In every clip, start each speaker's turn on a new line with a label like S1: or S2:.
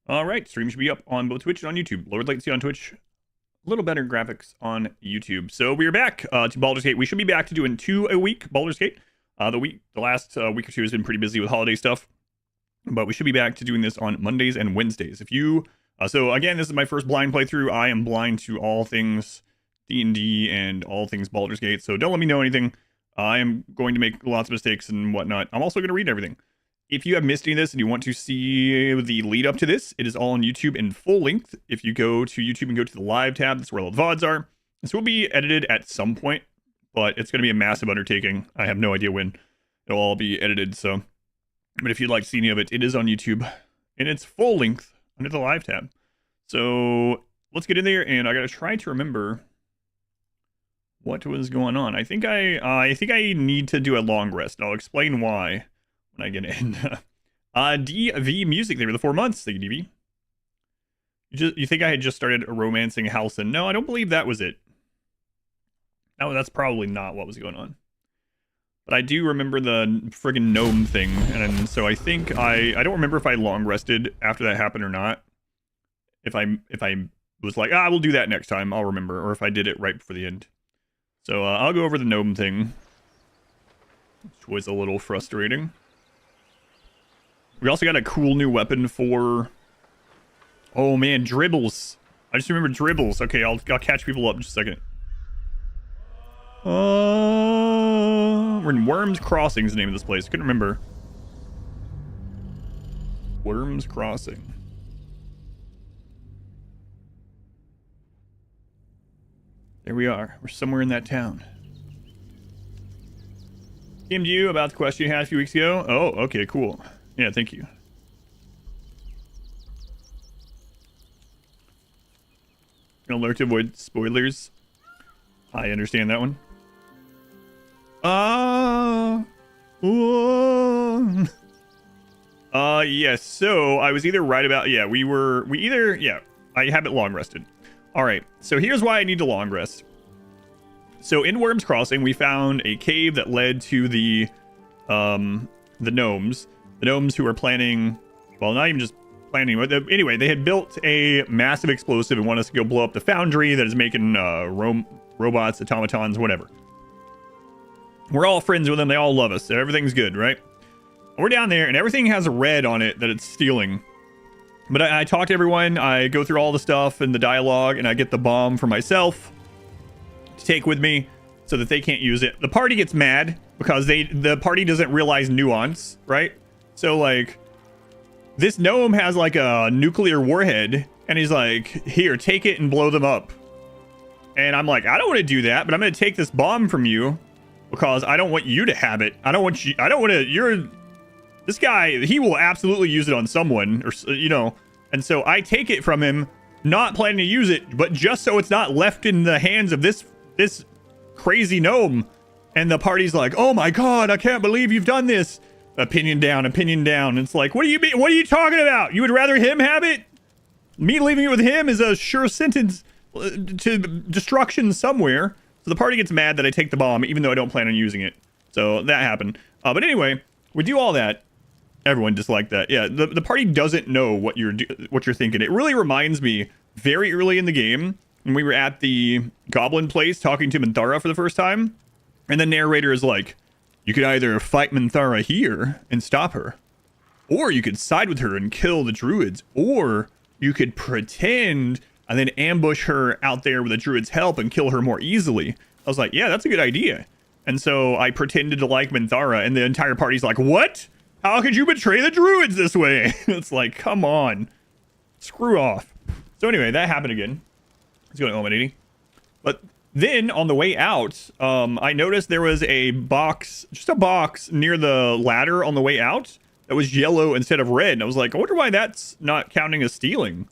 S1: All right, stream should be up on both Twitch and on YouTube. Lowered latency on Twitch, a little better graphics on YouTube. So we are back to Baldur's Gate. We should be back to doing 2 a week, Baldur's Gate. The last week or two has been pretty busy with holiday stuff, but we should be back to doing this on Mondays and Wednesdays. If you, so again, this is my first blind playthrough. I am blind to all things D&D and all things Baldur's Gate, so don't let me know anything. I am going to make lots of mistakes and whatnot. I'm also going to read everything. If you have missed any of this and you want to see the lead up to this, it is all on YouTube in full length. If you go to YouTube and go to the live tab, that's where all the VODs are. This will be edited at some point, but it's going to be a massive undertaking. I have no idea when it'll all be edited. So, but if you'd like to see any of it, it is on YouTube in its full length under the live tab. So let's get in there, and I got to try to remember what was going on. I think I need to do a long rest. I'll explain why when I get in. DV Music, they were the 4 months. Thank you, DV. You think I had just started romancing Halson? No, I don't believe that was it. No, that's probably not what was going on. But I do remember the friggin' gnome thing, and so I think I don't remember if I long rested after that happened or not. If I was like, we'll do that next time, I'll remember, or if I did it right before the end. So I'll go over the gnome thing, which was a little frustrating. We also got a cool new weapon for... Oh man, dribbles. I just remember dribbles. Okay, I'll catch people up in just a second. We're in Worms Crossing is the name of this place. I couldn't remember. Worms Crossing. There we are. We're somewhere in that town. Came to you about the question you had a few weeks ago. Oh, okay, cool. Yeah, thank you. Gonna alert to avoid spoilers. I understand that one. Yes, so I was either right about, yeah, I have it long rested. All right, so here's why I need to long rest. So in Worms Crossing, we found a cave that led to the gnomes. The gnomes who are planning, well, not even just planning, but anyway, they had built a massive explosive and want us to go blow up the foundry that is making robots, automatons, whatever. We're all friends with them. They all love us. So everything's good, right? We're down there, and everything has a red on it that it's stealing. But I talk to everyone. I go through all the stuff and the dialogue, and I get the bomb for myself to take with me so that they can't use it. The party gets mad because the party doesn't realize nuance, right? So, like, this gnome has, like, a nuclear warhead, and he's like, here, take it and blow them up. And I'm like, I don't want to do that, but I'm going to take this bomb from you because I don't want you to have it. This guy, he will absolutely use it on someone, or, you know. And so I take it from him, not planning to use it, but just so it's not left in the hands of this crazy gnome. And the party's like, oh my God, I can't believe you've done this. Opinion down, opinion down. It's like, what do you mean? What are you talking about? You would rather him have it? Me leaving it with him is a sure sentence to destruction somewhere. So the party gets mad that I take the bomb, even though I don't plan on using it. So that happened. But anyway, we do all that. Everyone disliked that. Yeah, the party doesn't know what you're thinking. It really reminds me very early in the game when we were at the goblin place talking to Minthara for the first time. And the narrator is like, you could either fight Minthara here and stop her, or you could side with her and kill the druids, or you could pretend and then ambush her out there with the druids' help and kill her more easily. I was like, yeah, that's a good idea. And so I pretended to like Minthara, and the entire party's like, what? How could you betray the druids this way? It's like, come on. Screw off. So anyway, that happened again. It's going eliminating. But then on the way out, I noticed there was a box, just a box near the ladder on the way out that was yellow instead of red. And I was like, I wonder why that's not counting as stealing.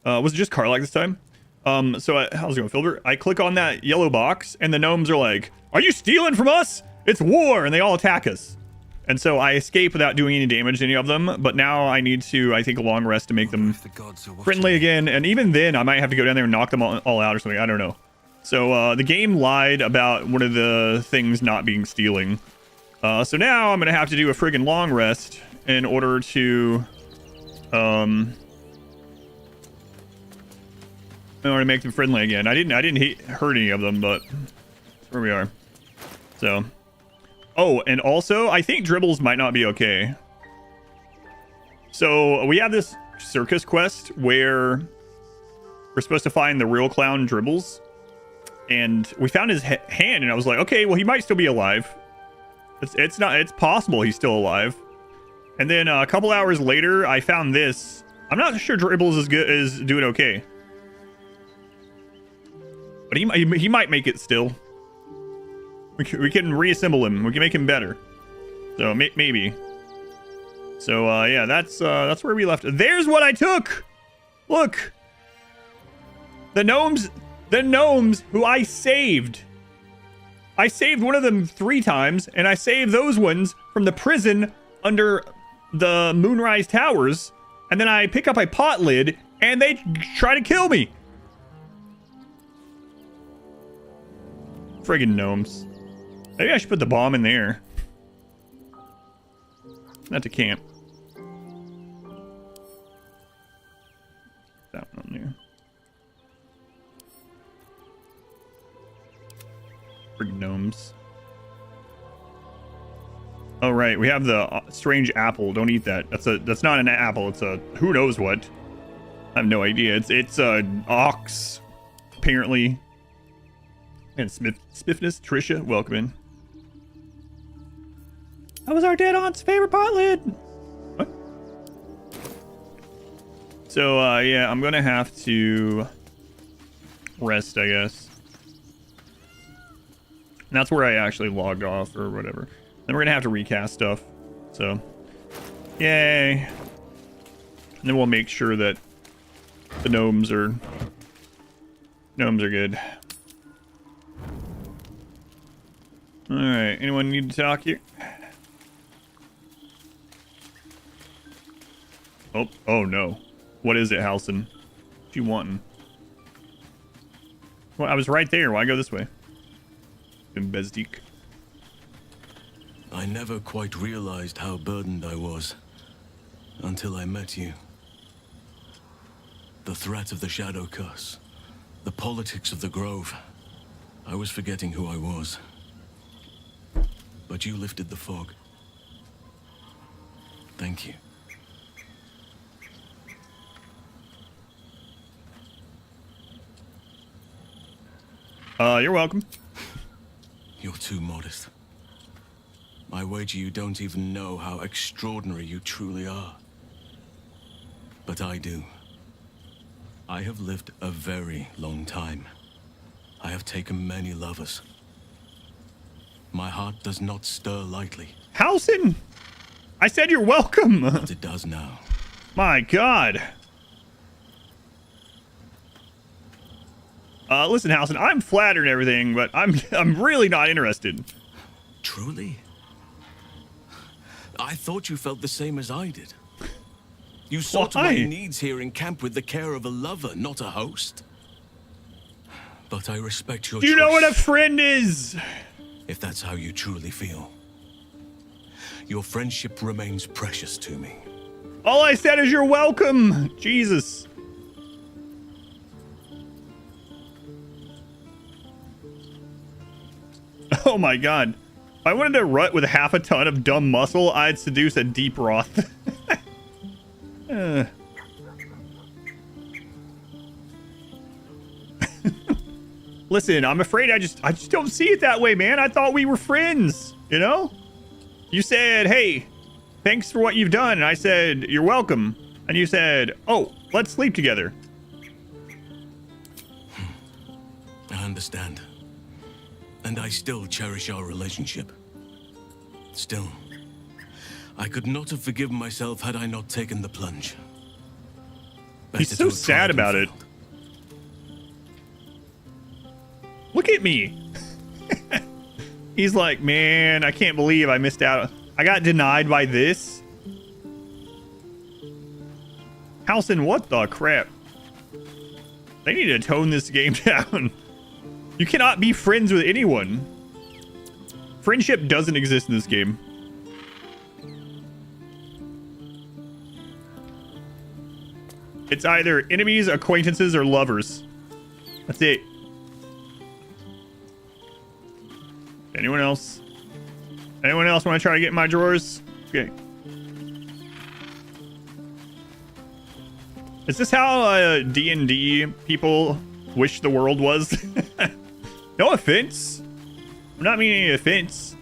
S1: Was it just Carlac this time? How's it going, Filbert? I click on that yellow box and the gnomes are like, are you stealing from us? It's war. And they all attack us. And so I escape without doing any damage to any of them. But now I need to, I think, a long rest to make them friendly again. And even then, I might have to go down there and knock them all out or something. I don't know. So the game lied about one of the things not being stealing. So now I'm going to have to do a friggin' long rest in order to I want to make them friendly again. I didn't hurt any of them, but that's where we are. So, oh, and also I think dribbles might not be okay. So we have this circus quest where we're supposed to find the real clown Dribbles, and we found his hand, and I was like, okay, well, he might still be alive. It's possible he's still alive. And then a couple hours later, I found this. I'm not sure Dribbles is doing okay, but he might make it still. We can reassemble him. We can make him better. So maybe. So yeah, that's where we left. There's what I took. Look. The gnomes who I saved. I saved one of them 3 times, and I saved those ones from the prison under the Moonrise Towers. And then I pick up a pot lid, and they try to kill me. Friggin' gnomes. Maybe I should put the bomb in there. Not to camp. That one there. Friggin' gnomes. Oh right, we have the strange apple. Don't eat that. That's not an apple. It's a who knows what. I have no idea. It's an ox, apparently. And Spiffness, Trisha, welcome in. That was our dead aunt's favorite pot lid. What? So yeah, I'm gonna have to rest, I guess. And that's where I actually logged off or whatever. Then we're gonna have to recast stuff. So, yay! And then we'll make sure that the gnomes are good. All right. Anyone need to talk here? Oh no! What is it, Halson? What you wanting? Well, I was right there. Why go this way? Bezdik.
S2: I never quite realized how burdened I was until I met you. The threat of the Shadow Curse, the politics of the Grove. I was forgetting who I was. But you lifted the fog. Thank you.
S1: You're welcome.
S2: You're too modest. I wager you don't even know how extraordinary you truly are. But I do. I have lived a very long time. I have taken many lovers. My heart does not stir lightly.
S1: Halson! I said you're welcome!
S2: But it does now.
S1: My God. Listen, Halson, I'm flattered and everything, but I'm really not interested.
S2: Truly? I thought you felt the same as I did. You saw to my needs here in camp with the care of a lover, not a host. But I respect your choice.
S1: You know what a friend is!
S2: If that's how you truly feel. Your friendship remains precious to me.
S1: All I said is you're welcome! Jesus. Oh my God. If I wanted to rut with half a ton of dumb muscle, I'd seduce a deep Roth. Listen, I'm afraid I just don't see it that way, man. I thought we were friends, you know? You said, hey, thanks for what you've done. And I said, you're welcome. And you said, oh, let's sleep together.
S2: I understand. And I still cherish our relationship. Still, I could not have forgiven myself had I not taken the plunge.
S1: He's so sad about it. Look at me. He's like, man, I can't believe I missed out. I got denied by this. Halson, what the crap? They need to tone this game down. You cannot be friends with anyone. Friendship doesn't exist in this game. It's either enemies, acquaintances, or lovers. That's it. Anyone else? Anyone else want to try to get in my drawers? Okay. Is this how D&D people wish the world was? No offense. I'm not meaning any offense.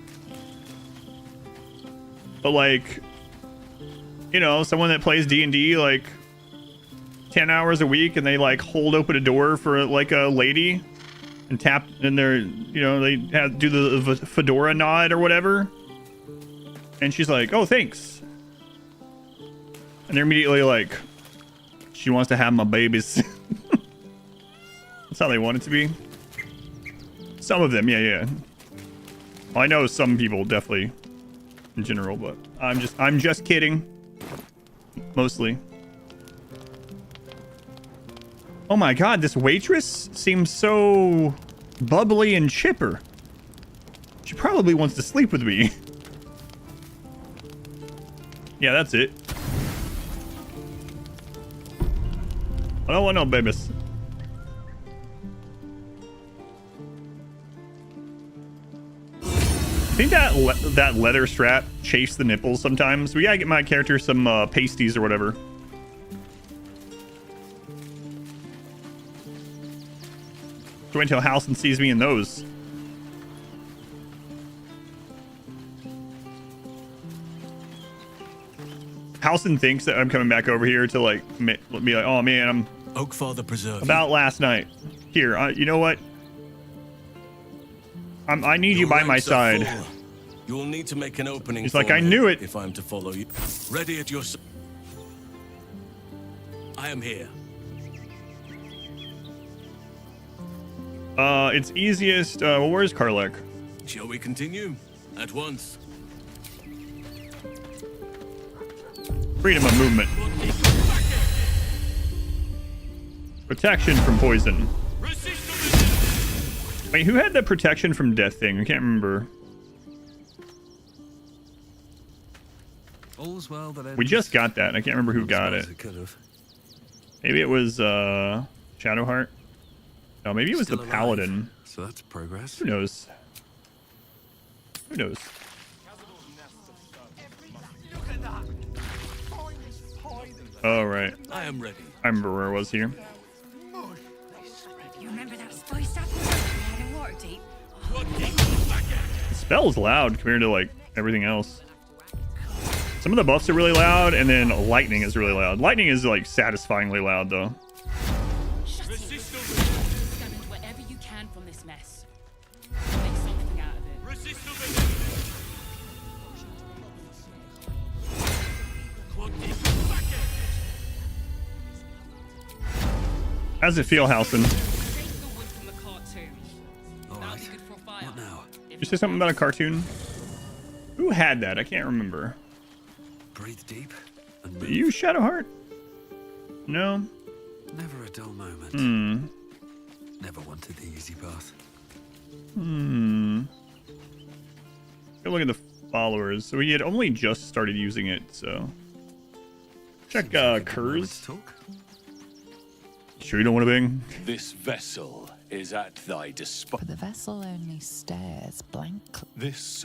S1: But like, you know, someone that plays D&D like 10 hours a week and they like hold open a door for like a lady and tap and they're, you know, they have do the fedora nod or whatever. And she's like, oh, thanks. And they're immediately like, she wants to have my babies. That's how they want it to be. Some of them, yeah. Well, I know some people definitely in general, but I'm just kidding. Mostly. Oh my god, this waitress seems so bubbly and chipper. She probably wants to sleep with me. Yeah, that's it. I don't want no babies. I think that leather strap chafes the nipples sometimes. We gotta get my character some pasties or whatever. So wait until Halcyon sees me in those. Halcyon thinks that I'm coming back over here to like be like, oh man, I'm
S2: Oakfather preserve
S1: about last night. Here, you know what? I need you by my side.
S2: You'll need to make an opening.
S1: He's like, I knew it.
S2: If I'm to follow you, ready at your. I am here.
S1: It's easiest. Well, where's Karlek?
S2: Shall we continue? At once.
S1: Freedom of movement. Protection from poison. Wait, who had the protection from death thing? I can't remember.
S3: All's well that
S1: We just got that. I can't remember who got it. Maybe it was Shadowheart. No, maybe it was the Paladin.
S3: So that's progress.
S1: Who knows? Who knows? Oh, right.
S2: I am ready.
S1: I remember where I was here.
S4: You remember that spiced apple we had in Waterdeep?
S1: The spell's loud compared to like everything else. Some of the buffs are really loud, and then lightning is really loud. Lightning is like satisfyingly loud though.
S4: Scavenge whatever you can from this mess. Make something out of it.
S1: How's it feel, Halcyon?
S4: Take the wood from the cartoon. That'll be good for a fire.
S3: What now?
S1: You say something about a cartoon? Who had that? I can't remember.
S3: Breathe deep and move.
S1: You, Shadowheart? No.
S3: Never a dull moment. Never wanted the easy path.
S1: Go look at the followers. So we had only just started using it, so check Kurz.
S3: Talk.
S1: Sure you don't want to bang?
S5: This vessel is at thy disposal.
S6: But the vessel only stares blankly.
S5: This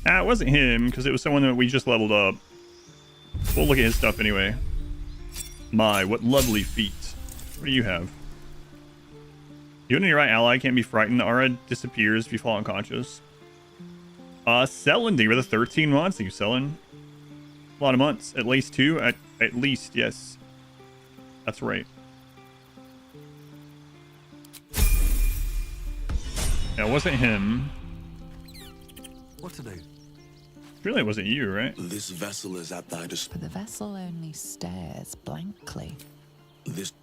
S1: It wasn't him, because it was someone that we just leveled up. We'll look at his stuff anyway. My, what lovely feet. What do you have? You and your right ally can't be frightened. Aura disappears if you fall unconscious. Selling, thank you for the 13 months. Thank you, selling. A lot of months. At least 2. At least, yes. That's right. Yeah, it wasn't him.
S3: What to do?
S1: Really, it wasn't you, right?
S2: This vessel is at thy disposal.
S6: But the vessel only stares blankly.
S2: This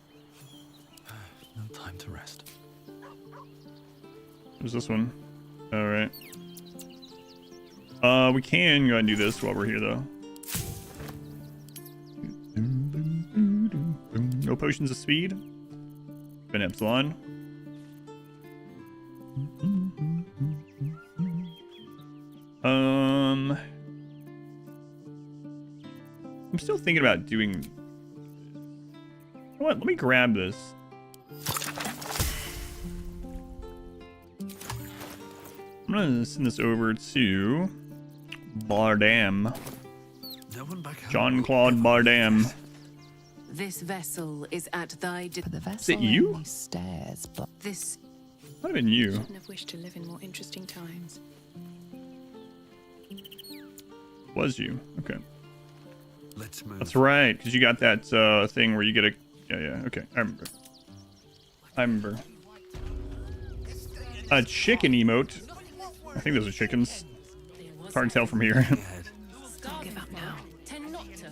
S3: No time to rest.
S1: Who's this one? All right. We can go ahead and do this while we're here, though. No potions of speed. Ben Epsilon. I'm still thinking about doing. You know what? Let me grab this. I'm gonna send this over to Bardam.
S3: No one back home.
S1: Jean-Claude Bardam.
S7: This vessel is at thy
S6: But the vessel
S1: you?
S6: only stares
S7: this
S1: Might have been you.
S8: Shouldn't have wished to live in more interesting times.
S1: Was you? Okay.
S3: Let's move.
S1: That's right, because you got that thing where you get a... Yeah, okay. I remember. A chicken emote. I think those are chickens. It's hard to tell from here.
S3: Ahead.
S8: Don't give up now.
S4: Tend not to.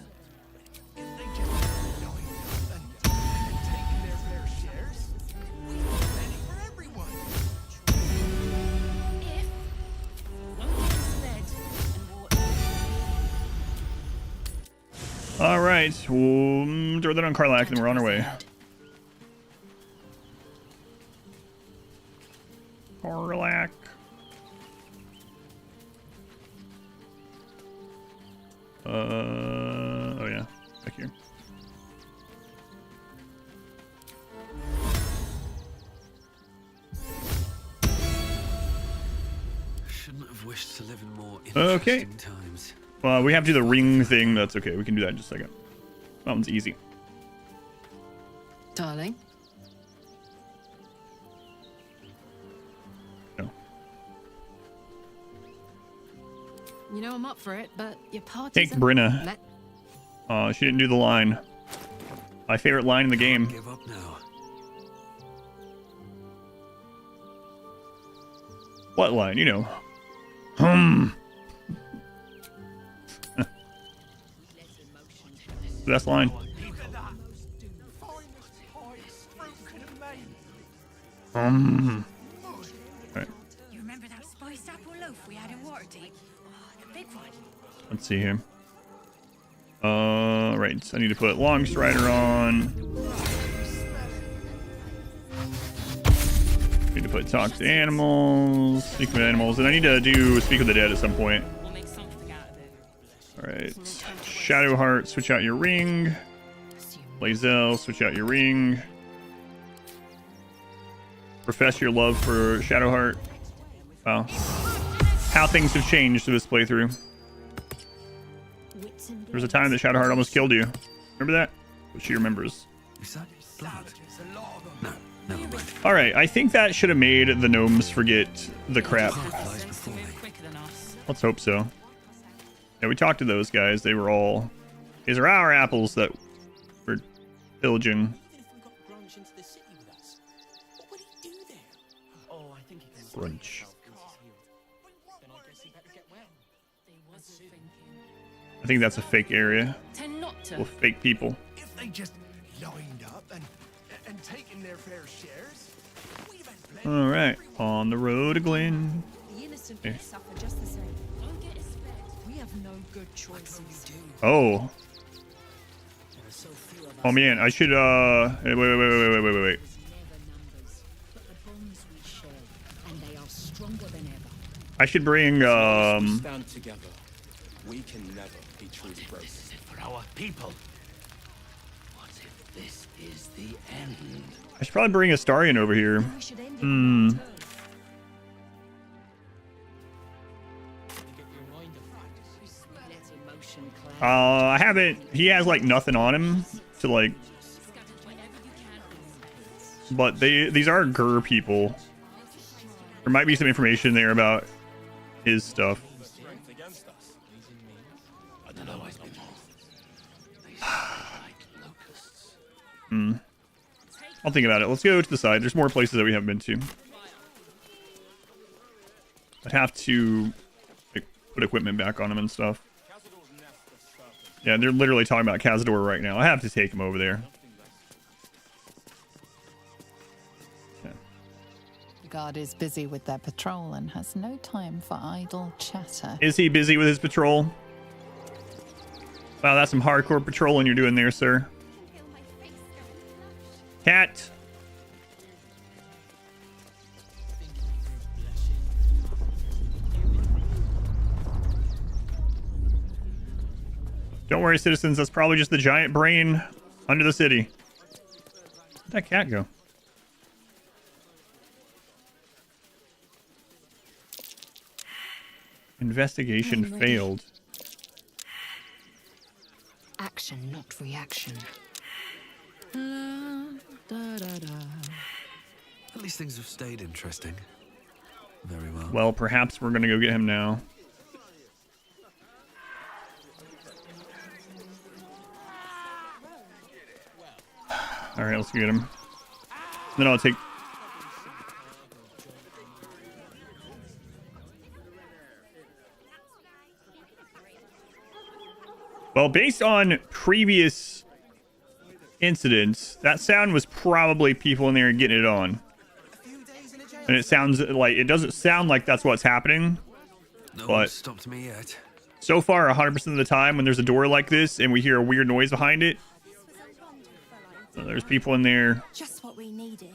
S4: If one gets fed and water.
S1: All right, we'll throw that on Karlak, and we're on our way. Karlak. Oh yeah, back here.
S3: Shouldn't have wished to live in more
S1: Okay.
S3: interesting times.
S1: Well, we have to do the ring thing. That's okay. We can do that in just a second. That one's easy.
S7: darling.
S1: No.
S7: You know I'm up for it, but your party's
S1: Take Brenna. She didn't do the line. My favorite line in the game.
S3: Give up now.
S1: What line? You know. Hmm. Best line. Right.
S9: You remember that spiced apple loaf we had in Waterdeep? Oh, the big one.
S1: Let's see here. Right. So I need to put Long Strider on. Need to put Talk to Animals, Speak with Animals, and I need to do Speak with the Dead at some point.
S4: We'll make something out of it.
S1: All right. Shadowheart, switch out your ring. Lae'zel, switch out your ring. Profess your love for Shadowheart. Wow. How things have changed through this playthrough. There was a time that Shadowheart almost killed you. Remember that? But she remembers.
S3: Is that blood? No, never mind.
S1: Alright, I think that should have made the gnomes forget the crap.
S3: Fireflies
S4: They
S3: before
S4: move
S3: me.
S4: quicker than us.
S1: Let's hope so. Yeah, we talked to those guys. They were all... These are our apples that we're pillaging. Brunch.
S4: They wasn't thinking.
S1: I think that's a fake area.
S4: Tend not to.
S1: With fake people.
S10: If they just lined up and taken their fair shares, we'd have had plenty.
S1: Alright, on the road to Glen.
S9: The innocent
S1: Okay.
S9: suffer just the same.
S4: Don't get us fed.
S9: We have no good choices.
S1: Oh. Oh man, I should wait.
S9: Never numbers, but the bonds we share, and they are stronger than ever.
S1: I should bring
S5: We stand together. We can never be truly broken.
S10: For our people. What if this is the end?
S1: I should probably bring Astarion over here.
S9: We should end it on our terms. Let emotion cloud.
S1: I haven't he has like nothing on him to like
S4: Scattered wherever you can from this mess.
S1: but these are Gur people. There might be some information there about his stuff.
S5: Strength against us.
S10: I don't know what's been wrong. They like locusts.
S1: I'll think about it. Let's go to the side. There's more places that we haven't been to. I'd have to like, put equipment back on him and stuff. Yeah, they're literally talking about Cazador right now. I have to take him over there. Okay.
S6: God is busy with their patrol and has no time for idle chatter.
S1: Is he busy with his patrol? Wow, that's some hardcore patrolling you're doing there, sir. Cat. Don't worry, citizens. That's probably just the giant brain under the city. Where'd that cat go? Investigation
S8: I'm ready.
S1: failed.
S8: Action, not reaction.
S3: At least things have stayed interesting. Very well.
S1: Well, perhaps we're gonna go get him now. All right, let's get him. Then I'll take. Well, based on previous incidents, that sound was probably people in there getting it on. And it sounds like, it doesn't sound like that's what's happening.
S3: No
S1: but
S3: one stopped me yet.
S1: so far, 100% of the time when there's a door like this and we hear a weird noise behind it, there's people in there
S8: Just what we needed.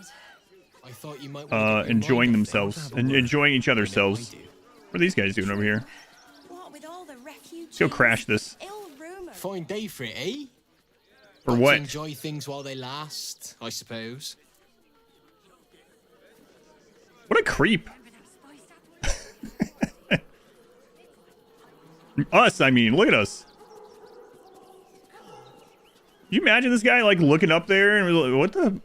S5: I thought you might
S1: enjoying themselves and enjoying each other's selves. What are these guys doing over here?
S8: What with all the refugees?
S1: Let's go crash this.
S8: Ill rumor.
S5: Fine day for it, eh?
S1: For
S5: Like to
S1: what?
S5: enjoy things while they last, I suppose.
S1: What a creep. Us, I mean, look at us. Can you imagine this guy like looking up there and we're like, what the?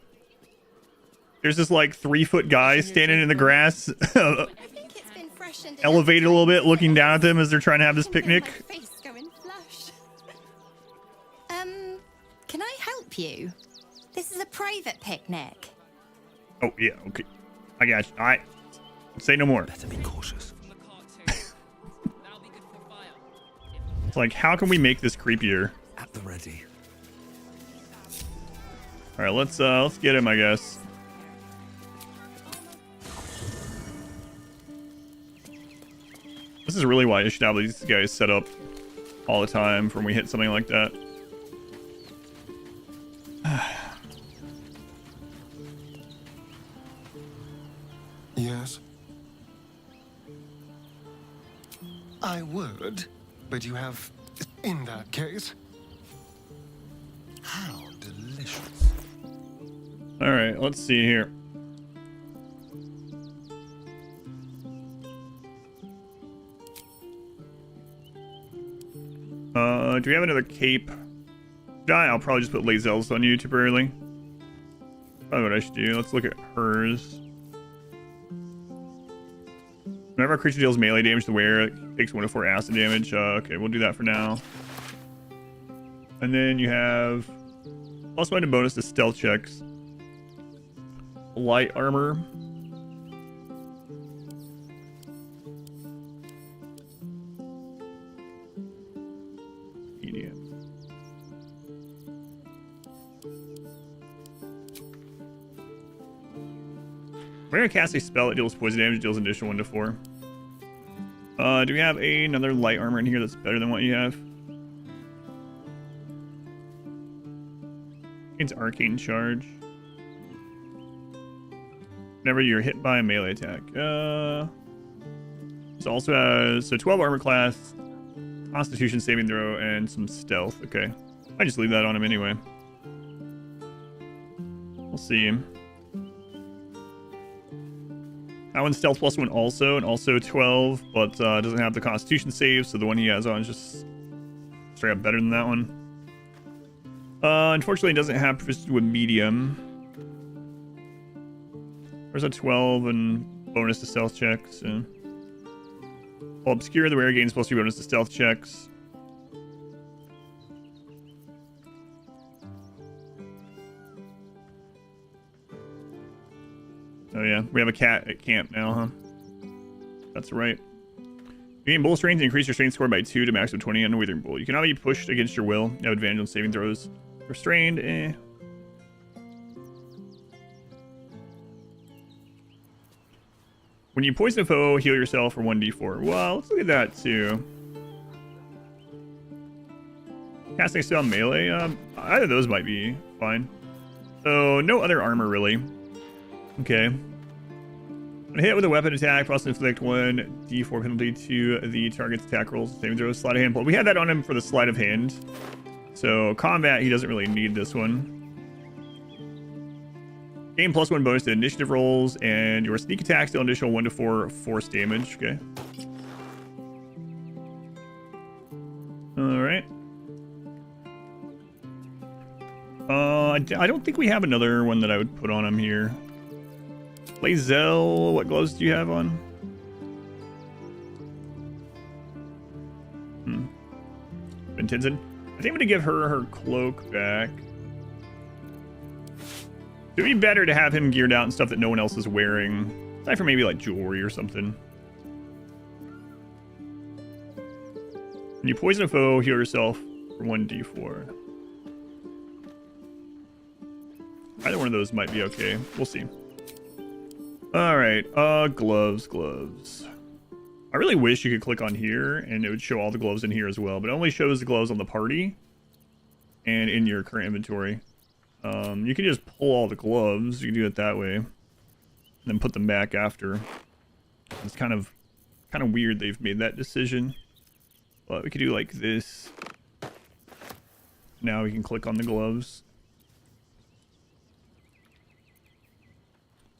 S1: There's this like 3-foot guy standing in the grass,
S8: I think it's been freshened.
S1: elevated a little bit, looking down at them as they're trying to have this picnic.
S8: My face going flush. Can I help you? This is a private picnic.
S1: Oh yeah, okay, I got you. All right, say no more.
S3: Better be cautious.
S1: It's like, how can we make this creepier?
S3: At the ready.
S1: All right, let's get him, I guess. This is really why I should have these guys set up all the time for when we hit something like that.
S10: Yes. I would, but you have, in that case. How delicious.
S1: All right, let's see here. Do we have another cape? I'll probably just put Lazelles on you temporarily. Probably what I should do. Let's look at hers. Whenever a creature deals melee damage to wear, it takes 1 to 4 acid damage. Okay, we'll do that for now. And then you have +1 to bonus to stealth checks. Light armor. Medium. We're gonna cast a spell that deals poison damage, deals an additional 1 to 4. Do we have another light armor in here that's better than what you have? It's arcane charge. Whenever you're hit by a melee attack. This also has 12 armor class, Constitution saving throw, and some stealth. Okay, I just leave that on him anyway. We'll see. That one's stealth +1 also, and also 12, but doesn't have the Constitution save, so the one he has on is just straight up better than that one. Unfortunately, it doesn't have proficiency with medium. There's a 12 and bonus to stealth checks. While obscure, the wearer gains +2 bonus to stealth checks. Oh yeah, we have a cat at camp now, huh? That's right. You gain bull strength and increase your strength score by 2 to max of 20 on a withering bull. You can now be pushed against your will. You have advantage on saving throws. Restrained, eh. When you poison a foe, heal yourself for 1d4. Well, let's look at that too. Casting spell melee, either of those might be fine. So, no other armor really. Okay. When hit with a weapon attack, plus inflict 1d4 penalty to the target's attack rolls, saving throws, sleight of hand. We had that on him for the sleight of hand. So, combat, he doesn't really need this one. Gain +1 bonus to initiative rolls, and your sneak attack still additional 1 to 4 force damage. Okay. All right. I don't think we have another one that I would put on him here. Lae'zel, what gloves do you have on? Vincenzo. I think I'm gonna give her cloak back. It'd be better to have him geared out and stuff that no one else is wearing. Aside from maybe like jewelry or something. When you poison a foe, heal yourself for 1d4. Either one of those might be okay. We'll see. Alright, gloves. I really wish you could click on here and it would show all the gloves in here as well, but it only shows the gloves on the party and in your current inventory. You can just pull all the gloves. You can do it that way, and then put them back after. It's kind of weird they've made that decision, but we could do like this. Now we can click on the gloves.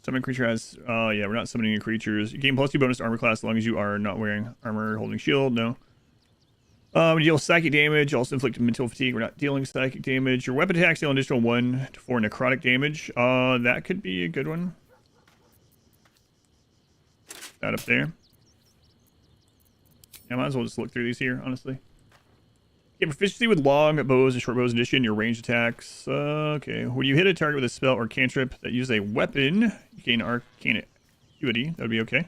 S1: Summon creature has, yeah, we're not summoning any creatures. You gain +2 bonus to armor class as long as you are not wearing armor, holding shield. No. When you deal psychic damage, also inflict mental fatigue. We're not dealing psychic damage. Your weapon attacks deal an additional 1 to 4 necrotic damage. That could be a good one. That up there. Yeah, might as well just look through these here, honestly. Get proficiency with long bows and short bows in addition. Your ranged attacks. Okay. When you hit a target with a spell or cantrip that uses a weapon, you gain arcane acuity. That would be okay.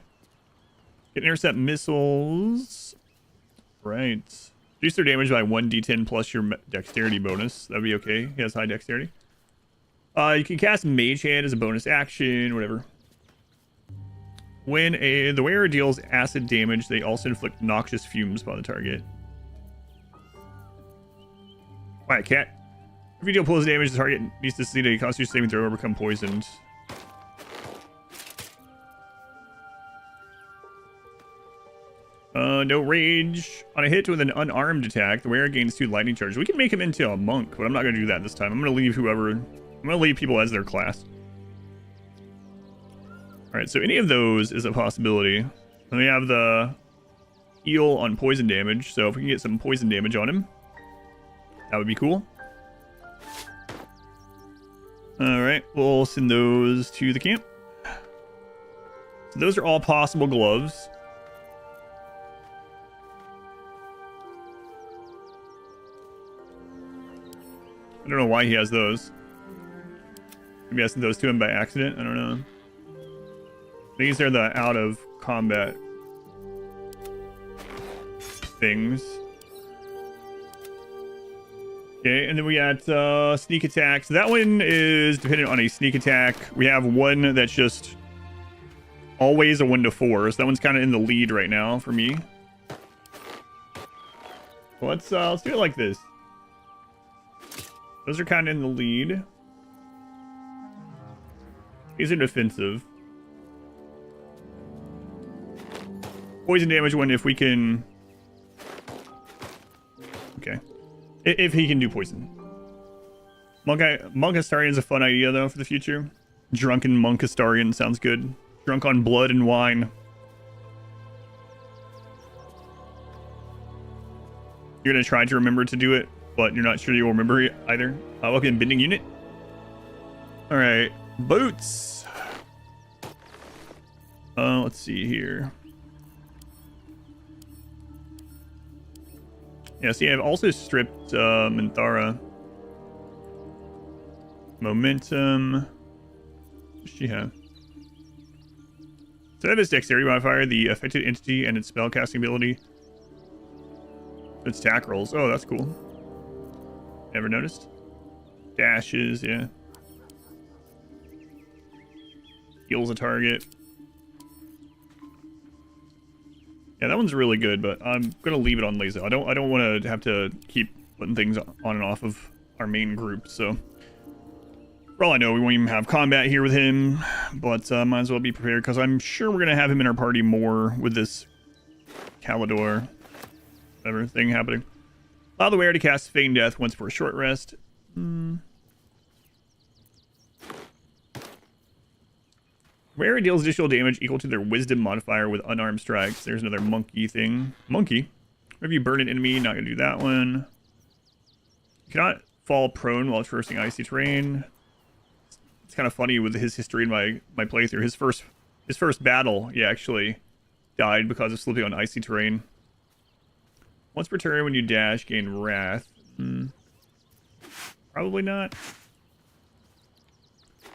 S1: Get intercept missiles. Right. Reduce their damage by 1d10 plus your dexterity bonus. That would be okay. He has high dexterity. You can cast Mage Hand as a bonus action, whatever. When the wearer deals acid damage, they also inflict noxious fumes upon the target. Alright, cat. If you deal pulls damage, the target needs to succeed a constitution saving throw or become poisoned. No rage. On a hit with an unarmed attack, the wearer gains 2 lightning charges. We can make him into a monk, but I'm not going to do that this time. I'm going to leave people as their class. Alright, so any of those is a possibility. And we have the heal on poison damage, so if we can get some poison damage on him, that would be cool. Alright, we'll send those to the camp. So those are all possible gloves. I don't know why he has those. Maybe I sent those to him by accident. I don't know. These are the out of combat things. Okay, and then we got sneak attack. So that one is dependent on a sneak attack. We have one that's just always a 1 to 4. So that one's kind of in the lead right now for me. Well, let's do it like this. Those are kind of in the lead. These are defensive. Poison damage one if we can. Okay. If he can do poison. Monk Astarian is a fun idea, though, for the future. Drunken Monk Astarian sounds good. Drunk on blood and wine. You're going to try to remember to do it, but you're not sure you'll remember it either. Welcome, Bending Unit. Alright. Boots. Let's see here. Yeah, see, I've also stripped Minthara. Momentum. What does she have? So I have this dexterity modifier, the affected entity and its spellcasting ability. Its attack rolls. Oh, that's cool. Never noticed. Dashes, yeah. Heals a target. Yeah, that one's really good, but I'm gonna leave it on Lae'zel. I don't want to have to keep putting things on and off of our main group. So, for all I know, we won't even have combat here with him, but might as well be prepared because I'm sure we're gonna have him in our party more with this Calidor, whatever thing happening. Allow the wearer to cast Feign Death once for a short rest. Wearer deals additional damage equal to their wisdom modifier with unarmed strikes. There's another monkey thing. Monkey? If you burn an enemy, not gonna do that one. You cannot fall prone while traversing icy terrain. It's kind of funny with his history in my playthrough. His first battle, he actually died because of slipping on icy terrain. Once per turn, when you dash, gain wrath. Probably not.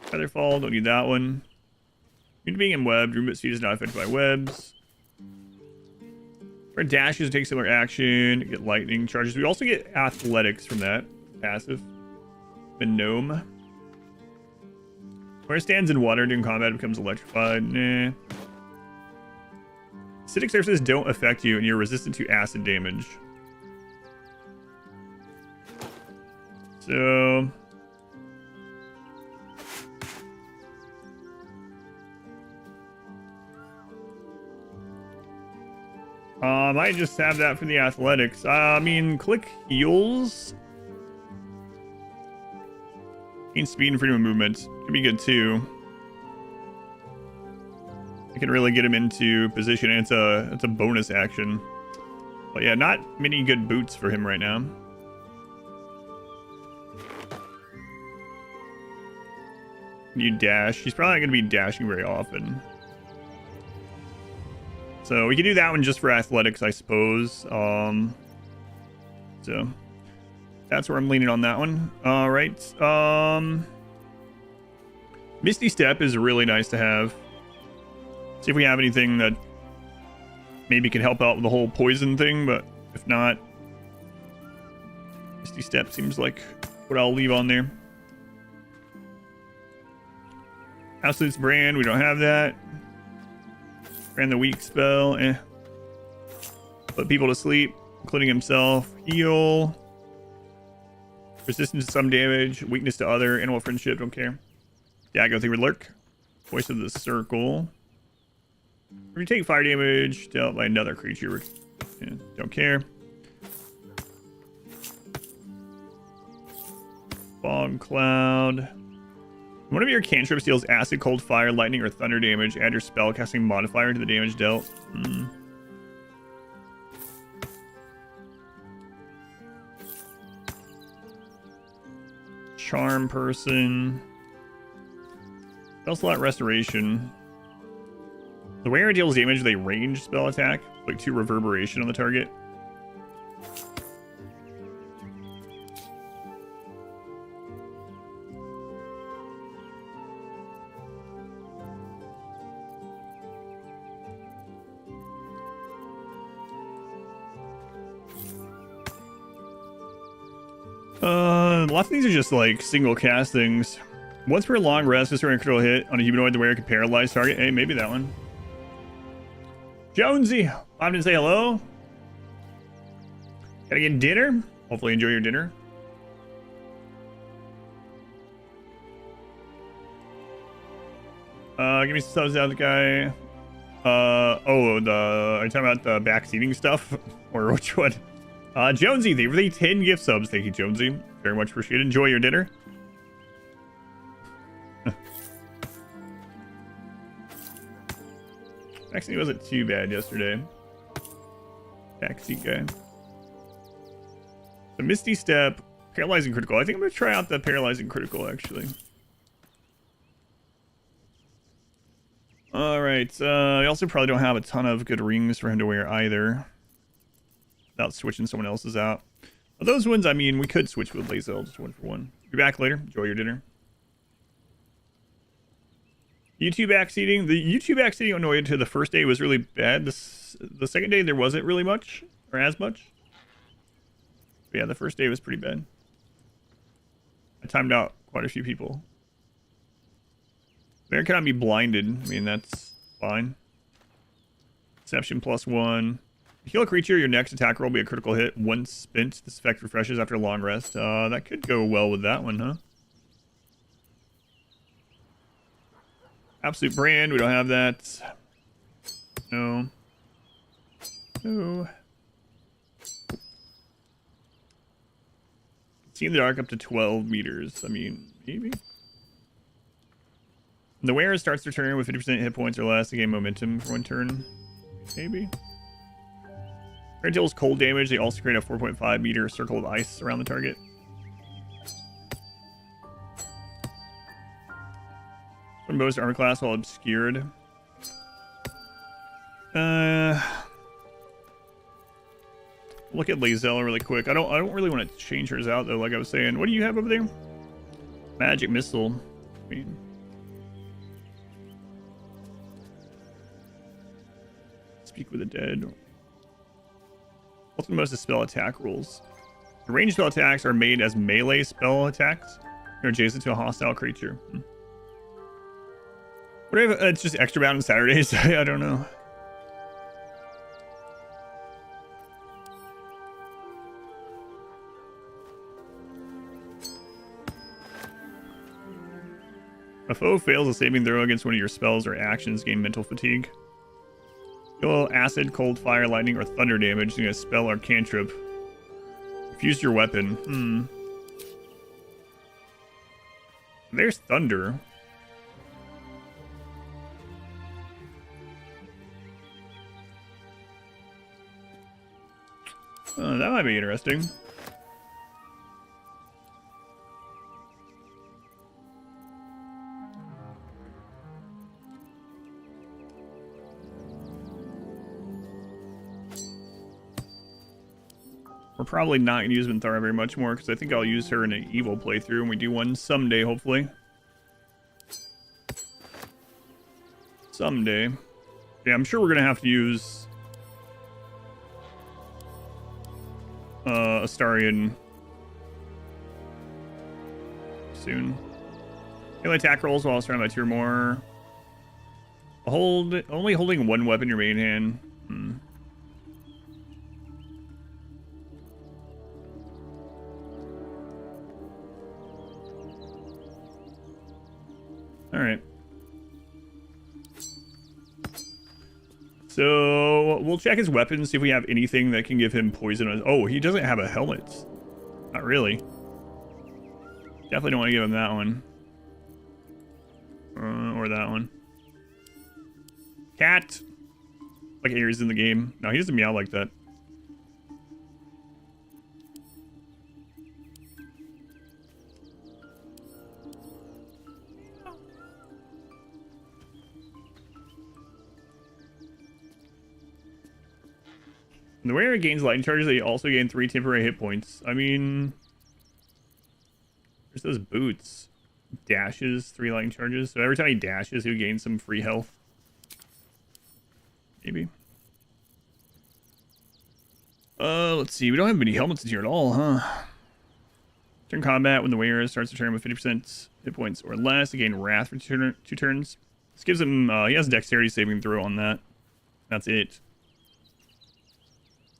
S1: Featherfall, don't need that one. Due to being in web, movement speed is not affected by webs. Our dashes take similar action, get lightning charges. We also get athletics from that passive. The gnome. Where it stands in water during combat, it becomes electrified. Nah. Acidic surfaces don't affect you, and you're resistant to acid damage. So I might just have that for the athletics. I mean, click heals. Gain speed and freedom of movement. Could be good too. I can really get him into position, and it's a bonus action. But yeah, not many good boots for him right now. You dash. He's probably not going to be dashing very often. So we can do that one just for athletics, I suppose. So that's where I'm leaning on that one. All right. Misty Step is really nice to have. See if we have anything that maybe can help out with the whole poison thing, but if not, Misty Step seems like what I'll leave on there. Absolute's Brand, we don't have that. Brand the weak spell, Put people to sleep, including himself. Heal. Resistance to some damage, weakness to other, animal friendship, don't care. Yeah, go through Lurk. Voice of the Circle. If you take fire damage dealt by another creature, don't care. Fog Cloud. One of your cantrips deals acid, cold, fire, lightning, or thunder damage. Add your spellcasting modifier to the damage dealt. Charm Person. Spell slot Restoration. The wearer deals damage with a ranged spell attack, like 2 reverberation on the target. Lots of these are just like single cast things. Once per long rest, just during a critical hit on a humanoid, the wearer can paralyze target. Hey, maybe that one. Jonesy, I'm to say hello. Gotta get dinner. Hopefully enjoy your dinner. Give me some subs out, the guy. Are you talking about the backseating stuff? Or which one? Jonesy, they really 10 gift subs. Thank you, Jonesy. Very much appreciated. Enjoy your dinner. Actually, it wasn't too bad yesterday. Backseat guy. The Misty Step, Paralyzing Critical. I think I'm going to try out the Paralyzing Critical, actually. Alright, I also probably don't have a ton of good rings for him to wear either. Without switching someone else's out. But those ones, I mean, we could switch with Lazel, just 1 for 1. Be back later. Enjoy your dinner. YouTube backseating. The YouTube backseating annoyed to the first day was really bad. The second day there wasn't really much, or as much. But yeah, the first day was pretty bad. I timed out quite a few people. There cannot be blinded. I mean, that's fine. Deception +1. Heal a creature, your next attack roll will be a critical hit. Once spent, this effect refreshes after a long rest. That could go well with that one, huh? Absolute Brand, we don't have that. No. No. See in the dark up to 12 meters. I mean, maybe. The wearer starts their turn with 50% hit points or less to gain momentum for 1 turn. Maybe. It deals cold damage. They also create a 4.5 meter circle of ice around the target. From most armor class while obscured. Look at Lazella really quick. I don't really want to change hers out though, like I was saying. What do you have over there? Magic missile. I mean, speak with the dead. What's the most of spell attack rules? The ranged spell attacks are made as melee spell attacks. They're adjacent to a hostile creature. What if it's just extra bound on Saturdays? I don't know. A foe fails a saving throw against one of your spells or actions, gain mental fatigue. Deal acid, cold, fire, lightning, or thunder damage using a spell or cantrip. Fuse your weapon. There's thunder. That might be interesting. We're probably not going to use Minthara very much more, because I think I'll use her in an evil playthrough, and we do one someday, hopefully. Someday. Yeah, I'm sure we're going to have to use Astarion soon. Melee attack rolls while surrounded by 2 or more. Only holding one weapon in your main hand. Alright. So, we'll check his weapons, see if we have anything that can give him poison. Oh, he doesn't have a helmet. Not really. Definitely don't want to give him that one. Or that one. Cat! Like Ares in the game. No, he doesn't meow like that. The wearer gains lightning charges, they also gain 3 temporary hit points. I mean, there's those boots. Dashes, 3 lightning charges. So every time he dashes, he'll gain some free health. Maybe. Let's see. We don't have many helmets in here at all, huh? Turn combat, when the wearer starts the turn with 50% hit points or less, they gain wrath for 2 turns. This gives him, he has a dexterity saving throw on that. That's it.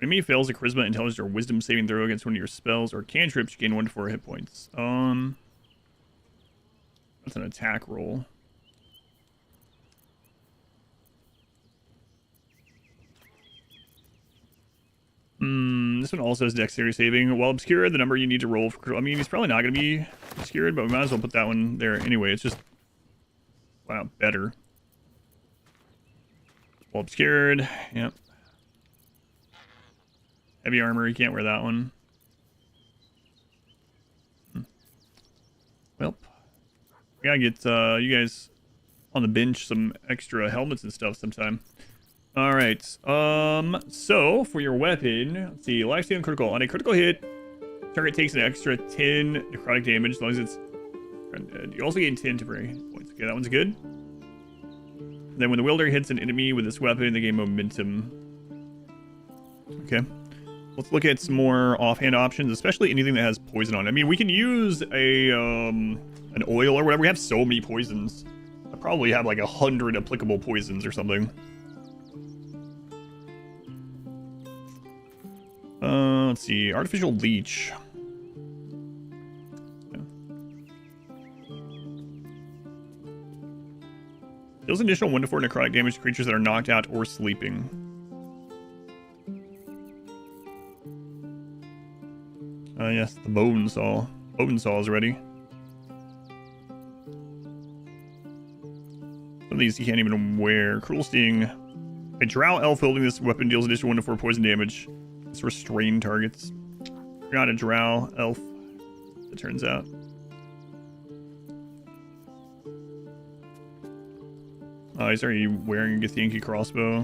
S1: Enemy fails a charisma, intelligence, or wisdom saving throw against one of your spells or cantrips, you gain 1 to 4 hit points. That's an attack roll. This one also has dexterity saving. While obscured, the number you need to roll for... I mean, he's probably not going to be obscured, but we might as well put that one there anyway. It's just... wow, better. While obscured, yep. Heavy armor, you can't wear that one. Well, we gotta get you guys on the bench some extra helmets and stuff sometime. Alright, so for your weapon, let's see, lifesteal and critical. On a critical hit, target takes an extra 10 necrotic damage as long as it's dead. You also gain 10 temporary hit points. Okay, that one's good. And then when the wielder hits an enemy with this weapon, they gain momentum. Okay. Let's look at some more offhand options, especially anything that has poison on it. I mean, we can use a an oil or whatever. We have so many poisons. I probably have like 100 applicable poisons or something. Let's see. Artificial leech. Yeah. Deals an additional 1 to 4 necrotic damage to creatures that are knocked out or sleeping. Yes, the bone saw. Bone saw is ready. Some of these you can't even wear. Cruel Sting. A drow elf holding this weapon deals additional 1 to 4 poison damage Let's restrain targets. You're not a drow elf, it turns out. Oh, he's already wearing a Githyanki crossbow.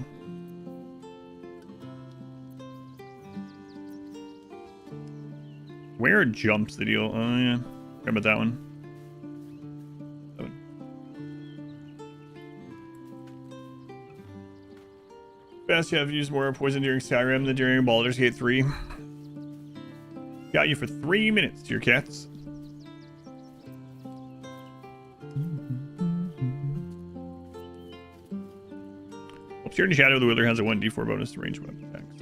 S1: Where jumps the deal? Oh yeah, forgot about that one. Best you have used more poison during Skyrim than during Baldur's Gate 3. Got you for 3 minutes, dear cats. Obscured Shadow of the Wielder has a 1d4 bonus to range weapon attacks.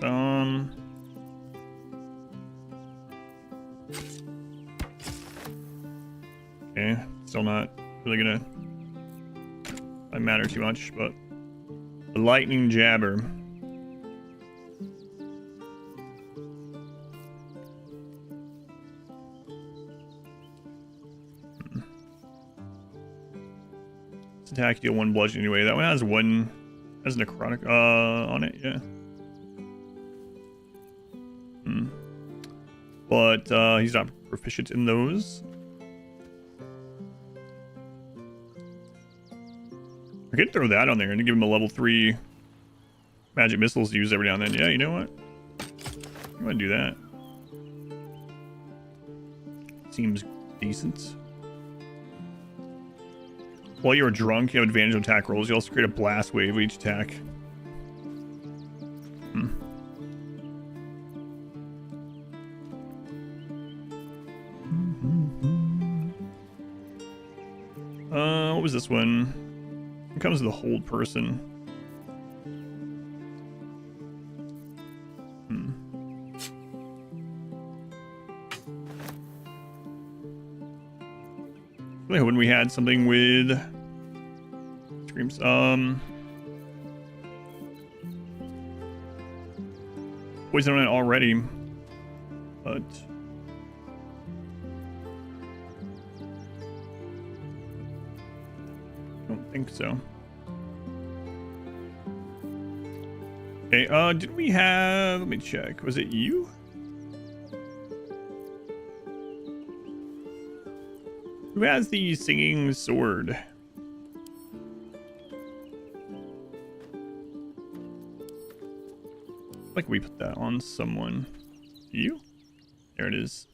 S1: Okay, still not really gonna matter too much, but the lightning jabber. This attack deal 1 bludgeon anyway. That one has 1 as necrotic on it, yeah. But he's not proficient in those. I could throw that on there and give him a level 3 magic missiles to use every now and then. Yeah, you know what? I'm gonna do that. Seems decent. While you're drunk, you have advantage on attack rolls. You also create a blast wave with each attack. What was this one? It comes with a hold person. Really hoping we had something with screams. Poison on it already, but I don't think so. Okay, did we have, let me check, was it you? Who has the singing sword? Like we put that on someone. You? There it is.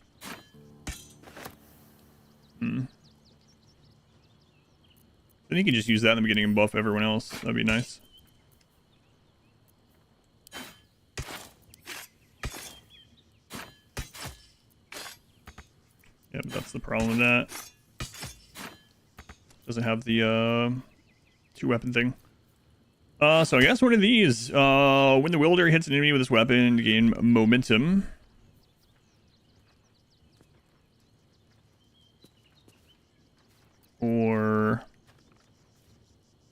S1: Then you can just use that in the beginning and buff everyone else. That'd be nice. Yep, that's the problem with that. Doesn't have the 2-weapon thing. So I guess one of these. When the wielder hits an enemy with this weapon, gain momentum. Or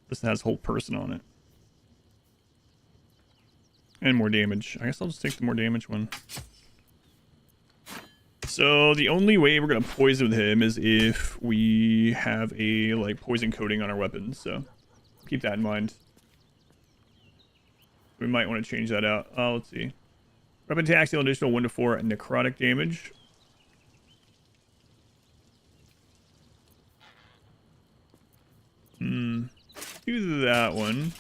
S1: this has whole person on it. And more damage. I guess I'll just take the more damage one. So the only way we're gonna poison with him is if we have a like poison coating on our weapons. So keep that in mind. We might want to change that out. Let's see. Weapon attacks deal additional 1 to 4 necrotic damage. Do that one.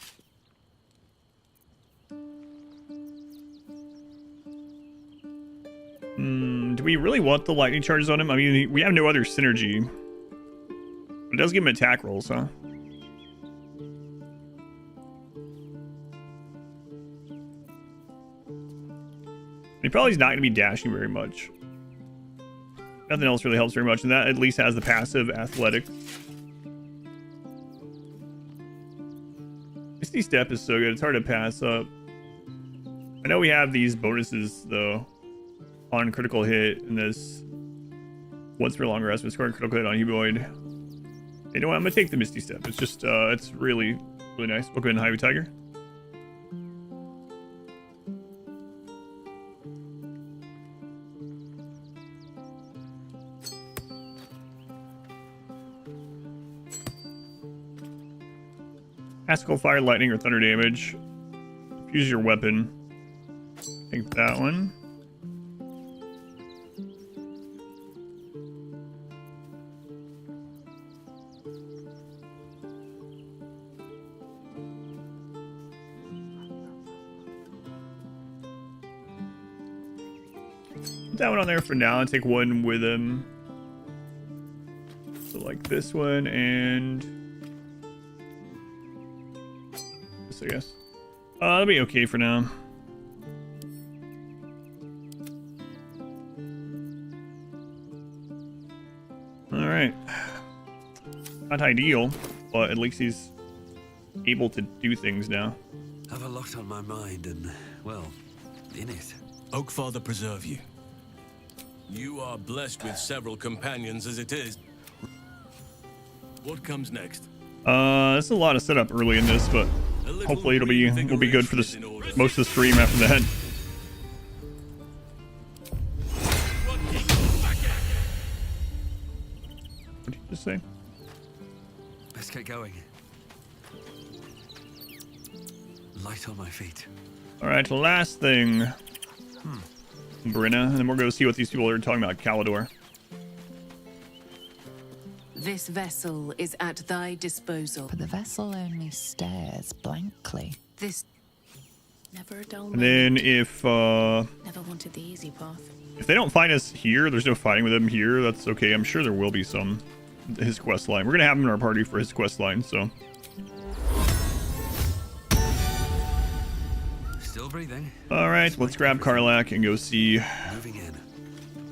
S1: Do we really want the lightning charges on him? I mean, we have no other synergy. It does give him attack rolls, huh? He probably is not going to be dashing very much. Nothing else really helps very much, and that at least has the passive athletics. Misty Step is so good, it's hard to pass up. I know we have these bonuses, though, on critical hit, and this once per long rest, but scoring critical hit on Humanoid. You know what, I'm going to take the Misty Step. It's just, it's really, really nice. Welcome in, Highway Tiger. Astical fire, lightning, or thunder damage. Use your weapon. Take that one. Put that one on there for now and take one with him. So like this one and this, I guess. That'll be okay for now. All right. Not ideal, but at least he's able to do things now.
S3: I have a lot on my mind and, well, in it.
S2: Oakfather preserve you. You are blessed with several companions as it is. What comes next?
S1: There's a lot of setup early in this, but hopefully will be good for this most of the stream after that. What did you just say?
S3: Let's get going. Light on my feet.
S1: All right, last thing, Brenna, and then we'll go see what these people are talking about. Calidor.
S11: This vessel is at thy disposal.
S6: But the vessel only stares blankly.
S11: This never a dull
S1: And then
S11: moment.
S1: if
S11: Never wanted the easy path.
S1: if they don't find us here, there's no fighting with them here. That's okay. I'm sure there will be some. His quest line. We're gonna have him in our party for his quest line. So.
S3: Still breathing.
S1: All right, let's grab Karlak and go see
S3: Moving in.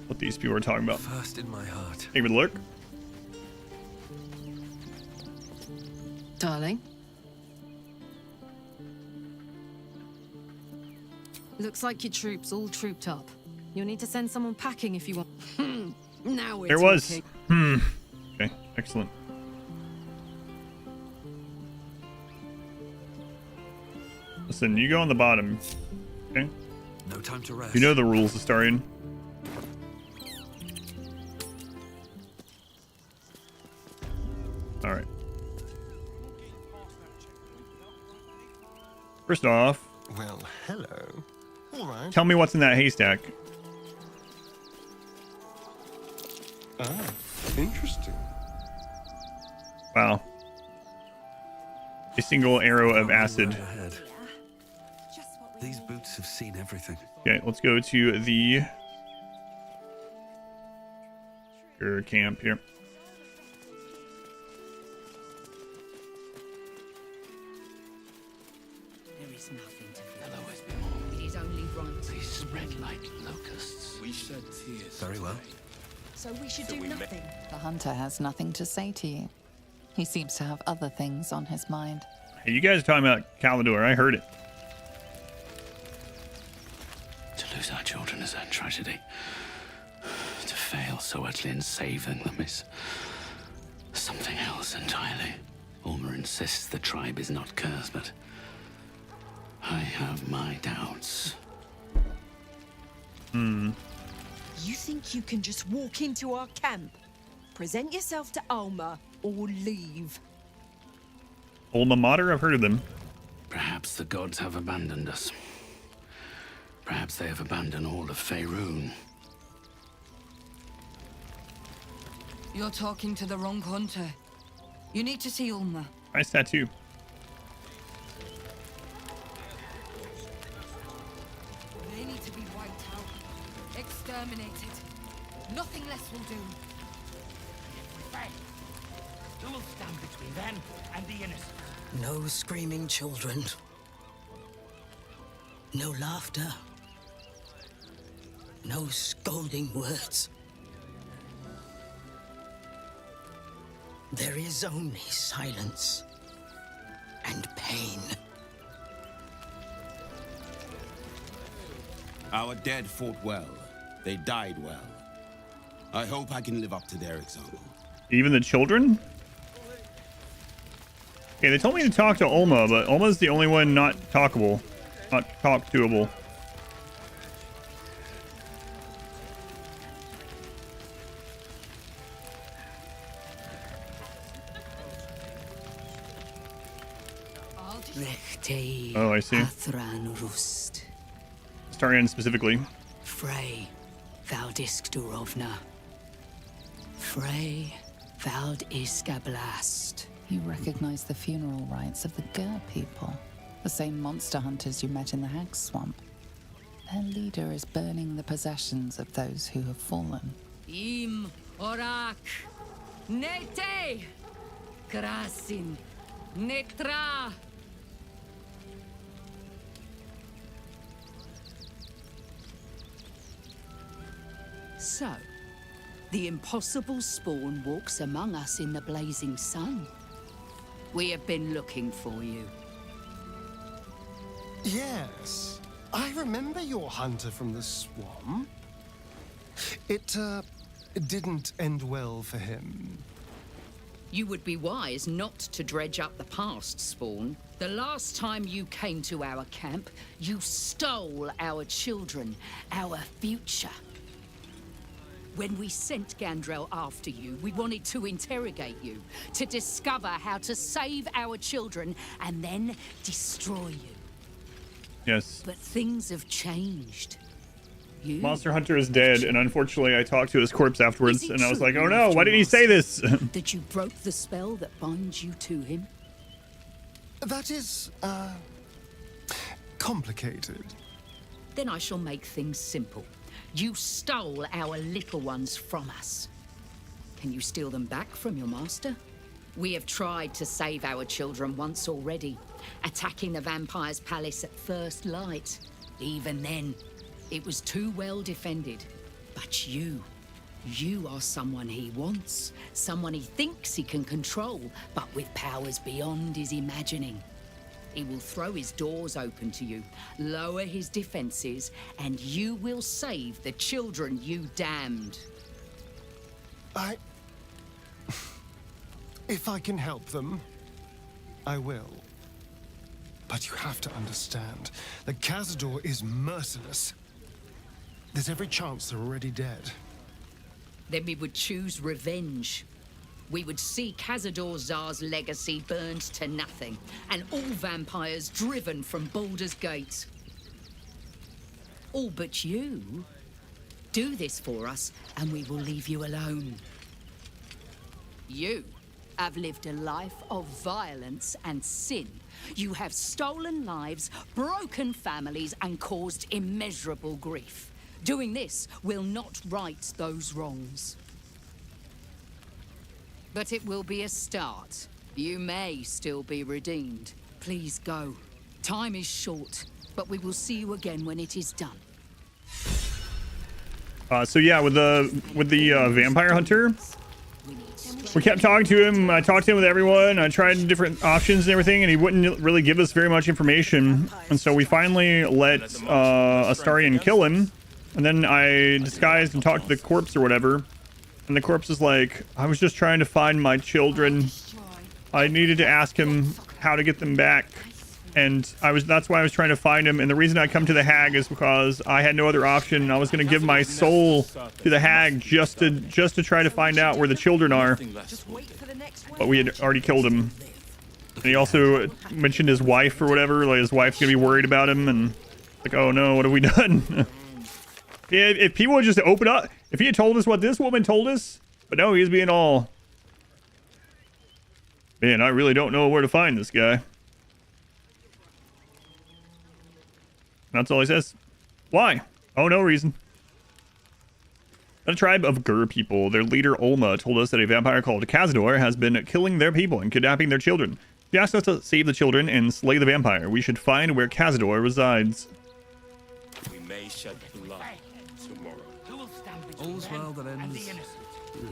S1: what these people are talking about.
S3: First in my heart.
S1: Take a look.
S7: Darling. Looks like your troops all trooped up. You'll need to send someone packing if you want. Now we're
S1: There was.
S7: talking.
S1: Okay, excellent. Listen, you go on the bottom. Okay.
S3: No time to rest.
S1: You know the rules, Astarian. All right. First off,
S10: Well, hello. All right.
S1: tell me what's in that haystack.
S10: Ah, interesting.
S1: Wow. A single arrow of acid.
S3: Right ahead. These boots have seen everything.
S1: Okay, let's go to the camp here.
S9: There is nothing to fear. It is only right. They spread like locusts.
S5: We shed tears.
S3: Very well.
S9: So we should do nothing.
S6: The hunter has nothing to say to you. He seems to have other things on his mind.
S1: Hey, you guys are talking about Calidor. I heard it.
S12: To lose our children is a tragedy. To fail so utterly in saving them is something else entirely. Ulmer insists the tribe is not cursed, but I have my doubts.
S13: You think you can just walk into our camp, present yourself to Alma, or leave?
S1: Ulma Mater? I've heard of them.
S12: Perhaps the gods have abandoned us. Perhaps they have abandoned all of Faerun.
S14: You're talking to the wrong hunter. You need to see Ulma.
S1: Nice tattoo.
S14: They need to be wiped out. Exterminated. Nothing less will do.
S15: Who will stand between them and the innocent?
S16: No screaming children. No laughter. No scolding words. There is only silence and pain.
S17: Our dead fought well. They died well. I hope I can live up to their example.
S1: Even the children? Okay, they told me to talk to Ulma, but Ulma's the only one not talkable. Not talk-toable.
S16: Rechtei
S1: Oh, I see.
S16: Athran Rust.
S1: Astarion specifically.
S16: Frey Valdiskdurovna. Frey Valdiskablast.
S6: You recognize the funeral rites of the Gur people, the same monster hunters you met in the Hag Swamp. Their leader is burning the possessions of those who have fallen.
S14: Im Orak. Nete. Krasin. Netra.
S16: So, the impossible spawn walks among us in the blazing sun. We have been looking for you.
S10: Yes, I remember your hunter from the swamp. It didn't end well for him.
S18: You would be wise not to dredge up the past, Spawn. The last time you came to our camp, you stole our children, our future. When we sent Gandrel after you, we wanted to interrogate you, to discover how to save our children, and then destroy you.
S1: Yes.
S18: But things have changed. You...
S1: Monster Hunter is dead, and unfortunately I talked to his corpse afterwards, and I was like, oh no, why didn't he say this?
S18: That you broke the spell that binds you to him?
S10: That is, complicated.
S18: Then I shall make things simple. You stole our little ones from us. Can you steal them back from your master? We have tried to save our children once already, attacking the vampire's palace at first light. Even then, it was too well defended. But you are someone he wants, someone he thinks he can control, but with powers beyond his imagining. He will throw his doors open to you, lower his defenses, and you will save the children you damned.
S10: If I can help them, I will. But you have to understand, the Cazador is merciless. There's every chance they're already dead.
S18: Then we would choose revenge. We would see Cazador Zar's legacy burned to nothing, and all vampires driven from Baldur's Gate. All but you. Do this for us, and we will leave you alone. You have lived a life of violence and sin. You have stolen lives, broken families, and caused immeasurable grief. Doing this will not right those wrongs. But it will be a start. You may still be redeemed. Please go. Time is short, but we will see you again when it is done.
S1: So yeah, with the vampire hunter, we kept talking to him. I talked to him with everyone. I tried different options and everything, and he wouldn't really give us very much information. And so we finally let Astarion kill him. And then I disguised and talked to the corpse or whatever. And the corpse is like, I was just trying to find my children. I needed to ask him how to get them back. And that's why I was trying to find him. And the reason I come to the hag is because I had no other option. I was going to give my soul to the hag just to try to find out where the children are. But we had already killed him. And he also mentioned his wife or whatever. Like his wife's going to be worried about him. And like, oh no, what have we done? If people would just open up, if he had told us what this woman told us, but no, he's being all, man, I really don't know where to find this guy. That's all he says. Why? Oh, no reason. A tribe of Gur people. Their leader, Olma, told us that a vampire called Cazador has been killing their people and kidnapping their children. He asked us to save the children and slay the vampire. We should find where Cazador resides.
S5: We may shed blood tomorrow.
S3: All's well that ends.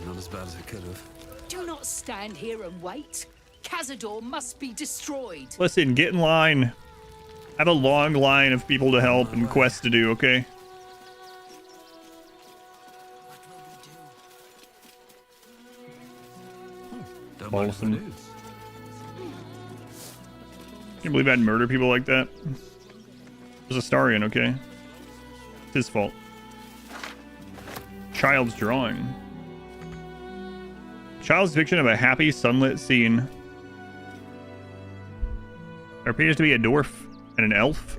S3: Not as bad as it could have.
S18: Do not stand here and wait. Cazador must be destroyed.
S1: Listen, get in line. I have a long line of people to help and quests to do, okay? Awesome. Can't believe I'd murder people like that. It was Astarion, okay? It's his fault. Child's drawing. Child's depiction of a happy sunlit scene. There appears to be a dwarf and an elf.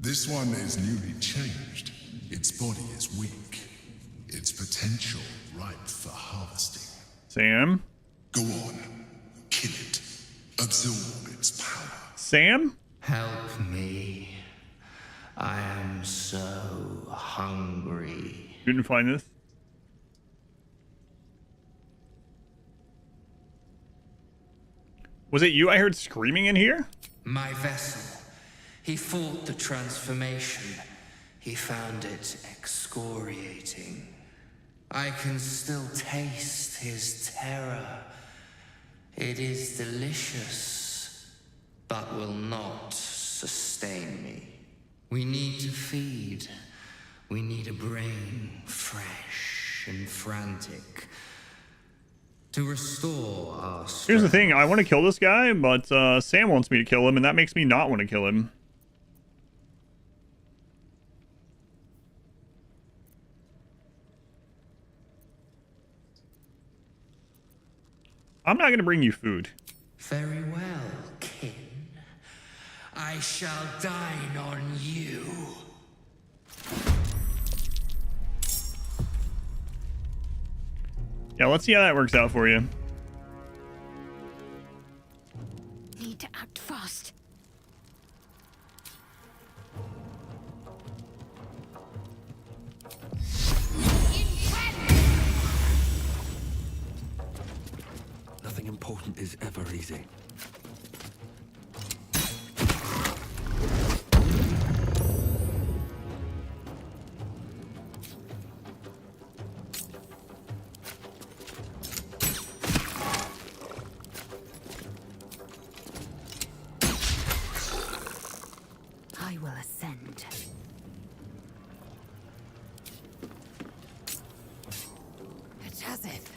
S19: This one is newly changed. Its body is weak. Its potential ripe for harvesting.
S1: Sam?
S19: Go on. Kill it. Absorb its power.
S1: Sam?
S20: Help me. I am so hungry.
S1: You didn't find this? Was it you I heard screaming in here?
S20: My vessel. He fought the transformation. He found it excoriating. I can still taste his terror. It is delicious, but will not sustain me. We need to feed. We need a brain fresh and frantic to restore our strength.
S1: Here's the thing, I want to kill this guy, but Sam wants me to kill him, and that makes me not want to kill him. I'm not going to bring you food.
S20: Very well, kin. I shall dine on you.
S1: Yeah, let's see how that works out for you.
S8: Need to act fast.
S3: Nothing important is ever easy.
S8: I will ascend. It has it.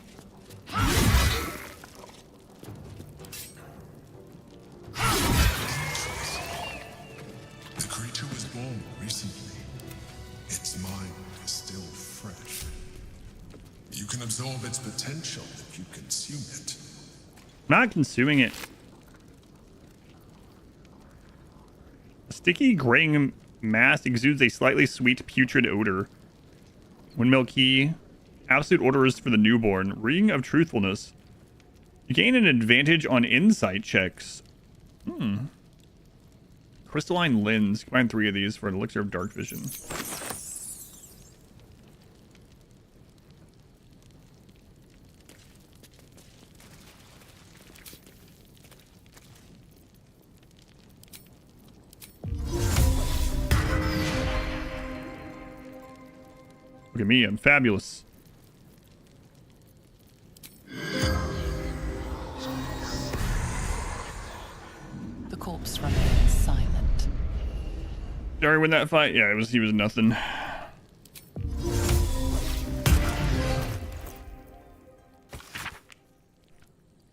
S19: The creature was born recently. Its mind is still fresh. You can absorb its potential if you consume it.
S1: I'm not consuming it. A sticky graying mass exudes a slightly sweet putrid odor. Windmill key. Absolute orders for the newborn. Ring of truthfulness. You gain an advantage on insight checks. Crystalline lens. Combine 3 of these for an elixir of dark vision. Look at me, I'm fabulous.
S6: The corpse remains silent.
S1: Did I win that fight? Yeah, he was nothing.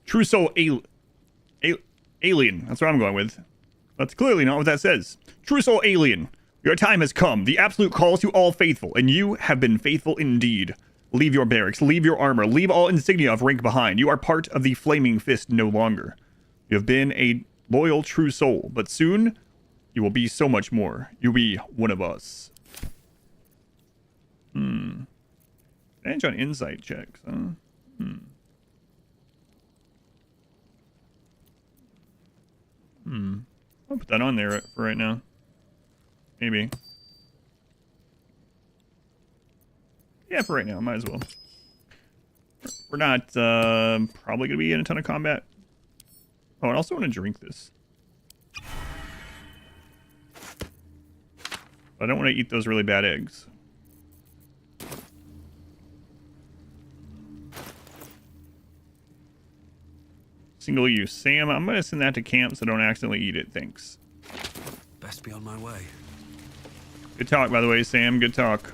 S1: True soul alien. That's what I'm going with. That's clearly not what that says. True soul alien. Your time has come. The absolute calls to all faithful, and you have been faithful indeed. Leave your barracks, leave your armor, leave all insignia of rank behind. You are part of the Flaming Fist no longer. You have been a loyal true soul, but soon you will be so much more. You'll be one of us. Advantage on insight checks, huh? I'll put that on there for right now. Maybe. Yeah, for right now, might as well. We're not probably going to be in a ton of combat. Oh, I also want to drink this. I don't want to eat those really bad eggs. Single use. Sam, I'm going to send that to camp so don't accidentally eat it. Thanks.
S3: Best be on my way.
S1: Good talk, by the way, Sam. Good talk.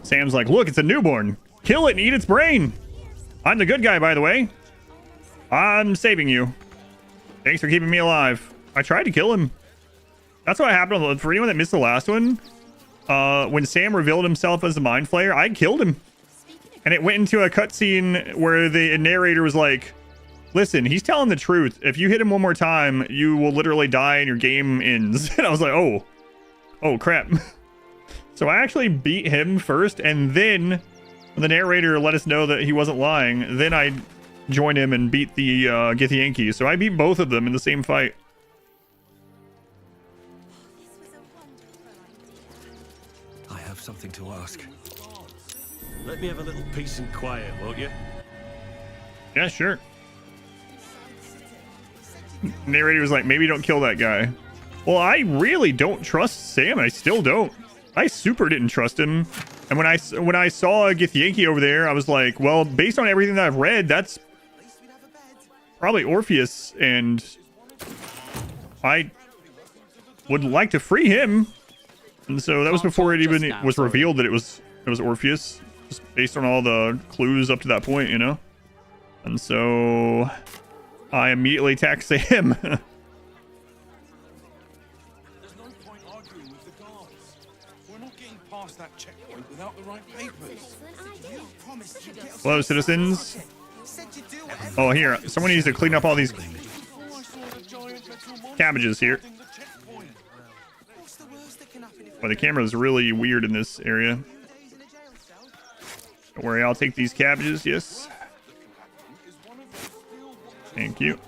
S1: Sam's like, look, it's a newborn. Kill it and eat its brain. I'm the good guy, by the way. I'm saving you. Thanks for keeping me alive. I tried to kill him. That's what happened. For anyone that missed the last one, when Sam revealed himself as the Mind Flayer, I killed him. And it went into a cutscene where the narrator was like, listen, he's telling the truth. If you hit him one more time, you will literally die and your game ends. And I was like, oh, Oh, crap. So I actually beat him first, and then when the narrator let us know that he wasn't lying, then I joined him and beat the Githyanki. So I beat both of them in the same fight.
S3: I have something to ask.
S21: Let me have a little peace and quiet, won't you?
S1: Yeah, sure. Narrator was like, maybe don't kill that guy. Well, I really don't trust Sam. I still don't. I super didn't trust him. And when I saw Githyanki over there, I was like, well, based on everything that I've read, that's probably Orpheus, and I would like to free him. And so that was before it even was revealed that it was Orpheus, just based on all the clues up to that point, you know. And so I immediately attacked Sam. Hello, citizens. Oh, here. Someone needs to clean up all these cabbages here. Oh, the camera is really weird in this area. Don't worry, I'll take these cabbages. Yes. Thank you.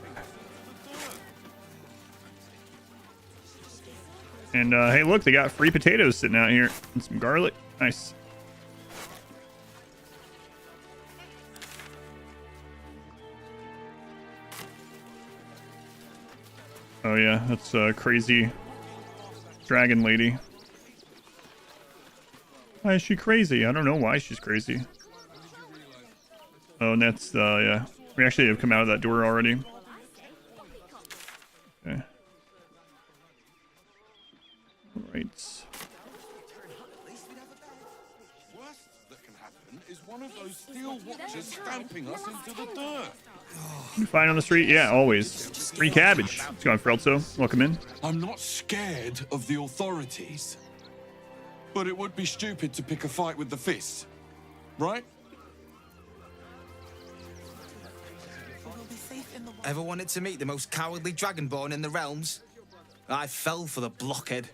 S1: And hey, look, they got free potatoes sitting out here and some garlic. Nice. Oh yeah, that's a crazy dragon lady. Why is she crazy? I don't know why she's crazy. Oh, and that's yeah. We actually have come out of that door already. Okay. Right. You find on the street? Yeah, always. Free cabbage. What's going on, Frelzo? Welcome in.
S2: I'm not scared of the authorities, but it would be stupid to pick a fight with the fists, right?
S22: Ever wanted to meet the most cowardly dragonborn in the realms? I fell for the blockhead.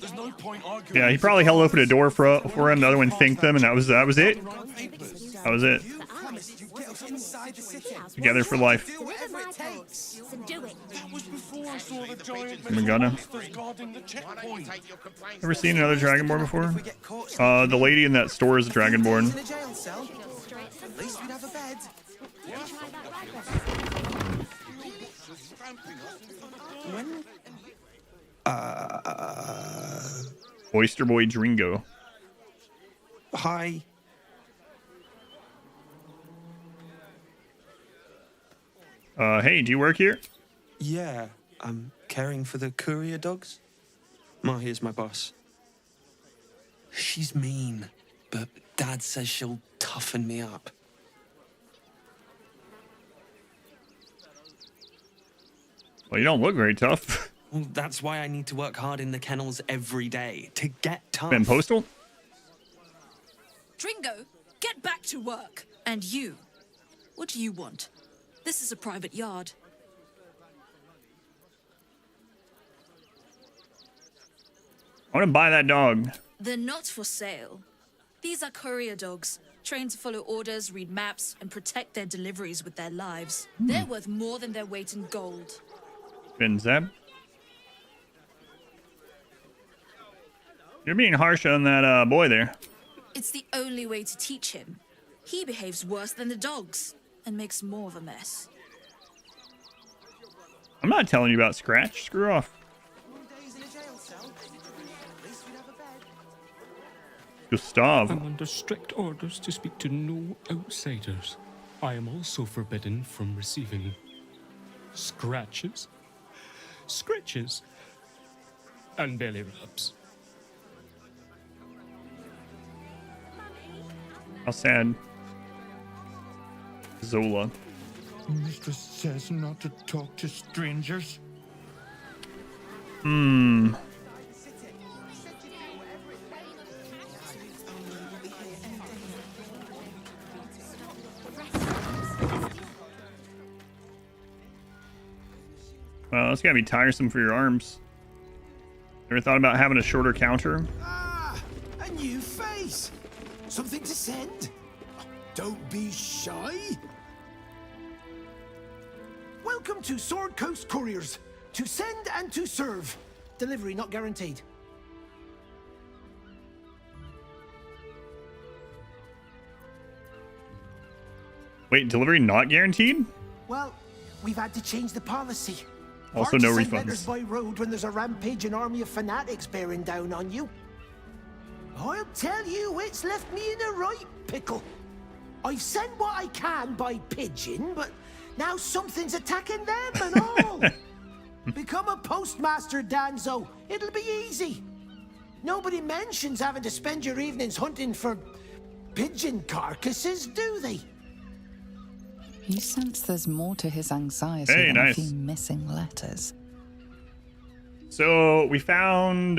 S2: There's no point arguing.
S1: Yeah, he probably held open a door for him. The other one thanked them, and that was it. That was it. Together for life. I'm gonna. Ever seen another dragonborn before? The lady in that store is a dragonborn. Oyster Boy Dringo.
S22: Hi.
S1: Hey, do you work here?
S22: Yeah, I'm caring for the courier dogs. Mahi's my boss. She's mean, but Dad says she'll toughen me up.
S1: Well, you don't look very tough.
S22: Well, that's why I need to work hard in the kennels every day, to get tough.
S1: Been postal?
S23: Dringo, get back to work. And you, what do you want? This is a private yard.
S1: I want to buy that dog.
S23: They're not for sale. These are courier dogs, trained to follow orders, read maps, and protect their deliveries with their lives. They're worth more than their weight in gold.
S1: Ben Zeb. You're being harsh on that boy there.
S23: It's the only way to teach him. He behaves worse than the dogs and makes more of a mess.
S1: I'm not telling you about Scratch. Screw off. Gustav.
S24: I'm under strict orders to speak to no outsiders. I am also forbidden from receiving scratches, scritches, and belly rubs.
S1: How sad. Zola.
S25: Mistress says not to talk to strangers.
S1: Well, it's gotta be tiresome for your arms. Ever thought about having a shorter counter?
S4: Ah, a new face. Something to send? Don't be shy. Welcome to Sword Coast Couriers. To send and to serve. Delivery not guaranteed.
S1: Wait, delivery not guaranteed?
S4: Well, we've had to change the policy.
S1: Also,
S4: Hard
S1: no
S4: to send
S1: refunds.
S4: letters by road when there's a rampaging army of fanatics bearing down on you. I'll tell you, it's left me in a right pickle. I've sent what I can by pigeon, but now something's attacking them and all. Become a postmaster, Danzo. It'll be easy. Nobody mentions having to spend your evenings hunting for pigeon carcasses, do they?
S6: You sense there's more to his anxiety
S1: Hey,
S6: than
S1: nice.
S6: a few missing letters.
S1: So we found,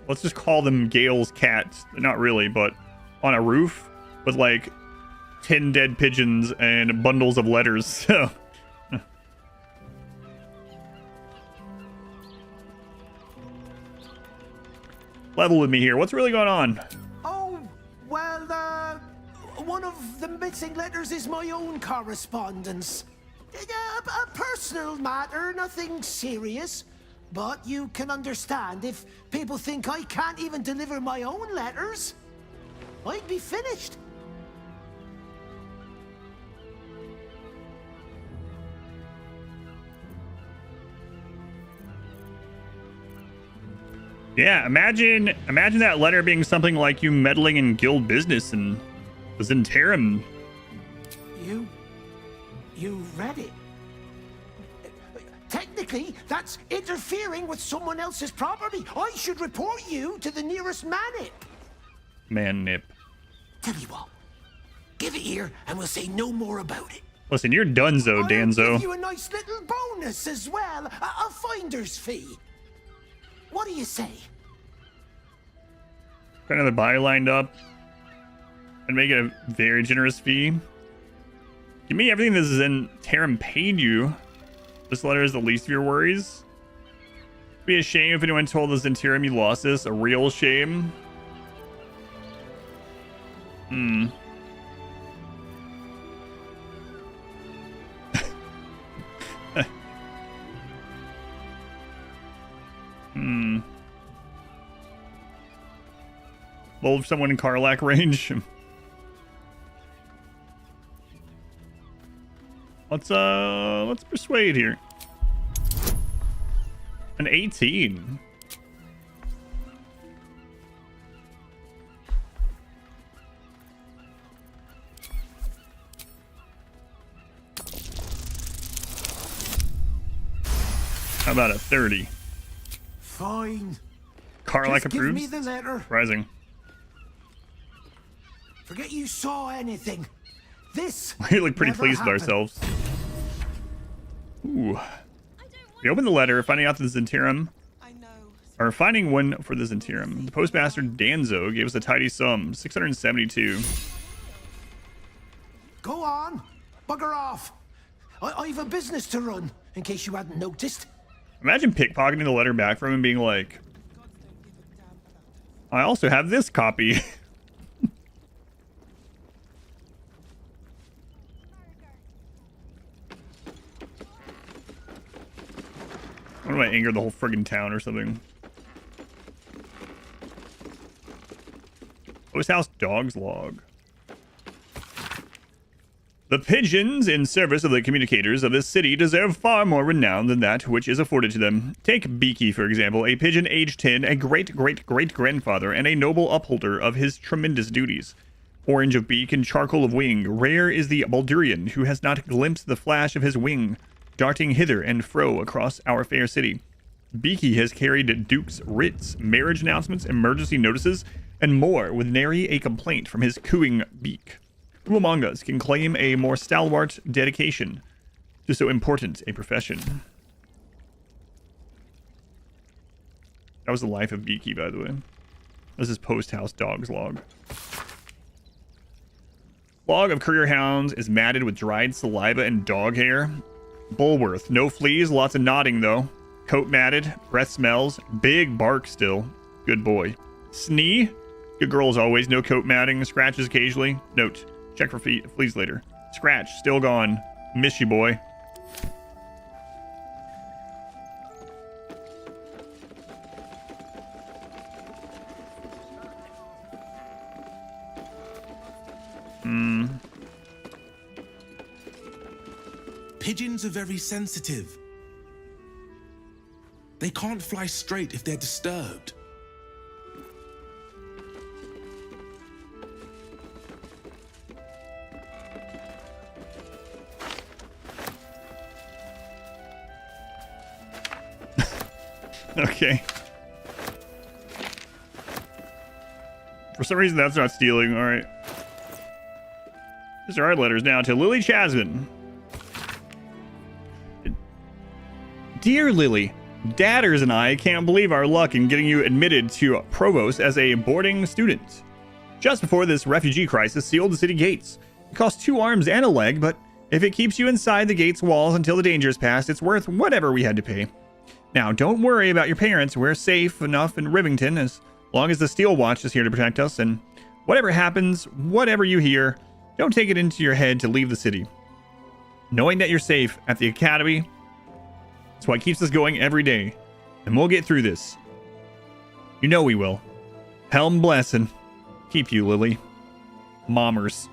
S1: let's just call them Gale's cats. Not really, but on a roof with like 10 dead pigeons and bundles of letters. So level with me here. What's really going on?
S4: Oh, well, one of the missing letters is my own correspondence. A personal matter, nothing serious. But you can understand if people think I can't even deliver my own letters, I'd be finished.
S1: Yeah, imagine that letter being something like you meddling in guild business and the Zentarum.
S4: You read it. Technically, that's interfering with someone else's property. I should report you to the nearest manip.
S1: Man-nip.
S4: Tell you what, give it here and we'll say no more about it.
S1: Listen, you're donezo,
S4: I'll
S1: Danzo.
S4: give you a nice little bonus as well, a finder's fee. What do you say?
S1: Got another buy lined up and make it a very generous fee. Give me everything this is in Tarim paid you. This letter is the least of your worries. It'd be a shame if anyone told the Zentarum you lost this. A real shame. Well, someone in Karlak range. Let's persuade here. An 18. How about a 30?
S4: Fine.
S1: Karlak
S4: Just give
S1: approves.
S4: me the letter.
S1: Rising.
S4: Forget you saw anything. This
S1: We look pretty
S4: never
S1: pleased with
S4: happened.
S1: ourselves. Ooh. We open the letter, finding out that the Zentarum, or finding one for the Zentarum. The postmaster Danzo gave us a tidy sum, 672.
S4: Go on. Bugger off. I've a business to run, in case you hadn't noticed.
S1: Imagine pickpocketing the letter back from him, being like, I also have this copy. What do I anger the whole friggin' town or something? Post house dog's log. The pigeons in service of the communicators of this city deserve far more renown than that which is afforded to them. Take Beaky, for example, a pigeon aged 10, a great-great-great-grandfather, and a noble upholder of his tremendous duties. Orange of beak and charcoal of wing, rare is the Baldurian who has not glimpsed the flash of his wing, darting hither and fro across our fair city. Beaky has carried dukes' writs, marriage announcements, emergency notices, and more with nary a complaint from his cooing beak. Who among us can claim a more stalwart dedication to so important a profession? That was the life of Beaky, by the way. This is post-house dog's log. Log of courier hounds is matted with dried saliva and dog hair. Bulworth. No fleas, lots of nodding though. Coat matted, breath smells, big bark still. Good boy. Snee. Good girl as always. No coat matting, scratches occasionally. Note. Check for fleas later. Scratch. Still gone. Miss you, boy.
S2: Pigeons are very sensitive. They can't fly straight if they're disturbed.
S1: Okay. For some reason, that's not stealing. All right. These are our letters now to Lily Chasman. Dear Lily, Dadders and I can't believe our luck in getting you admitted to Provost as a boarding student. Just before this refugee crisis sealed the city gates. It costs 2 arms and a leg, but if it keeps you inside the gate's walls until the danger is past, it's worth whatever we had to pay. Now, don't worry about your parents. We're safe enough in Rivington as long as the Steel Watch is here to protect us, and whatever happens, whatever you hear, don't take it into your head to leave the city. Knowing that you're safe at the academy, it's what keeps us going every day, and we'll get through this. You know we will. Helm bless and keep you, Lily. Mommers.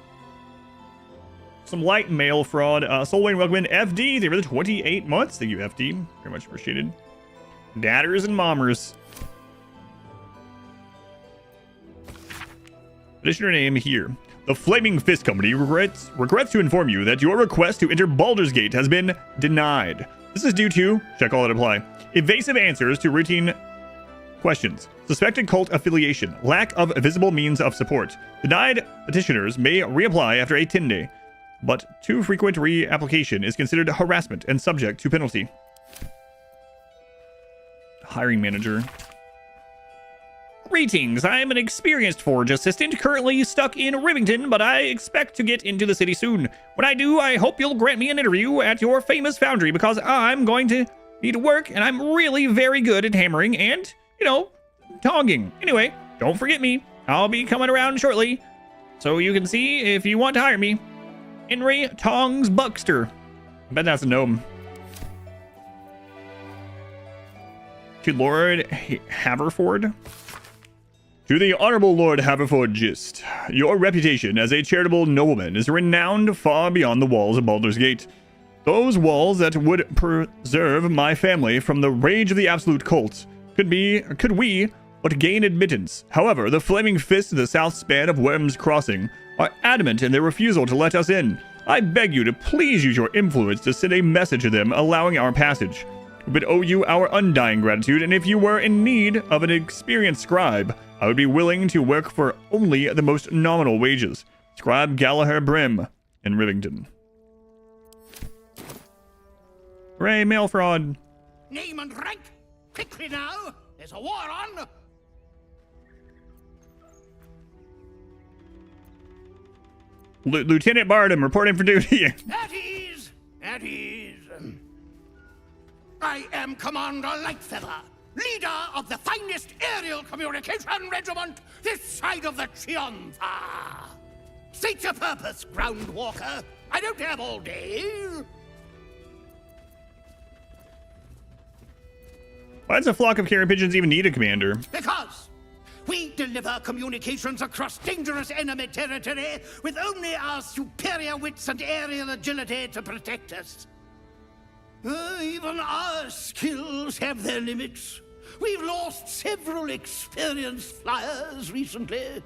S1: Some light mail fraud. Soulwayne, welcome in. FD, they were the 28 months. Thank you, FD. Very much appreciated. Dadders and mommers. Additional name here. The Flaming Fist Company regrets to inform you that your request to enter Baldur's Gate has been denied. This is due to, check all that apply, evasive answers to routine questions, suspected cult affiliation, lack of visible means of support. Denied petitioners may reapply after a 10-day, but too frequent reapplication is considered harassment and subject to penalty. Hiring manager. Greetings, I'm an experienced forge assistant currently stuck in Rivington, but I expect to get into the city soon. When I do, I hope you'll grant me an interview at your famous foundry because I'm going to need work and I'm really very good at hammering and, tonging. Anyway, don't forget me. I'll be coming around shortly, so you can see if you want to hire me. Henry Tongs Buckster. I bet that's a gnome. To Lord Haverford. To the Honorable Lord Haverford-Gist, your reputation as a charitable nobleman is renowned far beyond the walls of Baldur's Gate. Those walls that would preserve my family from the rage of the absolute cult could we but gain admittance. However, the Flaming Fist of the south span of Worm's Crossing are adamant in their refusal to let us in. I beg you to please use your influence to send a message to them allowing our passage. We would owe you our undying gratitude, and if you were in need of an experienced scribe, I would be willing to work for only the most nominal wages. Scribe Gallagher Brim in Rivington. Hooray, mail fraud.
S15: Name and rank! Quickly now! There's a war on!
S1: Lieutenant Bardem reporting for duty.
S15: At ease! At ease! I am Commander Lightfeather, leader of the finest aerial communication regiment this side of the Chiantha. State your purpose, Groundwalker. I don't have all day.
S1: Why does a flock of carrier pigeons even need a commander?
S15: Because we deliver communications across dangerous enemy territory with only our superior wits and aerial agility to protect us. Even our skills have their limits. We've lost several experienced flyers recently.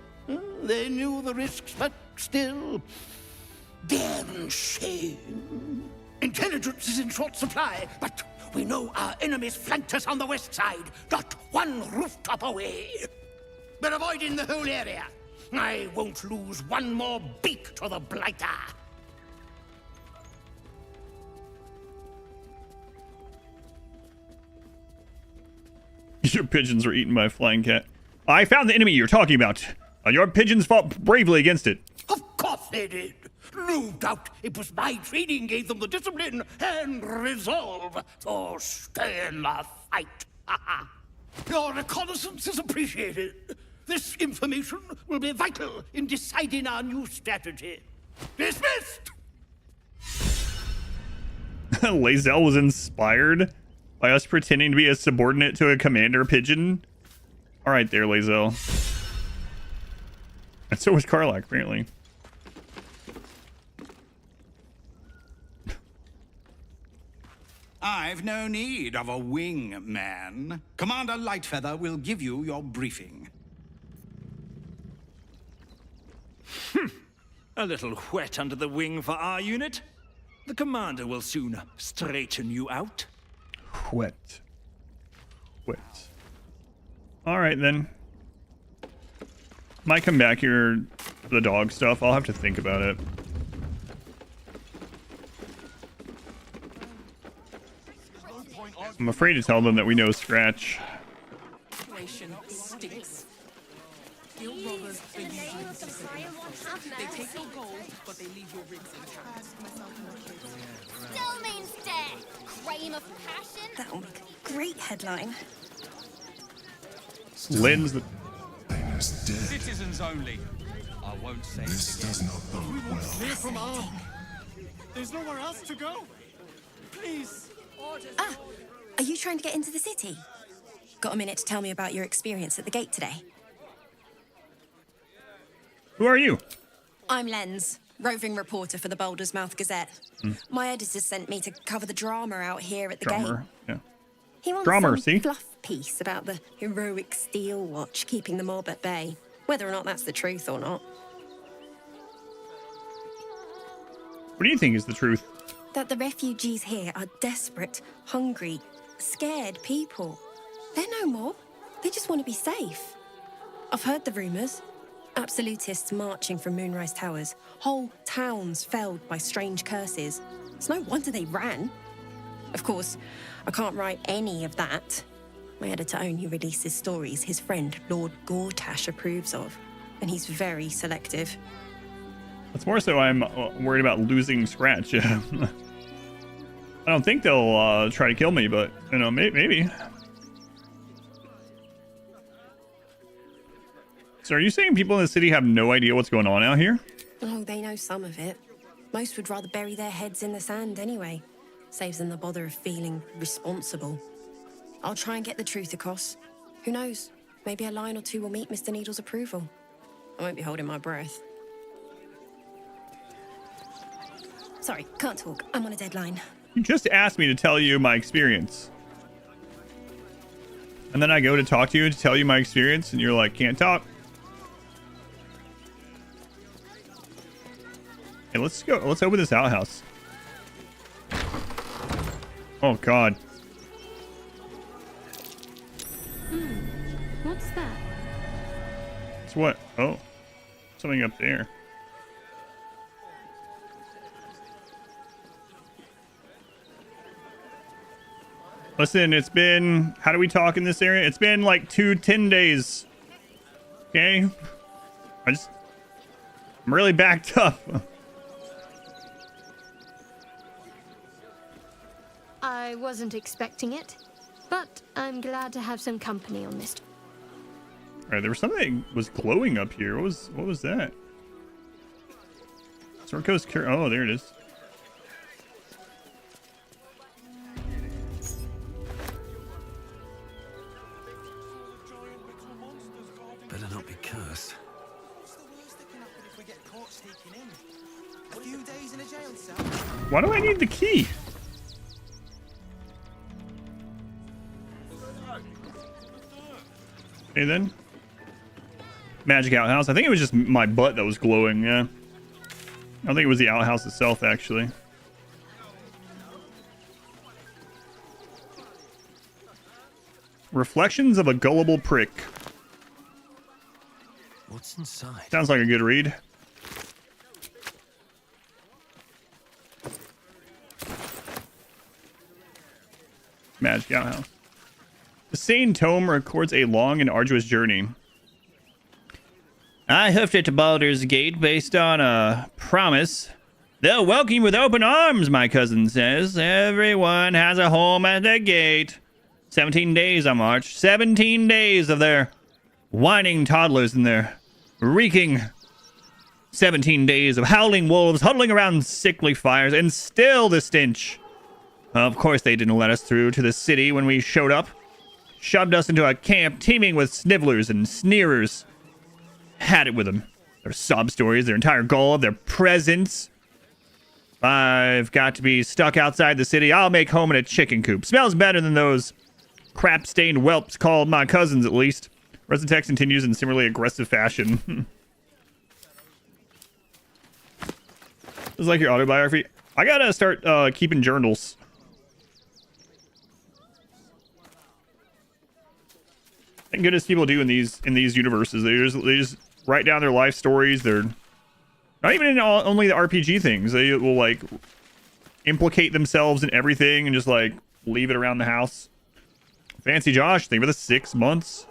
S15: They knew the risks, but still, damn shame. Intelligence is in short supply, but we know our enemies flanked us on the west side, not one rooftop away. We're avoiding the whole area. I won't lose one more beak to the blighter.
S1: Your pigeons were eaten by a flying cat. I found the enemy you're talking about. Your pigeons fought bravely against it.
S15: Of course they did. No doubt it was my training gave them the discipline and resolve to stay in the fight. Your reconnaissance is appreciated. This information will be vital in deciding our new strategy. Dismissed!
S1: Lae'zel was inspired by us pretending to be a subordinate to a commander pigeon. All right there, Lae'zel. And so was Karlach, apparently.
S7: I've no need of a wing man. Commander Lightfeather will give you your briefing.
S9: A little wet under the wing for our unit. The commander will soon straighten you out.
S1: Wet. All right, then. Might come back here for the dog stuff. I'll have to think about it. I'm afraid to tell them that we know Scratch.
S14: Stinks. Guild robbers, they take your gold, but they leave your rigs intact.
S8: Still means death. Crime of passion.
S11: That'll make a great headline.
S1: Lynn's the...
S7: Citizens only. I won't say
S19: This does not bode well.
S10: Clear from arm. There's nowhere else to go. Please.
S11: Ah, are you trying to get into the city? Got a minute to tell me about your experience at the gate today?
S1: Who are you?
S11: I'm Lens, roving reporter for the Baldur's Mouth Gazette. My editor sent me to cover the drama out here at the gate.
S1: Yeah.
S11: He wants
S1: Drummer,
S11: some
S1: see?
S11: fluff piece about the heroic steel watch keeping the mob at bay. Whether or not that's the truth or not.
S1: What do you think is the truth?
S11: That the refugees here are desperate, hungry, scared people. They're no more. They just want to be safe. I've heard the rumours. Absolutists marching from Moonrise Towers. Whole towns felled by strange curses. It's no wonder they ran. Of course, I can't write any of that. My editor only releases stories his friend Lord Gortash approves of, and he's very selective.
S1: It's more so I'm worried about losing Scratch. I don't think they'll try to kill me, but, you know, maybe. So are you saying people in the city have no idea what's going on out here?
S11: Oh, they know some of it. Most would rather bury their heads in the sand anyway. Saves them the bother of feeling responsible. I'll try and get the truth across. Who knows? Maybe a line or two will meet Mr. Needle's approval. I won't be holding my breath. Sorry, can't talk. I'm on a deadline.
S1: You just asked me to tell you my experience. And then I go to talk to you to tell you my experience, and you're like, can't talk. Hey, let's go. Let's open this outhouse. Oh, God.
S12: What's that?
S1: It's what? Oh, something up there. Listen, it's been... How do we talk in this area? It's been like 10 days. Okay? I'm really backed up.
S12: I wasn't expecting it, but I'm glad to have some company on this.
S1: All right, there was something that was glowing up here. What was that? Sorco's oh, there it is.
S3: Better not be cursed.
S1: Why do I need the key? Okay, then. Magic outhouse. I think it was just my butt that was glowing, yeah. I don't think it was the outhouse itself, actually. Reflections of a Gullible Prick.
S3: What's inside?
S1: Sounds like a good read. Magic outhouse. The Sane Tome records a long and arduous journey. I hoofed it to Baldur's Gate based on a promise. They'll welcome you with open arms, my cousin says. Everyone has a home at the gate. 17 days on march. 17 days of their whining toddlers in their reeking 17 days of howling wolves huddling around sickly fires, and still the stench. Of course they didn't let us through to the city when we showed up. Shoved us into a camp teeming with snivellers and sneerers. Had it with them. Their sob stories, their entire goal, their presence. I've got to be stuck outside the city. I'll make home in a chicken coop. Smells better than those crap-stained whelps called my cousins, at least. Rest of the text continues in similarly aggressive fashion. This is like your autobiography. I gotta start keeping journals. Thank goodness people do in these universes. They just write down their life stories. They're not even in only the RPG things. They will like implicate themselves in everything and just like leave it around the house. Fancy Josh, thank you for the 6 months.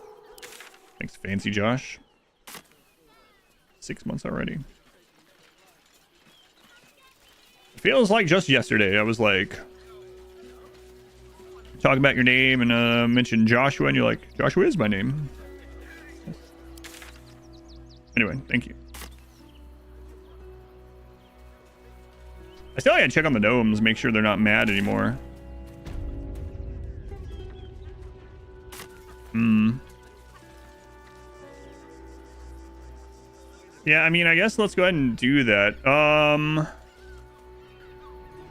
S1: Thanks, Fancy Josh. 6 months already. It feels like just yesterday I was like talking about your name and mentioned Joshua, and you're like, Joshua is my name. Anyway, thank you. I still gotta check on the gnomes, make sure they're not mad anymore. Yeah, I mean, I guess let's go ahead and do that.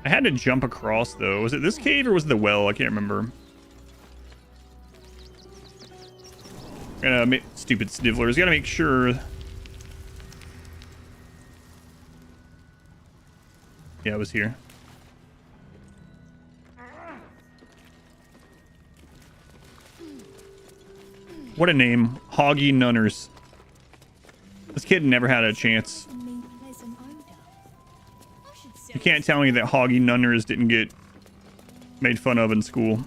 S1: I had to jump across, though. Was it this cave or was it the well? I can't remember. Stupid snivellers. Gotta make sure. Yeah, it was here. What a name. Hoggy Nunners. This kid never had a chance. You can't tell me that Hoggy Nunners didn't get made fun of in school.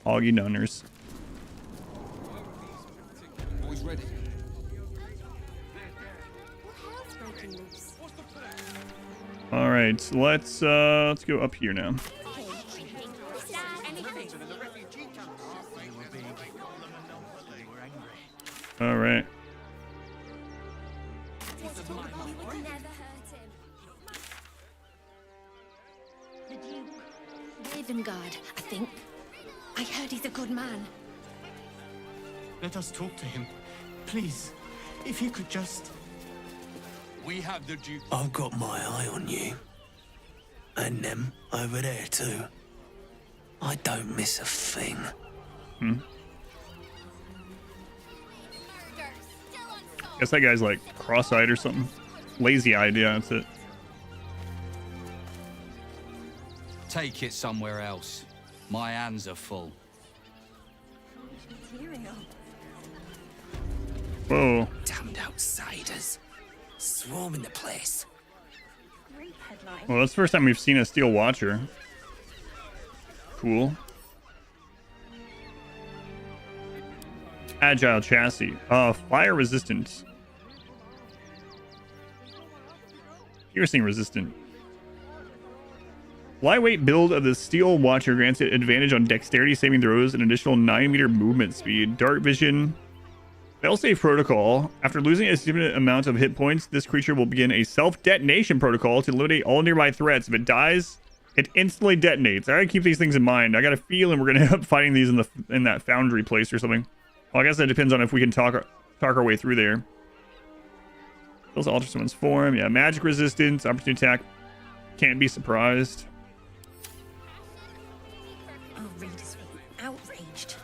S1: Hoggy Nunners.
S7: Always ready.
S1: All right, let's go up here now. All right.
S11: Ravengard, I think. I heard he's a good man.
S25: Let us talk to him. Please, if he could just...
S7: We have the Duke.
S20: I've got my eye on you. And them over there too. I don't miss a thing.
S1: Guess that guy's like cross-eyed or something. Lazy-eyed, yeah, that's it.
S7: Take it somewhere else. My hands are full.
S1: Whoa.
S20: Damned outsiders. Swarming the place.
S1: Well, that's the first time we've seen a Steel Watcher. Cool. Agile chassis. Fire resistant. Piercing resistant. Lightweight build of the Steel Watcher grants it advantage on dexterity saving throws and additional 9-meter movement speed. Dark vision. Failsafe protocol. After losing a significant amount of hit points, this creature will begin a self-detonation protocol to eliminate all nearby threats. If it dies, it instantly detonates. I gotta keep these things in mind. I got a feeling we're gonna end up fighting these in that foundry place or something. Well, I guess that depends on if we can talk our way through there. Those alter someone's form. Yeah, magic resistance, opportunity attack. Can't be surprised.
S11: Oh, readers will be outraged.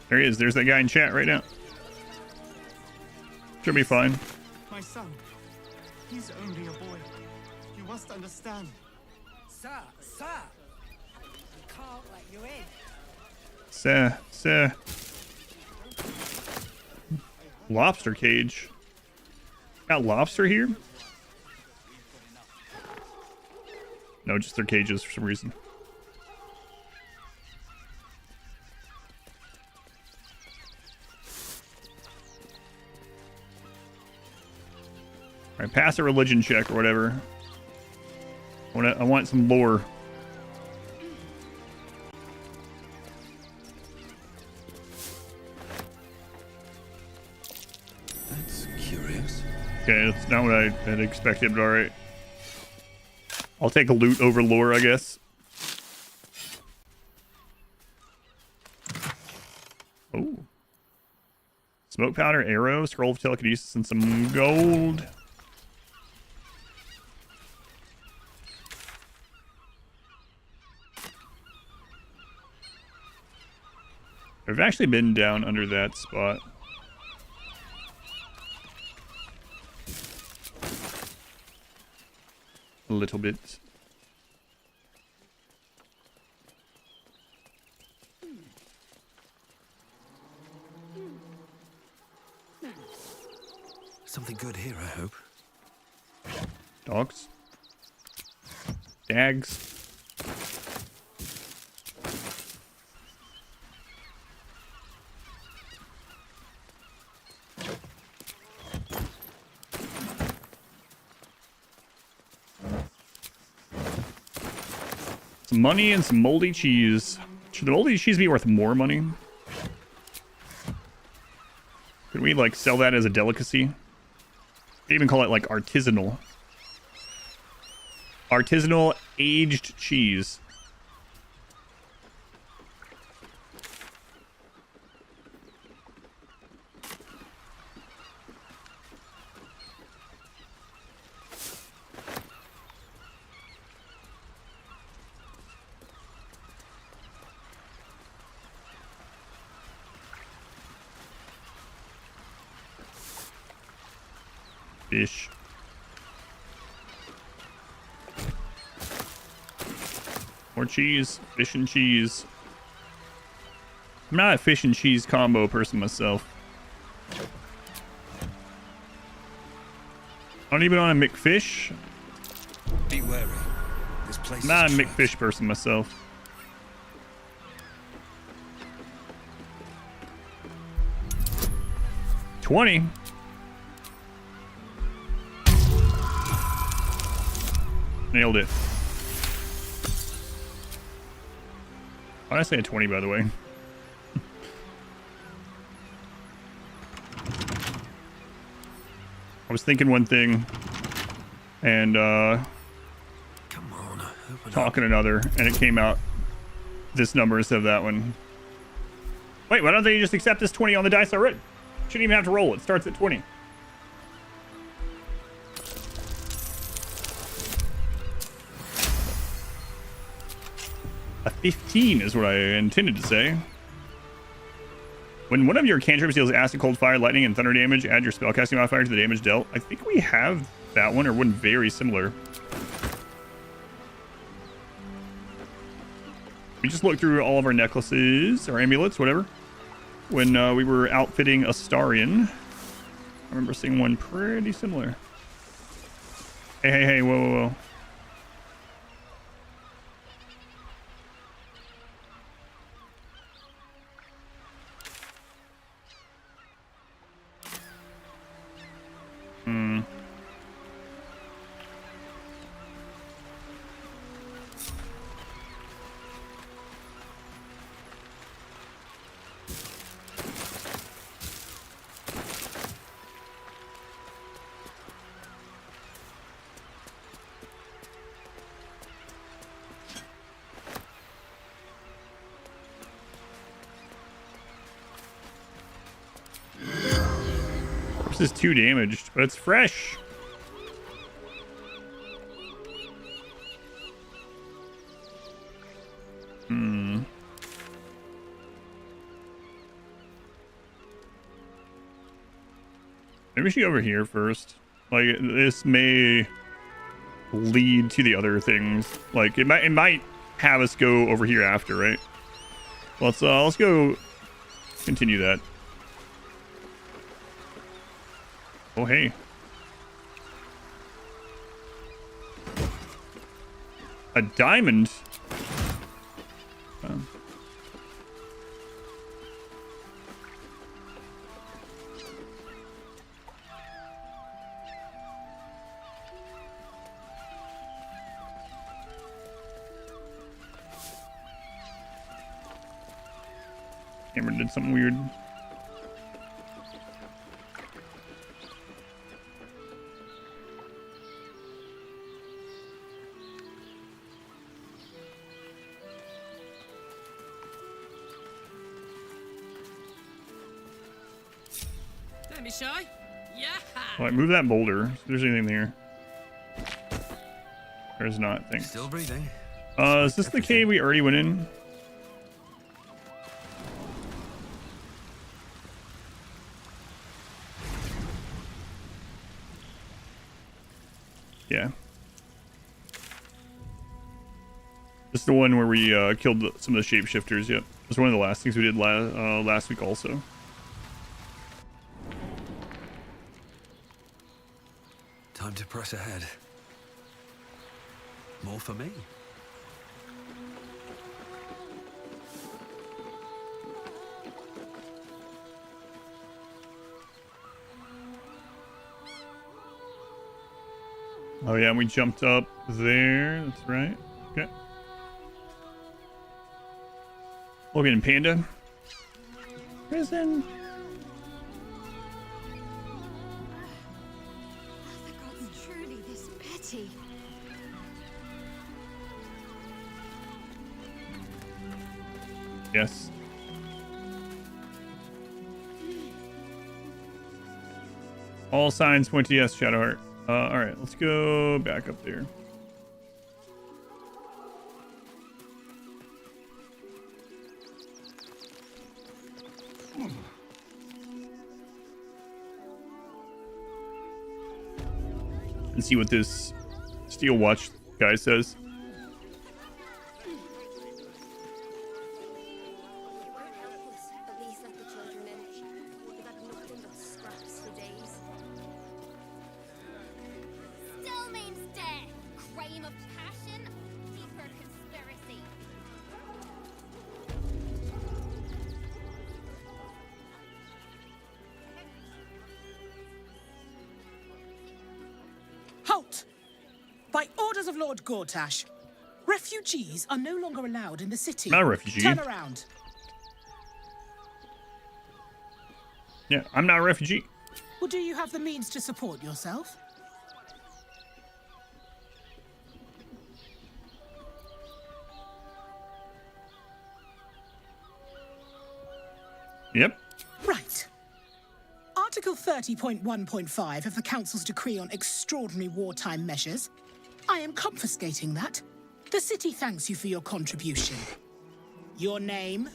S1: There he is. There's that guy in chat right now. Should be fine.
S25: My son, he's only a boy. You must understand.
S14: Sir, sir. We can't let you in.
S1: Sir. Lobster cage. Got lobster here? No, just their cages for some reason. right, pass a religion check or whatever. I want some lore.
S3: That's curious.
S1: Okay, that's not what I had expected, but alright. I'll take a loot over lore, I guess. Oh. Smoke powder, arrow, scroll of telekinesis, and some gold. I've actually been down under that spot. A little bit.
S3: Something good here, I hope.
S1: Dogs. Dags. Some money and some moldy cheese. Should the moldy cheese be worth more money? Could we, like, sell that as a delicacy? Could even call it, like, artisanal. Artisanal aged cheese. Fish. More cheese. Fish and cheese. I'm not a fish and cheese combo person myself. I don't even want a McFish.
S3: Be wary. This place
S1: I'm not a
S3: is
S1: McFish person myself. $20. Nailed it. Why did I say a 20, by the way? I was thinking one thing and
S3: Come on,
S1: talking another, and it came out this number instead of that one. Wait, why don't they just accept this 20 on the dice already? Shouldn't even have to roll. It starts at 20. A 15 is what I intended to say. When one of your cantrips deals acid, cold, fire, lightning, and thunder damage, add your spellcasting modifier to the damage dealt. I think we have that one, or one very similar. We just looked through all of our necklaces, or amulets, whatever, when we were outfitting Astarion. I remember seeing one pretty similar. Hey, whoa, whoa, whoa. This is 2 damaged, but it's fresh. Maybe we should go over here first. Like, this may lead to the other things. Like, it might have us go over here after, right? Let's go continue that. Oh, hey. A diamond? Oh. Camera did something weird.
S14: Don't be shy. Yeah.
S1: Alright, move that boulder. If there's anything there. There's not, thanks.
S3: Still breathing.
S1: Is this the cave we already went in? Yeah. This is the one where we killed some of the shapeshifters. Yep. It was one of the last things we did last week also.
S3: Time to press ahead. More for me.
S1: Oh yeah, and we jumped up there. That's right. Okay. Logan and Panda. Prison.
S12: The gods truly this petty.
S1: Yes. All signs point to yes, Shadowheart. All right, let's go back up there. And see what this Steel Watch guy says.
S5: Halt! By orders of Lord Gortash, refugees are no longer allowed in the city.
S1: Not a refugee.
S5: Turn around.
S1: Yeah, I'm not a refugee.
S5: Well, do you have the means to support yourself?
S1: Yep.
S5: Right. Article 30.1.5 of the Council's decree on extraordinary wartime measures. I am confiscating that. The city thanks you for your contribution. Your name?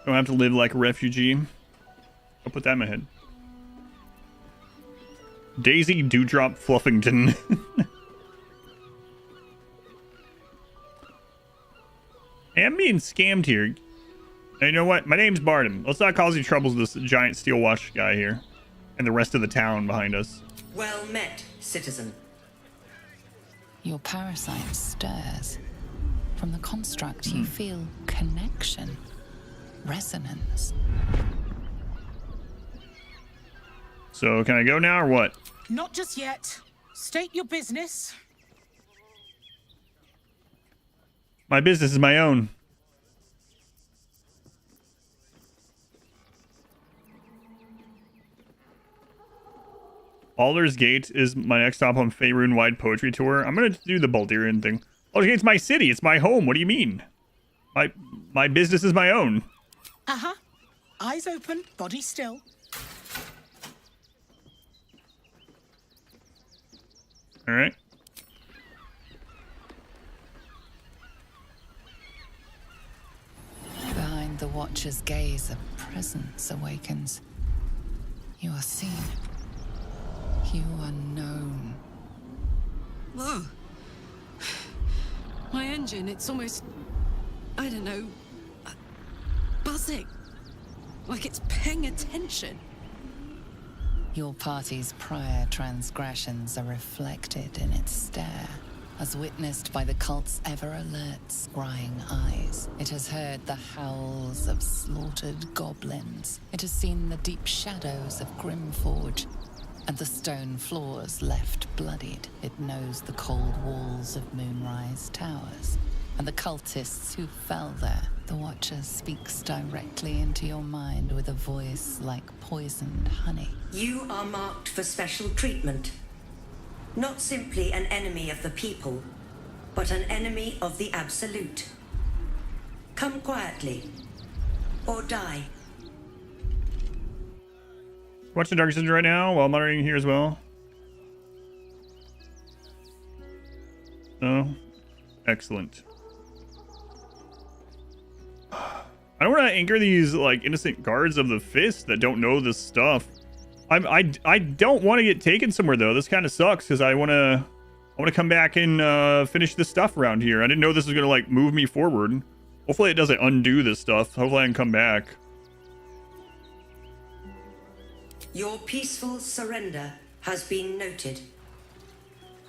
S1: Don't have to live like a refugee. I'll put that in my head. Daisy Dewdrop Fluffington. Hey, I'm being scammed here. Hey, you know what? My name's Barton. Let's not cause any troubles with this giant Steel Watch guy here. And the rest of the town behind us.
S13: Well met, citizen.
S6: Your parasite stirs. From the construct, you feel connection, resonance.
S1: So, can I go now or what?
S5: Not just yet. State your business.
S1: My business is my own. Baldur's Gate is my next stop on Faerun-wide poetry tour. I'm gonna do the Baldurian thing. Baldur's Gate's my city. It's my home. What do you mean? My business is my own.
S5: Uh-huh. Eyes open, body still.
S1: All right.
S6: Behind the Watcher's gaze, a presence awakens. You are seen. You are known.
S11: Whoa. My engine, it's almost, I don't know, buzzing. Like it's paying attention.
S6: Your party's prior transgressions are reflected in its stare, as witnessed by the cult's ever-alert, scrying eyes. It has heard the howls of slaughtered goblins. It has seen the deep shadows of Grimforge, and the stone floors left bloodied. It knows the cold walls of Moonrise Towers. and the cultists who fell there. The Watcher speaks directly into your mind with a voice like poisoned honey.
S13: You are marked for special treatment. Not simply an enemy of the people, but an enemy of the Absolute. Come quietly, or die.
S1: Watching Dark Citizen right now while monitoring here as well. Oh, excellent. I don't want to anchor these like innocent guards of the fist that don't know this stuff. I don't want to get taken somewhere though. This kind of sucks because I want to come back and finish this stuff around here. I didn't know this was gonna like move me forward. Hopefully it doesn't undo this stuff. Hopefully I can come back.
S13: Your peaceful surrender has been noted.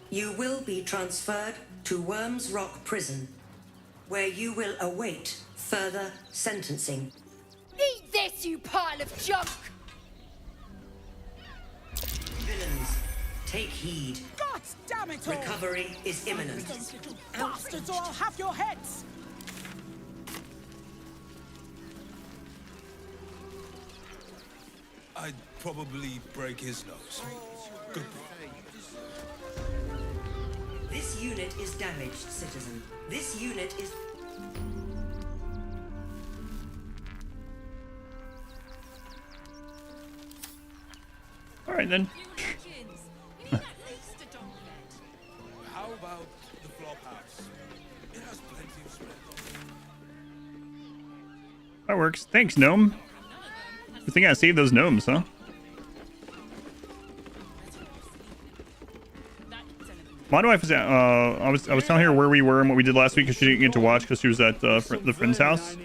S13: You will be transferred to Worms Rock Prison, where you will await further sentencing.
S14: Eat this, you pile of junk!
S13: Villains, take heed.
S5: God damn it all!
S13: Recovery is imminent.
S5: Those little bastards, or I'll have your heads!
S2: I'd probably break his nose. Goodbye.
S13: This unit is damaged, citizen. This unit is...
S1: Alright then.
S2: How about the flop house? It has plenty of space.
S1: That works. Thanks, gnome. I think I saved those gnomes, huh? My wife was at, I was telling her where we were and what we did last week because she didn't get to watch because she was at the friend's house.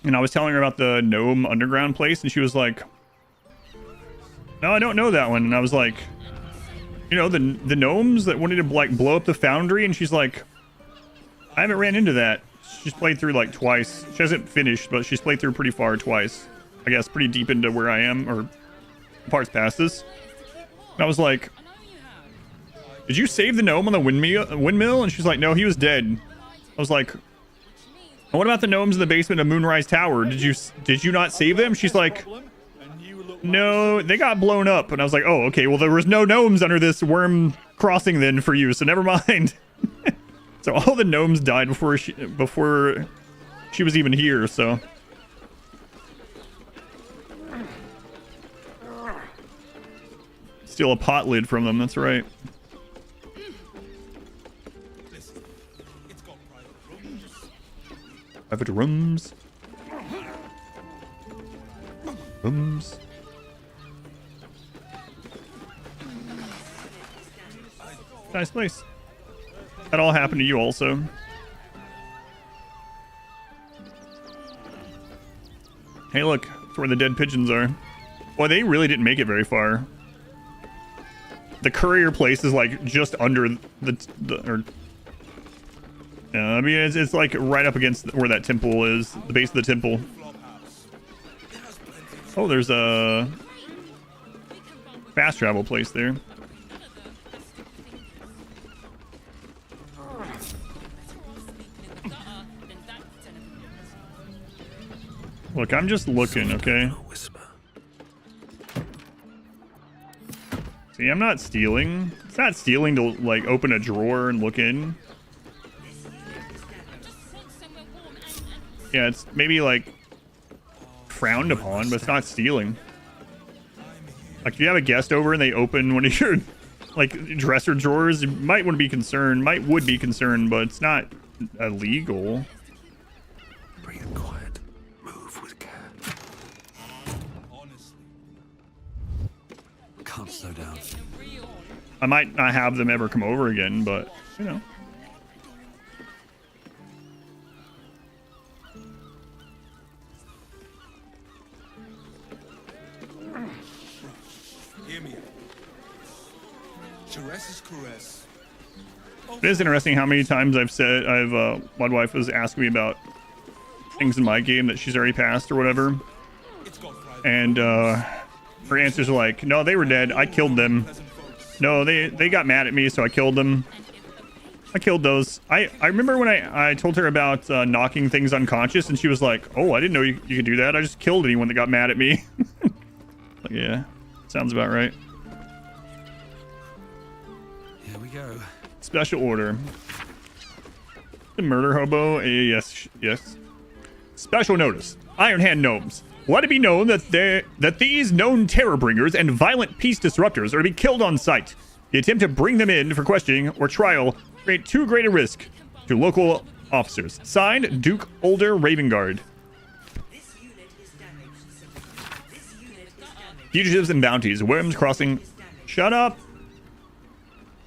S1: And I was telling her about the gnome underground place and she was like, no, I don't know that one. And I was like, you know, the gnomes that wanted to like blow up the foundry. And she's like, I haven't ran into that. She's played through like twice. She hasn't finished, but she's played through pretty far twice. I guess pretty deep into where I am or parts past this. And I was like, did you save the gnome on the windmill? And she's like, no, he was dead. I was like, what about the gnomes in the basement of Moonrise Tower? Did you not save them? She's like, no, they got blown up. And I was like, oh, okay. Well, there was no gnomes under this worm crossing then for you, so never mind. So all the gnomes died before she was even here. So steal a pot lid from them. That's right. Private rooms. Rooms. Nice place. That all happened to you also. Hey, look. That's where the dead pigeons are. Boy, they really didn't make it very far. The courier place is like just under I mean, it's like right up against where that temple is, the base of the temple. Oh, there's a fast travel place there. Look, I'm just looking, okay? See, I'm not stealing. It's not stealing to, like, open a drawer and look in. Yeah, it's maybe, like, frowned upon, but it's not stealing. Like, if you have a guest over and they open one of your, like, dresser drawers, you might would be concerned, but it's not illegal.
S3: Bring it quiet. Move with care. Can't slow down.
S1: I might not have them ever come over again, but, you know.
S2: Hear me. Caress is caress.
S1: It is interesting how many times my wife was asking me about things in my game that she's already passed or whatever. And, her answers are like, no, they were dead. I killed them. No, they got mad at me, so I killed them. I killed those. I remember when I told her about knocking things unconscious, and she was like, oh, I didn't know you could do that. I just killed anyone that got mad at me. Like, yeah, sounds about right.
S3: Here we go.
S1: Special order. The murder hobo. Yes. Special notice. Iron Hand gnomes. Let it be known that these known terror bringers and violent peace disruptors are to be killed on sight. The attempt to bring them in for questioning or trial create too great a risk to local officers. Signed, Duke Older Ravengard. Fugitives and bounties. Worms crossing. Shut up.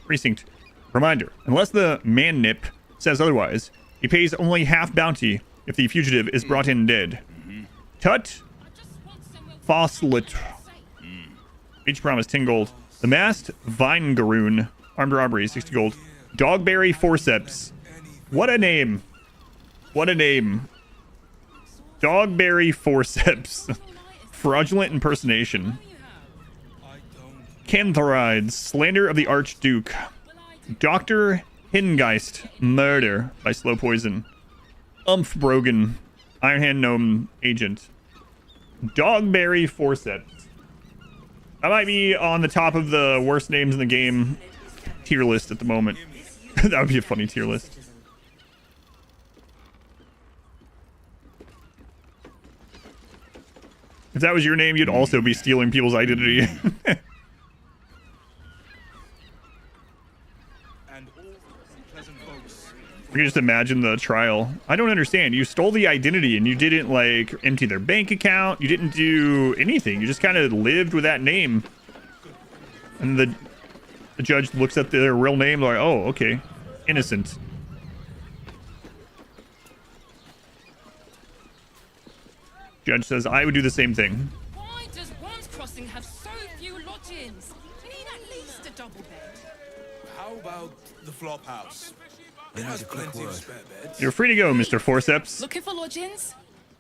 S1: Precinct. Reminder. Unless the man nip says otherwise, he pays only half bounty if the fugitive is brought in dead. Tut. Foslit. Each promise 10 gold. The Masked Vinegaroon. Armed robbery 60 gold. Dogberry Forceps. What a name. What a name. Dogberry Forceps. Fraudulent impersonation. Cantharides. Slander of the Archduke. Dr. Hingeist. Murder by slow poison. Brogan. Iron Hand Gnome Agent. Dogberry Forceps. I might be on the top of the worst names in the game tier list at the moment. That would be a funny tier list. If that was your name, you'd also be stealing people's identity. I can just imagine the trial. I don't understand. You stole the identity and you didn't like empty their bank account. You didn't do anything. You just kind of lived with that name. And the judge looks at their real name like, oh, okay. Innocent. Judge says, I would do the same thing.
S14: Why does Worms Crossing have so few lodgings? We need at least a double bed.
S2: How about the flop house? It has plenty of spare beds.
S1: You're free to go, Mr. Forceps.
S16: Looking for lodgings?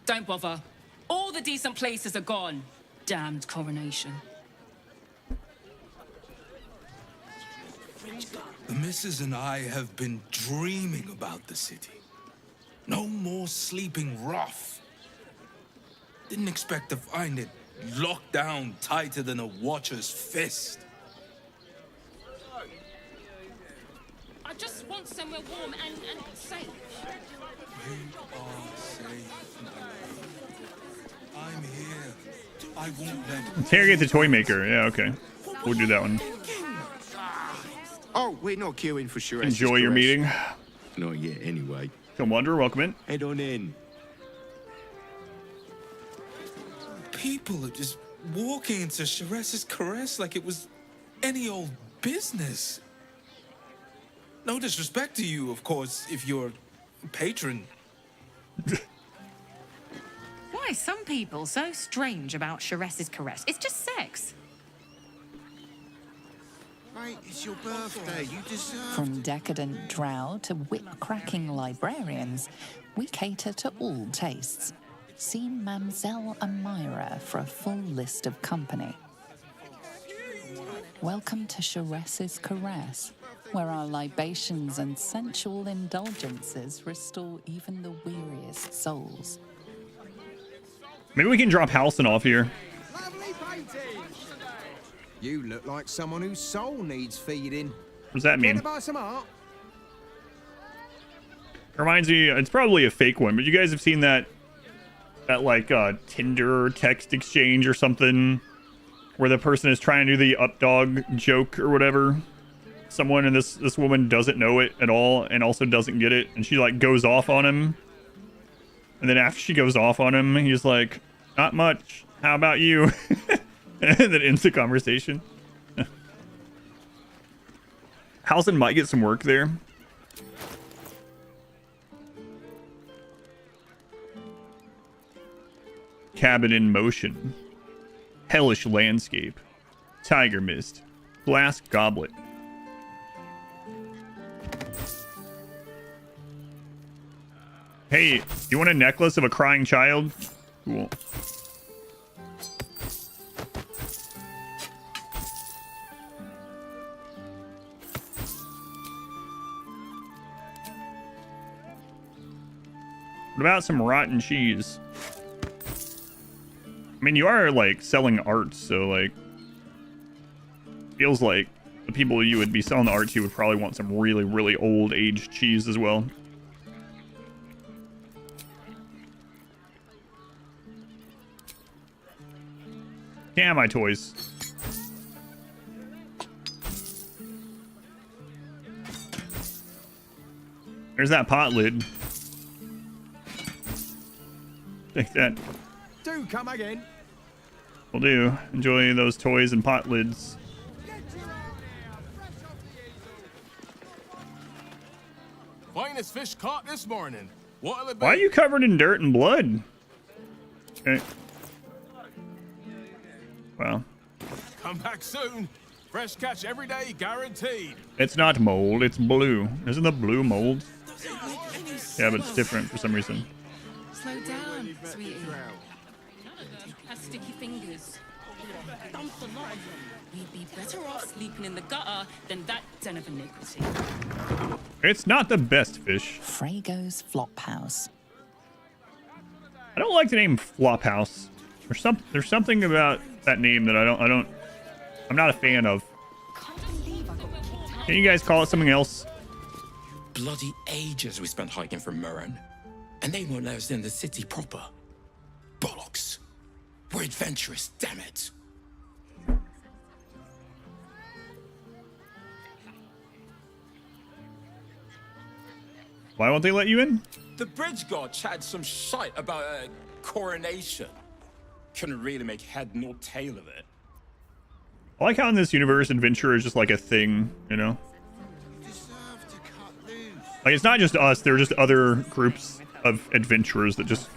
S16: Don't bother. All the decent places are gone. Damned coronation.
S2: The missus and I have been dreaming about the city. No more sleeping rough. Didn't expect to find it locked down tighter than a watcher's fist.
S16: I just want somewhere warm and safe.
S2: You are safe. I'm here. I won't let...
S1: Interrogate the toy maker. Yeah, okay. We'll do that one.
S17: Oh, we're not queuing for sure.
S1: Enjoy your meeting.
S17: Not yet, anyway.
S1: Come Wanderer, welcome in.
S17: Head on in.
S2: People are just walking into Sharess's Caress like it was any old business. No disrespect to you, of course, if you're a patron.
S18: Why are some people so strange about Sharess's Caress? It's just sex.
S17: Mate, it's your birthday. You deserve...
S6: From decadent drow to whip-cracking librarians, we cater to all tastes. See Mamselle Amira for a full list of company. Welcome to Sharess's Caress, where our libations and sensual indulgences restore even the weariest souls.
S1: Maybe we can drop Halcyon off here.
S21: You look like someone whose soul needs feeding.
S1: What does that mean?
S21: Care to buy some art?
S1: Reminds me, it's probably a fake one, but you guys have seen that like Tinder text exchange or something where the person is trying to do the up dog joke or whatever. Someone, and this woman doesn't know it at all and also doesn't get it, and she like goes off on him. And then after she goes off on him, he's like, not much. How about you? And then ends the conversation. Halcyon might get some work there. Cabin in motion. Hellish landscape. Tiger mist. Glass goblet. Hey, you want a necklace of a crying child? Cool. What about some rotten cheese? I mean, you are like selling art, so like feels like the people you would be selling the art to would probably want some really, really old aged cheese as well. Damn, my toys. There's that pot lid. Take that.
S21: Do come again.
S1: Will do. Enjoy those toys and pot lids.
S4: Finest fish caught this morning. What'll it be?
S1: Why are you covered in dirt and blood? Okay. Wow.
S4: Come back soon. Fresh catch every day, guaranteed.
S1: It's not mold, it's blue. Isn't the blue mold? Yeah, but it's different for some reason.
S16: Slow down, sweetie. Has sticky fingers. Dumped a lot of them. We'd be better off sleeping in the gutter than that den of iniquity.
S1: It's not the best fish.
S6: Frago's Flophouse.
S1: I don't like the name Flophouse. There's something about that name that I'm not a fan of. Can you guys call it something else?
S15: Bloody ages we spent hiking from Murren, and they won't let us in the city proper. Bollocks. We're adventurous, damn it.
S1: Why won't they let you in?
S15: The bridge god chatted some shite about a coronation. Couldn't really make head nor tail of it.
S1: I like how in this universe, adventure is just like a thing, you know? Like, it's not just us, there are just other groups of adventurers that just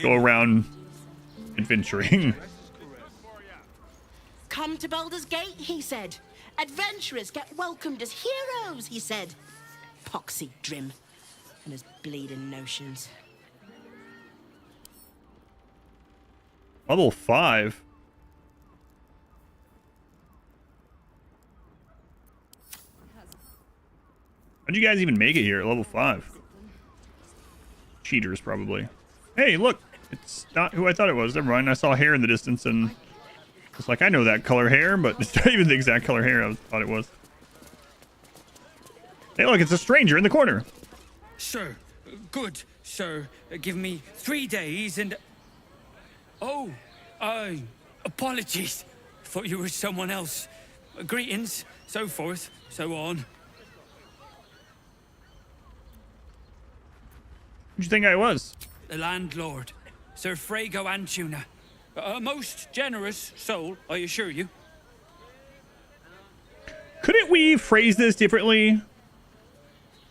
S1: go around adventuring.
S22: Come to Baldur's Gate, he said. Adventurers get welcomed as heroes, he said. Poxy Drim and his bleeding notions.
S1: Level 5. How'd you guys even make it here at level 5? Cheaters, probably. Hey, look! It's not who I thought it was. Never mind. I saw hair in the distance and it's like, I know that color hair, but it's not even the exact color hair I thought it was. Hey, look, it's a stranger in the corner.
S23: Sir, good, sir. Give me 3 days and... Oh, apologies. Thought you were someone else. Greetings, so forth, so on.
S1: Who'd you think I was?
S23: The landlord, Sir Frago Antuna. A most generous soul, I assure you.
S1: Couldn't we phrase this differently?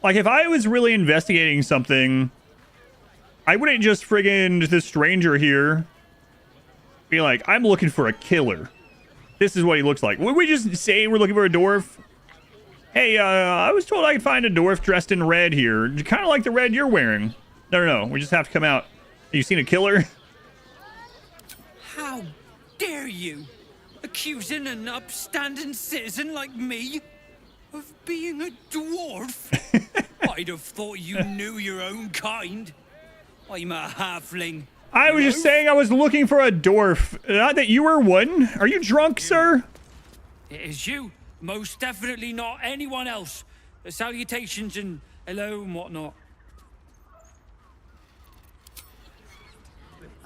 S1: Like, if I was really investigating something, I wouldn't just friggin' this stranger here be like, I'm looking for a killer. This is what he looks like. Would we just say we're looking for a dwarf? Hey, I was told I could find a dwarf dressed in red here. Kind of like the red you're wearing. No. We just have to come out. You seen a killer?
S23: How dare you? Accusing an upstanding citizen like me of being a dwarf? I'd have thought you knew your own kind. I'm a halfling.
S1: I was just saying I was looking for a dwarf. Not that you were one. Are you drunk, sir?
S23: It is you. Most definitely not anyone else. Salutations and hello and whatnot.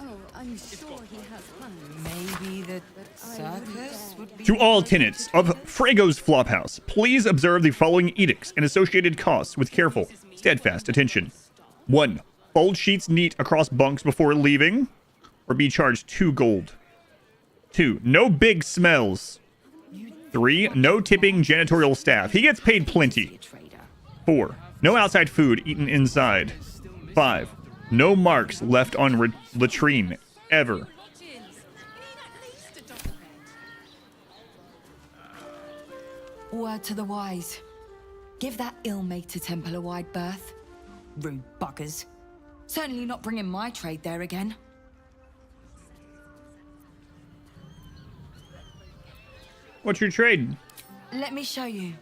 S14: Oh, I'm sure he has plans. Maybe the circus would be...
S1: To all tenants of Frago's Flophouse, please observe the following edicts and associated costs with careful, steadfast attention. 1. Fold sheets neat across bunks before leaving, or be charged 2 gold. 2. No big smells. 3. No tipping janitorial staff. He gets paid plenty. 4. No outside food eaten inside. 5. No marks left on latrine, ever.
S24: Word to the wise. Give that ill-mated temple a wide berth. Rude buggers. Certainly not bringing my trade there again.
S1: What's your trade?
S24: Let me show you.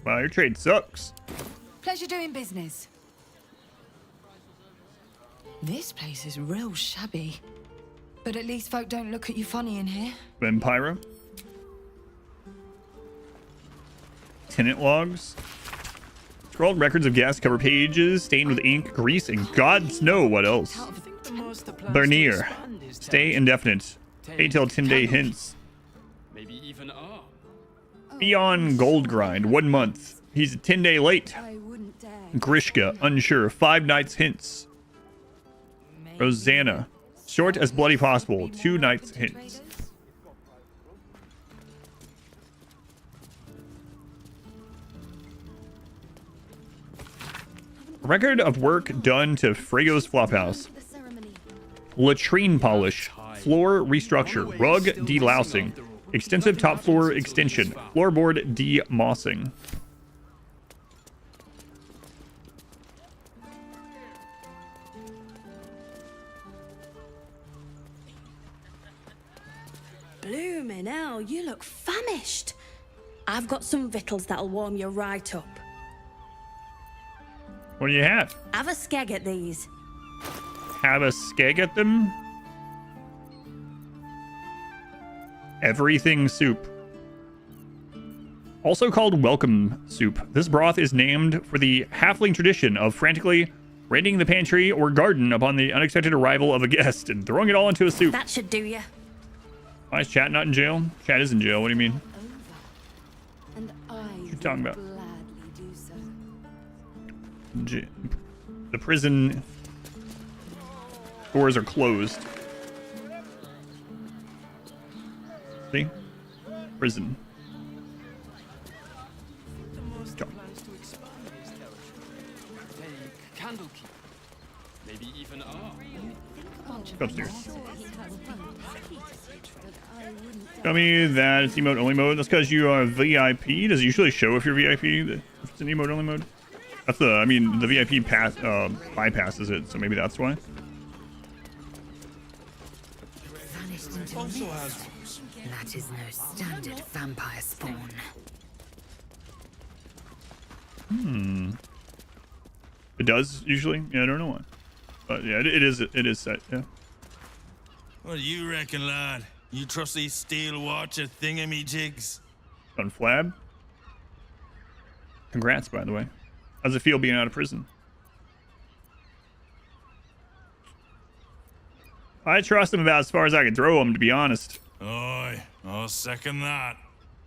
S1: Wow, your trade sucks.
S24: Pleasure doing business. This place is real shabby. But at least folk don't look at you funny in here.
S1: Vampira. Tenant logs. Scrawled records of gas cover pages stained with ink, grease, and gods know what else. Bernier. Stay indefinite. Pay till 10-day hints.
S7: Maybe even
S1: Beyond gold grind. 1 month. He's a 10-day late. Grishka. Unsure. 5 nights hints. Rosanna. Short as bloody possible. 2 nights hints. Record of work done to Frago's Flophouse. Latrine polish. Floor restructure. Rug delousing. Extensive top floor extension. Floorboard demossing.
S11: Bloomin' hell, you look famished. I've got some victuals that'll warm you right up.
S1: What do you have?
S11: Have a skeg at these.
S1: Have a skeg at them? Everything soup. Also called welcome soup. This broth is named for the halfling tradition of frantically raiding the pantry or garden upon the unexpected arrival of a guest and throwing it all into a soup.
S11: That should do you.
S1: Why is Chat not in jail? Chat is in jail. What do you mean?
S11: And
S1: What you talking about? The prison doors are closed. See? Prison. Jump.
S7: Candlekeep. Maybe even
S1: Upstairs. Tell me that it's emote only mode. That's because you are VIP. Does it usually show if you're VIP? If it's an emote only mode? That's the, I mean, the VIP pass bypasses it, so maybe that's why.
S8: That is no standard vampire spawn.
S1: It does usually. Yeah, I don't know why, but yeah, it is set. Yeah.
S9: What do you reckon, lad? You trust these steel watcher thingamajigs?
S1: On Flab. Congrats, by the way. How's it feel being out of prison? I trust him about as far as I can throw him, to be honest.
S9: Aye, I'll second that.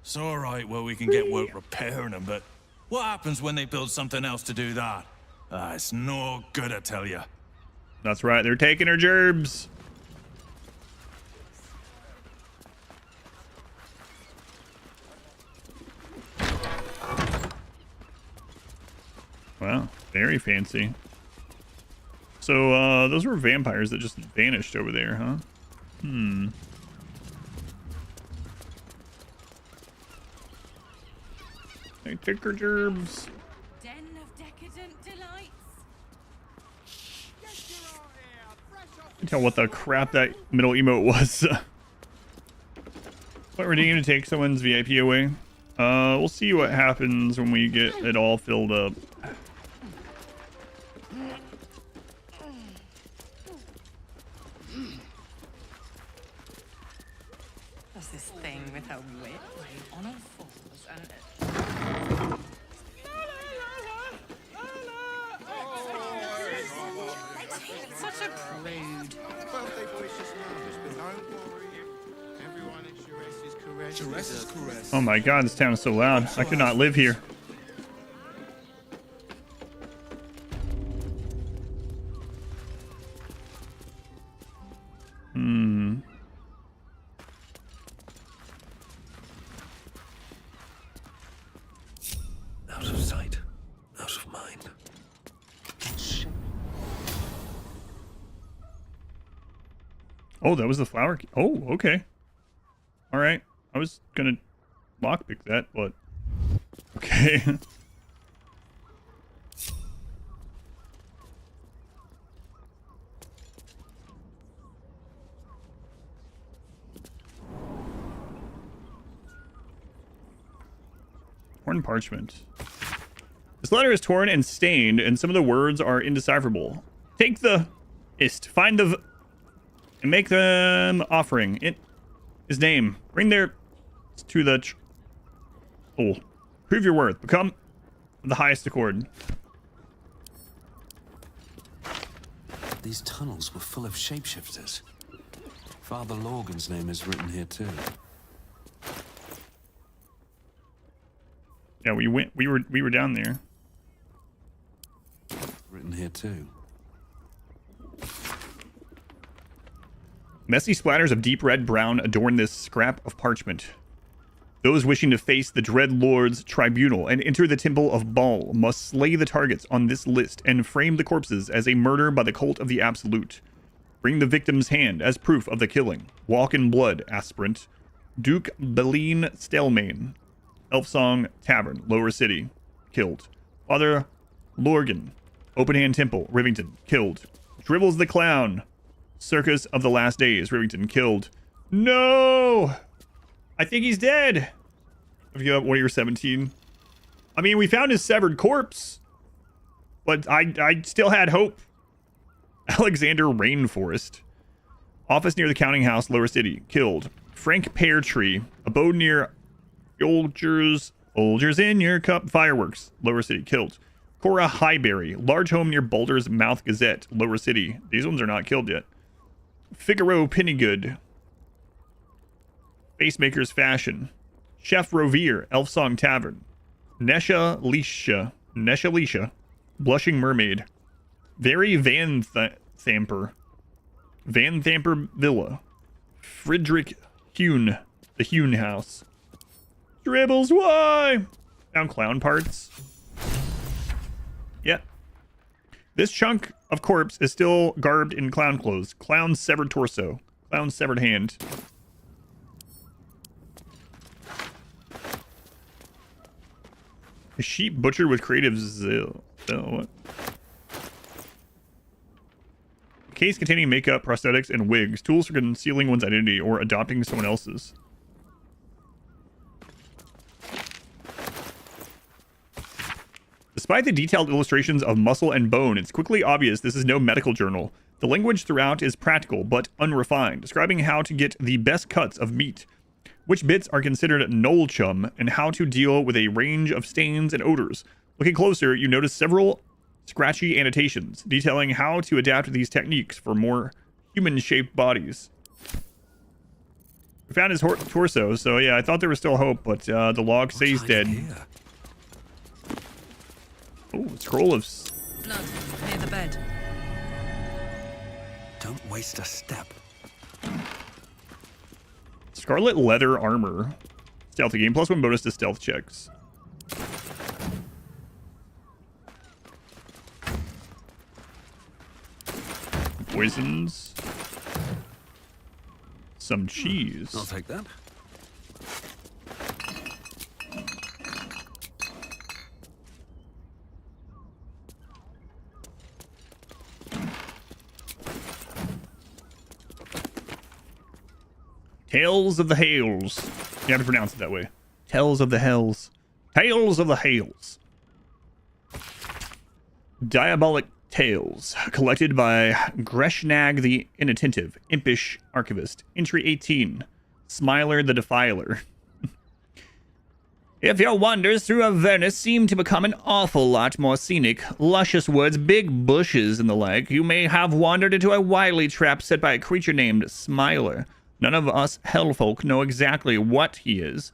S9: It's all right, well, we can get work repairing them, but what happens when they build something else to do that? It's no good, I tell you.
S1: That's right, they're taking her gerbs. Wow, very fancy. So, those were vampires that just vanished over there, huh? They took her gerbs.
S16: Den of decadent delights.
S1: I can tell what the crap that middle emote was. But redeem to take someone's VIP away. We'll see what happens when we get it all filled up.
S18: Does this thing with her whip on her falls and... Such a prude.
S1: Oh my god, this town is so loud. I could not live here.
S20: Out of sight, out of mind.
S1: Oh, that was the flower key. Oh, okay. All right. I was gonna lockpick that, but okay. Torn parchment. This letter is torn and stained, and some of the words are indecipherable. Take the ist, find the and make them offering. It his name. Bring their to the prove your worth. Become the highest accord.
S3: These tunnels were full of shapeshifters. Father Lorgan's name is written here too.
S1: Yeah, we were down there.
S3: Written here too.
S1: Messy splatters of deep red brown adorn this scrap of parchment. Those wishing to face the Dread Lord's tribunal and enter the Temple of Baal must slay the targets on this list and frame the corpses as a murder by the cult of the Absolute. Bring the victim's hand as proof of the killing. Walk in blood, aspirant. Duke Beline Stelmane. Elfsong Tavern, Lower City. Killed. Father Lorgan. Open Hand Temple, Rivington. Killed. Dribbles the Clown. Circus of the Last Days, Rivington. Killed. No! I think he's dead. If you have when you were 17. I mean, we found his severed corpse. But I still had hope. Alexander Rainforest. Office near the counting house, Lower City. Killed. Frank Peartree. Abode near Folgers in your cup. Fireworks. Lower City. Killed. Cora Highberry. Large home near Baldur's Mouth Gazette. Lower City. These ones are not killed yet. Figaro Pennygood. Facemaker's Fashion. Chef Rovere. Elfsong Tavern. Nesha Lisha. Blushing Mermaid. Very Van Thamper. Van Thamper Villa. Friedrich Hune. The Hune House. Dribbles, why? Down clown parts. Yep. This chunk of corpse is still garbed in clown clothes. Clown's severed torso. Clown's severed hand. A sheep butchered with creative zeal. Oh, what? Case containing makeup, prosthetics, and wigs. Tools for concealing one's identity or adopting someone else's. Despite the detailed illustrations of muscle and bone, it's quickly obvious this is no medical journal. The language throughout is practical but unrefined, describing how to get the best cuts of meat, which bits are considered knoll chum, and how to deal with a range of stains and odors. Looking closer, you notice several scratchy annotations detailing how to adapt these techniques for more human-shaped bodies. We found his torso, so yeah, I thought there was still hope, but the log says he's dead. Oh, scroll of...
S22: Blood near the bed.
S3: Don't waste a step.
S1: Scarlet leather armor. Stealthy game. +1 bonus to stealth checks. Poisons. Some cheese.
S3: I'll take that.
S1: Tales of the Hales. You have to pronounce it that way. Tales of the Hells. Tales of the Hales. Diabolic Tales. Collected by Greshnag the Inattentive. Impish Archivist. Entry 18. Smiler the Defiler. If your wanders through Avernus seem to become an awful lot more scenic, luscious woods, big bushes, and the like, you may have wandered into a wily trap set by a creature named Smiler. None of us hellfolk know exactly what he is,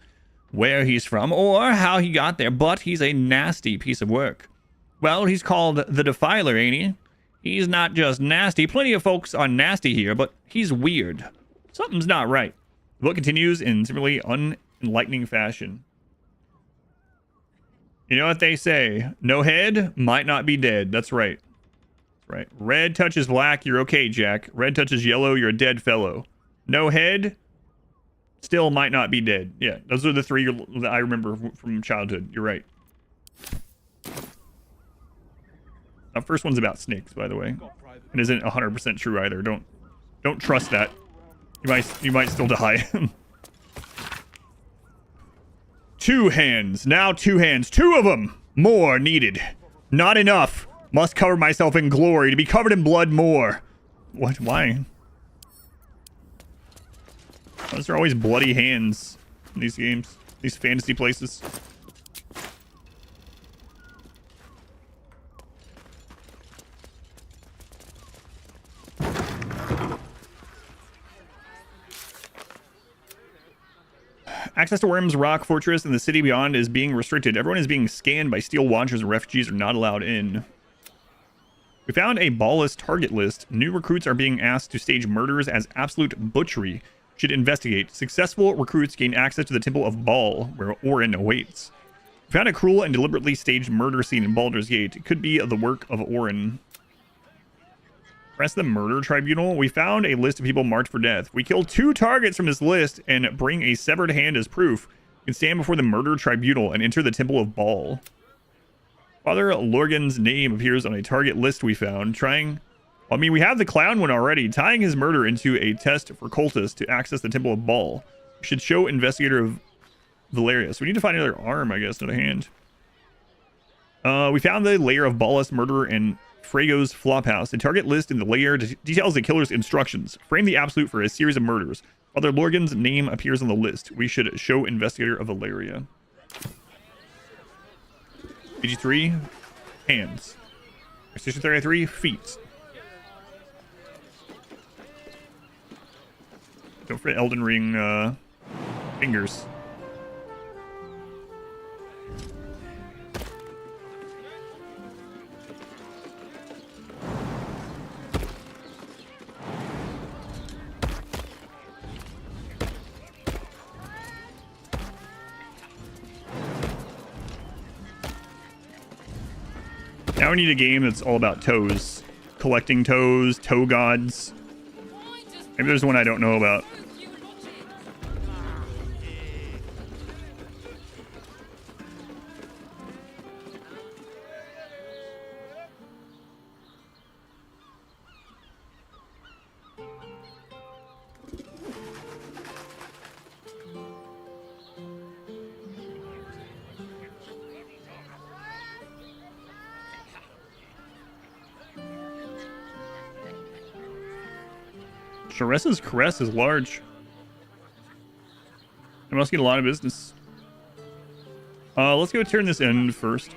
S1: where he's from, or how he got there, but he's a nasty piece of work. Well, he's called the Defiler, ain't he? He's not just nasty. Plenty of folks are nasty here, but he's weird. Something's not right. The book continues in similarly unenlightening fashion. You know what they say? No head might not be dead. That's right. That's right. Red touches black, you're okay, Jack. Red touches yellow, you're a dead fellow. No head, still might not be dead. Yeah, those are the three that I remember from childhood. You're right. The first one's about snakes, by the way. It isn't 100% true either. Don't trust that. You might still die. 2 hands. Now 2 hands. 2 of them. More needed. Not enough. Must cover myself in glory. To be covered in blood more. What? Why? Why is there always bloody hands in these games? These fantasy places? Access to Worm's Rock Fortress and the city beyond is being restricted. Everyone is being scanned by Steel Watchers and refugees are not allowed in. We found a ballless target list. New recruits are being asked to stage murders as absolute butchery. Should investigate. Successful recruits gain access to the Temple of Baal, where Orin awaits. We found a cruel and deliberately staged murder scene in Baldur's Gate. It could be the work of Orin. Press the murder tribunal. We found a list of people marked for death. We kill 2 targets from this list and bring a severed hand as proof. You can stand before the murder tribunal and enter the Temple of Baal. Father Lorgan's name appears on a target list we found. I mean, we have the clown one already. Tying his murder into a test for cultists to access the Temple of Baal. We should show investigator of Valeria. So we need to find another arm, I guess, not a hand. We found the lair of Ballless murderer in Frago's Flophouse. The target list in the lair details the killer's instructions. Frame the absolute for a series of murders. Father Lorgan's name appears on the list. We should show investigator of Valeria. PG3, hands. Station 33, feet. Don't forget Elden Ring fingers. Now we need a game that's all about toes. Collecting toes, toe gods. Maybe there's one I don't know about. Sharessa's caress is large. I must get a lot of business. Let's go turn this in first.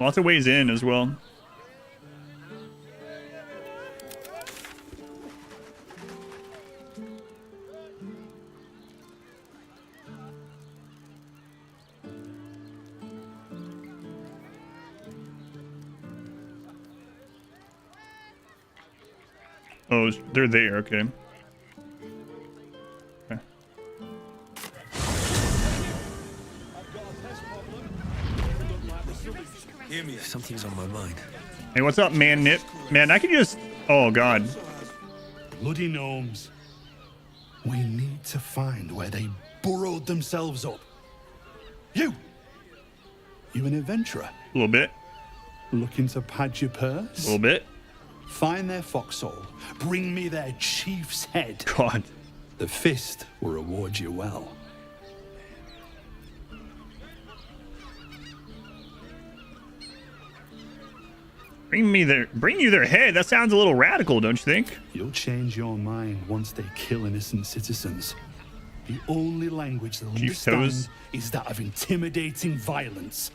S1: Lots of ways in as well. Oh, they're there, okay. Okay.
S20: Something's on my mind.
S1: Hey, what's up, man? Nip? Man, I can just... Oh, God.
S5: Bloody gnomes. We need to find where they burrowed themselves up. You an adventurer?
S1: A little bit.
S5: Looking to pad your purse?
S1: A little bit.
S5: Find their foxhole. Bring me their chief's head.
S1: God.
S5: The fist will reward you well.
S1: Bring you their head. That sounds a little radical, don't you think?
S5: You'll change your mind once they kill innocent citizens. The only language they'll understand is that of intimidating violence.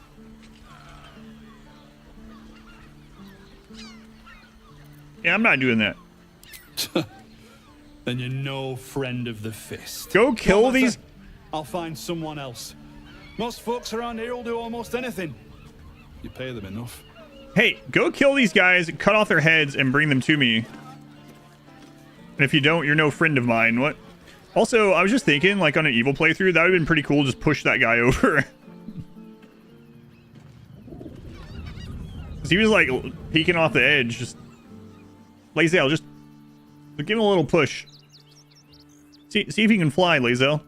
S1: Yeah, I'm not doing that.
S5: Then you're no friend of the fist.
S1: Go kill these...
S5: I'll find someone else. Most folks around here will do almost anything. You pay them enough.
S1: Hey, go kill these guys, cut off their heads, and bring them to me. And if you don't, you're no friend of mine. What? Also, I was just thinking, like on an evil playthrough, that would have been pretty cool. Just push that guy over. He was like peeking off the edge. Just Lae'zel, just give him a little push. See if he can fly, Lae'zel.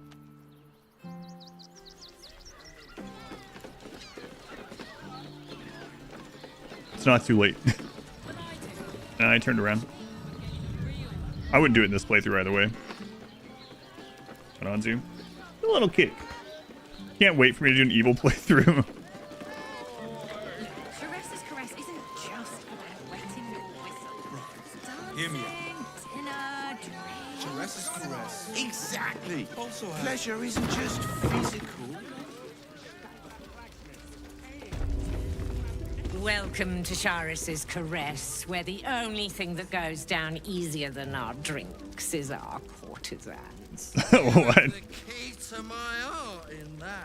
S1: It's not too late. I turned around. I wouldn't do it in this playthrough either way. Turn on zoom. A little kick. Can't wait for me to do an evil playthrough.
S18: Shiressa's caress isn't just about wetting your whistle.
S2: Hear me
S18: Dinner,
S17: Shiressa's caress. Exactly. Also, pleasure isn't just physical.
S8: Welcome to Shiressa's caress, where the only thing that goes down easier than our drinks is our courtesans.
S1: What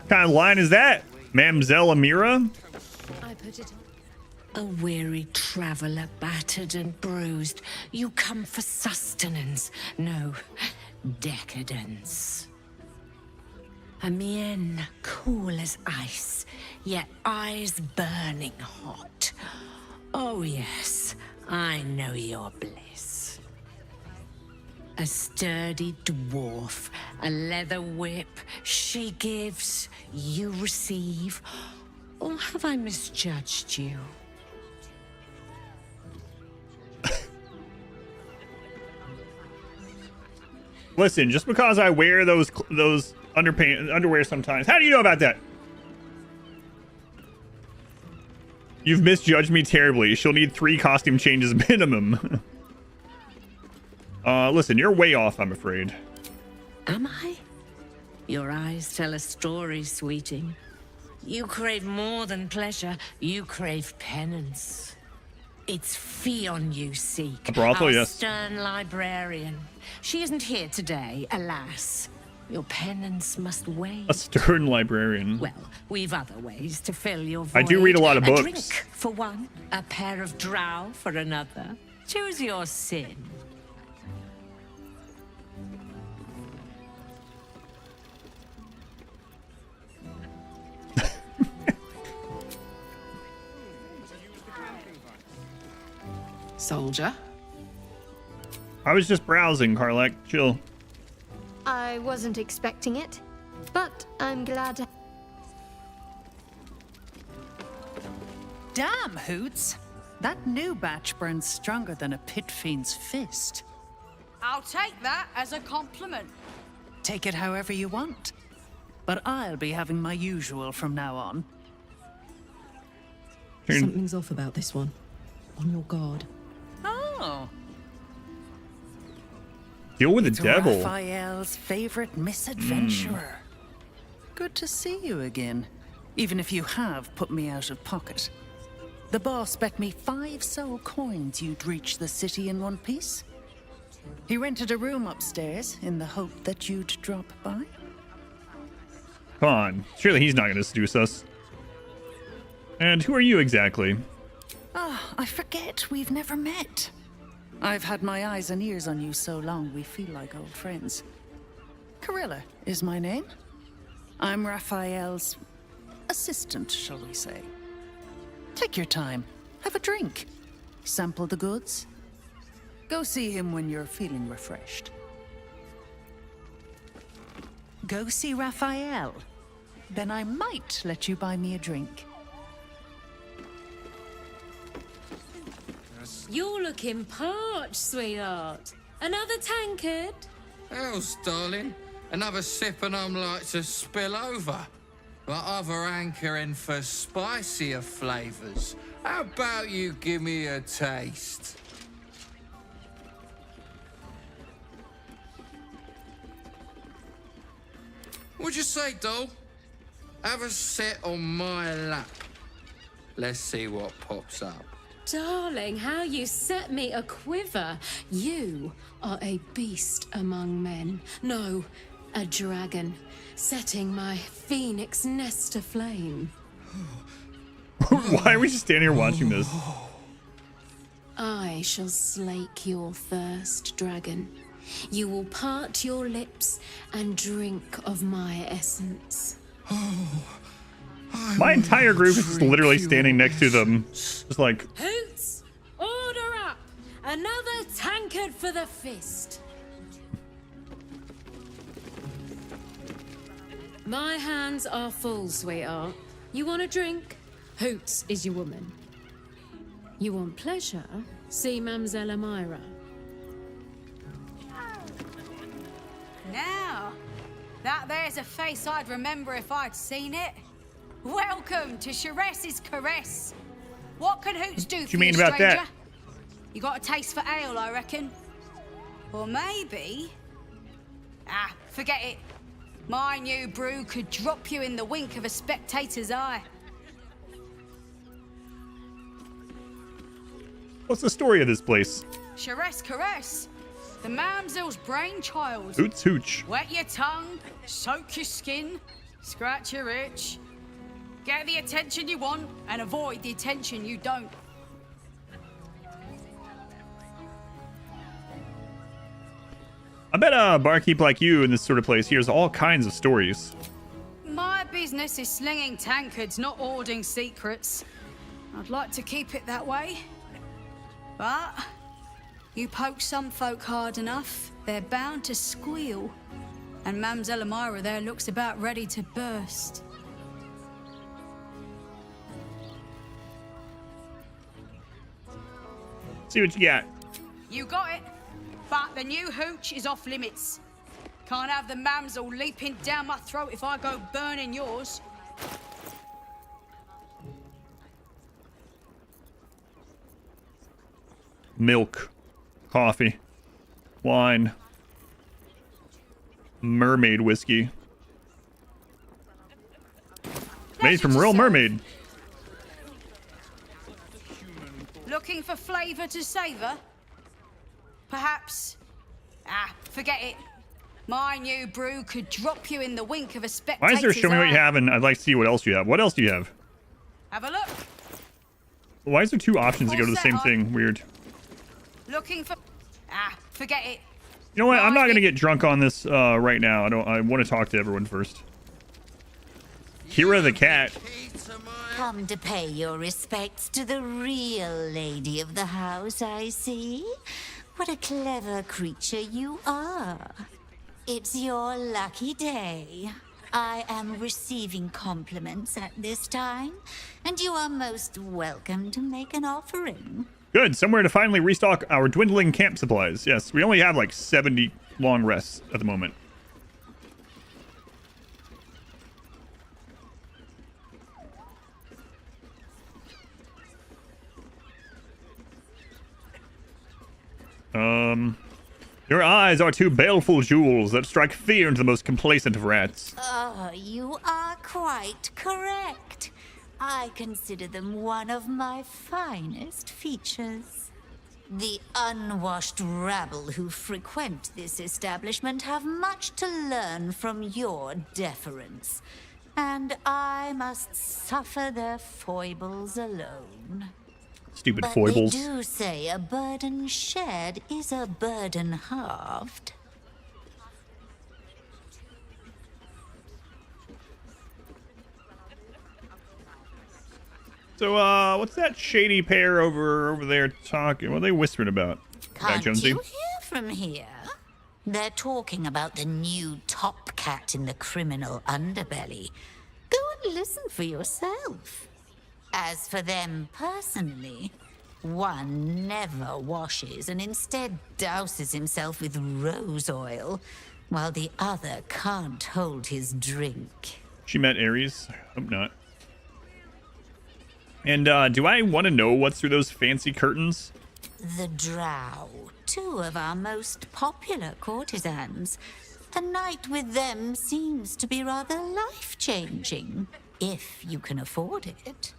S1: kind of line is that, Mamselle Amira?
S8: I put it on. A weary traveler, battered and bruised. You come for sustenance, no decadence. A mien cool as ice, yet eyes burning hot. Oh yes, I know your bliss. A sturdy dwarf, a leather whip, she gives, you receive. Or have I misjudged you?
S1: Listen, just because I wear those underwear sometimes. How do you know about that? You've misjudged me terribly. She'll need 3 costume changes minimum. Listen, you're way off, I'm afraid.
S8: Am I? Your eyes tell a story, sweeting. You crave more than pleasure. You crave penance. It's Fionn you seek.
S1: A brothel,
S8: our
S1: yes.
S8: stern librarian. She isn't here today, alas. Your penance must wait.
S1: A stern librarian.
S8: Well, we've other ways to fill your void.
S1: I do read a lot of books.
S8: A drink for one, a pair of drow for another. Choose your sin.
S10: Soldier?
S1: I was just browsing, Karlak. Chill.
S12: I wasn't expecting it, but I'm glad to...
S13: Damn, Hoots! That new batch burns stronger than a pit fiend's fist.
S14: I'll take that as a compliment.
S13: Take it however you want. But I'll be having my usual from now on.
S10: Something's off about this one. On your guard.
S13: Oh.
S1: Deal with the
S13: It's
S1: devil.
S13: Raphael's favorite misadventurer. Good to see you again, even if you have put me out of pocket. The boss bet me 5 soul coins you'd reach the city in one piece. He rented a room upstairs in the hope that you'd drop by.
S1: Come on. Surely he's not going to seduce us. And who are you exactly?
S13: Ah, I forget we've never met. I've had my eyes and ears on you so long we feel like old friends. Carilla is my name. I'm Raphael's assistant, shall we say. Take your time. Have a drink. Sample the goods. Go see him when you're feeling refreshed. Go see Raphael. Then I might let you buy me a drink.
S19: You're looking parched, sweetheart. Another tankard?
S25: Hells, darling. Another sip and I'm like to spill over. Like other hankering for spicier flavors. How about you give me a taste? What'd you say, doll? Have a sit on my lap. Let's see what pops up.
S19: Darling, how you set me a quiver. You are a beast among men. No, a dragon, setting my phoenix nest aflame.
S1: Why are we just standing here watching this?
S19: I shall slake your thirst, dragon. You will part your lips and drink of my essence.
S1: My entire group is just literally standing next to them. Just like...
S19: Hoots, order up! Another tankard for the fist. My hands are full, sweetheart. You want a drink? Hoots is your woman. You want pleasure? See Mamselle Amira.
S14: Now,
S4: That there's a face I'd remember if I'd seen it. Welcome to Sheress's Caress. What can Hoots do for
S1: you mean
S4: you,
S1: about
S4: stranger?
S1: that?
S4: You got a taste for ale, I reckon. Or maybe... Ah, forget it. My new brew could drop you in the wink of a spectator's eye.
S1: What's the story of this place?
S4: Sheress Caress, the mamsel's brainchild.
S1: Hoots hooch.
S4: Wet your tongue, soak your skin, scratch your itch. Get the attention you want and avoid the attention you don't.
S1: I bet a barkeep like you in this sort of place hears all kinds of stories.
S4: My business is slinging tankards, not hoarding secrets. I'd like to keep it that way. But you poke some folk hard enough, they're bound to squeal. And Mamselle Elmira there looks about ready to burst.
S1: See what you got.
S4: You got it. But the new hooch is off limits. Can't have the mamsel leaping down my throat if I go burning yours.
S1: Milk, coffee, wine, mermaid whiskey. Made from real mermaid.
S4: Looking for flavour to savour? Perhaps. Ah, forget it. My new brew could drop you in the wink of a spectator's
S1: Why is there show me what you have and I'd like to see what else you have? What else do you have?
S4: Have a look.
S1: Why is there two options that go to the same thing? Weird.
S4: Looking for... Ah, forget it.
S1: You know what? I'm not gonna get drunk on this right now. I want to talk to everyone first. Kira the cat.
S6: Come to pay your respects to the real lady of the house, I see. What a clever creature you are. It's your lucky day. I am receiving compliments at this time, and you are most welcome to make an offering.
S1: Good. Somewhere to finally restock our dwindling camp supplies. Yes, we only have like 70 long rests at the moment. Your eyes are two baleful jewels that strike fear into the most complacent of rats.
S6: You are quite correct. I consider them one of my finest features. The unwashed rabble who frequent this establishment have much to learn from your deference, and I must suffer their foibles alone.
S1: Stupid
S6: but
S1: foibles.
S6: They do say a burden shared is a burden halved.
S1: So, what's that shady pair over there talking? What are they whispering about?
S6: Can't
S1: Jonesy?
S6: you hear from here? They're talking about the new top cat in the criminal underbelly. Go and listen for yourself. As for them personally, one never washes and instead douses himself with rose oil, while the other can't hold his drink.
S1: She met Ares? Hope not. And, do I want to know what's through those fancy curtains?
S6: The Drow, two of our most popular courtesans. A night with them seems to be rather life-changing, if you can afford it.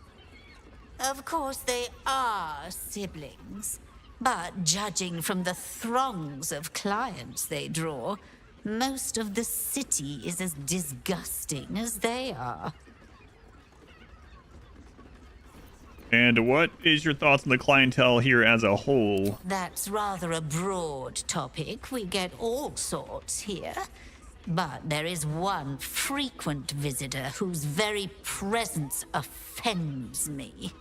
S6: Of course, they are siblings, but judging from the throngs of clients they draw, most of the city is as disgusting as they are.
S1: And what is your thoughts on the clientele here as a whole?
S6: That's rather a broad topic. We get all sorts here. But there is one frequent visitor whose very presence offends me.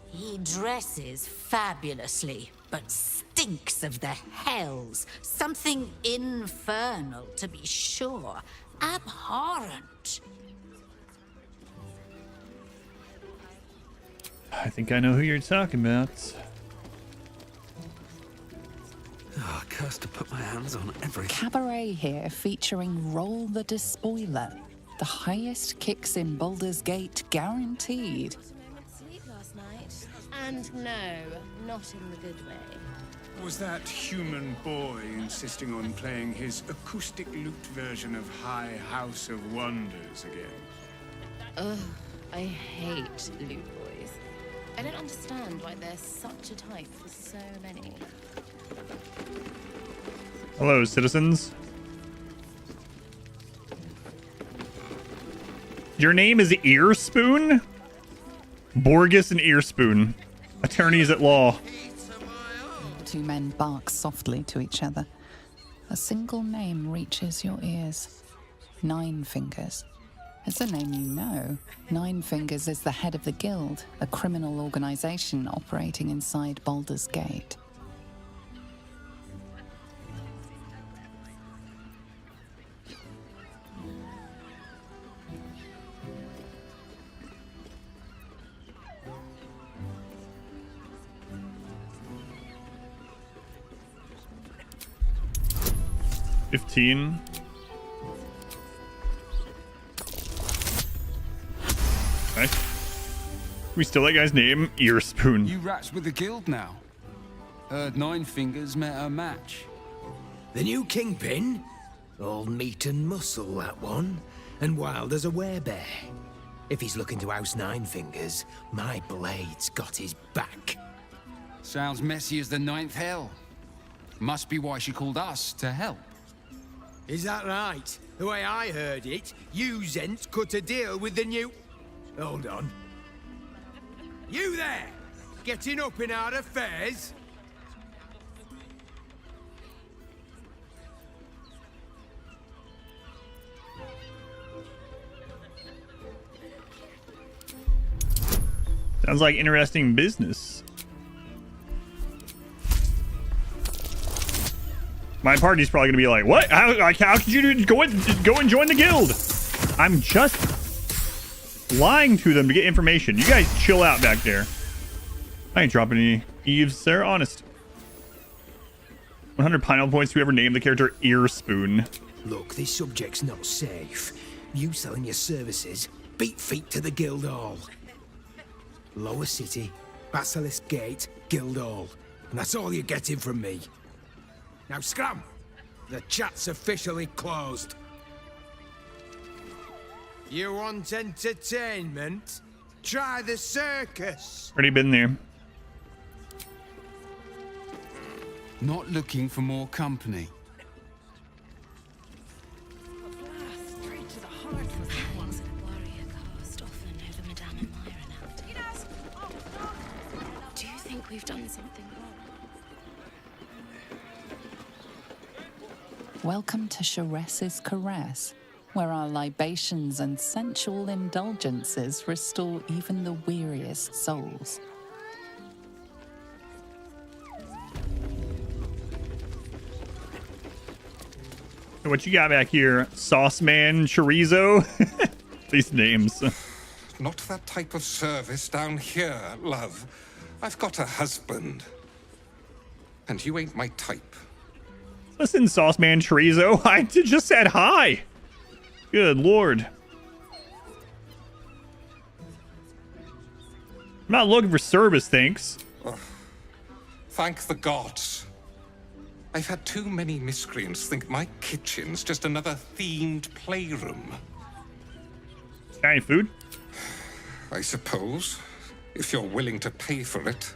S6: He dresses fabulously, but stinks of the hells. Something infernal, to be sure. Abhorrent.
S1: I think I know who you're talking about.
S3: Oh, cursed to put my hands on everything.
S11: Cabaret here featuring Roll the Despoiler. The highest kicks in Baldur's Gate guaranteed.
S15: Sleep last night. And no, not in the good way.
S21: Was that human boy insisting on playing his acoustic lute version of High House of Wonders again?
S15: Ugh, I hate loot boys. I don't understand why there's such a type for so many.
S1: Hello, citizens. Your name is Earspoon? Borgus and Earspoon, attorneys at law.
S11: Two men bark softly to each other. A single name reaches your ears. Nine Fingers. It's a name you know. Nine Fingers is the head of the Guild, a criminal organization operating inside Baldur's Gate.
S1: $15. Okay. We still that guy's name? Earspoon.
S23: You rats with the guild now. Heard Nine Fingers met a match.
S20: The new kingpin? All meat and muscle, that one. And wild as a werebear. If he's looking to oust Nine Fingers, my blade's got his back.
S23: Sounds messy as the ninth hell. Must be why she called us to help.
S20: Is that right? The way I heard it, you Zents cut a deal with the new... Hold on. You there! Getting up in our affairs?
S1: Sounds like interesting business. My party's probably gonna be like, what? How could you go and join the guild? I'm just lying to them to get information. You guys chill out back there. I ain't dropping any eaves. They're honest. 100 pineapple points to whoever named the character Earspoon.
S20: Look, this subject's not safe. You selling your services, beat feet to the guild hall. Lower City, Basilisk Gate, guild hall. And that's all you're getting from me. Now scram! The chat's officially closed. You want entertainment? Try the circus.
S1: Already been there.
S23: Not looking for more company.
S15: Do you think we've done something wrong?
S11: Welcome to Sharess's Caress, where our libations and sensual indulgences restore even the weariest souls.
S1: What you got back here? Sauce Man Chorizo? These names.
S24: Not that type of service down here, love. I've got a husband. And you ain't my type.
S1: Listen, Sauce Man Chorizo, I just said hi. Good lord. I'm not looking for service, thanks.
S24: Thank the gods. I've had too many miscreants think my kitchen's just another themed playroom.
S1: Got any food?
S24: I suppose, if you're willing to pay for it.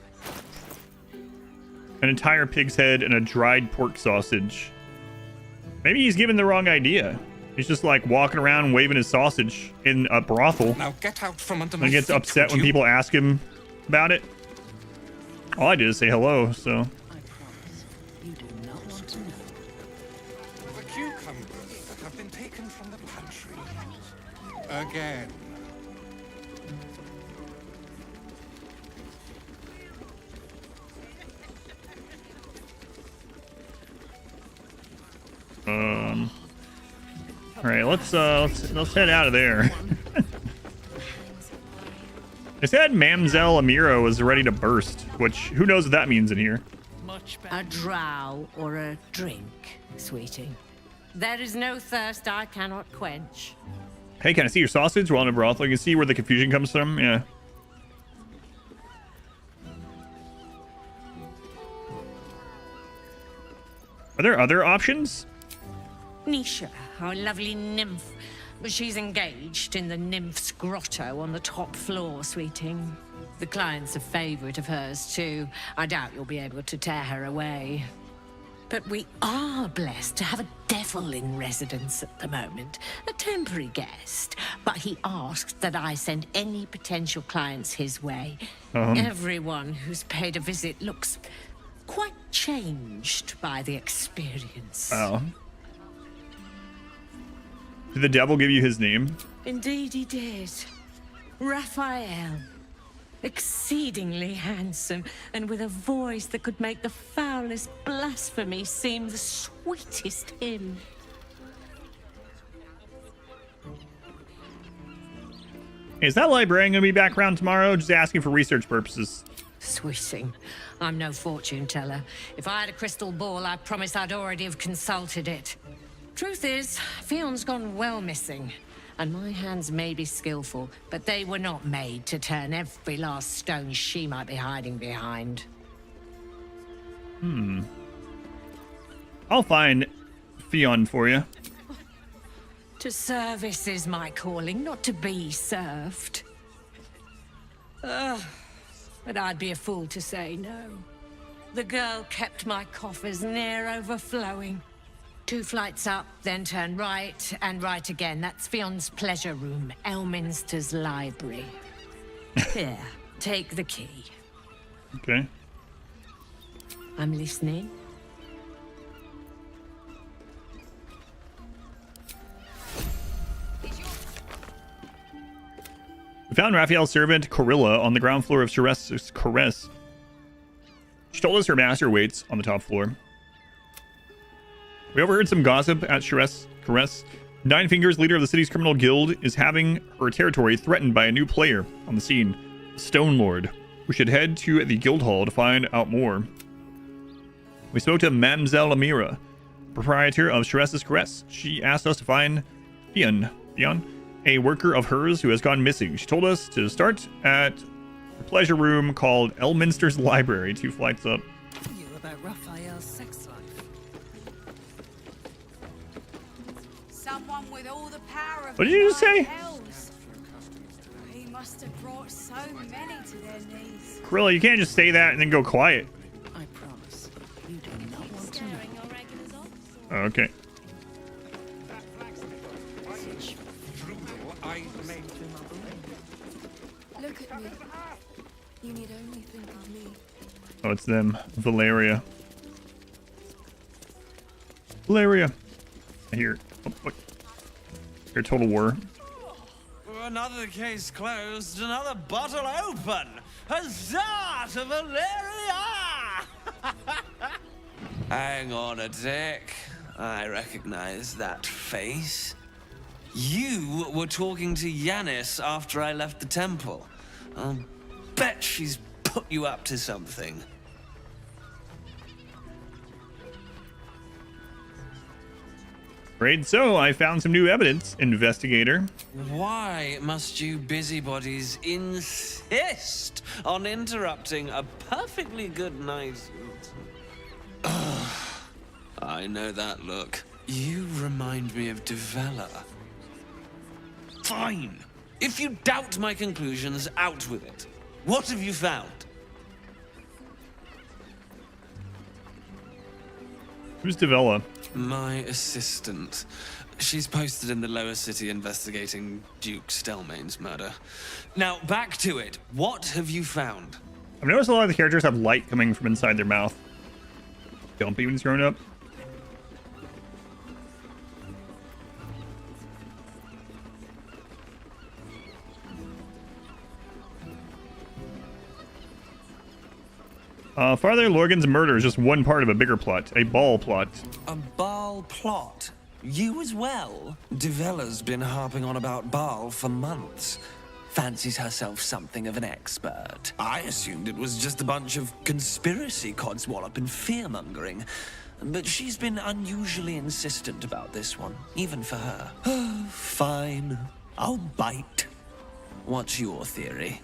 S1: An entire pig's head and a dried pork sausage. Maybe he's given the wrong idea. He's just like walking around waving his sausage in a brothel.
S24: Now get out from under my
S1: and gets
S24: feet,
S1: upset
S24: would
S1: when
S24: you?
S1: people ask him about it. All I did is say hello, so.
S24: The cucumbers have been taken from the pantry. Again.
S1: All right, let's head out of there. They said Mamselle Amira was ready to burst, which who knows what that means in here.
S26: My
S8: A drow or a drink, sweetie. There is no thirst I cannot quench.
S1: Hey, can I see your sausage? We're on a brothel. You can see where the confusion comes from. Yeah. Are there other options?
S8: Nisha, our lovely nymph. She's engaged in the nymph's grotto on the top floor, sweeting. The client's a favorite of hers, too. I doubt you'll be able to tear her away. But we are blessed to have a devil in residence at the moment. A temporary guest. But he asked that I send any potential clients his way. Everyone who's paid a visit looks quite changed by the experience.
S1: Oh. Did the devil give you his name?
S8: Indeed he did. Raphael. Exceedingly handsome, and with a voice that could make the foulest blasphemy seem the sweetest hymn.
S1: Is that librarian gonna be back around tomorrow? Just asking for research purposes.
S8: Sweeting. I'm no fortune teller. If I had a crystal ball, I promise I'd already have consulted it. Truth is, Fion's gone well missing. And my hands may be skillful, but they were not made to turn every last stone she might be hiding behind.
S1: I'll find Fion for you.
S8: To service is my calling, not to be served. But I'd be a fool to say no. The girl kept my coffers near overflowing. 2 flights up, then turn right, and right again. That's Fion's pleasure room, Elminster's library. Here, take the key.
S1: Okay.
S8: I'm listening.
S1: We found Raphael's servant, Corilla, on the ground floor of Ceres's Caress. She told us her master waits on the top floor. We overheard some gossip at Ceres Caress. Nine Fingers, leader of the city's criminal guild, is having her territory threatened by a new player on the scene, Stone Lord. We should head to the guild hall to find out more. We spoke to Mamselle Amira, proprietor of Ceres's Caress. She asked us to find Fion, a worker of hers who has gone missing. She told us to start at a pleasure room called Elminster's Library, 2 flights up.
S13: You about Raphael's sex life.
S4: Someone with all the power of
S1: What did you just say?
S4: hells. He must have brought so many to their knees.
S1: Corilla, you can't just say that and then go quiet.
S13: I promise. You do not want to know.
S1: Okay.
S12: Look at me. You need only think of me.
S1: Oh, it's them. Valeria. Valeria. I hear. Oh, what? Your Total War.
S5: Another case closed, another bottle open. Huzzah to Valeria! Hang on a tick. I recognize that face. You were talking to Yanis after I left the temple. I'll bet she's put you up to something.
S1: Great, so I found some new evidence, investigator.
S5: Why must you busybodies insist on interrupting a perfectly good night? I know that look. You remind me of Devella. Fine. If you doubt my conclusions, out with it. What have you found?
S1: Who's Devella?
S5: My assistant. She's posted in the lower city investigating Duke Stelmane's murder. Now, back to it. What have you found?
S1: I've noticed a lot of the characters have light coming from inside their mouth. Don't even grown up. Father Lorgan's murder is just one part of a bigger plot, a Baal plot.
S5: A Baal plot? You as well? Devella's been harping on about Baal for months. fancies herself something of an expert. I assumed it was just a bunch of conspiracy codswallop and fear-mongering. But she's been unusually insistent about this one, even for her. Fine, I'll bite. What's your theory?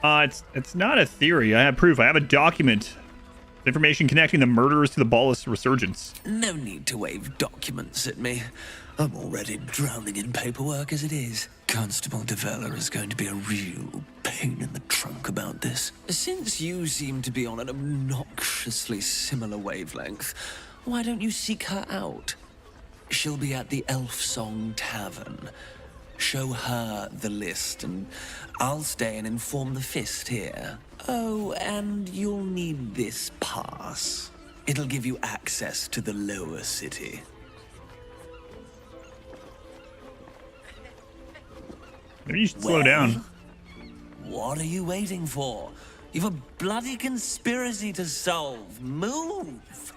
S1: It's not a theory. I have proof. I have a document. Information connecting the murderers to the Ballast resurgence.
S5: No need to wave documents at me. I'm already drowning in paperwork as it is. Constable Devella is going to be a real pain in the trunk about this. Since you seem to be on an obnoxiously similar wavelength, why don't you seek her out? She'll be at the Elf Song Tavern. Show her the list, and I'll stay and inform the Fist here. Oh, and you'll need this pass. It'll give you access to the lower city.
S1: Maybe you should slow down.
S5: What are you waiting for? You've a bloody conspiracy to solve. Move!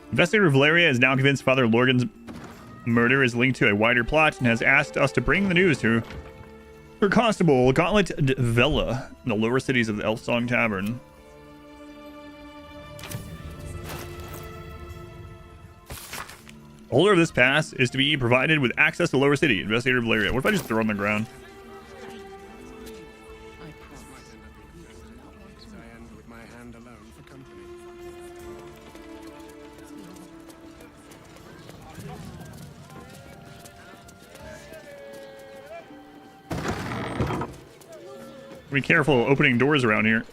S1: Investigator Valeria is now convinced Father Lorgan's murder is linked to a wider plot and has asked us to bring the news to her constable, Gauntlet Vella, in the lower cities of the Elf Song Tavern. The holder of this pass is to be provided with access to lower city. Investigator Valeria. What if I just throw it on the ground? Be careful opening doors around here.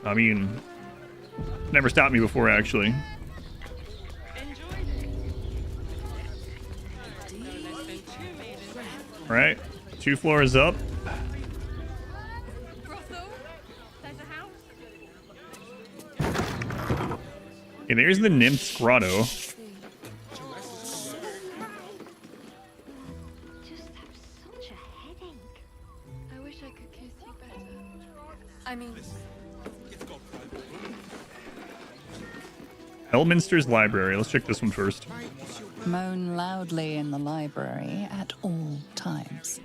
S1: I mean, never stopped me before, actually. All right, 2 floors up. Okay, there's the Nymph's Grotto. Elminster's Library. Let's check this one first.
S11: Moan loudly in the library at all times.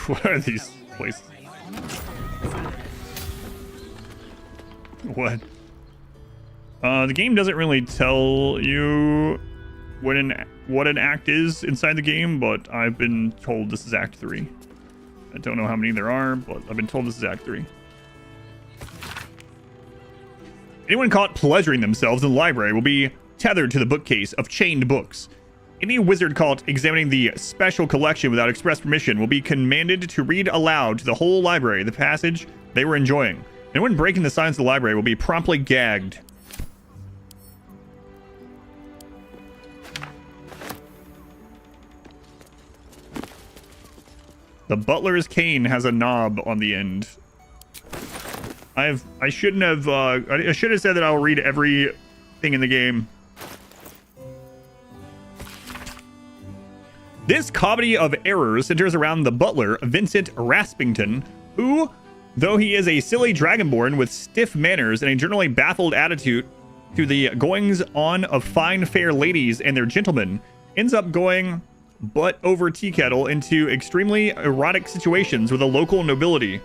S1: What are these places? What? The game doesn't really tell you what an act is inside the game, but I've been told this is Act 3. I don't know how many there are, but I've been told this is Act 3. Anyone caught pleasuring themselves in the library will be tethered to the bookcase of chained books. Any wizard caught examining the special collection without express permission will be commanded to read aloud to the whole library the passage they were enjoying. Anyone breaking the silence of the library will be promptly gagged. The butler's cane has a knob on the end. I shouldn't have, I should have said that I'll read everything in the game. This comedy of errors centers around the butler, Vincent Raspington, who, though he is a silly dragonborn with stiff manners and a generally baffled attitude to the goings-on of fine fair ladies and their gentlemen, ends up going butt over tea kettle into extremely erotic situations with the local nobility.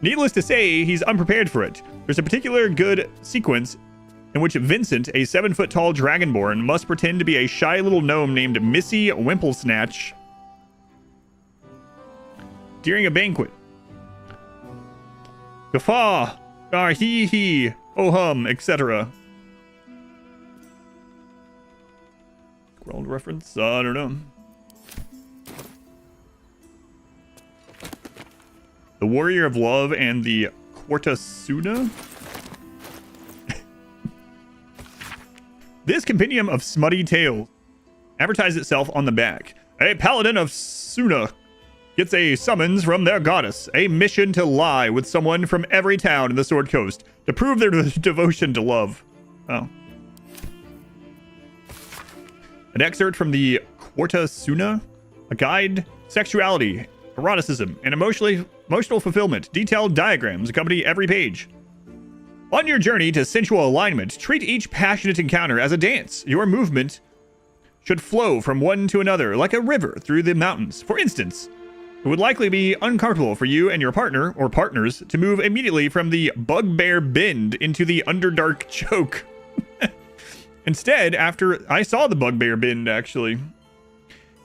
S1: Needless to say, he's unprepared for it. There's a particular good sequence in which Vincent, a 7-foot-tall dragonborn, must pretend to be a shy little gnome named Missy Wimplesnatch during a banquet. Guffaw, hee hee, ho hum, etc. World reference? I don't know. The Warrior of Love and the Quartasuna? This compendium of smutty tales advertised itself on the back. A paladin of Suna gets a summons from their goddess, a mission to lie with someone from every town in the Sword Coast to prove their devotion to love. Oh. An excerpt from the Quartasuna, a guide, sexuality, eroticism, and emotional fulfillment. Detailed diagrams accompany every page. On your journey to sensual alignment, treat each passionate encounter as a dance. Your movement should flow from one to another like a river through the mountains. For instance, it would likely be uncomfortable for you and your partner or partners to move immediately from the bugbear bend into the underdark choke. Instead, I saw the bugbear bend actually.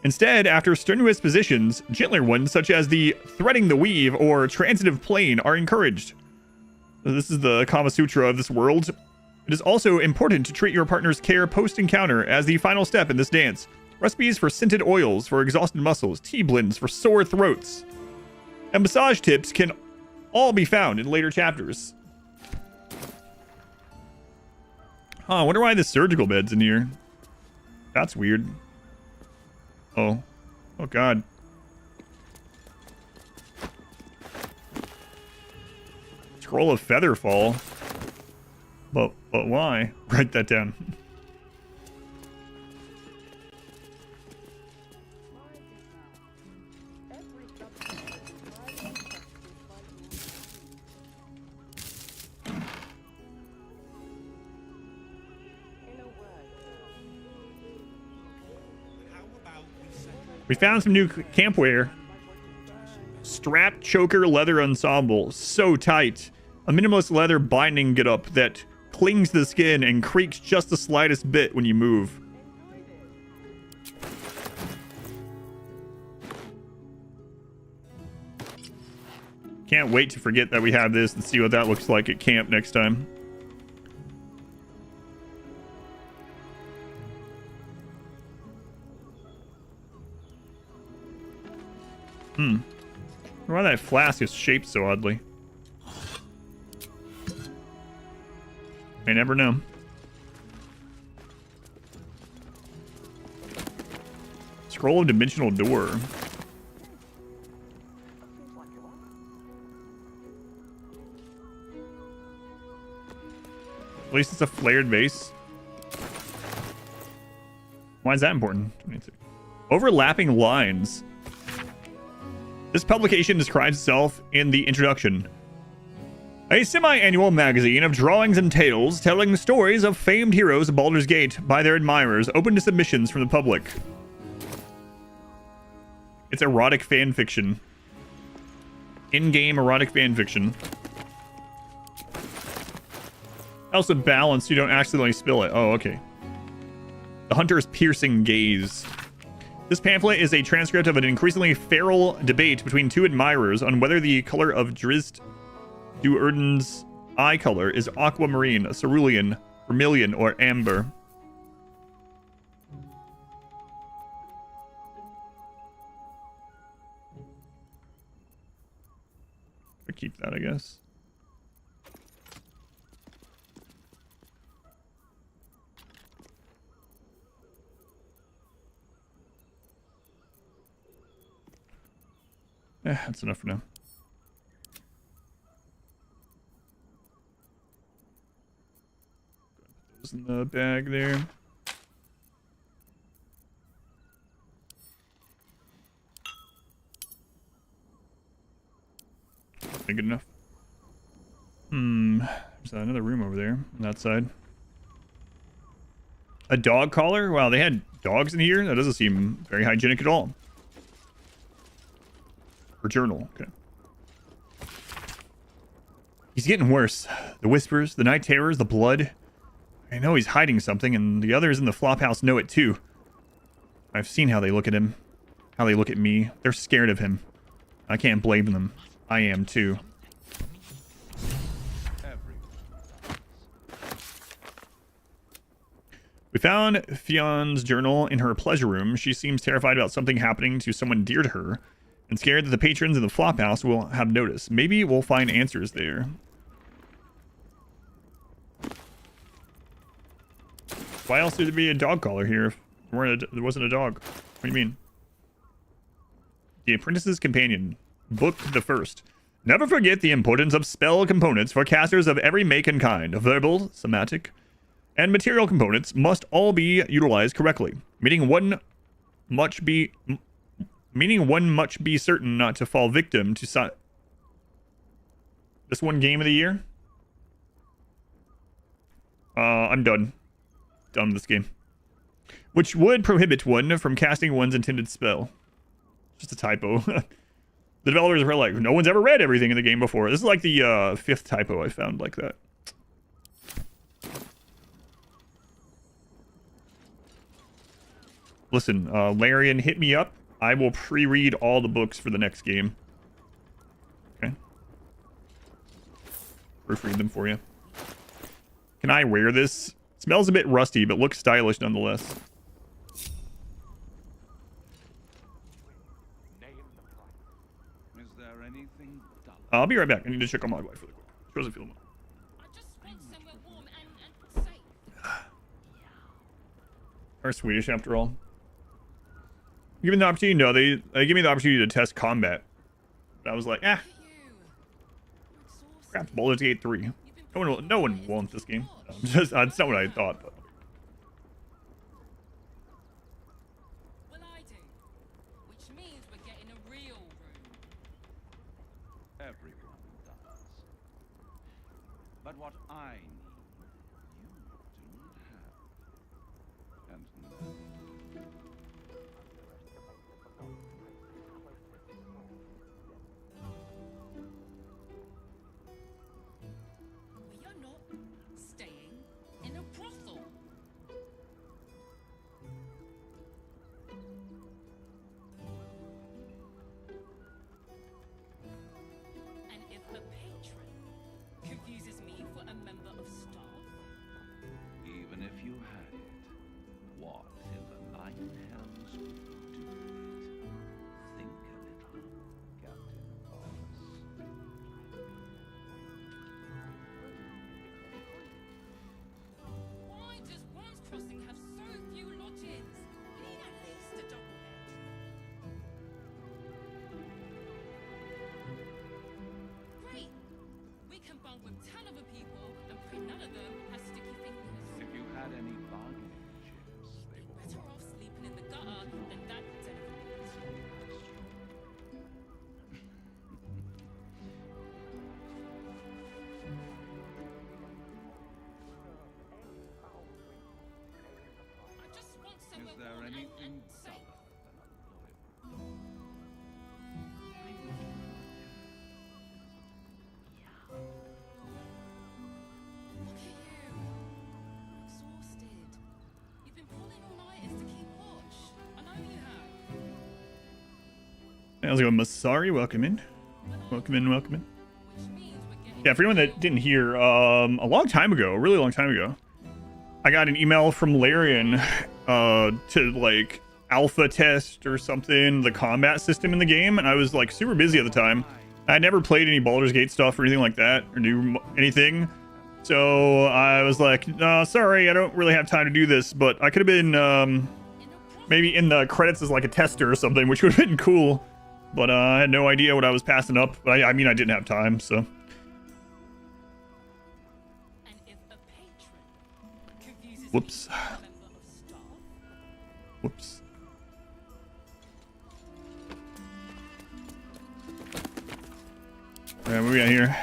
S1: Instead, after strenuous positions, gentler ones such as the threading the weave or transitive plane are encouraged. This is the Kama Sutra of this world. It is also important to treat your partner's care post-encounter as the final step in this dance. Recipes for scented oils for exhausted muscles, tea blends for sore throats, and massage tips can all be found in later chapters. Huh, I wonder why the surgical bed's in here. That's weird. Oh God. Scroll of Featherfall. But why? Write that down. We found some new campwear. Strap choker leather ensemble. So tight. A minimalist leather binding get up that clings to the skin and creaks just the slightest bit when you move. Can't wait to forget that we have this and see what that looks like at camp next time. Why that flask is shaped so oddly. May never know. Scroll of dimensional door. At least it's a flared vase. Why is that important? Overlapping lines. This publication describes itself in the introduction. A semi-annual magazine of drawings and tales telling stories of famed heroes of Baldur's Gate by their admirers, open to submissions from the public. It's erotic fan fiction. In-game erotic fan fiction. Also balanced, you don't accidentally spill it. Oh, okay. The Hunter's Piercing Gaze. This pamphlet is a transcript of an increasingly feral debate between two admirers on whether the color of Drizzt Do'Urden's eye color is aquamarine, cerulean, vermilion, or amber. I'll keep that, I guess. Yeah, that's enough for now. Put those in the bag there. Good enough. There's another room over there on that side. A dog collar? Wow, they had dogs in here? That doesn't seem very hygienic at all. Or journal. Okay. He's getting worse. The whispers, the night terrors, the blood. I know he's hiding something, and the others in the flophouse know it too. I've seen how they look at him. How they look at me. They're scared of him. I can't blame them. I am too. We found Fionne's journal in her pleasure room. She seems terrified about something happening to someone dear to her, and scared that the patrons in the flophouse will have notice. Maybe we'll find answers there. Why else would there be a dog collar here if there wasn't a dog? What do you mean? The Apprentice's Companion. Book the First. Never forget the importance of spell components for casters of every make and kind. Verbal, somatic, and material components must all be utilized correctly. Meaning one must be Meaning one much be certain not to fall victim to this one game of the year. I'm done. Done with this game. Which would prohibit one from casting one's intended spell. Just a typo. The developers were like, no one's ever read everything in the game before. This is like the 5th typo I found like that. Listen, Larian, hit me up. I will pre-read all the books for the next game. Okay. Proofread them for you. Can I wear this? Smells a bit rusty, but looks stylish nonetheless.
S17: Is there anything done?
S1: I'll be right back. I need to check on my wife really quick. She doesn't feel well. Or Swedish after all. Given the opportunity, no, they give me the opportunity to test combat. But I was like, crap, Baldur's Gate 3. No one wants this game. Just that's not what I thought. But.
S14: Well, I do. Which means we're getting a real room.
S17: Everyone does. But what I need, you do not have. And no.
S14: We are not staying in a brothel. And if a patron confuses me for a member of staff,
S17: Even if you had it, what in the nine hells would you do with it? Think a little, Captain Boss.
S14: why does One's Crossing have so few lodgings? We need at least a double bed. Great! We can bunk with 10 other people and pray none of them has sticky fingers.
S17: If you had any bargaining chips, they would.
S14: Better off sleeping in the gutter than that den of iniquity. I just want
S17: Is
S14: somewhere
S17: there
S14: warm
S17: anything
S14: and safe.
S17: duller than a loyal?
S14: Look at you. You're exhausted. You've been pulling all-nighters to keep watch. I know you have.
S1: How's it going, Masari? Welcome in. Welcome in, welcome in. Yeah, for anyone that didn't hear, a long time ago, a really long time ago, I got an email from Larian to like alpha test or something the combat system in the game, and I was like super busy at the time. I never played any Baldur's Gate stuff or anything like that, or knew anything. So I was like, sorry, I don't really have time to do this, but I could have been maybe in the credits as like a tester or something, which would have been cool. But I had no idea what I was passing up. But I mean, I didn't have time, so. Whoops. Whoops. Alright, what we got here?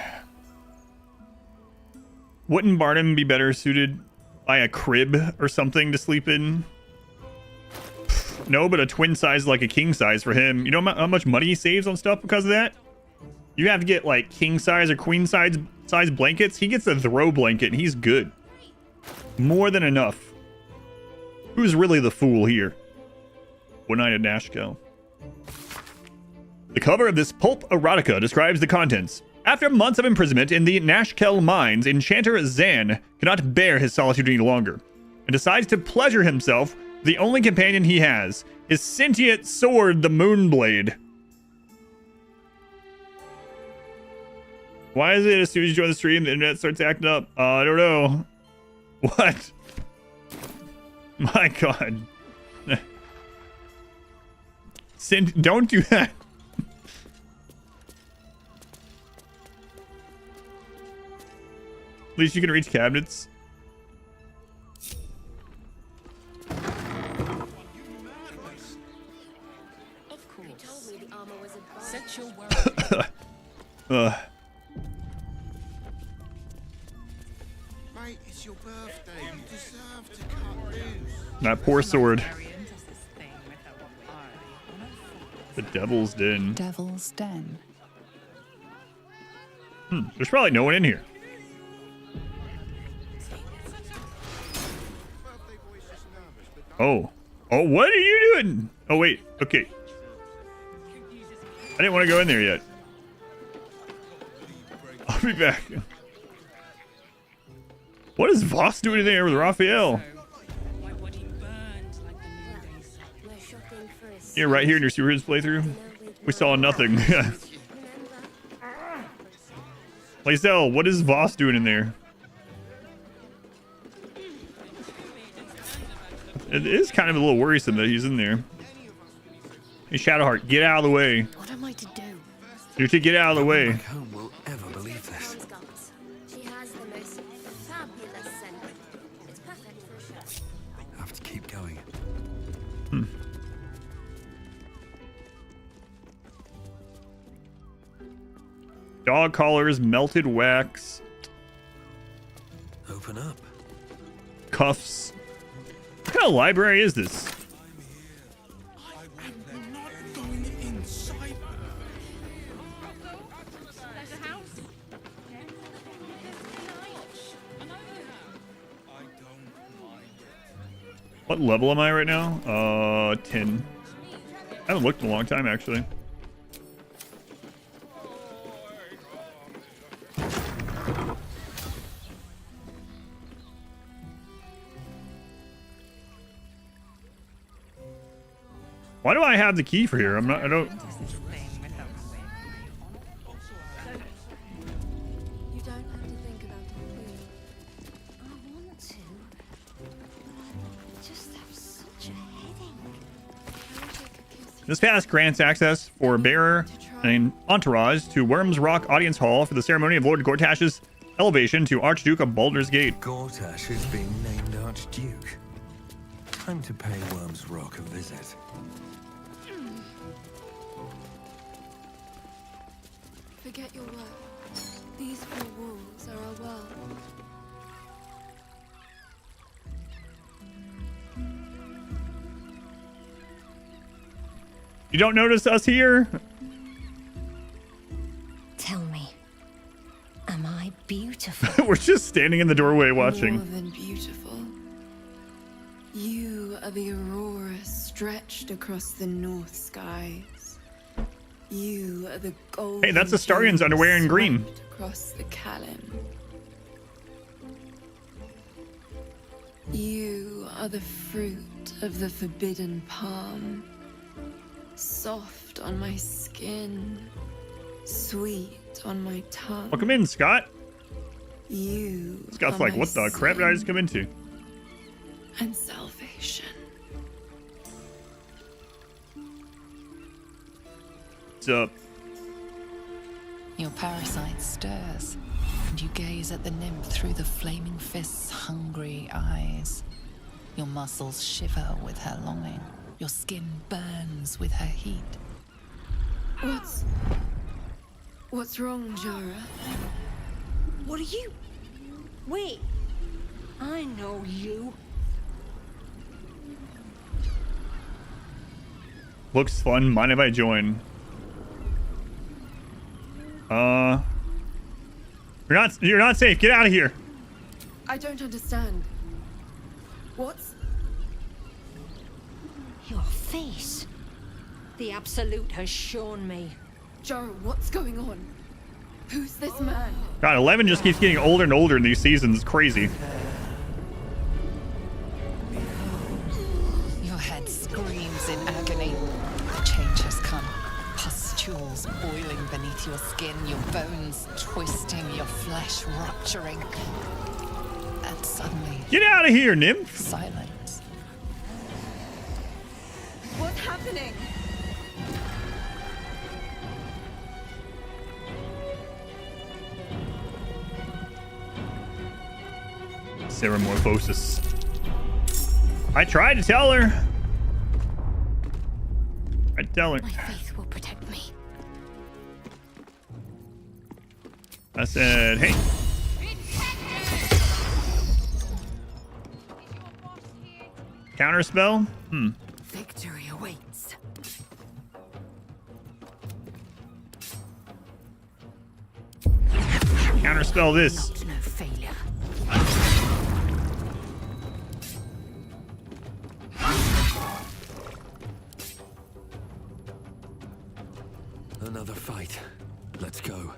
S1: Wouldn't Barnum be better suited by a crib or something to sleep in? No, but a twin size like a king size for him. You know how much money he saves on stuff because of that? You have to get like king size or queen size blankets. He gets a throw blanket and he's good. More than enough. Who's really the fool here? One Night at Nashkel. The cover of this pulp erotica describes the contents. After months of imprisonment in the Nashkel mines, Enchanter Zan cannot bear his solitude any longer and decides to pleasure himself with the only companion he has, his sentient sword, the Moonblade. Why is it as soon as you join the stream, the internet starts acting up? I don't know. What? My God. Don't do that. At least you can reach cabinets.
S14: Of course. Set your word.
S2: Mate, it's your birthday. You deserve to cut loose.
S1: That poor sword. The Devil's Den.
S11: Devil's Den.
S1: There's probably no one in here. Oh. Oh, what are you doing? Oh, wait. Okay. I didn't want to go in there yet. I'll be back. What is Voss doing in there with Raphael? You're right here in your Series playthrough. We saw nothing. Lae'zel, what is Voss doing in there? It is kind of a little worrisome that he's in there. Hey, Shadowheart, get out of the way.
S12: What am I to do?
S1: You're to get out of the way.
S3: Who will ever believe this?
S12: She has the most fabulous scent. It's perfect for a show.
S3: Have to keep going.
S1: Dog collars, melted wax,
S3: Open up.
S1: cuffs. What kind of library is this?
S2: I'm not going inside.
S1: What level am I right now? 10. I haven't looked in a long time, actually. Why do I have the key for here? I don't.
S12: You don't have to think about it. I want to, but I just have such a headache.
S1: This pass grants access for bearer and entourage to Worm's Rock Audience Hall for the ceremony of Lord Gortash's elevation to Archduke of Baldur's Gate.
S3: Gortash is being named Archduke. Time to pay Worm's Rock a visit.
S12: Forget your work. These four walls are our world.
S1: You don't notice us here?
S12: Tell me, am I beautiful?
S1: We're just standing in the doorway watching.
S12: More than beautiful. You are the aurora stretched across the north skies. You are the gold.
S1: Hey, that's Astarion's underwear in green.
S12: Across the Kalim. You are the fruit of the forbidden palm. Soft on my skin, sweet on my tongue.
S1: Welcome in, Scott.
S12: You.
S1: Scott's
S12: are
S1: like,
S12: my
S1: what the crap did I just come into?
S12: and salvation.
S1: What's up?
S11: Your parasite stirs, and you gaze at the nymph through the flaming fist's hungry eyes. Your muscles shiver with her longing. Your skin burns with her heat.
S12: What's wrong, Jara?
S19: What are you? Wait. I know you.
S1: Looks fun. Mind if I join? You're not safe. Get out of here.
S12: I don't understand. What's...
S19: Your face. The Absolute has shown me.
S12: Jara, what's going on? Who's this man?
S1: God, 11 just keeps getting older and older in these seasons. It's crazy.
S11: Your head screams in agony. The change has come. Pustules boiling beneath your skin, your bones twisting, your flesh rupturing. And suddenly...
S1: Get out of here, nymph!
S11: Silence.
S12: What's happening?
S1: Ceramorphosis. I tried to tell her. I tell her.
S12: My faith will protect me.
S1: I said, hey. Counter spell?
S12: Victory awaits.
S1: Counter spell this.
S12: Not no failure.
S3: Another fight. Let's go.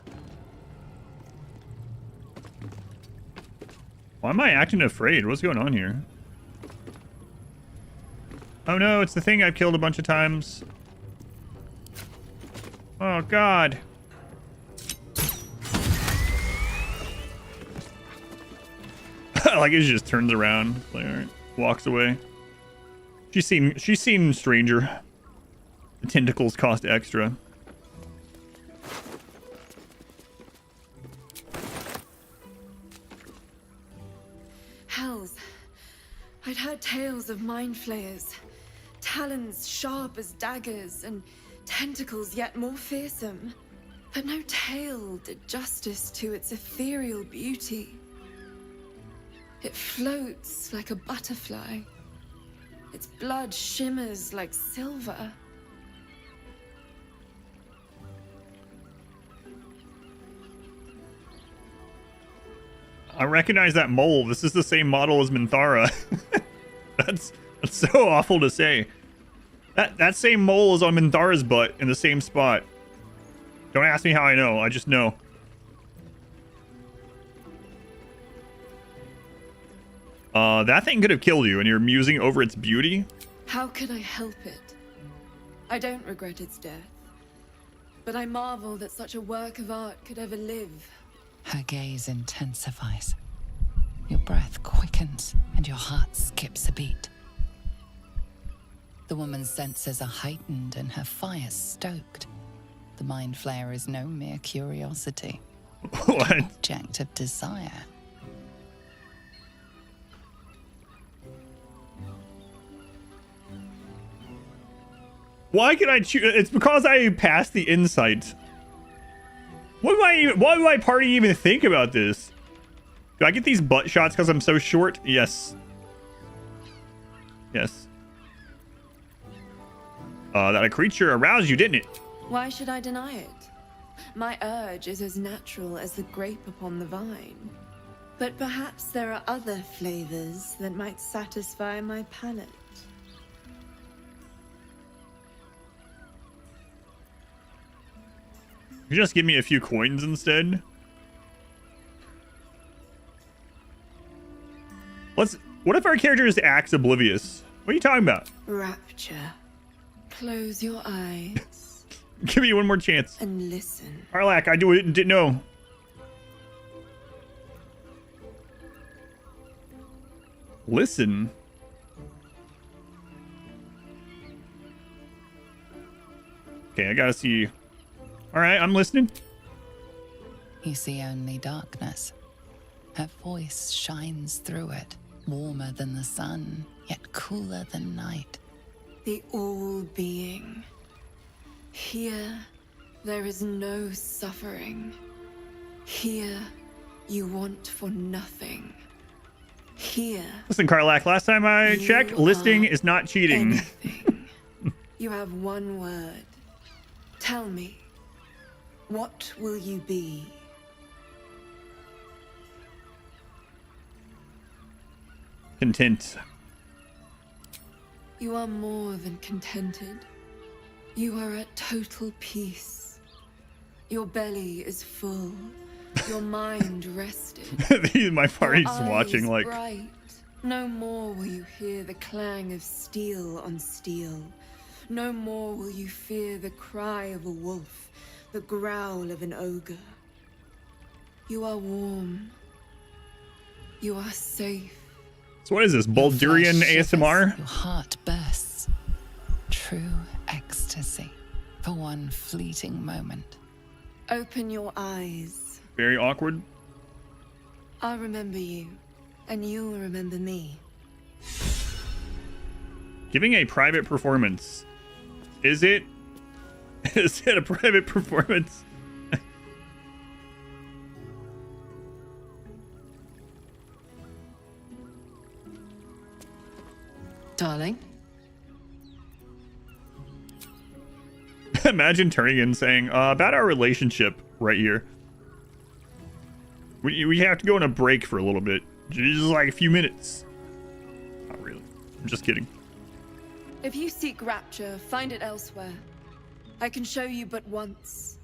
S1: Why am I acting afraid? What's going on here? Oh no, it's the thing I've killed a bunch of times. Oh god. Like it just turns around, like, all right, walks away. She seemed stranger. The tentacles cost extra.
S12: Hells. I'd heard tales of mind flayers. Talons sharp as daggers and tentacles yet more fearsome. But no tale did justice to its ethereal beauty. It floats like a butterfly. Its blood shimmers like silver.
S1: I recognize that mole. This is the same model as Minthara. That's so awful to say. That same mole is on Minthara's butt in the same spot. Don't ask me how I know. I just know. That thing could have killed you, and you're musing over its beauty.
S12: How could I help it? I don't regret its death. But I marvel that such a work of art could ever live.
S11: Her gaze intensifies. Your breath quickens and your heart skips a beat. The woman's senses are heightened and her fire stoked. The mind flayer is no mere curiosity.
S1: What?
S11: An object of desire.
S1: Why can I choose? It's because I passed the insight. Why do my party even think about this? Do I get these butt shots because I'm so short? Yes. Yes. That a creature aroused you, didn't it?
S12: Why should I deny it? My urge is as natural as the grape upon the vine. But perhaps there are other flavors that might satisfy my palate.
S1: You just give me a few coins instead. What if our character just acts oblivious? What are you talking about?
S12: Rapture. Close your eyes.
S1: Give me one more chance.
S12: And listen.
S1: Arlak, I didn't know. Listen. Okay, I gotta see. All right, I'm listening.
S11: You see only darkness. Her voice shines through it, warmer than the sun, yet cooler than night.
S12: The all-being. Here, there is no suffering. Here, you want for nothing. Here.
S1: Listen, Karlak, last time I checked, listing is not cheating.
S12: You have one word. Tell me, what will you be?
S1: Content.
S12: You are more than contented. You are at total peace. Your belly is full. Your mind rested.
S1: My party's
S12: Your
S1: watching
S12: eyes
S1: like...
S12: bright. No more will you hear the clang of steel on steel. No more will you fear the cry of a wolf, the growl of an ogre. You are warm. You are safe.
S1: So what is this, Baldurian ASMR?
S11: Your heart bursts. True ecstasy for one fleeting moment.
S12: Open your eyes.
S1: Very awkward.
S12: I'll remember you, and you'll remember me.
S1: Giving a private performance. Is it? Is it a private performance?
S19: Darling?
S1: Imagine turning in saying, about our relationship right here. We have to go on a break for a little bit. Just like a few minutes. Not really. I'm just kidding.
S12: If you seek rapture, find it elsewhere. I can show you but once.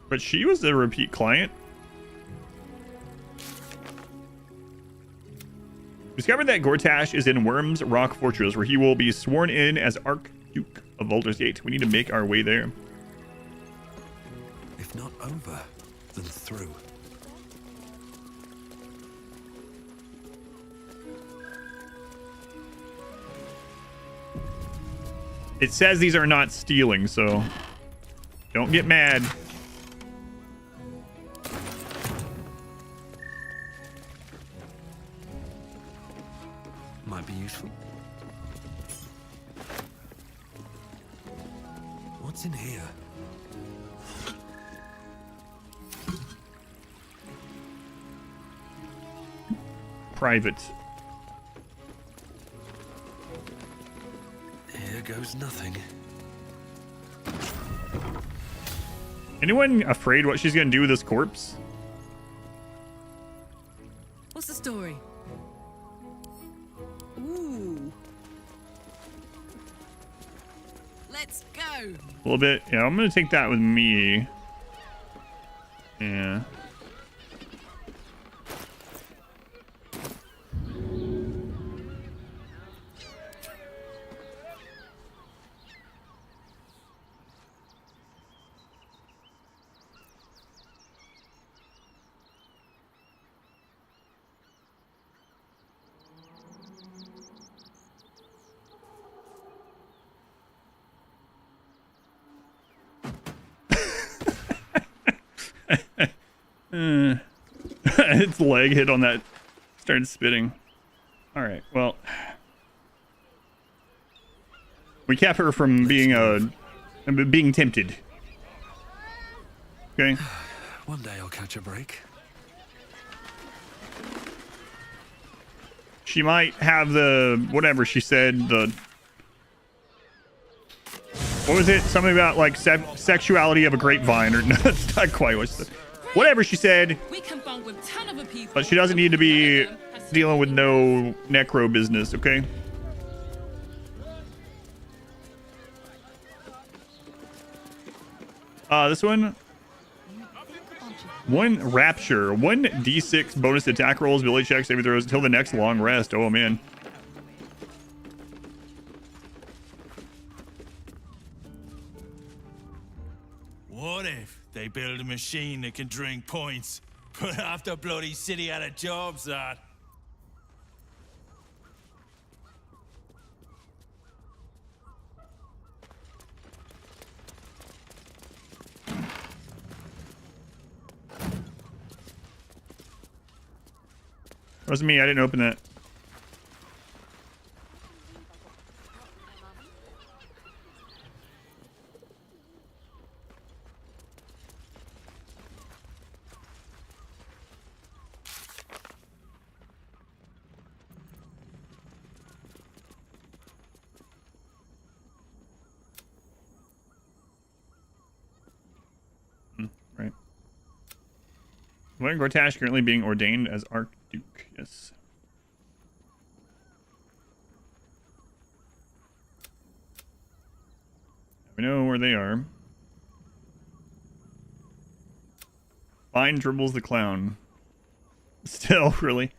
S1: But she was a repeat client. Discovered that Gortash is in Worm's Rock Fortress, where he will be sworn in as Archduke of Baldur's Gate. We need to make our way there.
S3: If not over, then through.
S1: It says these are not stealing, so don't get mad.
S3: Might be useful. What's in here?
S1: Private.
S3: Here goes nothing.
S1: Anyone afraid what she's gonna do with this corpse?
S10: What's the story? Ooh. Let's go.
S1: A little bit. Yeah, I'm gonna take that with me. Yeah. Its leg hit on that, started spitting. All right, well, we kept her from being being tempted. Okay.
S3: One day I'll catch a break.
S1: She might have the whatever she said. The what was it? Something about like sexuality of a grapevine, or no, that's not quite what she said. Whatever she said.
S14: We can bond with ton of people.
S1: But she doesn't need to be dealing with no necro business, okay? This one. 1 Rapture. 1d6 bonus attack rolls, ability checks, saving throws until the next long rest. Oh, man.
S7: What if they build a machine that can drink points? Put half the bloody city out of jobs, that.
S1: That was me. I didn't open that. Right. William Gortash currently being ordained as Archduke. Yes. We know where they are. Fine dribbles the clown. Still, really.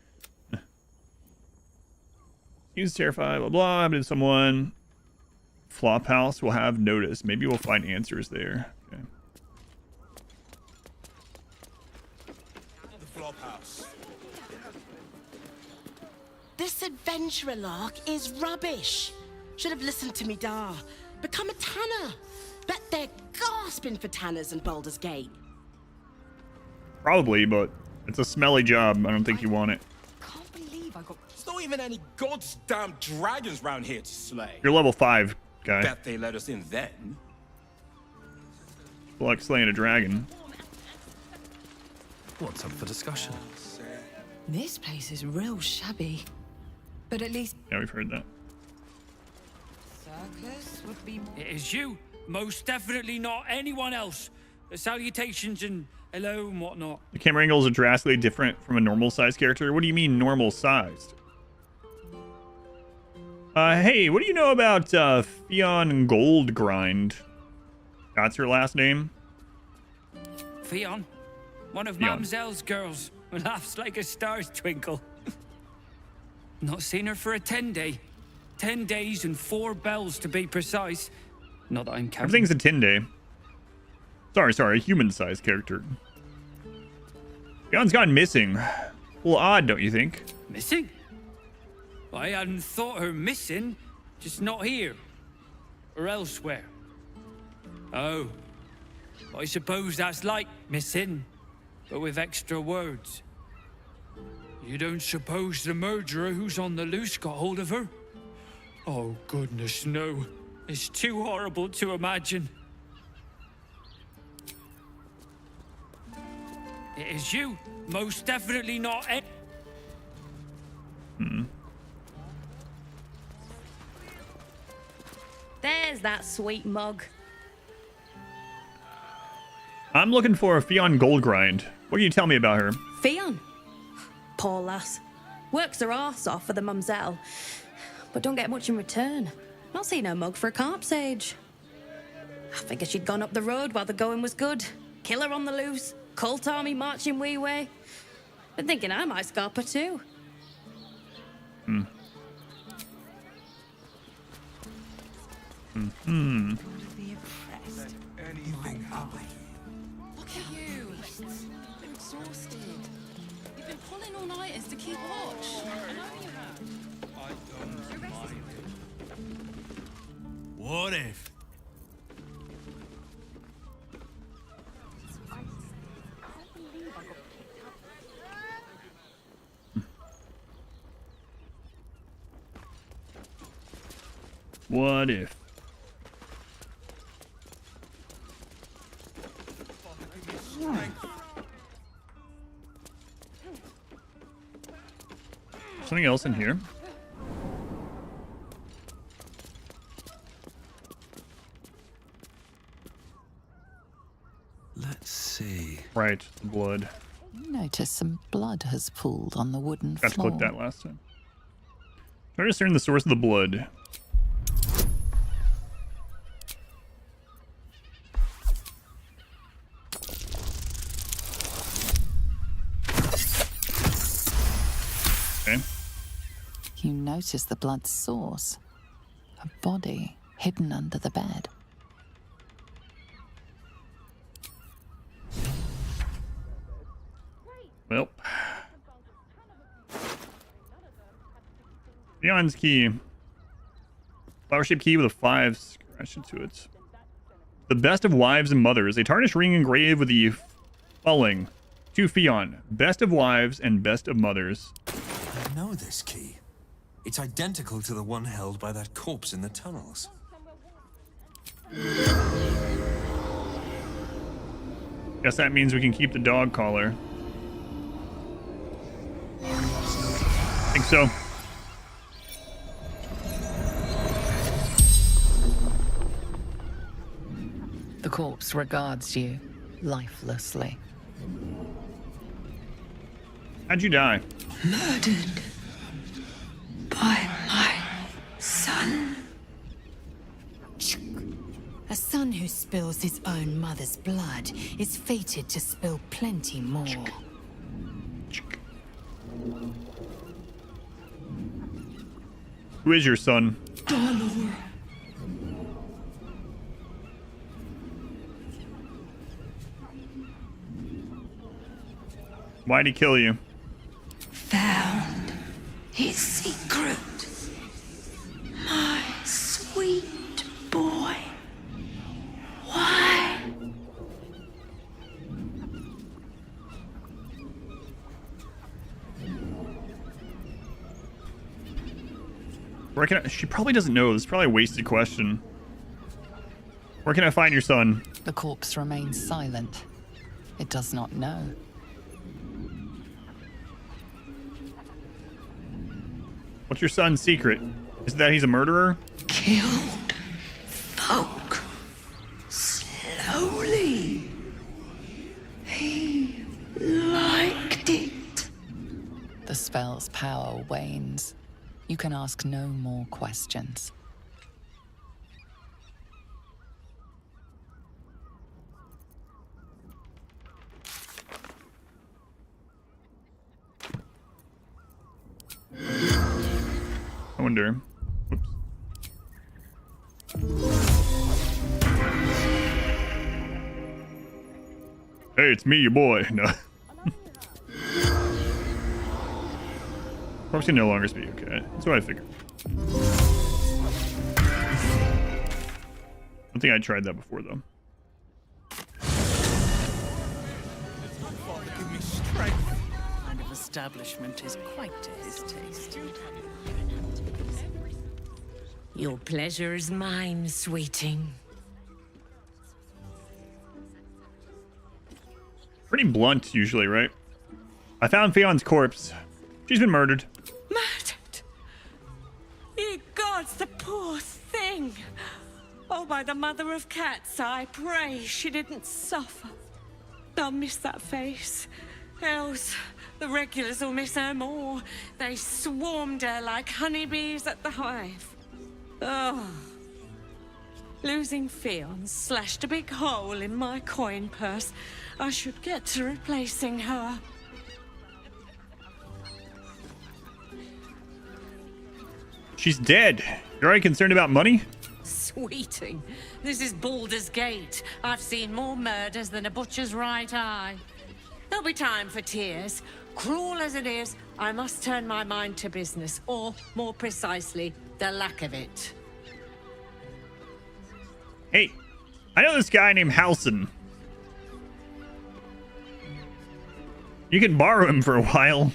S1: He's terrified, blah blah. Happened to someone. Flophouse will have notice. Maybe we'll find answers there. Okay.
S7: The Flophouse.
S9: This adventurer lark is rubbish. Should have listened to me, Dar. Become a tanner. Bet they're gasping for tanners in Baldur's Gate.
S1: Probably, but it's a smelly job. I don't think you want it.
S20: There's not even any goddamn dragons round here to slay.
S1: You're level 5, guy.
S20: Bet they let us in then.
S1: Like slaying a dragon.
S3: What's up for discussion?
S4: This place is real shabby. But at least
S1: Yeah, we've heard that.
S6: It is you. Most definitely not anyone else. Salutations and hello and whatnot.
S1: The camera angles are drastically different from a normal sized character. What do you mean normal sized? Hey, what do you know about Fionn Goldgrind? That's her last name?
S6: Fionn, one of
S1: Fionn.
S6: Mamselle's girls, who laughs like a star's twinkle. Not seen her for a 10-day. 10 days and 4 bells to be precise. Not that I'm counting.
S1: Everything's a 10-day. Sorry, a human-sized character. Fionn's gone missing. A little odd, don't you think?
S6: Missing? I hadn't thought her missing, just not here. Or elsewhere. Oh. I suppose that's like missing, but with extra words. You don't suppose the murderer who's on the loose got hold of her? Oh, goodness, no. It's too horrible to imagine. It is you. Most definitely not it.
S16: There's that sweet mug.
S1: I'm looking for a Fionn Goldgrind. What can you tell me about her?
S16: Fionn. Poor lass. Works her arse off for the mumselle, but don't get much in return. Not seen her mug for a carp's age. I figured she'd gone up the road while the going was good. Killer on the loose. Colt army marching wee way. Been thinking I might scarp her too.
S14: Anything happen?
S10: Look at you. You're exhausted. You've been pulling all-nighters to keep watch. I know you have.
S7: I don't mind it. What if?
S1: What if? Something else in here?
S3: Let's see.
S1: Right, the blood.
S11: You notice some blood has pooled on the wooden
S1: Got to
S11: floor.
S1: click that last time. Try to discern the source of the blood. Okay.
S11: You notice the blood's source. A body hidden under the bed.
S1: Well. Fionn's key. Flower-shaped key with a 5 scratched into it. The best of wives and mothers. A tarnished ring engraved with the following. To Fionn. Best of wives and best of mothers.
S3: I know this key. It's identical to the one held by that corpse in the tunnels.
S1: Guess that means we can keep the dog collar. Think so.
S11: The corpse regards you lifelessly.
S1: How'd you die?
S4: Murdered by my son. A son who spills his own mother's blood is fated to spill plenty more.
S1: Who is your son?
S4: Darlor.
S1: Why'd he kill you?
S4: Found his secret. My sweet boy. Why?
S1: Where can I, she probably doesn't know. This is probably a wasted question. Where can I find your son?
S11: The corpse remains silent. It does not know.
S1: What's your son's secret? Is it that he's a murderer?
S4: Killed
S8: spoke. Slowly. He liked it.
S11: The spell's power wanes. You can ask no more questions.
S1: I wonder. Whoops. Hey, it's me, your boy. No. Perhaps can no longer speak. Okay, that's what I figured. I think I tried that before, though.
S13: Give me strength. This kind of establishment is quite to his taste.
S8: Your pleasure is mine, sweeting.
S1: Pretty blunt, usually, right? I found Fion's corpse. She's been murdered.
S8: Murdered? Ye gods, the poor thing. Oh, by the mother of cats, I pray she didn't suffer. I'll miss that face. Else, the regulars will miss her more. They swarmed her like honeybees at the hive. Oh. Losing Fionn slashed a big hole in my coin purse. I should get to replacing her.
S1: She's dead. You're already concerned about money?
S8: Sweeting, this is Baldur's Gate. I've seen more murders than a butcher's right eye. There'll be time for tears. Cruel as it is, I must turn my mind to business, or, more precisely, the lack of it.
S1: Hey, I know this guy named Halson. You can borrow him for a while.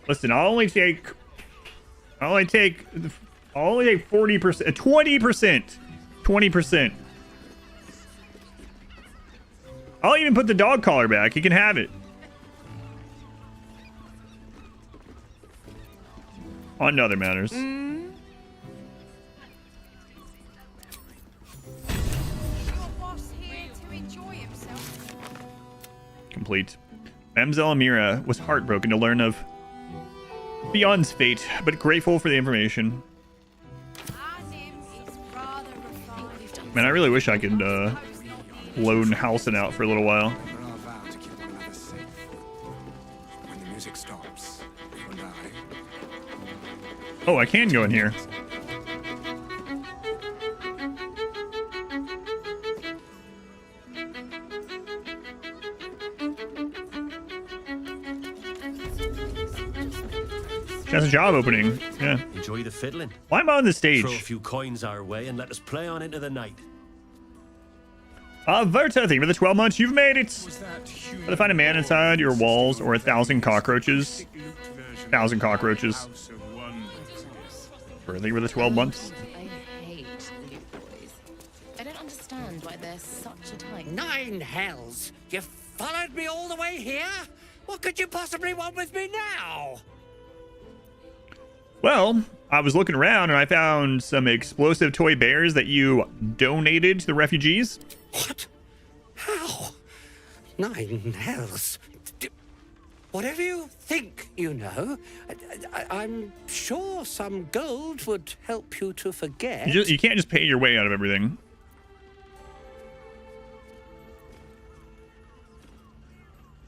S1: Listen, I'll only take 40%, 20%. I'll even put the dog collar back. He can have it. On to other matters. Complete. Mamselle Amira was heartbroken to learn of Fion's fate, but grateful for the information. Man, I really wish I could loan Halson out for a little while.
S20: When the music stops, you and I.
S1: Oh, I can go in here. That's a job opening. Yeah.
S18: Enjoy the fiddling.
S1: Why am I on the stage?
S18: Throw a few coins our way and let us play on into the night.
S1: Verta, thank you for the 12 months. You've made it. Gotta find a man inside your walls or 1,000 cockroaches. 1,000 cockroaches. Thank you for the 12 months.
S15: I hate Luke boys. I don't understand why they're such a type.
S21: 9 hells! You followed me all the way here? What could you possibly want with me now?
S1: Well, I was looking around and I found some explosive toy bears that you donated to the refugees.
S21: What? How? 9 hells. Whatever you think you know, I'm sure some gold would help you to forget.
S1: You can't just pay your way out of everything.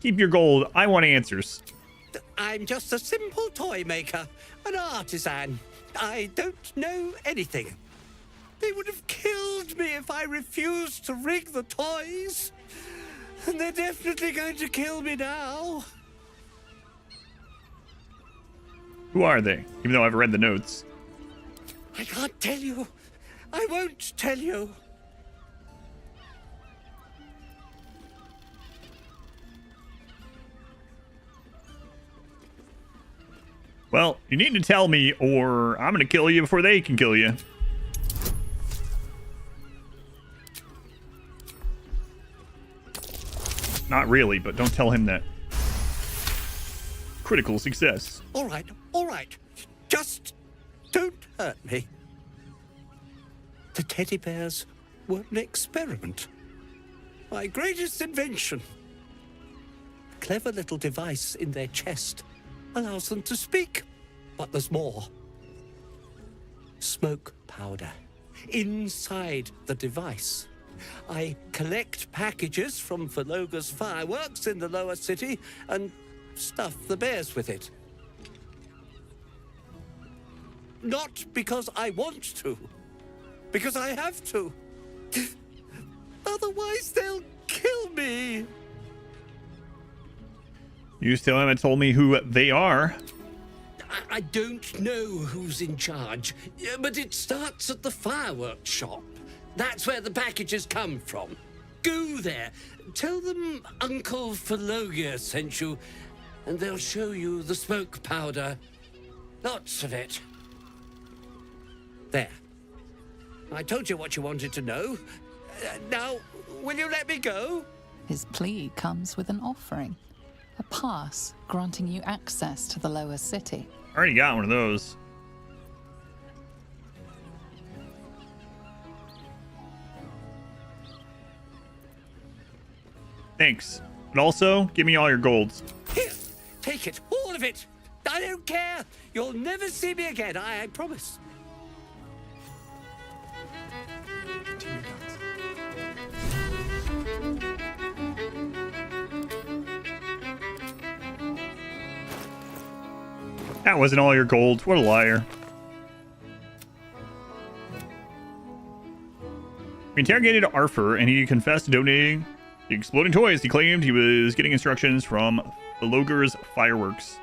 S1: Keep your gold. I want answers.
S21: I'm just a simple toy maker, an artisan. I don't know anything. They would have killed me if I refused to rig the toys. And they're definitely going to kill me now.
S1: Who are they? Even though I've read the notes.
S21: I can't tell you. I won't tell you.
S1: Well, you need to tell me or I'm gonna kill you before they can kill you. Not really, but don't tell him that. Critical success.
S21: All right. Just don't hurt me. The teddy bears were an experiment. My greatest invention. A clever little device in their chest allows them to speak. But there's more. Smoke powder inside the device. I collect packages from Verloga's fireworks in the lower city and stuff the bears with it. Not because I want to, because I have to. Otherwise, they'll kill me.
S1: You still haven't told me who they are.
S21: I don't know who's in charge, but it starts at the fireworks shop. That's where the packages come from. Go there, tell them Uncle Verloga sent you, and they'll show you the smoke powder. Lots of it. There. I told you what you wanted to know. Now, will you let me go?
S11: His plea comes with an offering. A pass granting you access to the lower city.
S1: I already got one of those. Thanks. But also, give me all your golds.
S21: Here, take it, all of it. I don't care. You'll never see me again, I promise.
S1: That wasn't all your gold. What a liar. We interrogated Arthur, and he confessed to donating the exploding toys. He claimed he was getting instructions from Verloga's fireworks.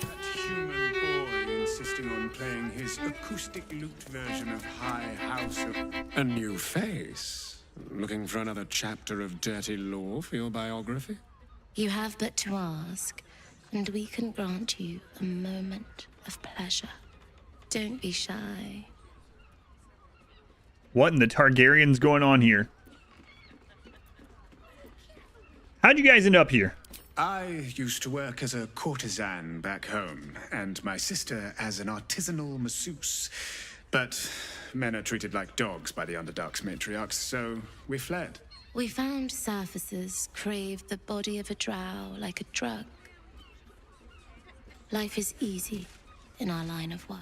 S5: That human boy insisting on playing his acoustic lute version of High House of... A new face? Looking for another chapter of dirty lore for your biography?
S15: You have but to ask, and we can grant you a moment of pleasure. Don't be shy.
S1: What in the Targaryen's going on here? How'd you guys end up here?
S5: I used to work as a courtesan back home, and my sister as an artisanal masseuse. But men are treated like dogs by the Underdark's matriarchs, so we fled.
S15: We found surfacers craved the body of a drow like a drug. Life is easy in our line of work.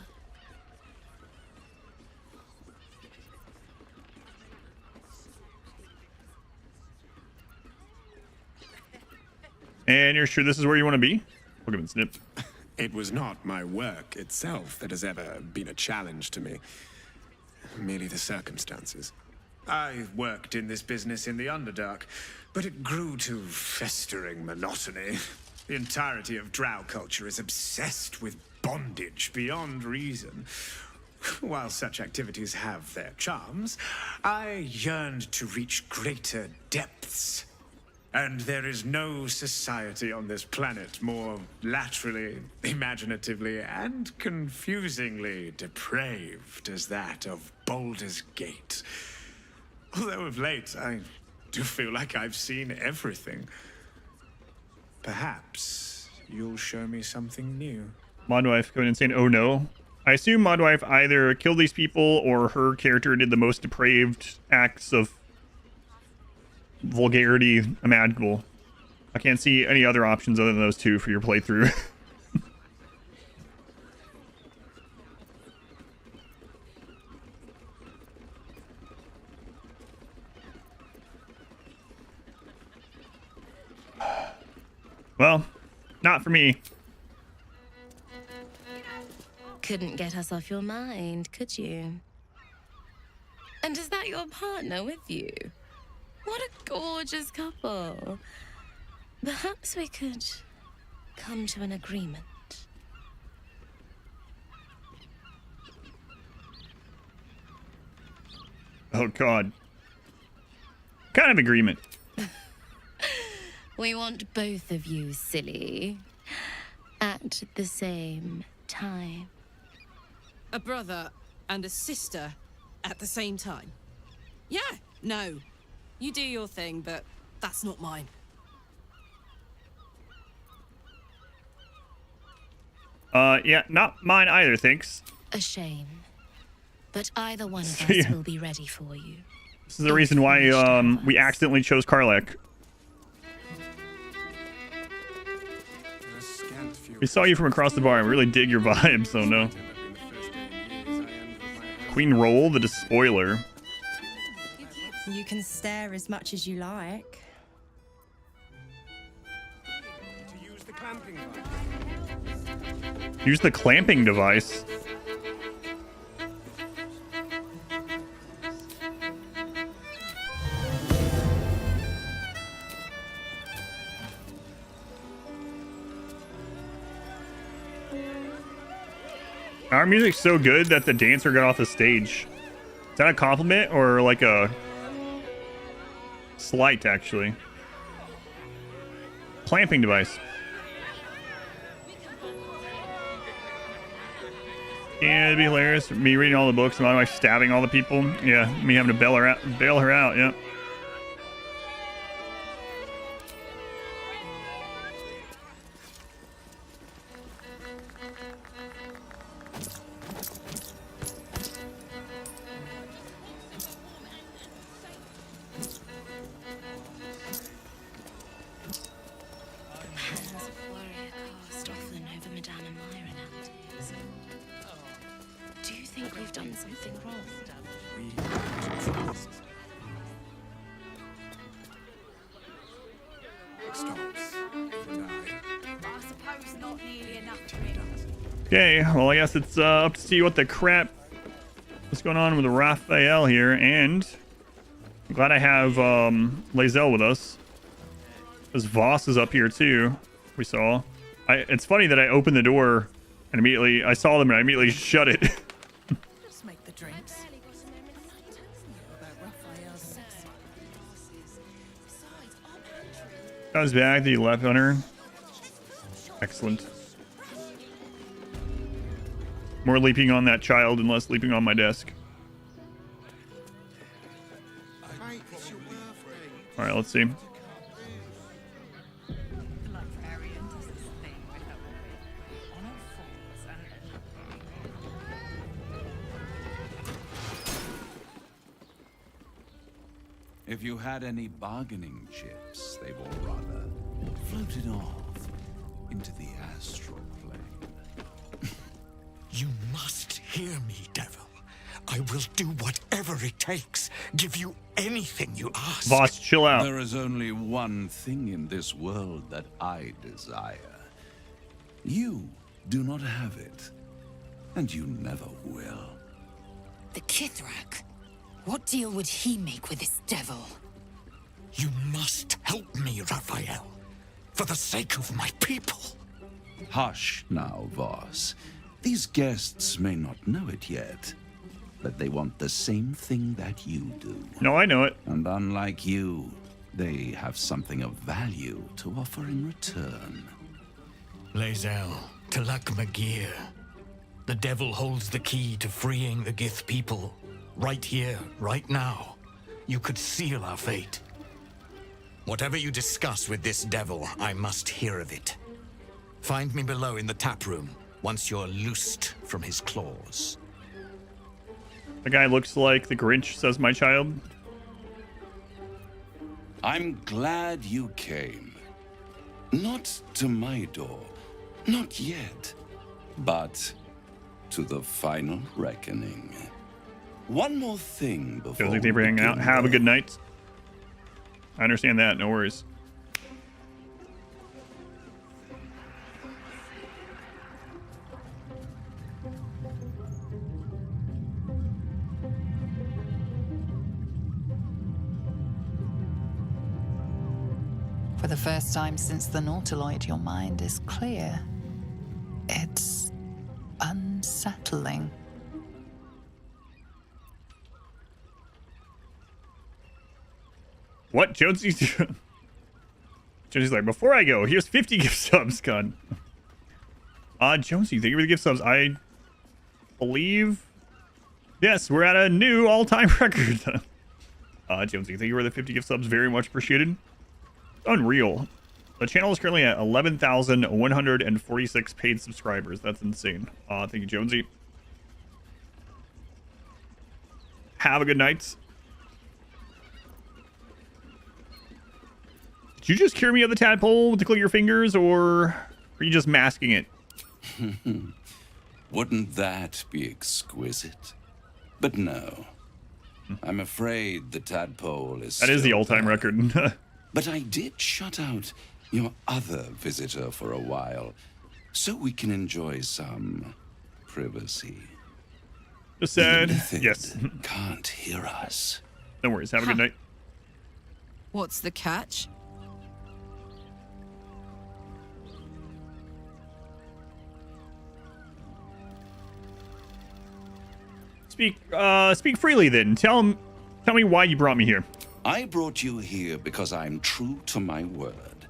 S1: And you're sure this is where you want to be? Look at him, Snip.
S5: It was not my work itself that has ever been a challenge to me. Merely the circumstances. I worked in this business in the Underdark, but it grew to festering monotony. The entirety of drow culture is obsessed with bondage beyond reason. While such activities have their charms, I yearned to reach greater depths. And there is no society on this planet more laterally, imaginatively, and confusingly depraved as that of Baldur's Gate. Although of late, I do feel like I've seen everything. Perhaps you'll show me something new.
S1: Modwife going insane. Oh no. I assume Modwife either killed these people or her character did the most depraved acts of vulgarity imaginable. I can't see any other options other than those two for your playthrough. Well, not for me.
S15: Couldn't get us off your mind, could you? And is that your partner with you? What a gorgeous couple. Perhaps we could come to an agreement.
S1: Oh God. What kind of agreement?
S15: We want both of you, silly, at the same time.
S10: A brother and a sister at the same time? Yeah, no. You do your thing, but that's not mine.
S1: Yeah, not mine either, thanks.
S15: A shame. But either one of us will be ready for you.
S1: This is the reason why we accidentally chose Karlach. We saw you from across the bar and really dig your vibe, so no. Queen Roll, the Despoiler.
S17: You can stare as much as you like.
S1: Use the clamping device. Our music's so good that the dancer got off the stage. Is that a compliment or like a slight, actually? Clamping device. Yeah, it'd be hilarious. Me reading all the books and my wife stabbing all the people. Yeah, me having to bail her out. Yeah.
S15: Do you think we've done something wrong?
S1: Okay, well, I guess it's up to see what the crap what's going on with Raphael here, and I'm glad I have Lae'zel with us. Because Voss is up here too. We saw. It's funny that I opened the door and immediately I saw them and I immediately shut it.
S13: Just make the drinks.
S1: Comes back, the left on her. Excellent. More leaping on that child and less leaping on my desk. Alright, let's see.
S22: If you had any bargaining chips, they've all rather floated off into the astral plane.
S23: You must hear me, devil. I will do whatever it takes. Give you anything you ask.
S1: Voss, chill out.
S22: There is only one thing in this world that I desire. You do not have it, and you never will.
S24: The Kithrak. What deal would he make with this devil?
S23: You must help me, Raphael. For the sake of my people.
S22: Hush now, Voss. These guests may not know it yet, but they want the same thing that you do.
S1: No, I know it.
S22: And unlike you, they have something of value to offer in return.
S23: Lae'zel, Talak Magir. The devil holds the key to freeing the Gith people. Right here, right now. You could seal our fate. Whatever you discuss with this devil, I must hear of it. Find me below in the tap room, once you're loosed from his claws.
S1: The guy looks like the Grinch, says my child.
S22: I'm glad you came. Not to my door, not yet, but to the final reckoning. One more thing before
S1: Josie, thank you for hanging out. Have a good night. I understand that. No worries.
S11: For the first time since the Nautiloid, your mind is clear. It's unsettling.
S1: What? Jonesy's Jonesy's like, before I go, here's 50 gift subs, gun. Jonesy, thank you for the gift subs. I believe, yes, we're at a new all-time record. Jonesy, thank you for the 50 gift subs. Very much appreciated. Unreal. The channel is currently at 11,146 paid subscribers. That's insane. Thank you, Jonesy. Have a good night. Did you just cure me of the tadpole with the click of your fingers, or are you just masking it?
S22: Wouldn't that be exquisite? But no. I'm afraid the tadpole is
S1: That is the
S22: still
S1: all-time
S22: there.
S1: record.
S22: But I did shut out your other visitor for a while, so we can enjoy some privacy.
S1: Just said,
S22: The Illithid
S1: yes.
S22: can't hear us.
S1: No worries. Have a good night.
S10: What's the catch?
S1: Speak freely then. Tell me why you brought me here.
S22: I brought you here because I'm true to my word,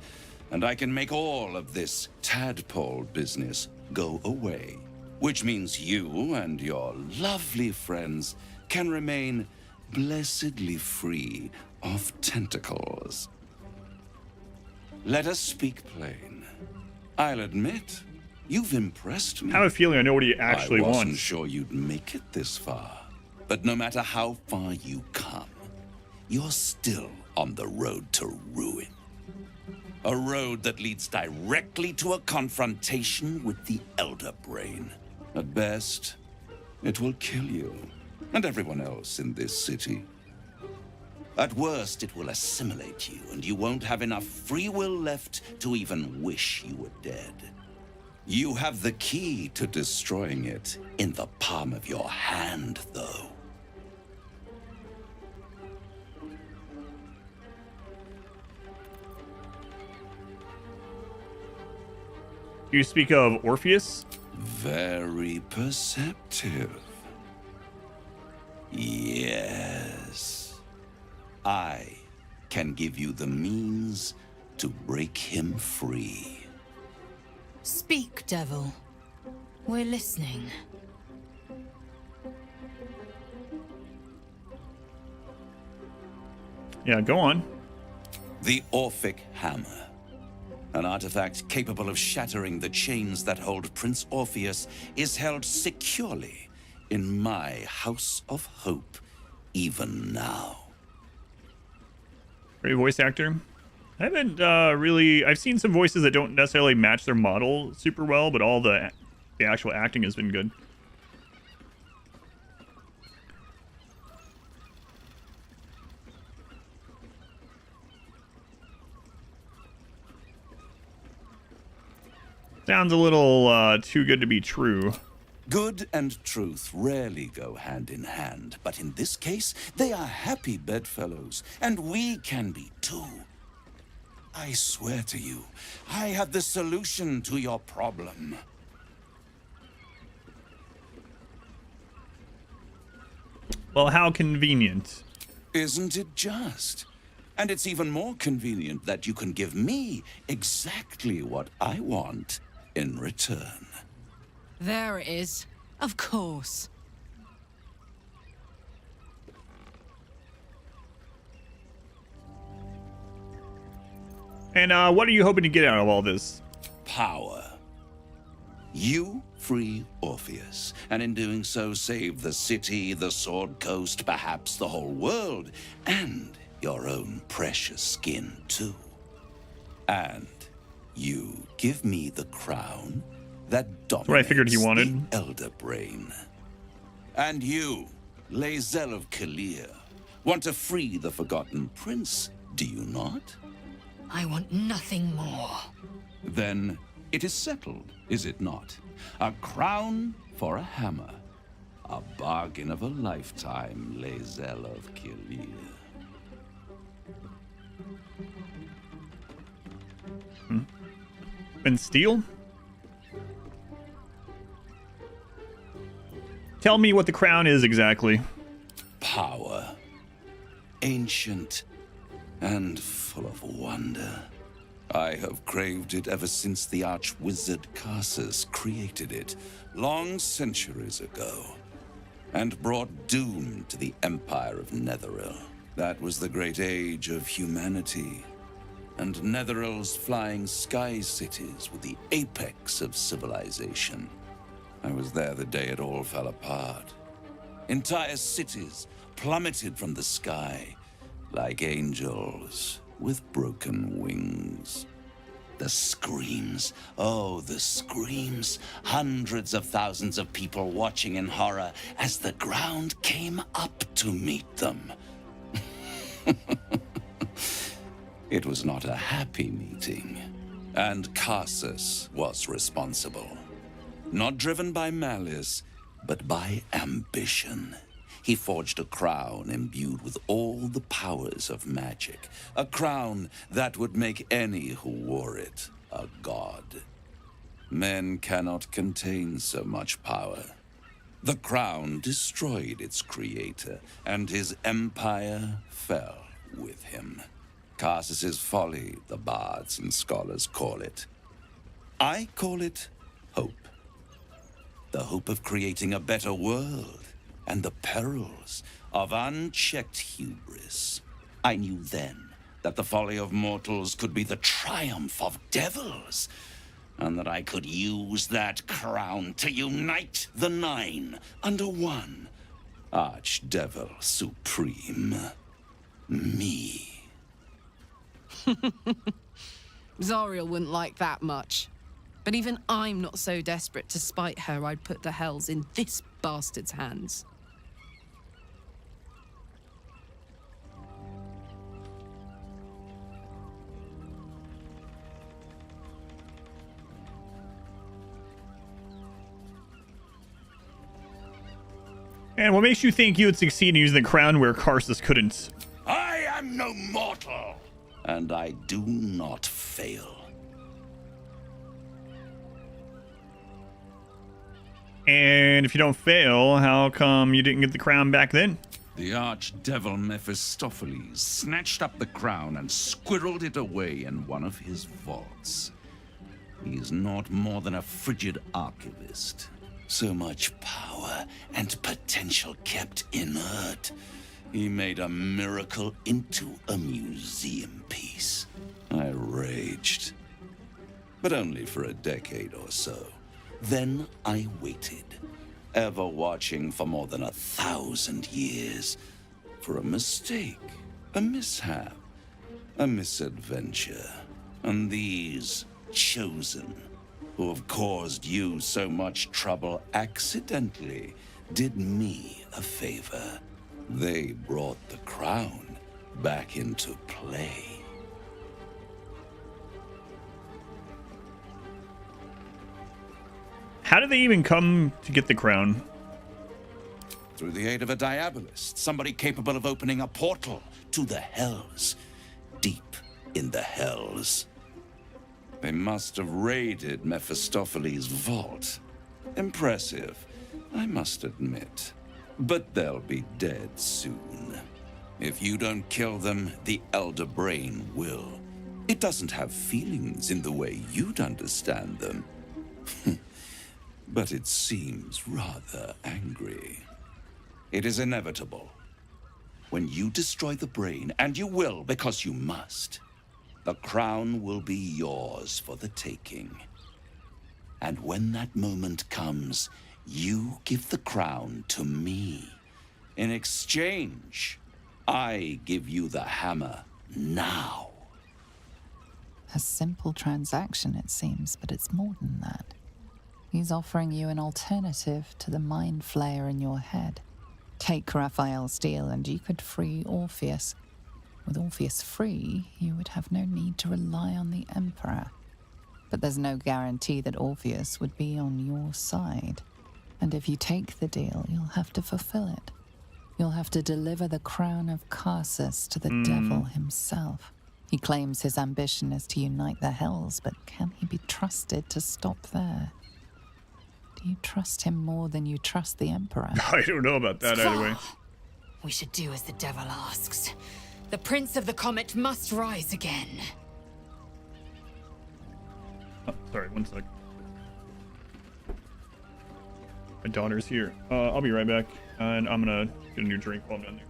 S22: and I can make all of this tadpole business go away, which means you and your lovely friends can remain blessedly free of tentacles. Let us speak plain. I'll admit, you've impressed me.
S1: I have a feeling I know what he actually
S22: I wasn't
S1: wants.
S22: sure you'd make it this far, but no matter how far you come, you're still on the road to ruin. A road that leads directly to a confrontation with the Elder Brain. At best, it will kill you and everyone else in this city. At worst, it will assimilate you, and you won't have enough free will left to even wish you were dead. You have the key to destroying it in the palm of your hand, though.
S1: You speak of Orpheus?
S22: Very perceptive. Yes. I can give you the means to break him free.
S24: Speak, devil. We're listening.
S1: Yeah, go on.
S22: The Orphic Hammer. An artifact capable of shattering the chains that hold Prince Orpheus is held securely in my House of Hope, even now.
S1: Great voice actor. I haven't I've seen some voices that don't necessarily match their model super well, but all the actual acting has been good. Sounds a little too good to be true.
S22: Good and truth rarely go hand in hand, but in this case, they are happy bedfellows, and we can be too. I swear to you, I have the solution to your problem.
S1: Well, how convenient.
S22: Isn't it just? And it's even more convenient that you can give me exactly what I want in return.
S10: There it is. Of course.
S1: And what are you hoping to get out of all this?
S22: Power. You free Orpheus, and in doing so save the city, the Sword Coast, perhaps the whole world, and your own precious skin too. And you give me the crown that dominates
S1: what I figured he wanted.
S22: the Elder Brain. And you, Lae'zel of Kalir, want to free the Forgotten Prince, do you not?
S24: I want nothing more.
S22: Then it is settled, is it not? A crown for a hammer. A bargain of a lifetime, Lae'zel of Kalir.
S1: And steel? Tell me what the crown is exactly.
S22: Power. Ancient and full of wonder. I have craved it ever since the arch-wizard Karsus created it, long centuries ago, and brought doom to the Empire of Netheril. That was the great age of humanity, and Netheril's flying sky cities were the apex of civilization. I was there the day it all fell apart. Entire cities plummeted from the sky like angels with broken wings. The screams, oh, the screams. Hundreds of thousands of people watching in horror as the ground came up to meet them. It was not a happy meeting, and Carsus was responsible. Not driven by malice, but by ambition. He forged a crown imbued with all the powers of magic. A crown that would make any who wore it a god. Men cannot contain so much power. The crown destroyed its creator, and his empire fell with him. Carsus's folly, the bards and scholars call it. I call it hope. The hope of creating a better world, and the perils of unchecked hubris. I knew then that the folly of mortals could be the triumph of devils, and that I could use that crown to unite the Nine under one Archdevil Supreme. Me.
S10: Zariel wouldn't like that much. But even I'm not so desperate to spite her I'd put the hells in this bastard's hands.
S1: And what makes you think you would succeed in using the crown where Carsus couldn't?
S22: I am no mortal, and I do not fail.
S1: And if you don't fail, how come you didn't get the crown back then?
S22: The archdevil Mephistopheles snatched up the crown and squirreled it away in one of his vaults. He is not more than a frigid archivist. So much power and potential kept inert. He made a miracle into a museum piece. I raged. But only for a decade or so. Then I waited, ever watching for more than 1,000 years, for a mistake, a mishap, a misadventure. And these chosen, who have caused you so much trouble accidentally, did me a favor. They brought the crown back into play.
S1: How did they even come to get the crown?
S22: Through the aid of a diabolist, somebody capable of opening a portal to the hells, deep in the hells. They must have raided Mephistopheles' vault. Impressive, I must admit. But they'll be dead soon. If you don't kill them, the Elder Brain will. It doesn't have feelings in the way you'd understand them. But it seems rather angry. It is inevitable. When you destroy the brain, and you will because you must, the crown will be yours for the taking. And when that moment comes, you give the crown to me. In exchange, I give you the hammer now.
S11: A simple transaction, it seems, but it's more than that. He's offering you an alternative to the mind flayer in your head. Take Raphael's deal and you could free Orpheus. With Orpheus free, you would have no need to rely on the Emperor. But there's no guarantee that Orpheus would be on your side. And if you take the deal, you'll have to fulfill it. You'll have to deliver the crown of Carsus to the devil himself. He claims his ambition is to unite the hells, but can he be trusted to stop there? Do you trust him more than you trust the Emperor?
S1: I don't know about that anyway.
S24: We should do as the devil asks. The Prince of the Comet must rise again.
S1: Oh, sorry, one sec. My daughter's here. I'll be right back, and I'm gonna get a new drink while I'm done there.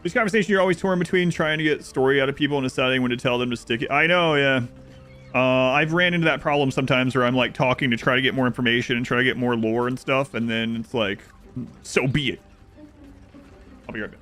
S1: This conversation, you're always torn between trying to get story out of people and deciding when to tell them to stick it. I know, yeah. I've ran into that problem sometimes where I'm like talking to try to get more information and try to get more lore and stuff, and then it's like, so be it. I'll be right back.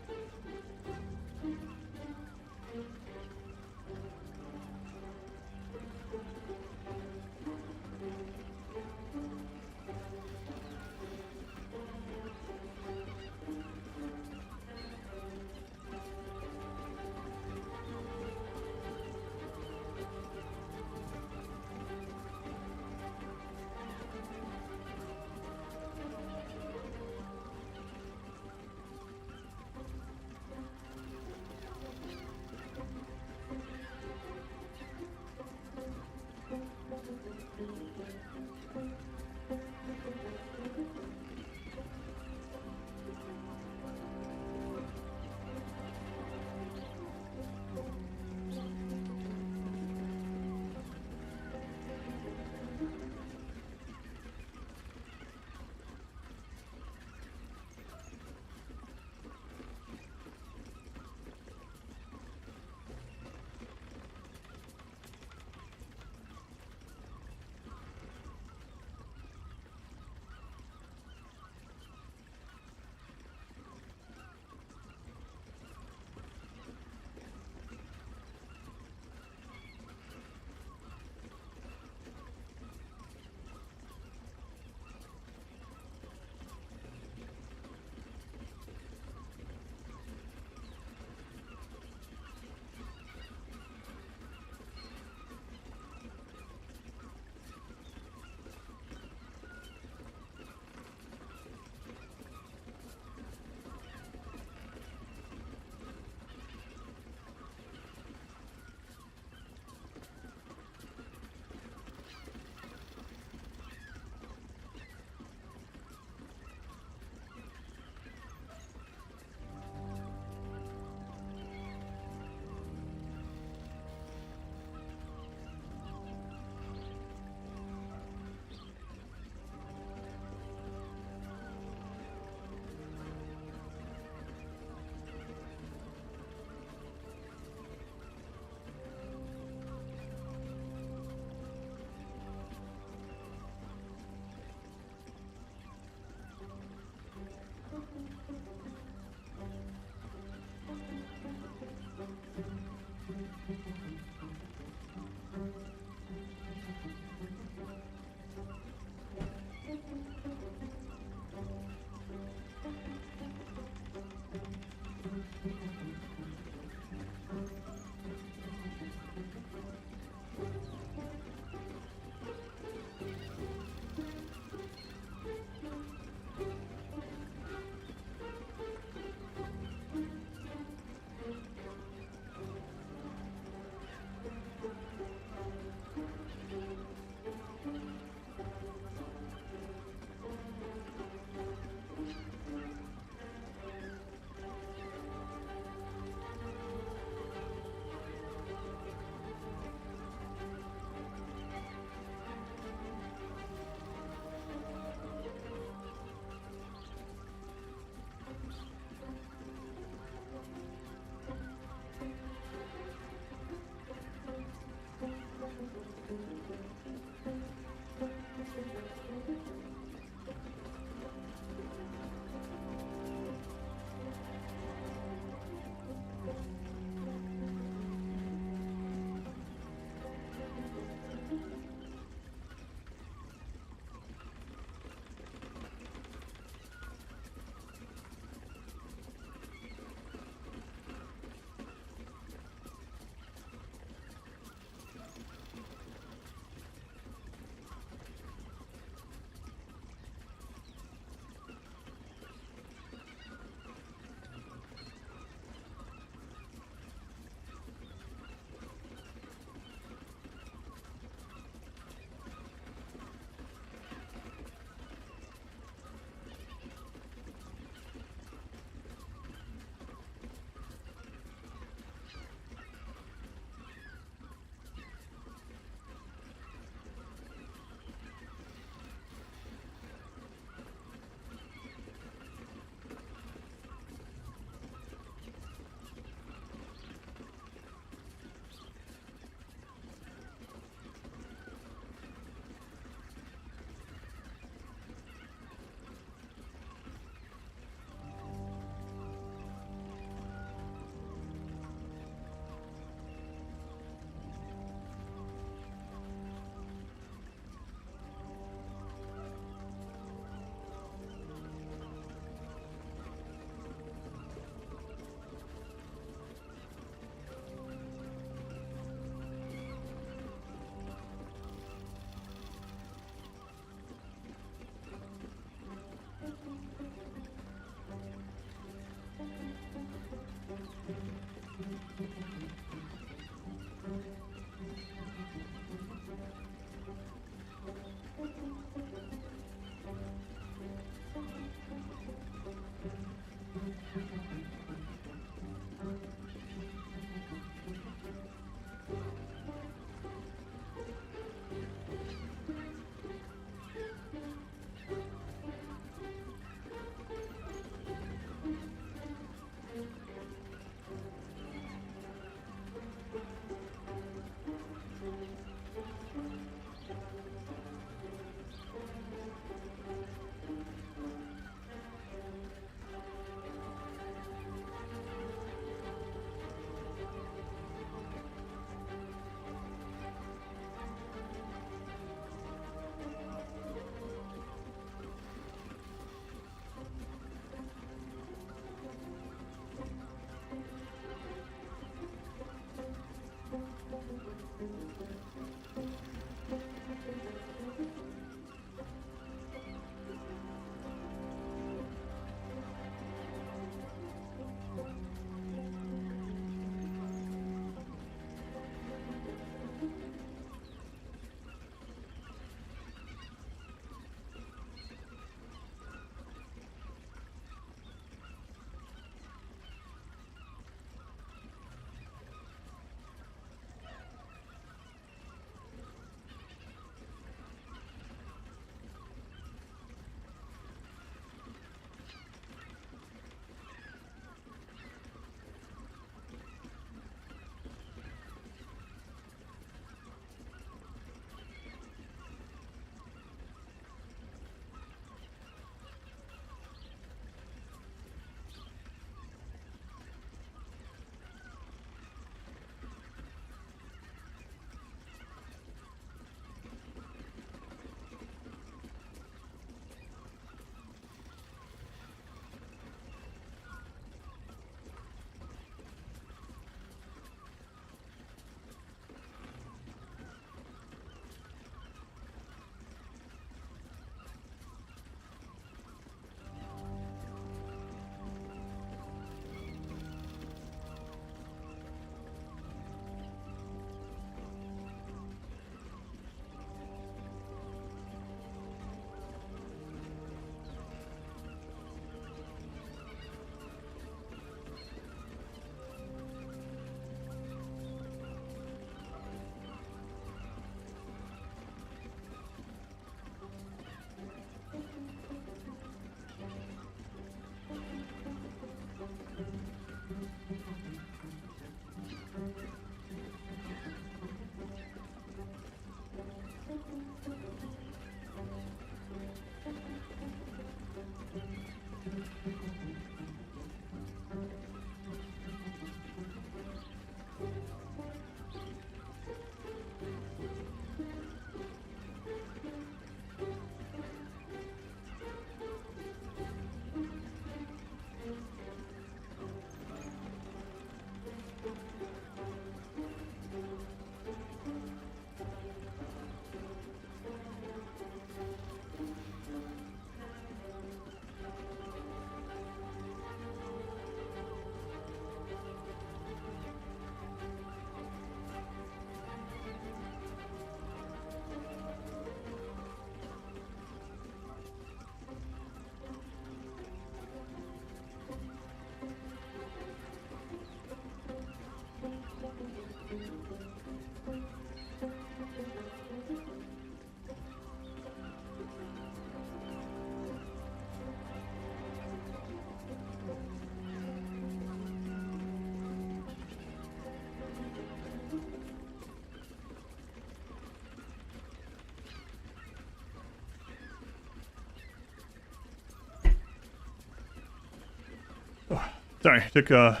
S1: Sorry, took longer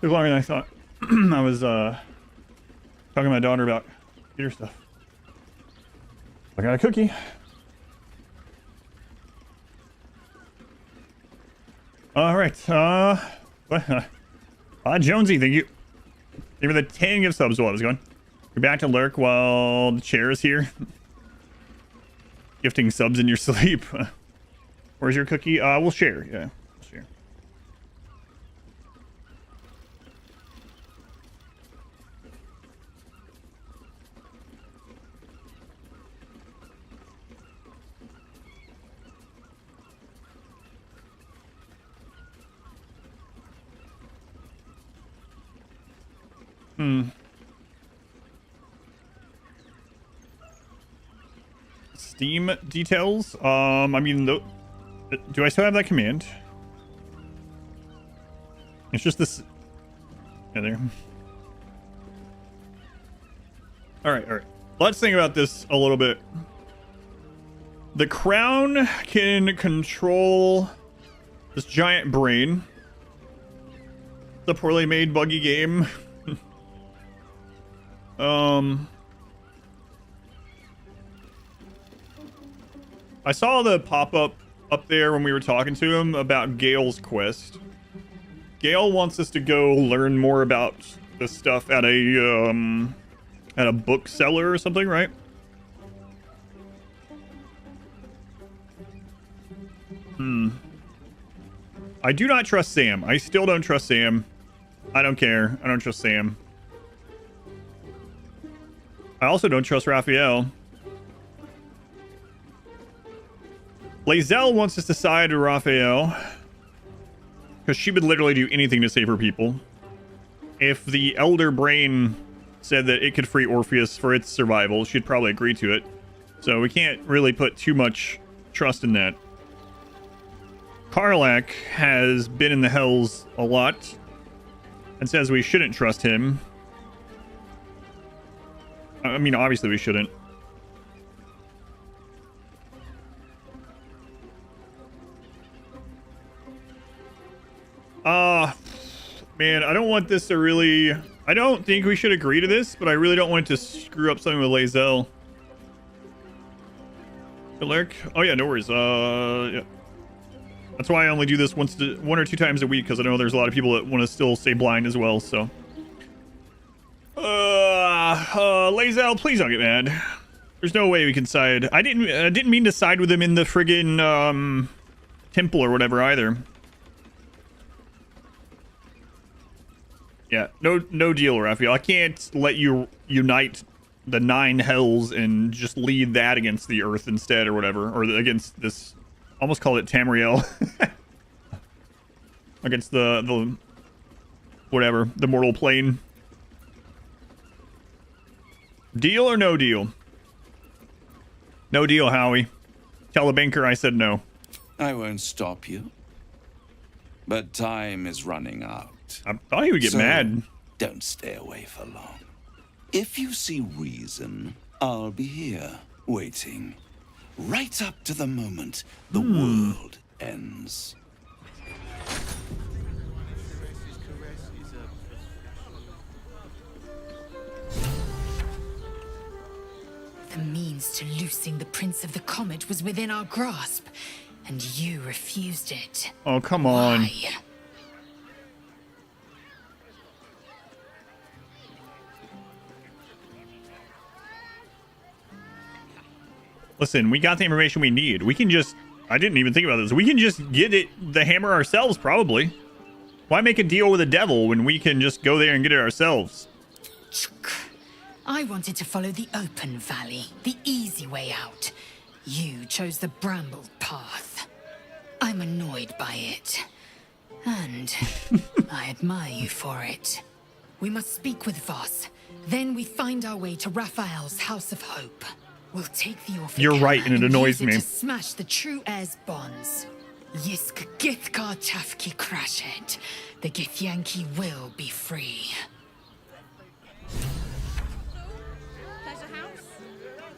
S1: than I thought. I was talking to my daughter about computer stuff. I got a cookie. All right. Jonesy, thank you. Give me the 10 gift subs while I was gone. You're back to lurk while the chair is here. Gifting subs in your sleep. Where's your cookie? We'll share. Yeah, we'll share. Steam details. I mean, do I still have that command? It's just this. Yeah, there. All right. Let's think about this a little bit. The crown can control this giant brain. The poorly made buggy game. I saw the pop-up up there when we were talking to him about Gale's quest. Gale wants us to go learn more about this stuff at a bookseller or something, right? I do not trust Sam. I still don't trust Sam. I don't care. I don't trust Sam. I also don't trust Raphael. Lae'zel wants us to side to Raphael because she would literally do anything to save her people. If the Elder Brain said that it could free Orpheus for its survival, she'd probably agree to it. So we can't really put too much trust in that. Karlach has been in the Hells a lot and says we shouldn't trust him. I mean, obviously we shouldn't. Man, I don't want this to really... I don't think we should agree to this, but I really don't want it to screw up something with Lae'zel. Lurk? Oh yeah, no worries. Yeah. That's why I only do this one or two times a week, because I know there's a lot of people that want to still stay blind as well, so... Lae'zel, please don't get mad. There's no way we can side. I didn't mean to side with him in the friggin' temple or whatever either. Yeah, no deal, Raphael. I can't let you unite the 9 hells and just lead that against the earth instead or whatever, or against this, almost call it Tamriel. Against the whatever, the mortal plane. Deal or no deal? No deal, Howie. Tell the banker I said no.
S22: I won't stop you. But time is running out.
S1: I thought he would get mad.
S22: Don't stay away for long. If you see reason, I'll be here, waiting. Right up to the moment the world ends.
S24: The means to loosing the Prince of the Comet was within our grasp, and you refused it.
S1: Oh, come on.
S24: Why?
S1: Listen, we got the information we need. We can just... I didn't even think about this. We can just get the hammer ourselves, probably. Why make a deal with the devil when we can just go there and get it ourselves?
S24: I wanted to follow the open valley, the easy way out. You chose the brambled path. I'm annoyed by it. And I admire you for it. We must speak with Voss. Then we find our way to Raphael's House of Hope. We'll take the Orpheus.
S1: You're right, and it annoys me.
S24: To smash the true heir's bonds. Yisk Githkar Tafki Crashed. The Githyanki will be free.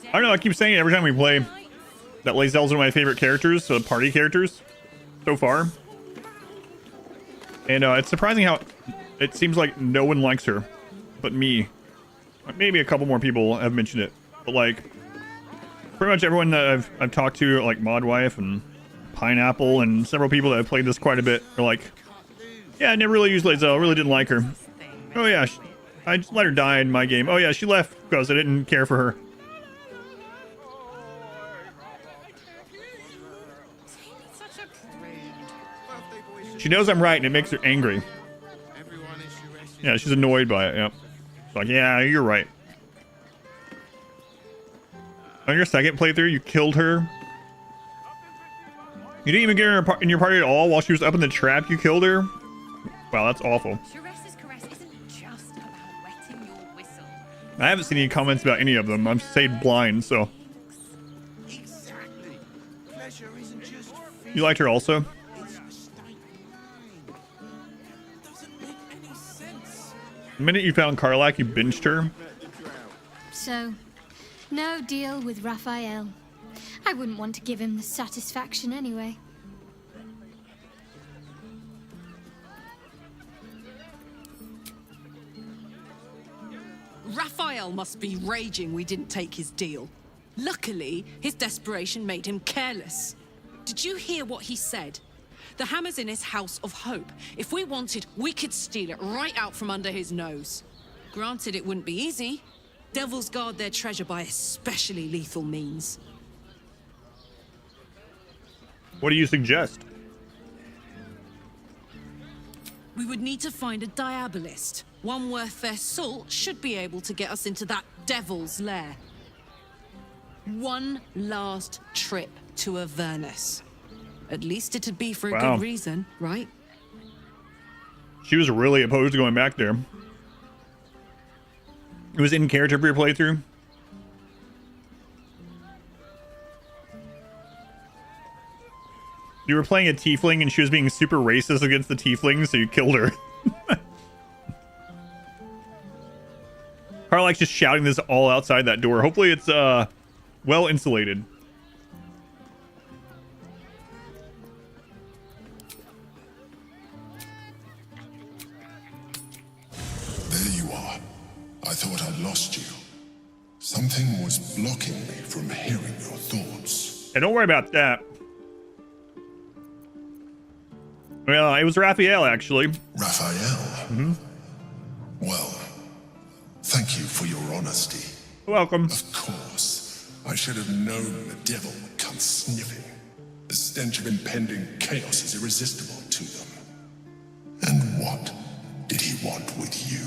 S1: I don't know, I keep saying it every time we play. That Lae'zel's one of my favorite characters, party characters, so far. And it's surprising how it seems like no one likes her but me. Maybe a couple more people have mentioned it, but like pretty much everyone that I've talked to, like Modwife and Pineapple and several people that have played this quite a bit, are like, yeah, I never really used Lae'zel, really didn't like her. Oh yeah, I just let her die in my game. Oh yeah, she left because I didn't care for her. She knows I'm right and it makes her angry. Yeah, she's annoyed by it, yep. It's like, yeah, you're right. On your second playthrough, you killed her. You didn't even get her in your party at all while she was up in the trap. You killed her. Wow, that's awful. I haven't seen any comments about any of them. I'm stayed blind, so. You liked her also? The minute you found Karlach, you binged her.
S2: So, no deal with Raphael. I wouldn't want to give him the satisfaction anyway.
S10: Raphael must be raging we didn't take his deal. Luckily, his desperation made him careless. Did you hear what he said? The hammer's in his house of hope. If we wanted, we could steal it right out from under his nose. Granted, it wouldn't be easy. Devils guard their treasure by especially lethal means.
S1: What do you suggest?
S10: We would need to find a diabolist. One worth their salt should be able to get us into that devil's lair. One last trip to Avernus. At least it'd be for a good reason, right?
S1: She was really opposed to going back there. It was in character for your playthrough. You were playing a tiefling and she was being super racist against the tieflings, so you killed her. Karlach's just shouting this all outside that door. Hopefully it's well insulated.
S9: There you are. I thought I'd lost you. Something was blocking me from hearing your thoughts.
S1: Hey, don't worry about that. Well, it was Raphael, actually.
S9: Raphael?
S1: Mm-hmm.
S9: Well, thank you for your honesty.
S1: You're welcome.
S9: Of course. I should have known the devil would come sniffing. The stench of impending chaos is irresistible to them. And what did he want with you?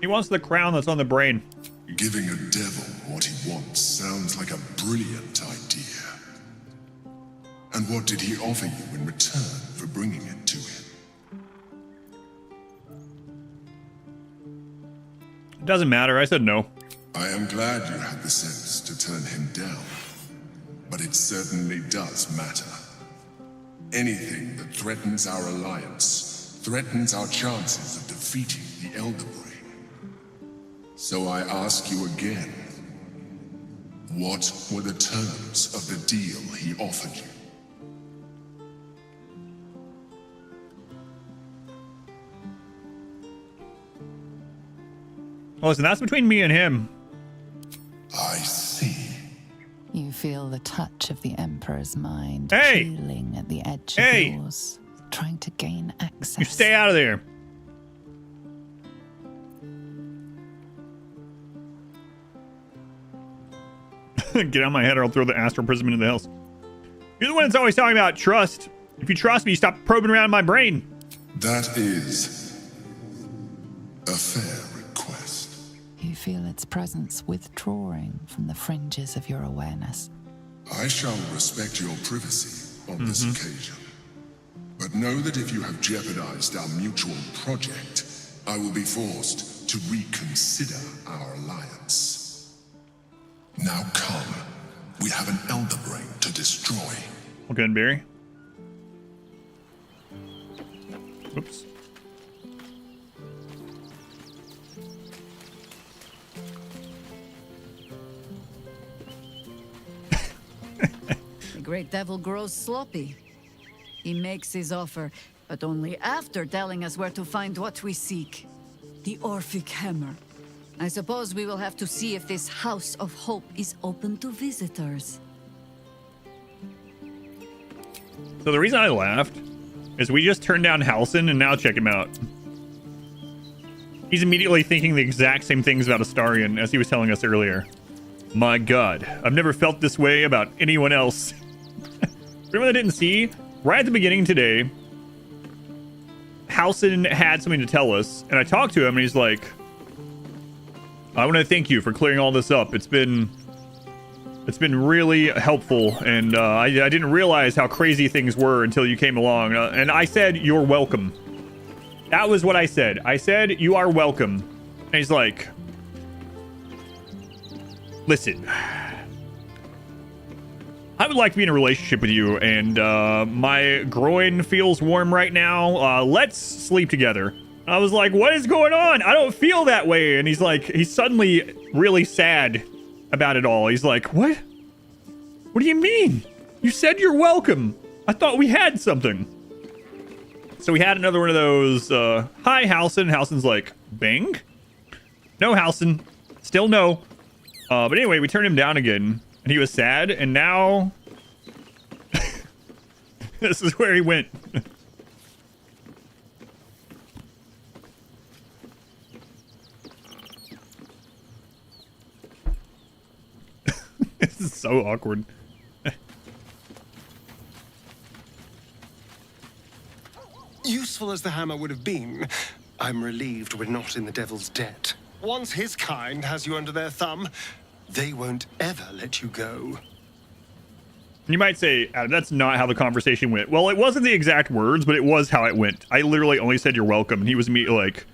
S1: He wants the crown that's on the brain.
S9: Giving a devil what he wants sounds like a brilliant idea. And what did he offer you in return for bringing it to him?
S1: It doesn't matter. I said no.
S9: I am glad you had the sense to turn him down. But it certainly does matter. Anything that threatens our alliance threatens our chances of defeating the Elder Brain. So I ask you again, what were the terms of the deal he offered you?
S1: Well, listen, that's between me and him.
S9: I see.
S11: You feel the touch of the Emperor's mind
S1: Hey!
S11: peeling at the edge
S1: Hey!
S11: of yours, trying to gain access.
S1: You stay out of there. Get out of my head or I'll throw the astral prism into the house. You're the one that's always talking about trust. If you trust me, stop probing around my brain.
S9: That is a fair request.
S11: You feel its presence withdrawing from the fringes of your awareness.
S9: I shall respect your privacy on this occasion. But know that if you have jeopardized our mutual project, I will be forced to reconsider our alliance. Now come. We have an Elder Brain to destroy.
S1: Okay, Barry. Oops.
S6: great devil grows sloppy. He makes his offer, but only after telling us where to find what we seek. The Orphic Hammer. I suppose we will have to see if this House of Hope is open to visitors.
S1: So the reason I laughed is we just turned down Halsin and now check him out. He's immediately thinking the exact same things about Astarion as he was telling us earlier. My god, I've never felt this way about anyone else. For anyone that didn't see, right at the beginning today, Halsin had something to tell us, and I talked to him, and he's like, I want to thank you for clearing all this up. It's been really helpful, and I didn't realize how crazy things were until you came along. And I said, you're welcome. That was what I said. I said, you are welcome. And he's like, listen, I would like to be in a relationship with you, and my groin feels warm right now. Let's sleep together. I was like, what is going on? I don't feel that way. And he's like, he's suddenly really sad about it all. He's like, what? What do you mean? You said you're welcome. I thought we had something. So we had another one of those, hi, Halsin. Halsin's like, bang? No, Halsin. Still no. But anyway, we turned him down again, and he was sad, and now this is where he went. This is so awkward.
S12: Useful as the hammer would have been, I'm relieved we're not in the devil's debt. Once his kind has you under their thumb, they won't ever let you go.
S1: You might say, that's not how the conversation went. Well, it wasn't the exact words, but it was how it went. I literally only said you're welcome, and he was immediately like,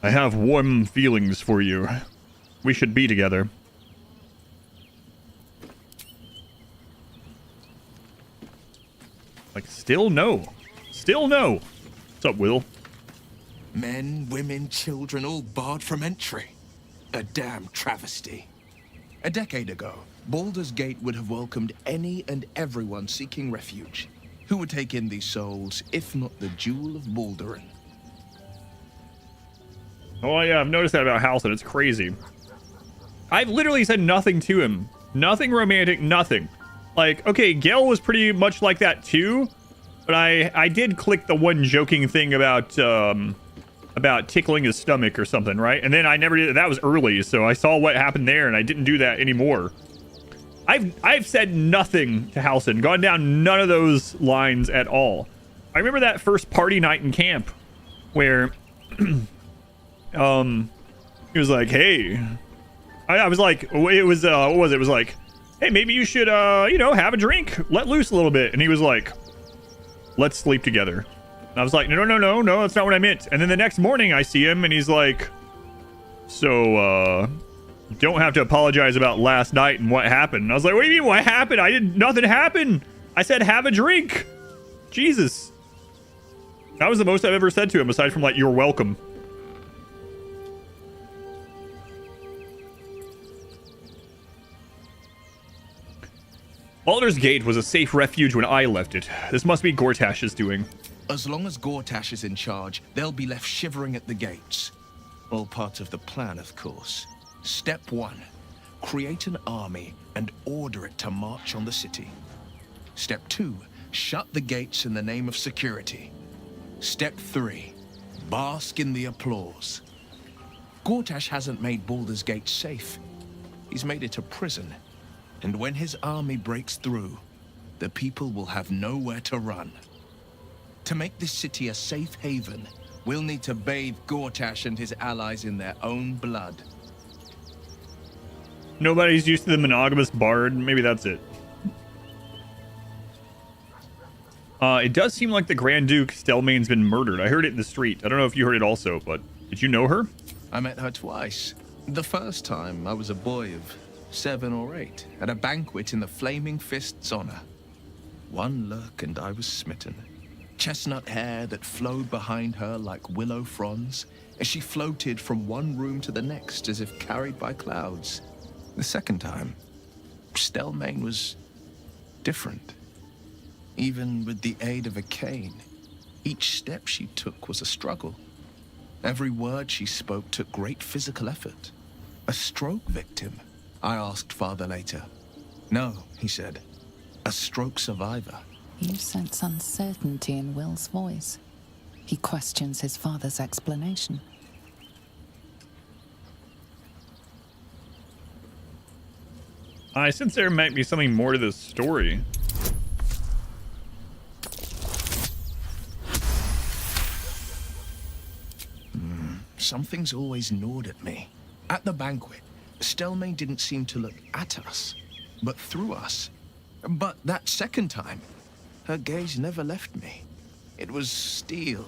S1: I have warm feelings for you. We should be together. Like, still no. Still no. What's up, Will?
S16: Men, women, children, all barred from entry. A damn travesty. A decade ago, Baldur's Gate would have welcomed any and everyone seeking refuge. Who would take in these souls, if not the Jewel of Baldurin?
S1: Oh, yeah, I've noticed that about Halsin. It's crazy. I've literally said nothing to him. Nothing romantic, nothing. Like, okay, Gale was pretty much like that too, but I did click the one joking thing about tickling his stomach or something, right? And then I never did. That was early, so I saw what happened there, and I didn't do that anymore. I've said nothing to Halsin, gone down none of those lines at all. I remember that first party night in camp where he was like, hey, I was like, it was what was it? It was like, hey, maybe you should you know, have a drink, let loose a little bit. And he was like, let's sleep together. And I was like, no, that's not what I meant. And then the next morning I see him and he's like, so you don't have to apologize about last night and what happened. And I was like, what do you mean what happened? Nothing happened. I said have a drink. Jesus. That was the most I've ever said to him, aside from like, you're welcome. Baldur's Gate was a safe refuge when I left it. This must be Gortash's doing.
S16: As long as Gortash is in charge, they'll be left shivering at the gates. All part of the plan, of course. Step 1, create an army and order it to march on the city. Step 2, shut the gates in the name of security. Step 3, bask in the applause. Gortash hasn't made Baldur's Gate safe. He's made it a prison. And when his army breaks through, the people will have nowhere to run. To make this city a safe haven, we'll need to bathe Gortash and his allies in their own blood.
S1: Nobody's used to the monogamous bard. Maybe that's it. It does seem like the Grand Duke Stelmane's been murdered. I heard it in the street. I don't know if you heard it also, but did you know her?
S16: I met her twice. The first time, I was a boy of 7 or 8, at a banquet in the Flaming Fist's honor. One look and I was smitten. Chestnut hair that flowed behind her like willow fronds as she floated from one room to the next as if carried by clouds. The second time, Stelmane was different. Even with the aid of a cane, each step she took was a struggle. Every word she spoke took great physical effort. A stroke victim? I asked Father later. No, he said. A stroke survivor.
S11: You sense uncertainty in Will's voice. He questions his father's explanation.
S1: I sense there might be something more to this story.
S16: Something's always gnawed at me. At the banquet, Stelmane didn't seem to look at us, but through us. But that second time, her gaze never left me. It was steel,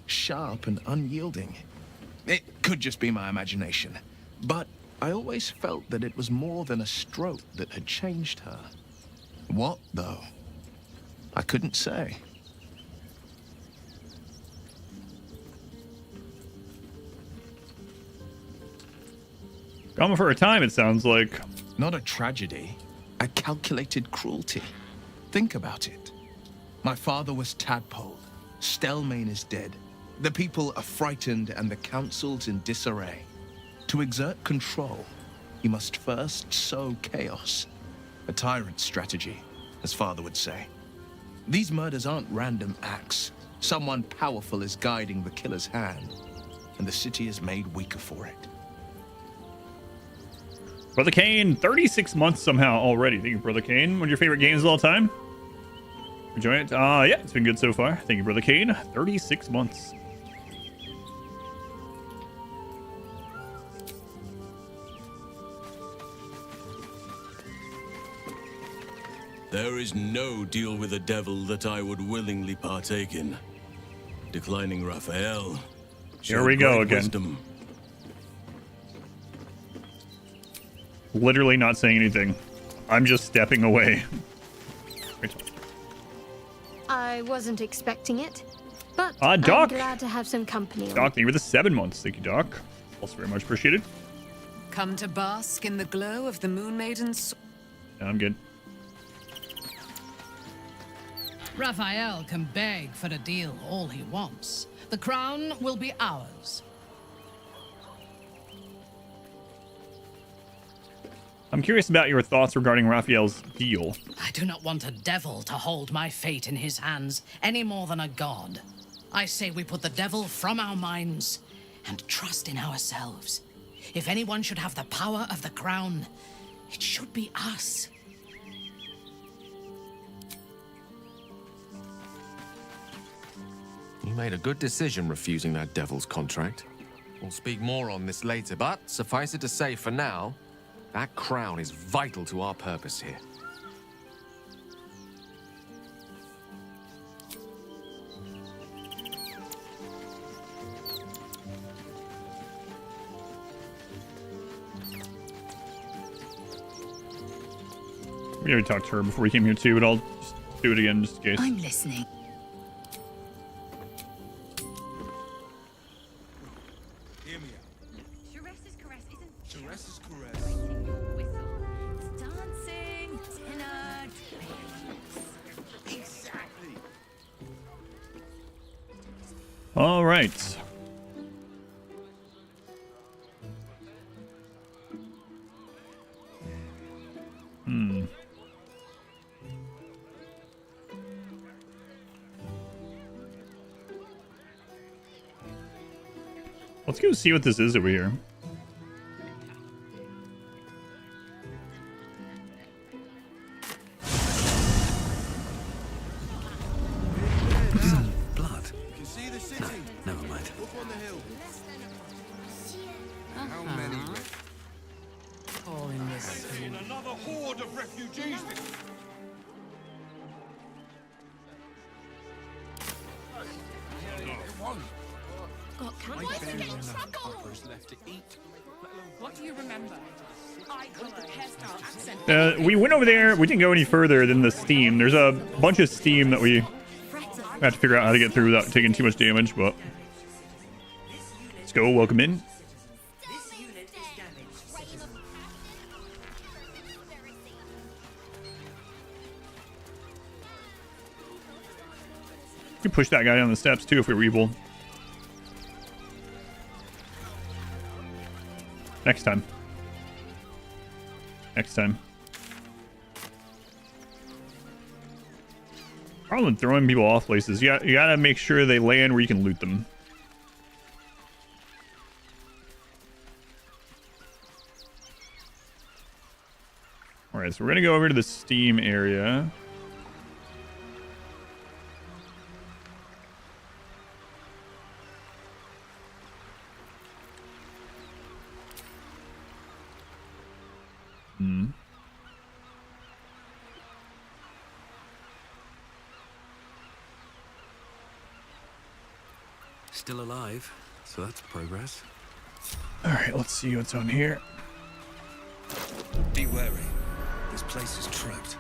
S16: sharp and unyielding. It could just be my imagination, but I always felt that it was more than a stroke that had changed her. What, though? I couldn't say.
S1: Gone for a time, it sounds like.
S16: Not a tragedy, a calculated cruelty. Think about it. My father was tadpoled. Stelmane is dead. The people are frightened and the council's in disarray. To exert control, you must first sow chaos. A tyrant's strategy, as Father would say. These murders aren't random acts. Someone powerful is guiding the killer's hand, and the city is made weaker for it.
S1: Brother Kane, 36 months somehow already. Thank you, Brother Kane. One of your favorite games of all time? Enjoy it? Yeah, it's been good so far. Thank you, Brother Kane. 36 months.
S3: There is no deal with the devil that I would willingly partake in. Declining Raphael.
S1: Here we go again.
S3: Wisdom.
S1: Literally not saying anything. I'm just stepping away.
S2: I wasn't expecting it, but
S1: Doc.
S2: I'm glad to have some company.
S1: Doc, thank you for the 7 months. Thank you, Doc. Also very much appreciated.
S6: Come to bask in the glow of the Moon Maiden's...
S1: Yeah, I'm good.
S7: Raphael can beg for a deal all he wants. The crown will be ours.
S1: I'm curious about your thoughts regarding Raphael's deal.
S7: I do not want a devil to hold my fate in his hands any more than a god. I say we put the devil from our minds and trust in ourselves. If anyone should have the power of the crown, it should be us.
S14: You made a good decision refusing that devil's contract. We'll speak more on this later, but suffice it to say for now, that crown is vital to our purpose here.
S1: We already talked to her before we came here too, but I'll just do it again just in case.
S24: I'm listening.
S1: All right. Let's go see what this is over here.
S21: Blood. No, never mind.
S19: How many?
S7: Calling this
S19: Another horde of refugees.
S2: Got
S19: My
S2: company.
S19: left to eat. What do you remember? I called the hairstyle accent.
S1: We went over there. We didn't go any further than the steam. There's a bunch of steam that we have to figure out how to get through without taking too much damage, but let's go. Welcome in. We could push that guy down the steps too if we were evil. Next time. Next time. Problem with throwing people off places. You gotta make sure they land where you can loot them. Alright, so we're gonna go over to the steam area.
S4: Still alive, so that's progress.
S1: Alright, let's see what's on here.
S4: Be wary. This place is trapped.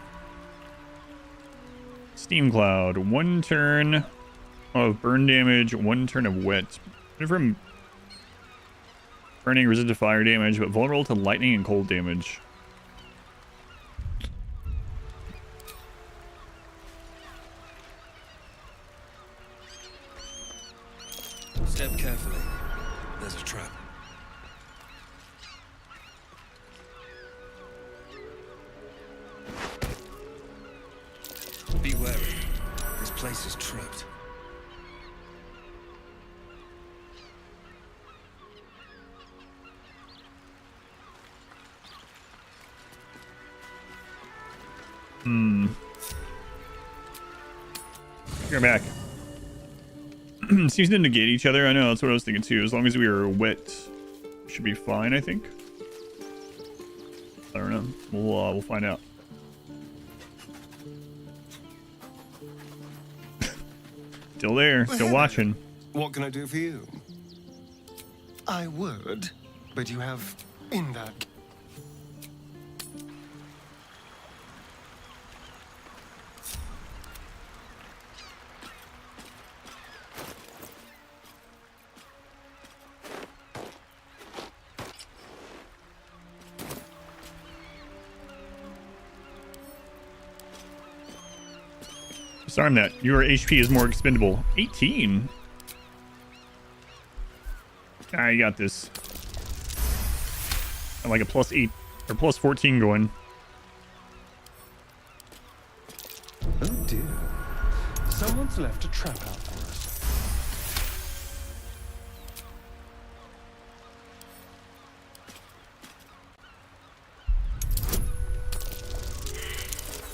S1: Steam cloud. 1 turn of burn damage, 1 turn of wet. From burning resistant to fire damage, but vulnerable to lightning and cold damage.
S4: Step carefully. There's a trap. Be wary. This place is trapped.
S1: You're back. Seems to negate each other. I know, that's what I was thinking too. As long as we are wet, should be fine, I think. I don't know. We'll find out. Still there, still watching.
S12: What can I do for you? I would, but you have in that.
S1: Disarm that. Your HP is more expendable. 18. Ah, you got this. I like a +8 or +14 going.
S12: Oh dear. Someone's left a trap out for us.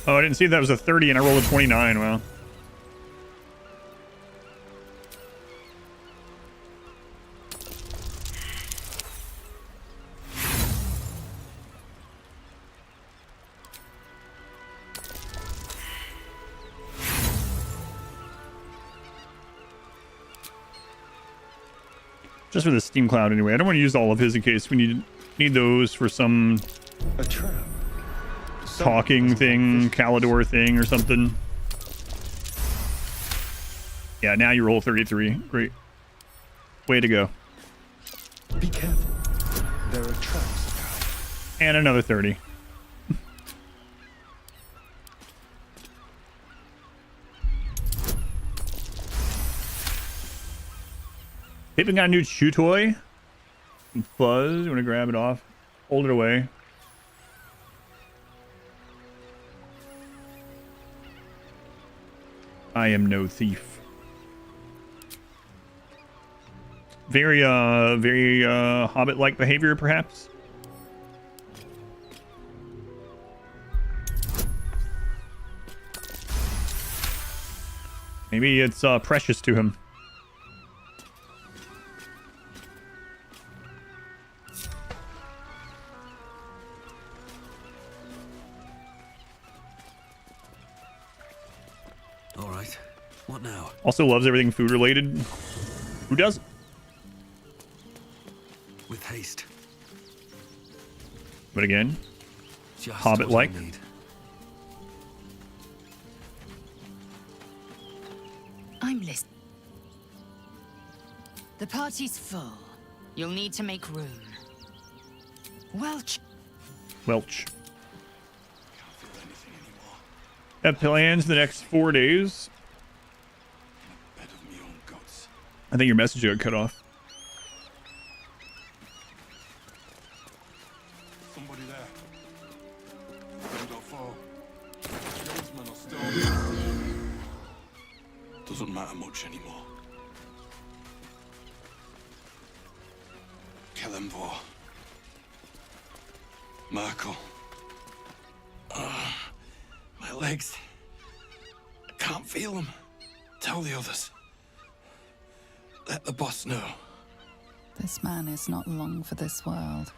S1: Oh, I didn't see that was a 30 and I rolled a 29. Wow. Just for the steam cloud anyway. I don't want to use all of his in case we need those for some
S12: A trap.
S1: talking thing, Calidor thing or something. Yeah, now you roll 33. Great. Way to go.
S12: Be careful. There are traps about.
S1: And another 30. Pippin got a new chew toy. Buzz, you want to grab it off? Hold it away. I am no thief. Very Hobbit-like behavior, perhaps. Maybe it's precious to him.
S4: All right. What now?
S1: Also loves everything food related. Who doesn't?
S4: With haste.
S1: But again,
S4: Just
S1: Hobbit-like.
S4: what I need.
S24: I'm listening. The party's full. You'll need to make room. Welch.
S1: Have plans the next 4 days. I think your message got cut off.
S9: Somebody there. Window 4. Tradesmen are still. Doesn't matter much anymore. Kelemvor. Merkel. My legs. I can't feel them. Tell the others. Let the boss know.
S11: This man is not long for this world.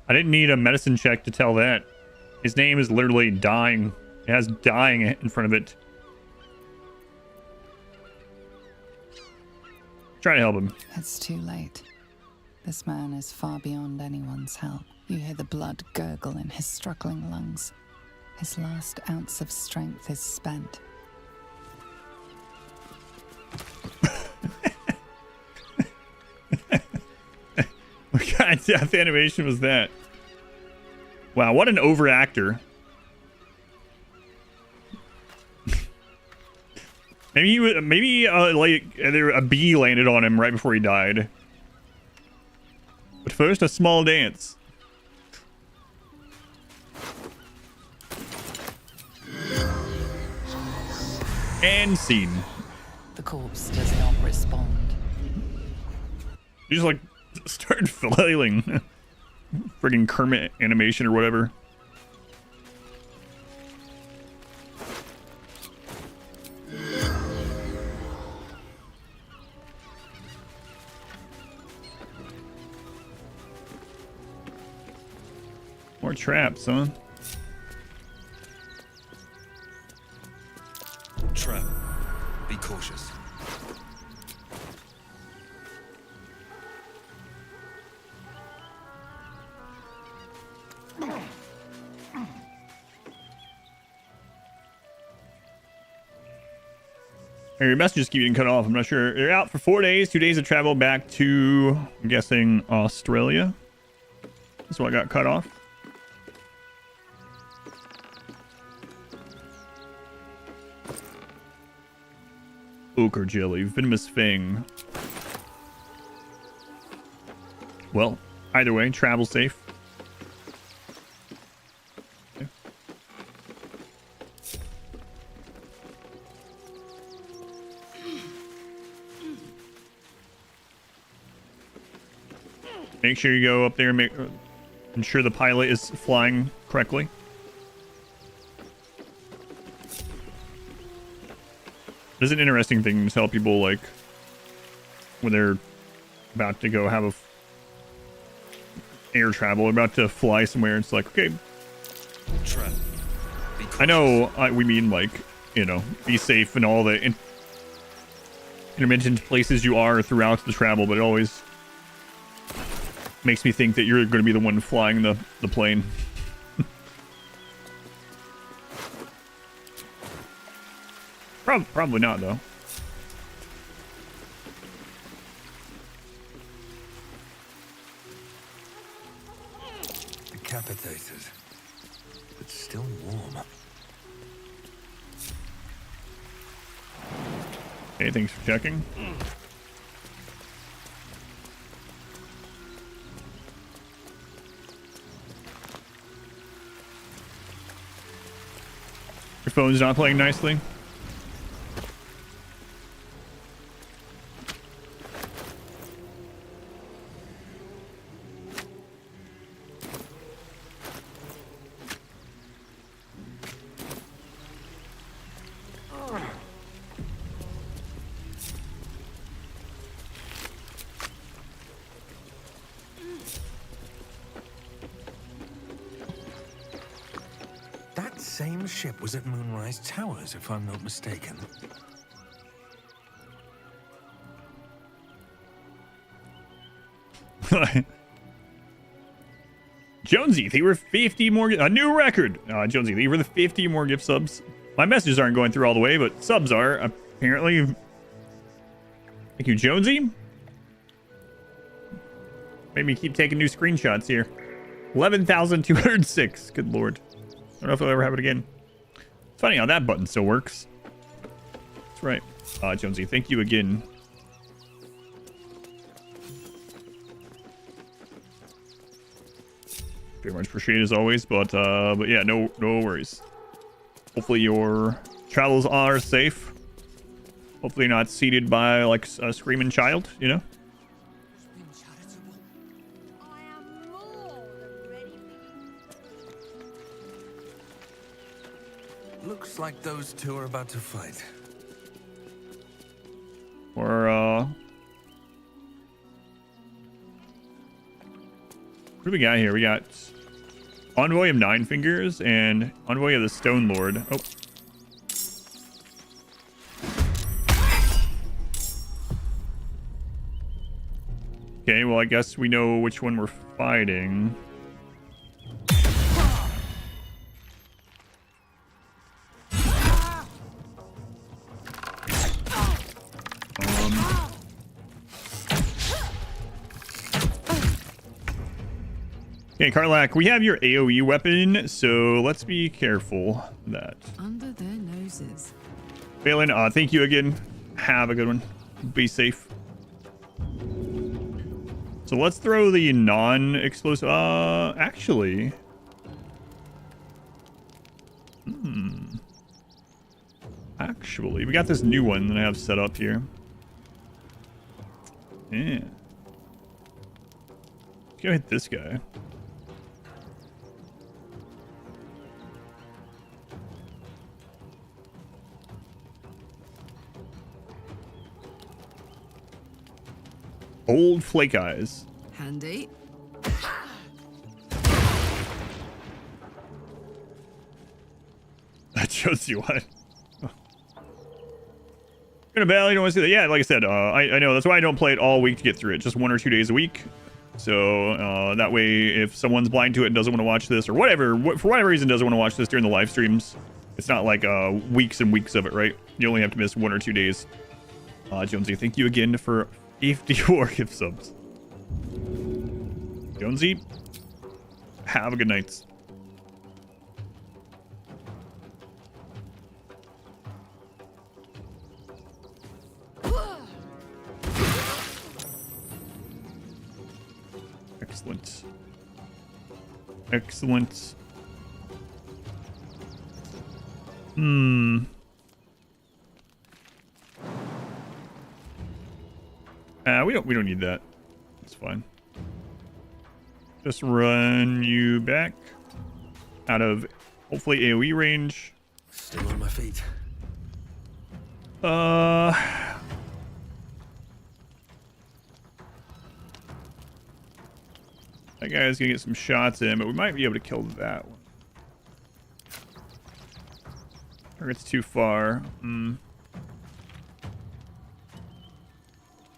S1: I didn't need a medicine check to tell that. His name is literally dying. It has dying in front of it. Try to help him.
S11: It's too late. This man is far beyond anyone's help. You hear the blood gurgle in his struggling lungs. His last ounce of strength is spent.
S1: What kind of death animation was that? Wow, what an overactor. Maybe like a bee landed on him right before he died. But first, a small dance. And scene.
S11: The corpse does not respond.
S1: You just like started flailing. Friggin' Kermit animation or whatever. More traps, huh?
S4: Trap. Be cautious.
S1: Your messages keep getting cut off. I'm not sure. You're out for 4 days, 2 days of travel back to, I'm guessing, Australia. That's what got cut off. Ochre jelly, venomous fang. Well, either way, travel safe. Okay. Make sure you go up there and ensure the pilot is flying correctly. It's an interesting thing to tell people, like, when they're about to go have air travel, about to fly somewhere. It's like, okay, I know we mean, like, you know, be safe and all the intermittent places you are throughout the travel, but it always makes me think that you're going to be the one flying the plane. Probably not, though.
S4: Decapitated, but still warm.
S1: Okay, thanks for checking. Your phone's not playing nicely.
S4: Same ship was at Moonrise Towers, if I'm not mistaken.
S1: Jonesy, they were 50 more. A new record. Jonesy, they were the 50 more gift subs. My messages aren't going through all the way, but subs are apparently. Thank you, Jonesy. Made me keep taking new screenshots here. 11,206. Good lord. I don't know if it'll ever happen again. It's funny how that button still works. That's right. Jonesy, thank you again very much appreciated as always. But yeah, no worries. Hopefully your travels are safe. Hopefully not seated by like a screaming child, you know.
S4: Looks like those two are about to fight.
S1: Or what do we got here? We got Envoy of Nine Fingers and Envoy of the Stone Lord. Oh. Okay, well, I guess we know which one we're fighting. Okay, Karlak, we have your AoE weapon, so let's be careful of that.
S10: Under their noses.
S1: Balin, thank you again. Have a good one. Be safe. So let's throw the non-explosive. Actually. Actually, we got this new one that I have set up here. Yeah. Let's go hit this guy. Old Flake Eyes.
S10: Handy.
S1: That shows you what. Gonna battle, you don't want to see that. Yeah, like I said, I know that's why I don't play it all week to get through it. Just 1 or 2 days a week. So that way, if someone's blind to it and doesn't want to watch this or whatever, for whatever reason doesn't want to watch this during the live streams, it's not like weeks and weeks of it, right? You only have to miss 1 or 2 days. Jonesy, thank you again for 54 gift subs. Jonesy, have a good night. Excellent. Excellent. We don't need that. It's fine. Just run you back out of hopefully AoE range.
S4: Still on my feet.
S1: That guy's gonna get some shots in, but we might be able to kill that one. Target's too far.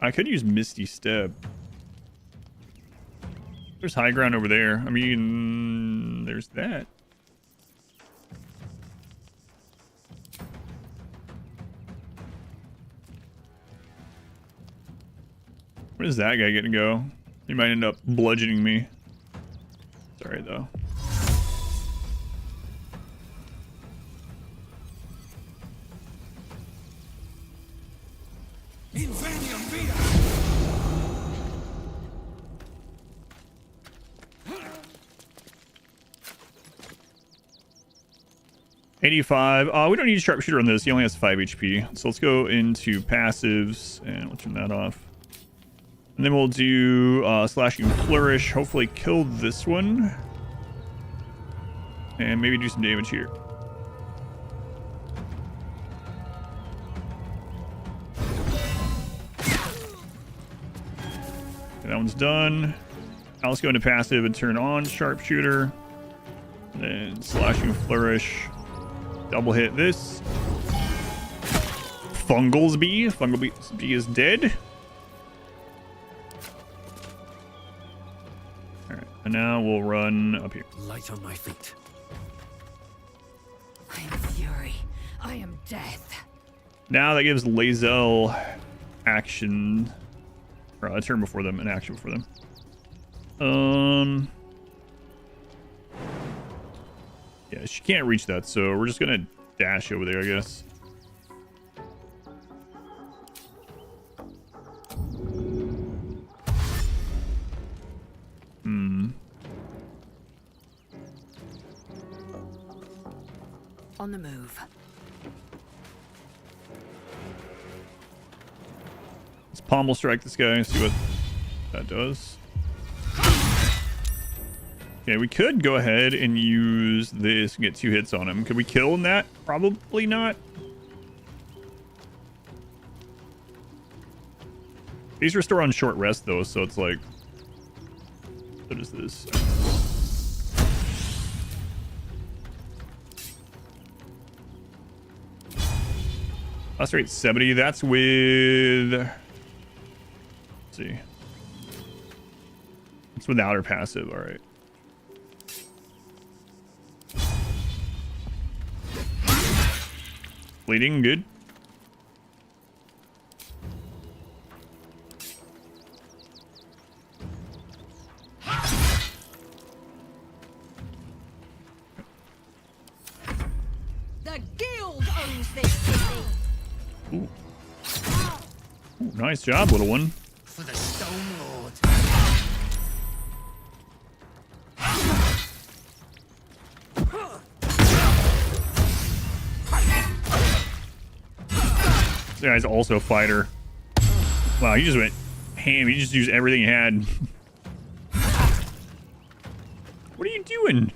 S1: I could use Misty Step. There's high ground over there. I mean, there's that. Where is that guy gonna go? He might end up bludgeoning me. Sorry, though.
S4: Invenium via.
S1: 85. We don't need a sharpshooter on this. He only has 5 HP. So let's go into passives and we'll turn that off. And then we'll do Slashing Flourish. Hopefully kill this one. And maybe do some damage here. Okay, that one's done. Now let's go into passive and turn on Sharpshooter. Then Slashing Flourish. Double hit this. Fungalsby. Fungalsby is dead. Alright, and now we'll run up here.
S4: Light on my feet.
S6: I am fury. I am death.
S1: Now that gives Lae'zel action. Or a turn before them, an action before them. Yeah, she can't reach that, so we're just gonna dash over there, I guess.
S13: On the move.
S1: Let's pommel strike this guy and see what that does. Okay, we could go ahead and use this and get 2 hits on him. Could we kill in that? Probably not. These restore on short rest though, so it's like, what is this? Last rate 70. That's with. Let's see. It's without her passive. All right. Bleeding, good.
S5: The guild owns this city.
S1: Ooh. Ooh, nice job, little one.
S5: For the Stone Lord.
S1: This guy's also a fighter. Wow, he just went ham. He just used everything he had. What are you doing?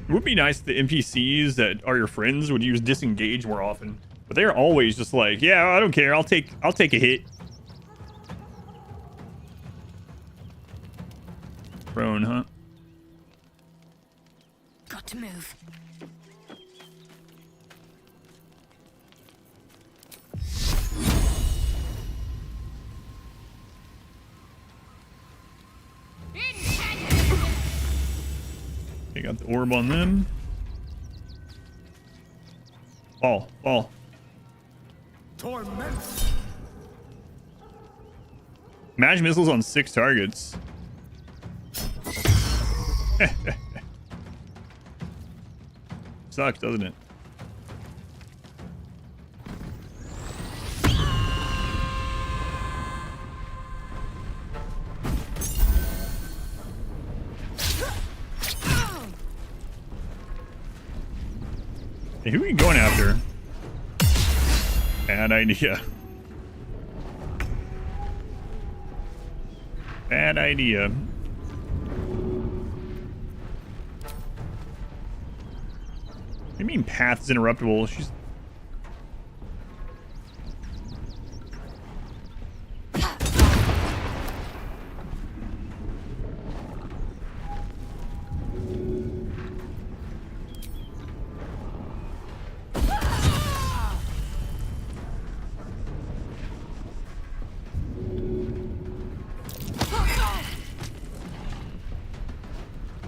S1: It would be nice if the NPCs that are your friends would use disengage more often. But they're always just like, yeah, I don't care. I'll take a hit. Prone, huh?
S5: Got to move.
S1: They got the orb on them. Fall, fall.
S4: Torment.
S1: Magic missiles on 6 targets. Sucks, doesn't it? Hey, who are you going after? Bad idea. Bad idea. What do you mean path is interruptible? She's...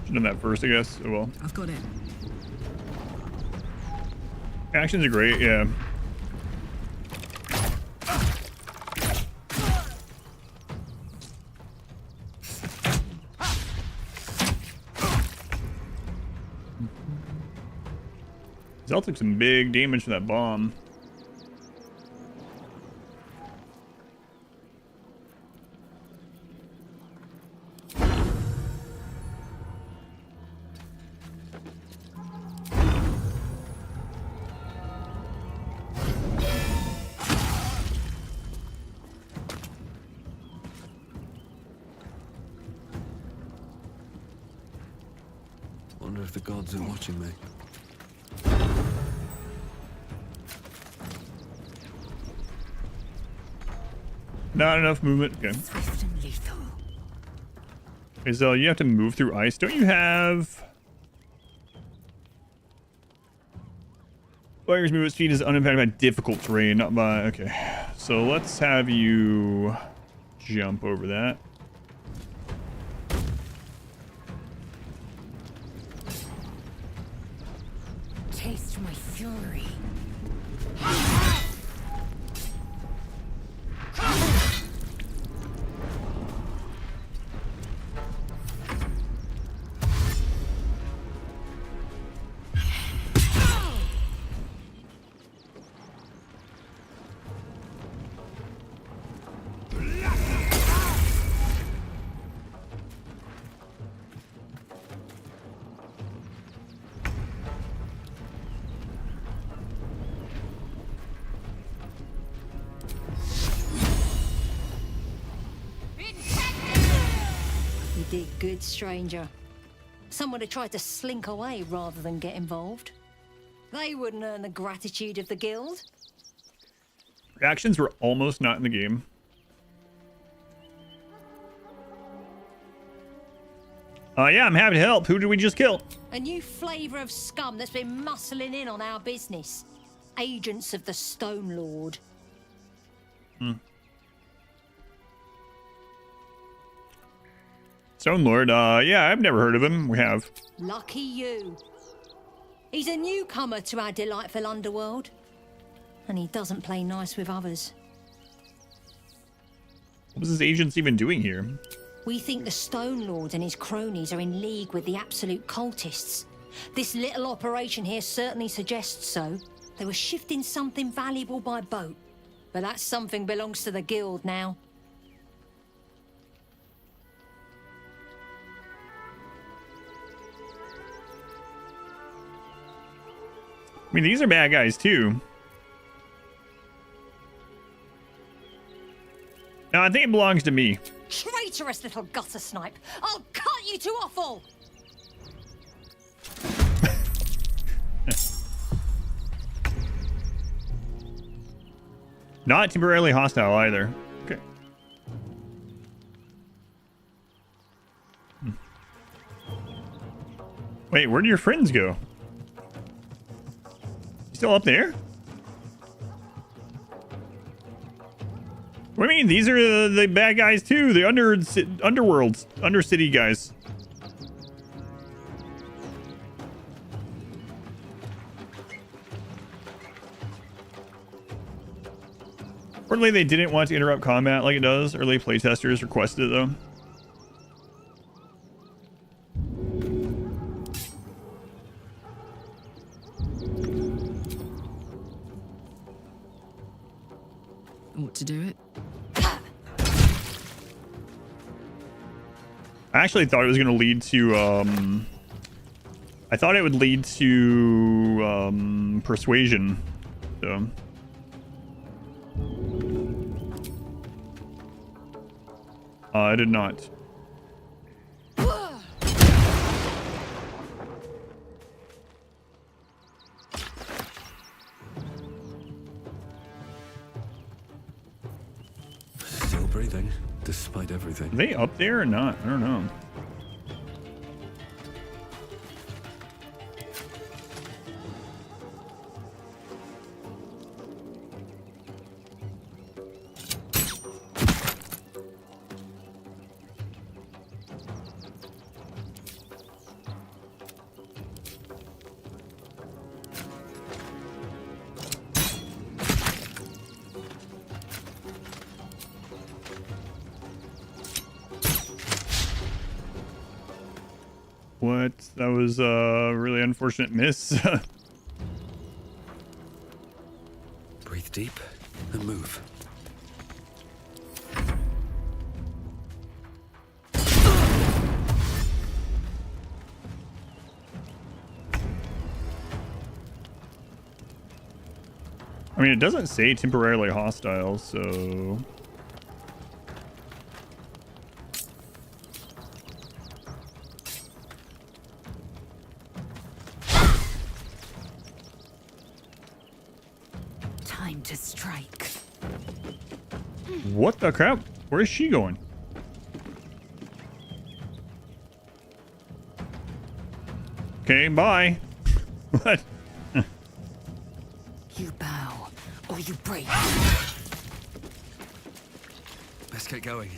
S1: Should've done that first, I guess. Oh well.
S10: I've got it.
S1: Actions are great, yeah. Zell took some big damage from that bomb.
S4: Wonder if the gods are watching me.
S1: Not enough movement. Okay.
S5: Swift and lethal.
S1: Okay, Zell, you have to move through ice. Don't you have... Player's movement speed is unimpacted by difficult terrain, not by... Okay. So let's have you jump over that.
S5: Taste my fury.
S8: did good, stranger. Some would have tried to slink away rather than get involved. They wouldn't earn the gratitude of the guild.
S1: Reactions were almost not in the game. Yeah, I'm happy to help. Who did we just kill?
S8: A new flavour of scum that's been muscling in on our business. Agents of the Stone Lord.
S1: Stone Lord, yeah, I've never heard of him. We have.
S8: Lucky you. He's a newcomer to our delightful underworld. And he doesn't play nice with others.
S1: What was his agents even doing here?
S8: We think the Stone Lord and his cronies are in league with the absolute cultists. This little operation here certainly suggests so. They were shifting something valuable by boat. But that something belongs to the guild now.
S1: I mean, these are bad guys too. No, I think it belongs to me.
S8: Traitorous little gutter snipe! I'll cut you to offal!
S1: Not temporarily hostile either. Okay. Wait, where do your friends go? Still up there? What do you mean? These are the bad guys too. The underworlds, undercity guys. Reportedly, they didn't want to interrupt combat like it does. Early playtesters requested it though.
S17: Want to do it?
S1: I actually thought it was going to lead to, I thought it would lead to, persuasion. So. I did not.
S4: Still breathing, despite everything.
S1: Are they up there or not? I don't know. What? That was a really unfortunate miss.
S4: Breathe deep and move.
S1: I mean, it doesn't say temporarily hostile, so...
S5: Time to strike.
S1: What the crap? Where is she going? Okay, bye. What?
S5: You bow, or you break.
S4: Best get going.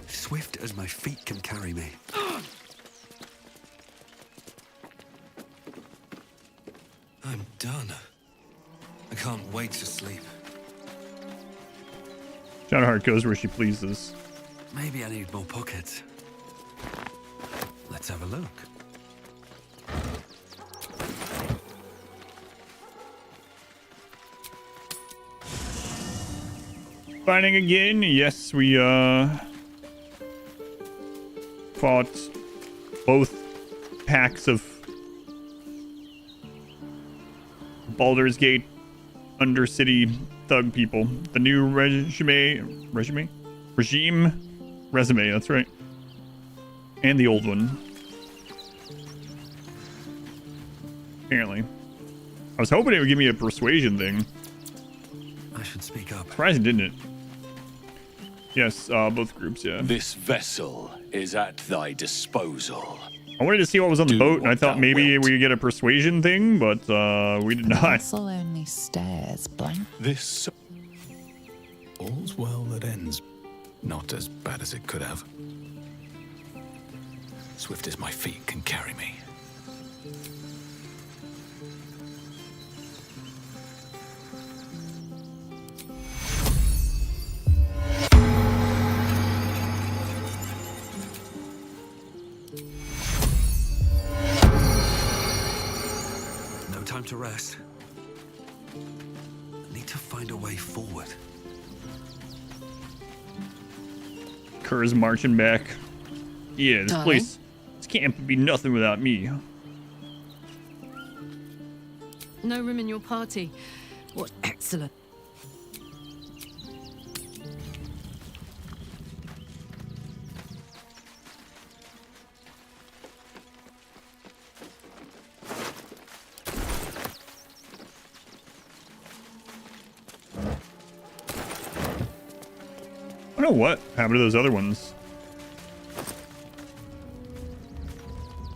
S4: Swift as my feet can carry me. I'm done. I can't wait to sleep.
S1: Shadowheart goes where she pleases.
S4: Maybe I need more pockets. Let's have a look.
S1: Fighting again. Yes, we fought both packs of Baldur's Gate Undercity thug people. The new regime, that's right. And the old one. Apparently. I was hoping it would give me a persuasion thing.
S4: I should speak up.
S1: Surprising, didn't it? Yes, both groups, yeah.
S15: This vessel is at thy disposal.
S1: I wanted to see what was on the boat, and I thought maybe we could get a persuasion thing, but we did
S11: The
S1: not.
S11: vessel only stares blank.
S15: This...
S18: All's well that ends. Not as bad as it could have. Swift as my feet can carry me.
S4: No time to rest. I need to find a way forward.
S1: Kerr's marching back. Yeah, this
S10: Darling?
S1: place, this camp would be nothing without me.
S10: No room in your party. What excellent.
S1: I don't know what happened to those other ones.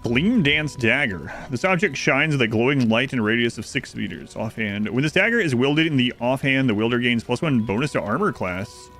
S1: Gleam Dance Dagger. This object shines with a glowing light in a radius of 6 meters. Offhand. When this dagger is wielded in the offhand, the wielder gains +1 bonus to armor class.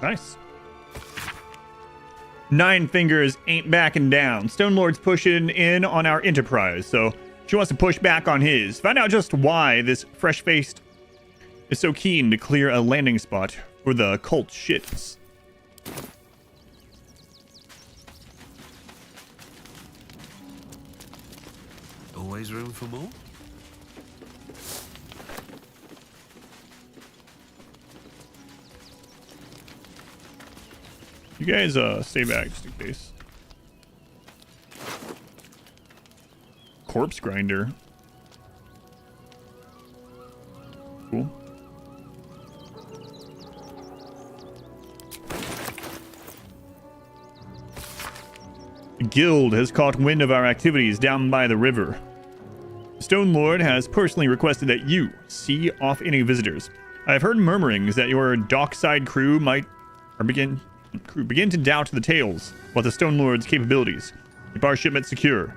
S1: Nice. 9 Fingers ain't backing down. Stone Lord's pushing in on our Enterprise, so she wants to push back on his. Find out just why this fresh-faced is so keen to clear a landing spot for the cult shits.
S4: Always room for more?
S1: You guys stay back just in case. Corpse grinder. Cool. The guild has caught wind of our activities down by the river. The Stone Lord has personally requested that you see off any visitors. I have heard murmurings that your dockside crew begin to doubt the tales about the Stone Lord's capabilities. Keep our shipment secure,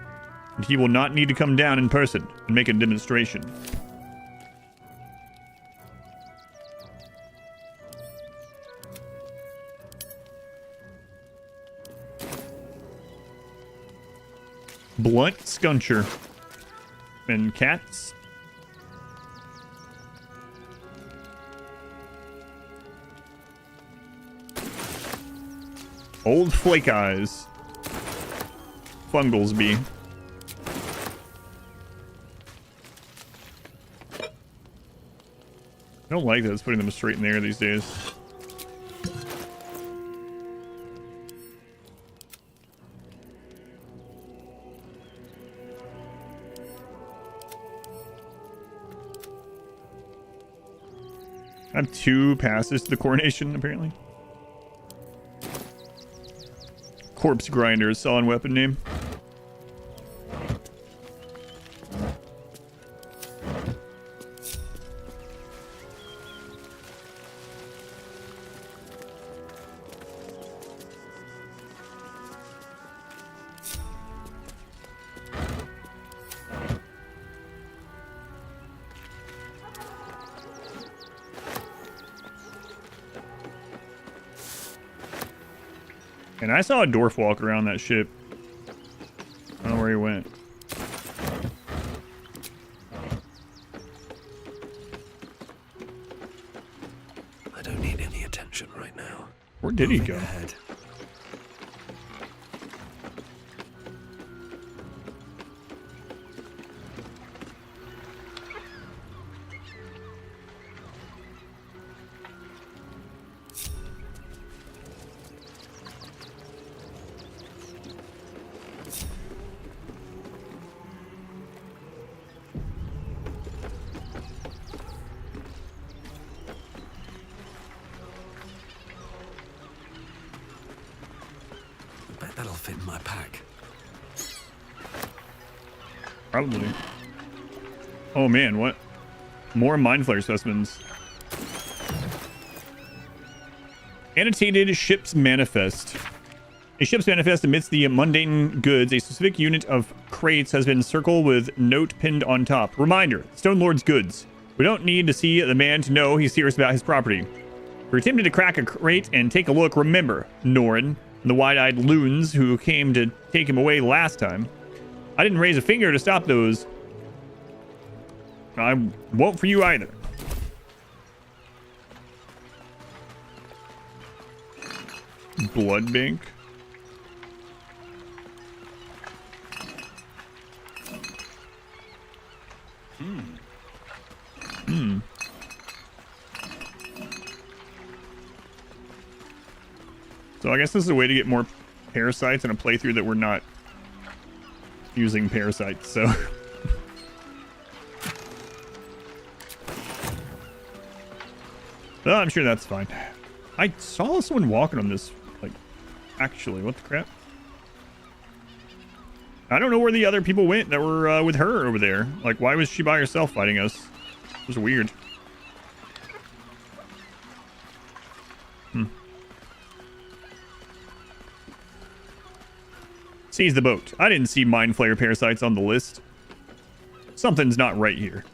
S1: and he will not need to come down in person and make a demonstration. Blunt Scuncher. And cats. Old Flake Eyes. Fungalsby. I don't like that it's putting them straight in the air these days. I have 2 passes to the coronation, apparently. Corpse Grinder is solid weapon name. And I saw a dwarf walk around that ship. I don't know where he went.
S4: I don't
S1: did he go?
S4: Ahead. That'll fit in my pack.
S1: Probably. Oh man, what? More mind flare specimens. Annotated ship's manifest. A ship's manifest amidst the mundane goods. A specific unit of crates has been circled with note pinned on top. Reminder, Stone Lord's goods. We don't need to see the man to know he's serious about his property. If you're tempted to crack a crate and take a look, remember Norin, the wide-eyed loons who came to take him away last time. I didn't raise a finger to stop those. I won't for you either. Blood bank. So I guess this is a way to get more parasites in a playthrough that we're not using parasites, so. Oh, I'm sure that's fine. I saw someone walking on this, like, actually, what the crap? I don't know where the other people went that were with her over there. Like, why was she by herself fighting us? It was weird. Seize the boat. I didn't see mind flayer parasites on the list. Something's not right here.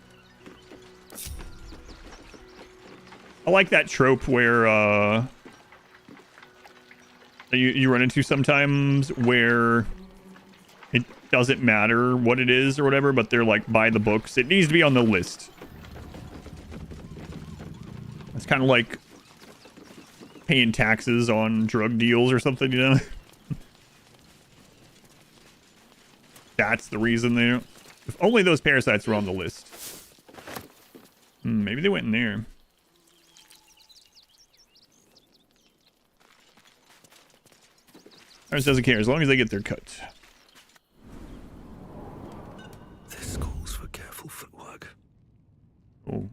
S1: I like that trope where you run into sometimes where it doesn't matter what it is or whatever, but they're like by the books. It needs to be on the list. It's kind of like paying taxes on drug deals or something, you know? That's the reason they don't. If only those parasites were on the list. Maybe they went in there. Ours doesn't care as long as they get their cut.
S4: This calls for careful footwork.
S1: Oh.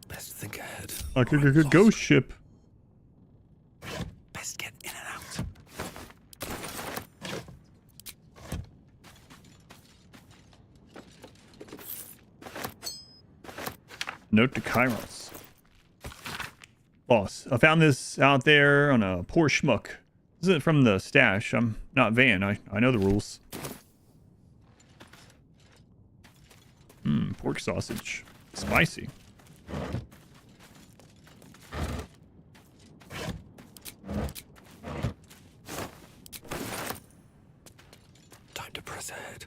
S4: Best think ahead.
S1: Like a ghost ship.
S4: Best get in and out.
S1: Note to Kairos. Boss, I found this out there on a poor schmuck. This isn't from the stash. I'm not Van. I know the rules. Pork sausage. Spicy.
S4: Time to press ahead.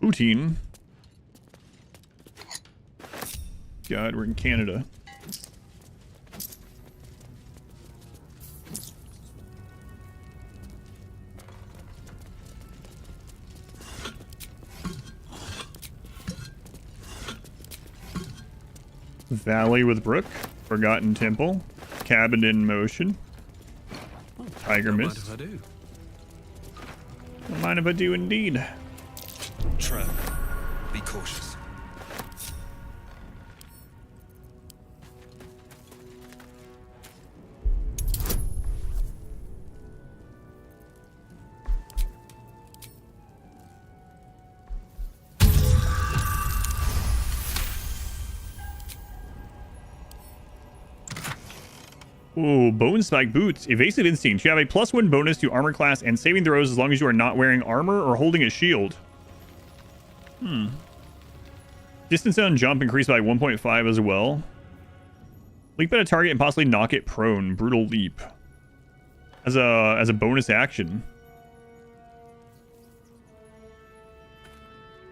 S1: Poutine. God, we're in Canada. Valley with Brook. Forgotten Temple. Cabin in Motion. Tiger Mist.
S4: Don't mind if I do.
S1: Don't mind if I do indeed.
S4: Trap. Be cautious.
S1: Ooh, Bone Spike Boots. Evasive Instinct. You have a +1 bonus to armor class and saving throws as long as you are not wearing armor or holding a shield. Distance on jump increased by 1.5 as well. Leap at a target and possibly knock it prone. Brutal leap. As a bonus action.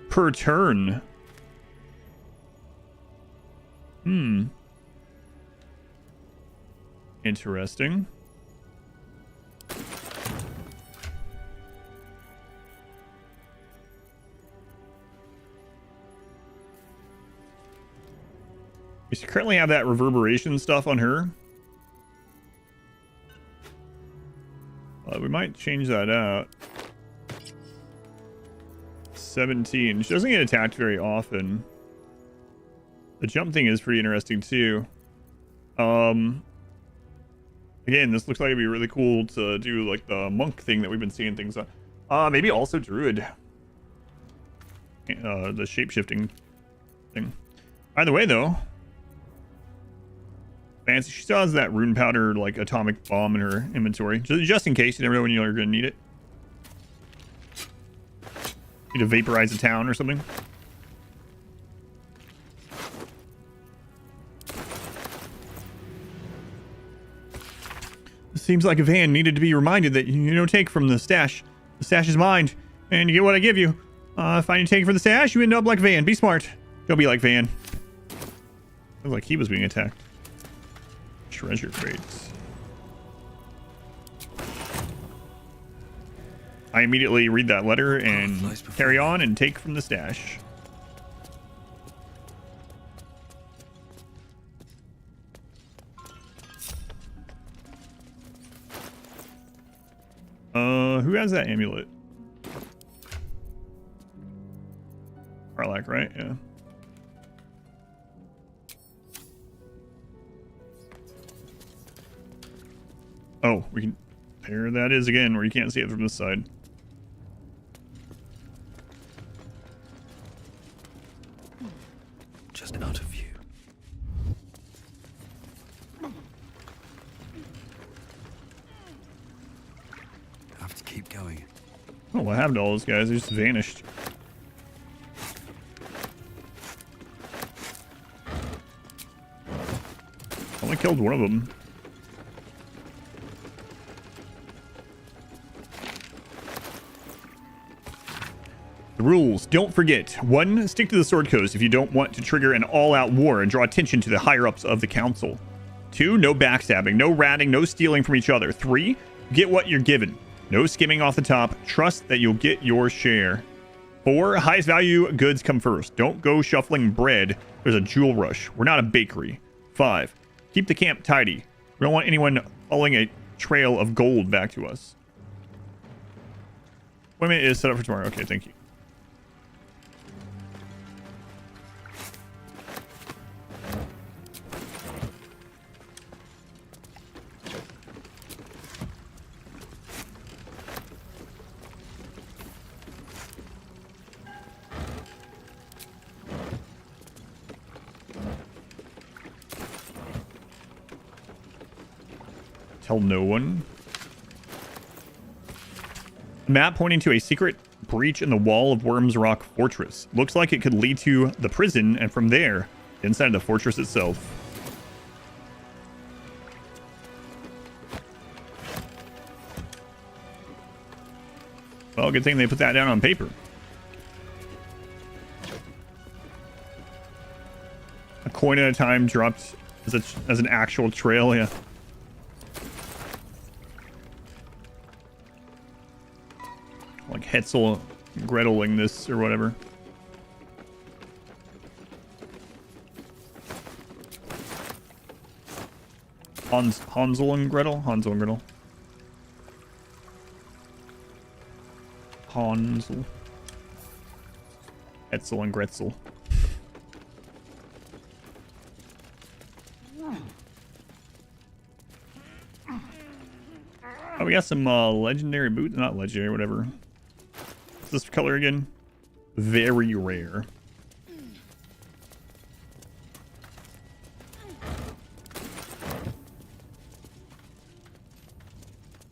S1: Per turn. Interesting. We currently have that reverberation stuff on her. We might change that out. 17. She doesn't get attacked very often. The jump thing is pretty interesting too. Again, this looks like it'd be really cool to do like the monk thing that we've been seeing things on. Maybe also druid. The shape-shifting thing. Either way though. Fancy. She still has that rune powder, like atomic bomb in her inventory. Just in case, you never know when you're going to need it. Need to vaporize a town or something. It seems like a van needed to be reminded that you don't take from the stash. The stash is mine, and you get what I give you. If I need to take from the stash, you end up like Van. Be smart. Don't be like Van. Sounds like he was being attacked. Treasure crates. I immediately read that letter and carry on and take from the stash. Who has that amulet? Karlak, right? Yeah. Oh, we can... There that is again, where you can't see it from this side.
S4: Just out of view. Have to keep going.
S1: Oh, what happened to all those guys? They just vanished. Only killed one of them. Rules. Don't forget. 1. Stick to the sword coast if you don't want to trigger an all-out war and draw attention to the higher-ups of the council. 2. No backstabbing, no ratting, no stealing from each other. 3. Get what you're given. No skimming off the top. Trust that you'll get your share. 4. Highest value goods come first. Don't go shuffling bread. There's a jewel rush. We're not a bakery. 5. Keep the camp tidy. We don't want anyone following a trail of gold back to us. Appointment is set up for tomorrow. Okay, thank you. Tell no one. Map pointing to a secret breach in the wall of Worm's Rock Fortress. Looks like it could lead to the prison, and from there, inside the fortress itself. Well, good thing they put that down on paper. A coin at a time dropped as an actual trail, yeah. Like Hetzel Greteling this or whatever. Hansel and Gretel? Hansel and Gretel. Hansel. Hetzel and Gretzel. Oh, we got some legendary boots. Not legendary, whatever. This color again? Very rare.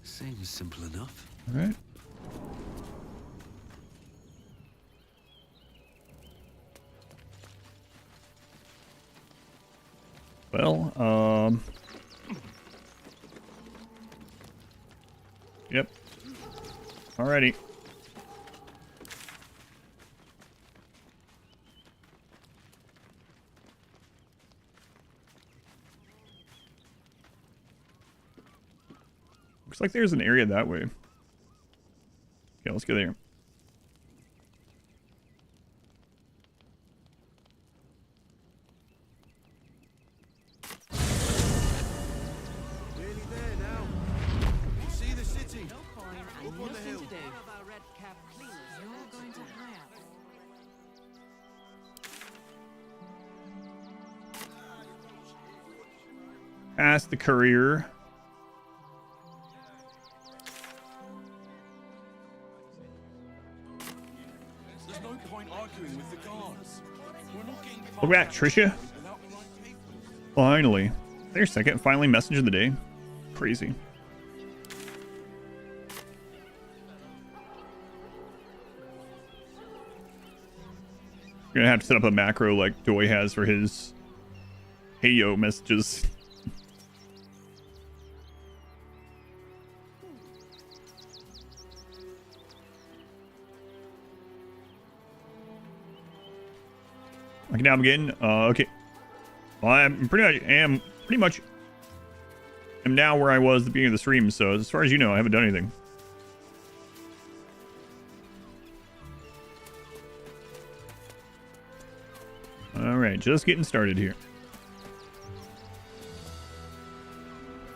S4: Seems simple enough.
S1: All right. Well, Yep. Alrighty. Looks like there's an area that way. Okay, let's go there. Past the courier.
S3: There's no point arguing with the guards. We're not getting
S1: Look at that, Trisha. Finally. There's a second. Finally, message of the day. Crazy. You're gonna have to set up a macro like Doi has for his hey yo messages. Okay, now I'm getting okay. Well, I'm pretty much am now where I was at the beginning of the stream, so as far as you know, I haven't done anything. Alright, just getting started here.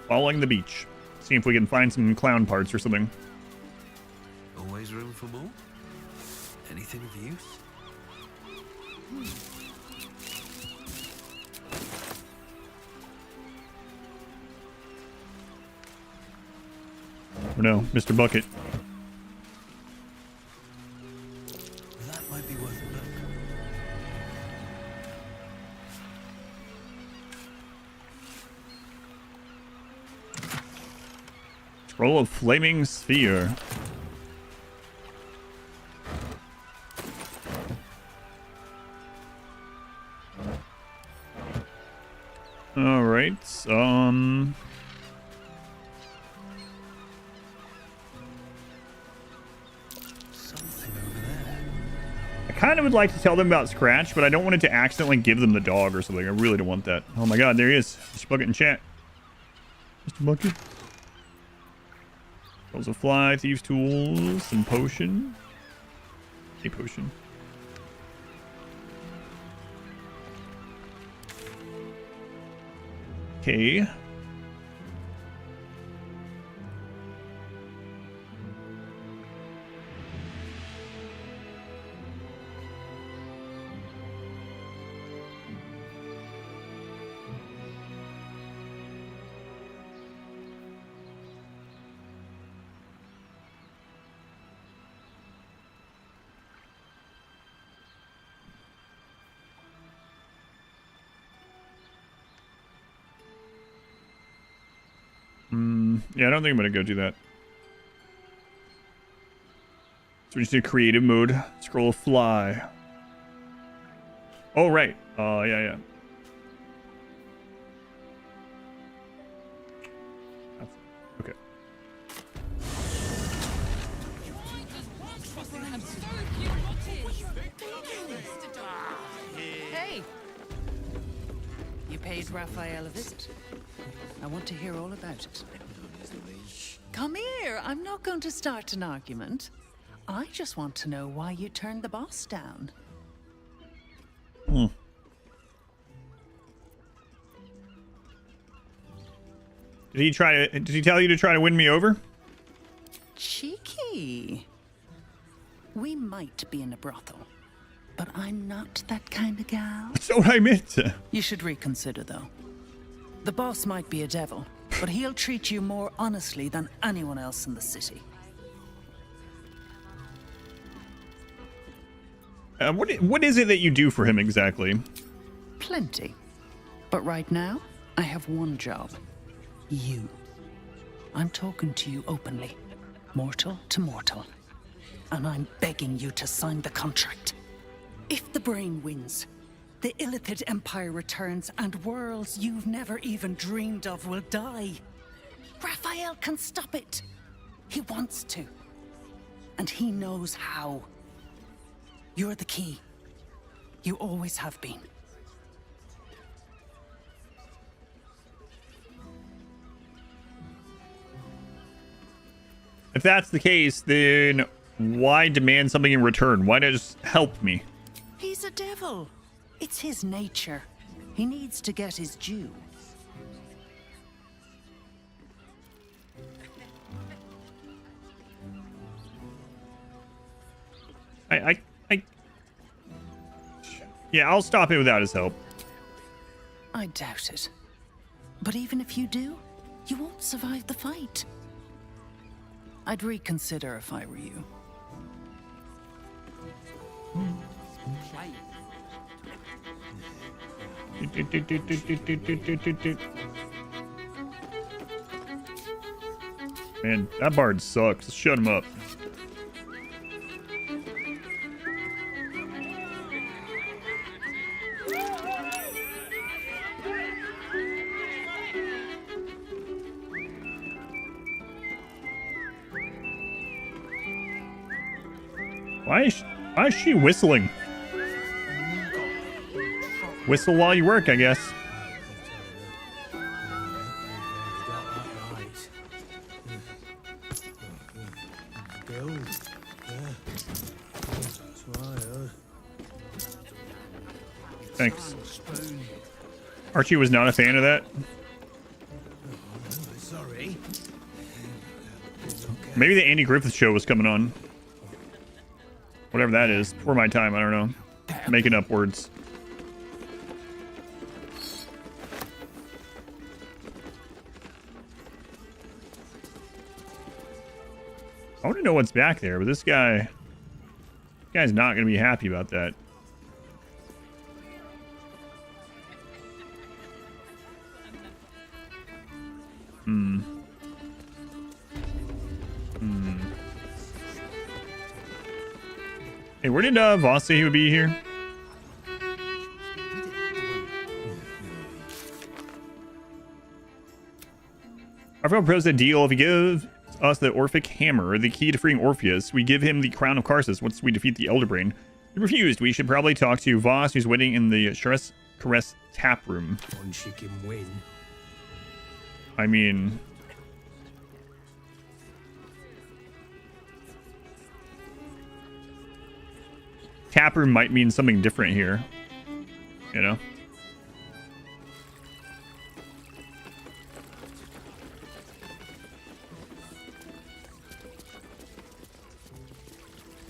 S1: Following the beach. See if we can find some clown parts or something.
S4: Always room for more? Anything of use?
S1: Oh no, Mr. Bucket.
S4: That might be worth a look.
S1: Scroll of Flaming Sphere. Alright, I kind of would like to tell them about Scratch, but I don't want it to accidentally give them the dog or something. I really don't want that. Oh my god, there he is. Mr. Bucket in chat. Mr. Bucket. Scrolls of Fly, Thieves' Tools, some potion. A potion. Okay. Yeah, I don't think I'm gonna go do that. So we just do creative mode. Scroll of Fly. Oh right. Yeah. Okay.
S13: Hey! You paid Raphael a visit. I want to hear all about it. Come here. I'm not going to start an argument. I just want to know why you turned the boss down.
S1: Hmm. Did he tell you to try to win me over?
S13: Cheeky. We might be in a brothel, but I'm not that kind of gal.
S1: That's what I meant.
S13: You should reconsider, though. The boss might be a devil, but he'll treat you more honestly than anyone else in the city.
S1: What is it that you do for him exactly?
S13: Plenty. But right now, I have one job. You. I'm talking to you openly. Mortal to mortal. And I'm begging you to sign the contract. If the brain wins, the Illithid Empire returns and worlds you've never even dreamed of will die. Raphael can stop it. He wants to. And he knows how. You're the key. You always have been.
S1: If that's the case, then why demand something in return? Why not just help me?
S13: He's a devil. It's his nature. He needs to get his due.
S1: Yeah, I'll stop it without his help.
S13: I doubt it. But even if you do, you won't survive the fight. I'd reconsider if I were you.
S1: Man, that bard sucks. Shut him up. Why is she whistling? Whistle while you work, I guess. Thanks. Archie was not a fan of that.
S16: Sorry.
S1: Maybe the Andy Griffith show was coming on. Whatever that is. Before my time, I don't know. Making up words. I want to know what's back there, but this guy's not going to be happy about that. Hey, where did Voss say he would be here? Our fellow pros a deal. If he gives us the Orphic Hammer, the key to freeing Orpheus, we give him the Crown of Karsus once we defeat the Elder Brain. He refused. We should probably talk to Voss, who's waiting in the Caress tap room.
S16: One chicken win.
S1: I mean... Taproom might mean something different here. You know?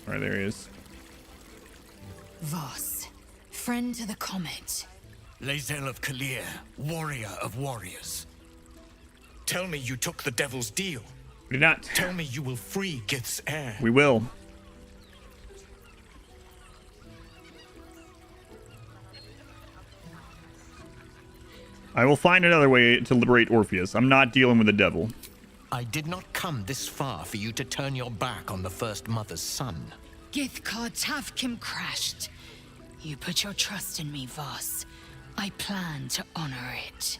S1: Alright, there he is.
S24: Voss, friend to the Comet.
S20: Lae'zel of Kalir, warrior of warriors. Tell me you took the Devil's deal.
S1: We did not.
S20: Tell me you will free Gith's heir.
S1: We will. I will find another way to liberate Orpheus. I'm not dealing with the devil.
S20: I did not come this far for you to turn your back on the First Mother's son.
S24: Githkar Tavkim crashed. You put your trust in me, Voss. I plan to honor it.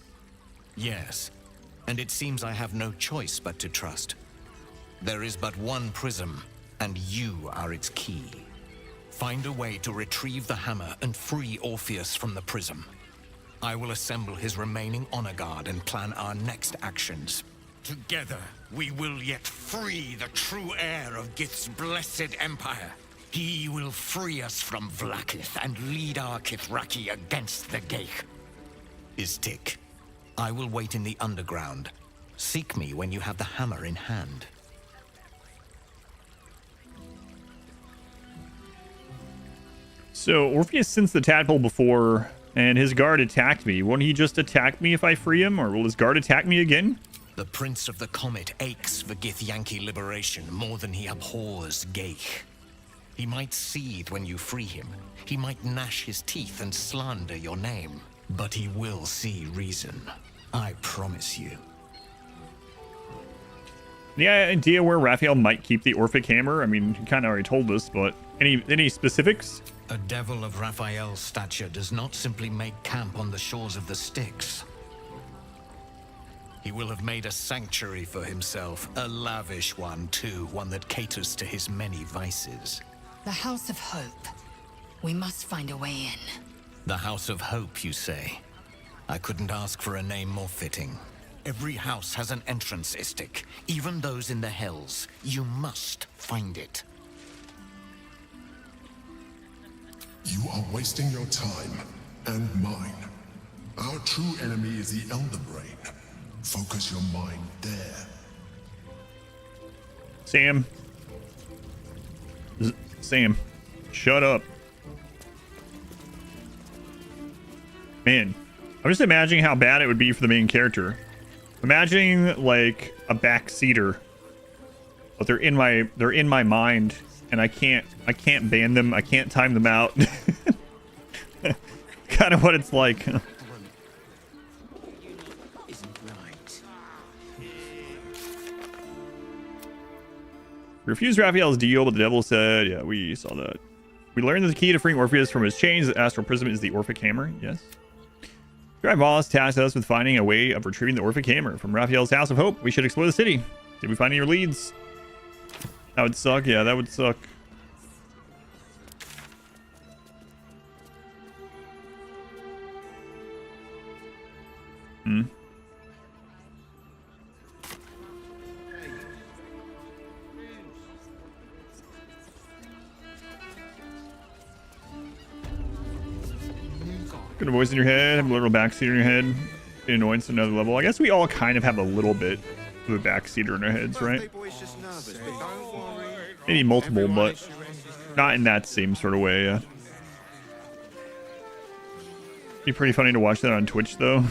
S20: Yes, and it seems I have no choice but to trust. There is but one prism, and you are its key. Find a way to retrieve the hammer and free Orpheus from the prism. I will assemble his remaining honor guard and plan our next actions. Together, we will yet free the true heir of Gith's blessed empire. He will free us from Vlaakith and lead our Kithraki against the Gate. Istik, I will wait in the underground. Seek me when you have the hammer in hand.
S1: So, Orpheus sensed the tadpole before, and his guard attacked me. Won't he just attack me if I free him, or will his guard attack me again?
S20: The Prince of the Comet aches for Githyanki liberation more than he abhors Ghaik. He might seethe when you free him. He might gnash his teeth and slander your name. But he will see reason. I promise you.
S1: Any idea where Raphael might keep the Orphic Hammer? I mean, he kind of already told us, but any specifics?
S20: A devil of Raphael's stature does not simply make camp on the shores of the Styx. He will have made a sanctuary for himself, a lavish one too, one that caters to his many vices.
S24: The House of Hope. We must find a way in.
S20: The House of Hope, you say? I couldn't ask for a name more fitting. Every house has an entrance, Istik, even those in the Hells. You must find it.
S9: You are wasting your time, and mine. Our true enemy is the Elder Brain. Focus your mind there.
S1: Sam. Sam. Shut up. Man, I'm just imagining how bad it would be for the main character. Imagining like a backseater, but they're in my mind, and I can't ban them. I can't time them out. Kind of what it's like. Refused Raphael's deal, but the devil said, yeah, we saw that. We learned that the key to freeing Orpheus from his chains, the astral prism, is the Orphic Hammer. Yes. Scribe Voss tasked us with finding a way of retrieving the Orphic Hammer from Raphael's House of Hope. We should explore the city. Did we find any leads? That would suck. Yeah, that would suck. Got a voice in your head, have a little backseater in your head, annoyance to another level. I guess we all kind of have a little bit of a backseater in our heads, right? Maybe multiple, but not in that same sort of way. Yeah. Be pretty funny to watch that on Twitch, though.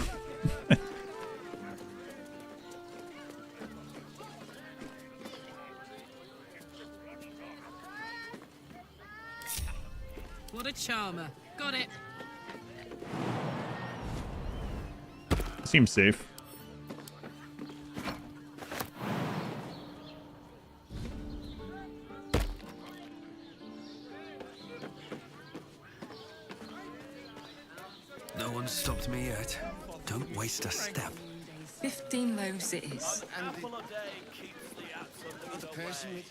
S10: What a charmer. Got it.
S1: Seems safe.
S4: No one's stopped me yet. Don't waste a step.
S17: 15 loaves it is.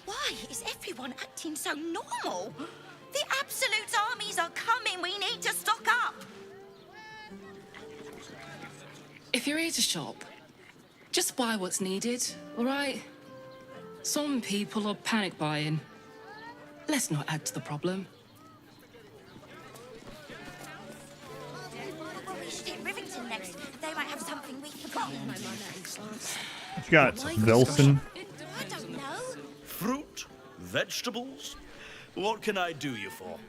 S14: Why is everyone acting so normal? The Absolute armies are coming. We need to stock up.
S17: If you're here to shop, just buy what's needed, all right? Some people are panic buying. Let's not add to the problem.
S14: We should hit Rivington next. They might have something we forgot.
S1: You got Velson.
S14: I don't know.
S16: Fruit? Vegetables? What can I do you for?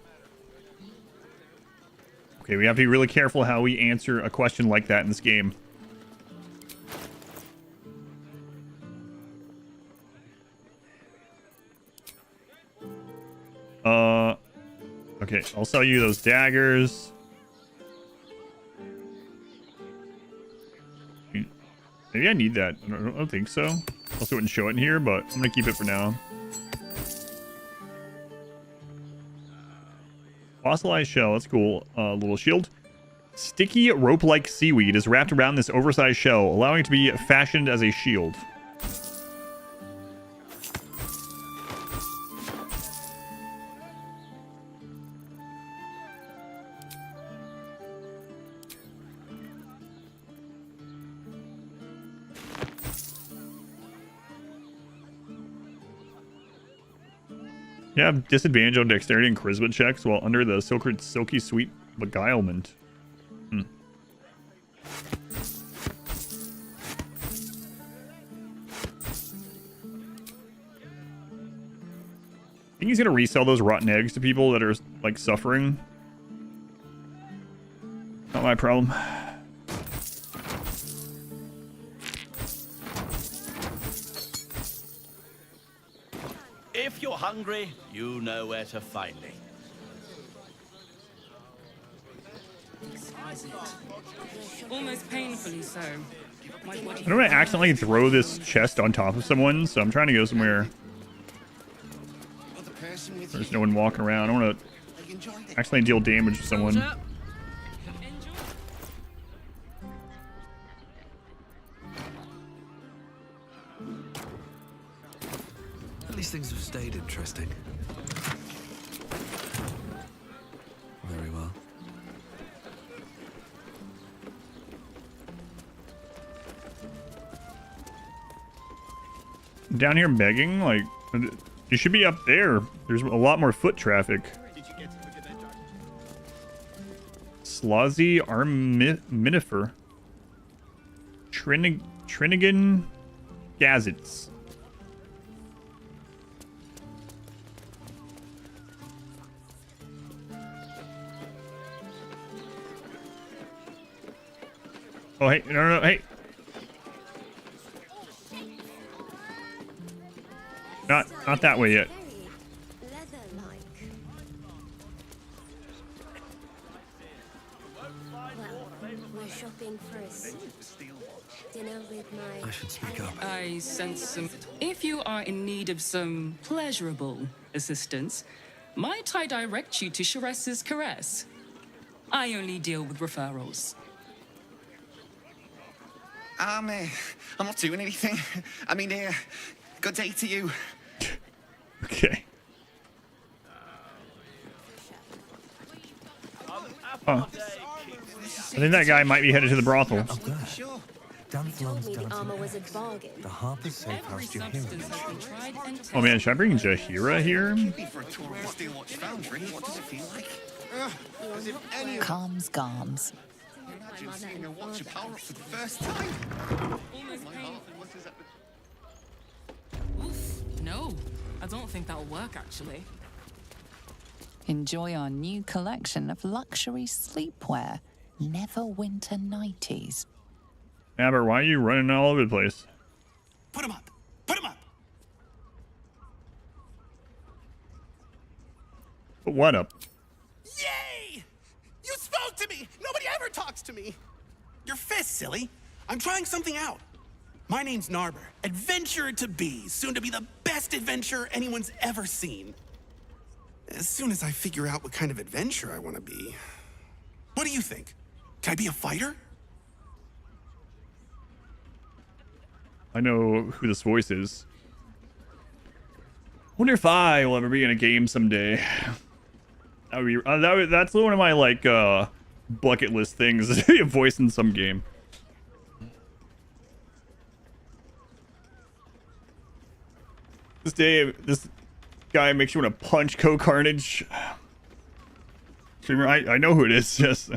S1: Okay, we have to be really careful how we answer a question like that in this game. Okay, I'll sell you those daggers. Maybe I need that. I don't think so. Also wouldn't show it in here, but I'm gonna keep it for now. Fossilized shell, that's cool. Little shield. Sticky rope-like seaweed is wrapped around this oversized shell, allowing it to be fashioned as a shield. You have disadvantage on dexterity and charisma checks while under the silky sweet beguilement. I think he's gonna resell those rotten eggs to people that are like suffering. Not my problem.
S16: If you're hungry, you know where to find me.
S17: Almost painfully so. My body.
S1: I don't want to accidentally throw this chest on top of someone, so I'm trying to go somewhere there's no one walking around. I don't want to accidentally deal damage to someone.
S4: At least things have stayed interesting. Very well.
S1: Down here begging? Like, you should be up there. There's a lot more foot traffic. Slawzy Arminifer. Trinigan Gazets. Oh, hey, no, hey. Not that way yet.
S7: We're shopping first. Dinner with my...
S4: I should speak up.
S17: I sense some... If you are in need of some pleasurable assistance, might I direct you to Sharess's Caress? I only deal with referrals.
S21: I'm not doing anything. I mean, good day to you.
S1: Okay. Huh. I think that guy might be headed to the brothel.
S7: Sure. The armor was a bargain.
S4: The Harper's Safe House Jahira.
S1: Oh man, should I bring Jahira here?
S11: Calms Garms.
S21: Imagine seeing a watcher power up for the first time.
S17: Oof, no. I don't think that'll work, actually.
S11: Enjoy our new collection of luxury sleepwear. Neverwinter nighties.
S1: Amber, why are you running all over the place?
S22: Put him up! Put him up!
S1: Put what up?
S22: Yay! You spoke to me! Nobody ever talks to me! Your fist, silly. I'm trying something out. My name's Narber, adventurer to be, soon to be the best adventurer anyone's ever seen. As soon as I figure out what kind of adventurer I want to be. What do you think? Can I be a fighter?
S1: I know who this voice is. Wonder if I will ever be in a game someday. That would be that's one of my like bucket list things, is to be a voice in some game. This guy makes you want to punch Carnage. I know who it is. Just.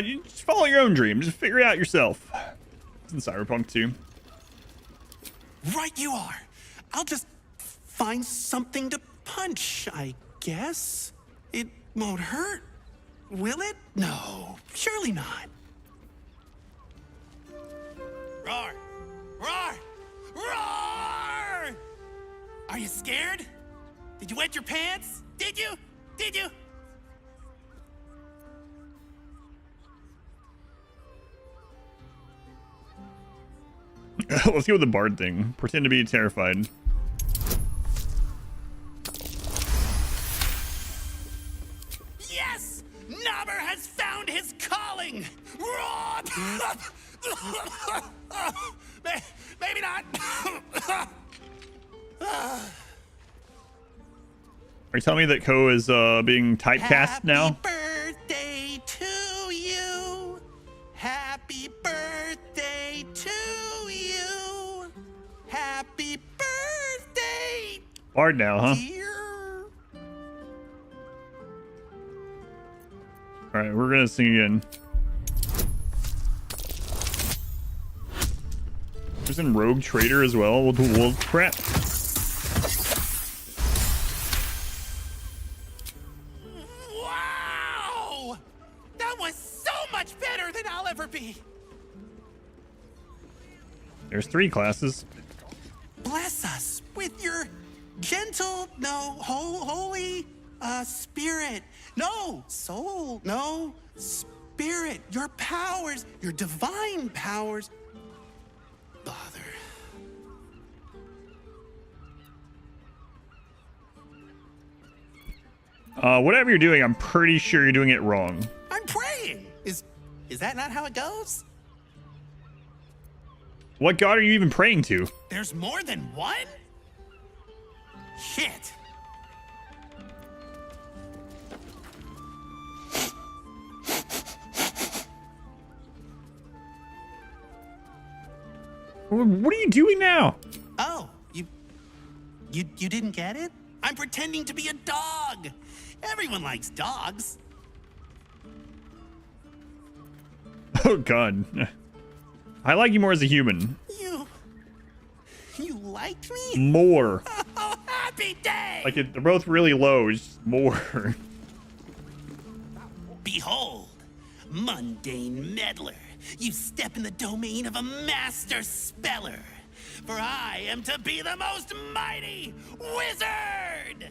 S1: You just follow your own dream. Just figure it out yourself. It's in Cyberpunk 2.
S22: Right you are. I'll just find something to punch, I guess. It won't hurt, will it? No, surely not. Roar! Roar! Roar! Are you scared? Did you wet your pants? Did you? Did you?
S1: Let's go with the bard thing. Pretend to be terrified.
S22: Yes! Nobber has found his calling! Maybe not.
S1: Are you telling me that Ko is being typecast now?
S22: Birthday to you. Happy birthday to you. Happy birthday.
S1: Bard now, huh? All right, we're gonna sing again. There's in Rogue Trader as well. We'll do wolf crap.
S22: Wow! That was so much better than I'll ever be.
S1: There's 3 classes.
S22: Bless us with your gentle, no, holy, spirit. No, soul, no, spirit. Your powers, your divine powers
S1: Whatever you're doing, I'm pretty sure you're doing it wrong.
S22: I'm praying. Is that not how it goes?
S1: What god are you even praying to?
S22: There's more than one? Shit.
S1: What are you doing now?
S22: Oh, you didn't get it? I'm pretending to be a dog. Everyone likes dogs.
S1: Oh god. I like you more as a human.
S22: You liked me?
S1: More.
S22: Oh, happy day!
S1: Like they're both really low. It's just more.
S22: Behold, mundane meddler. You step in the domain of a master speller. For I am to be the most mighty wizard!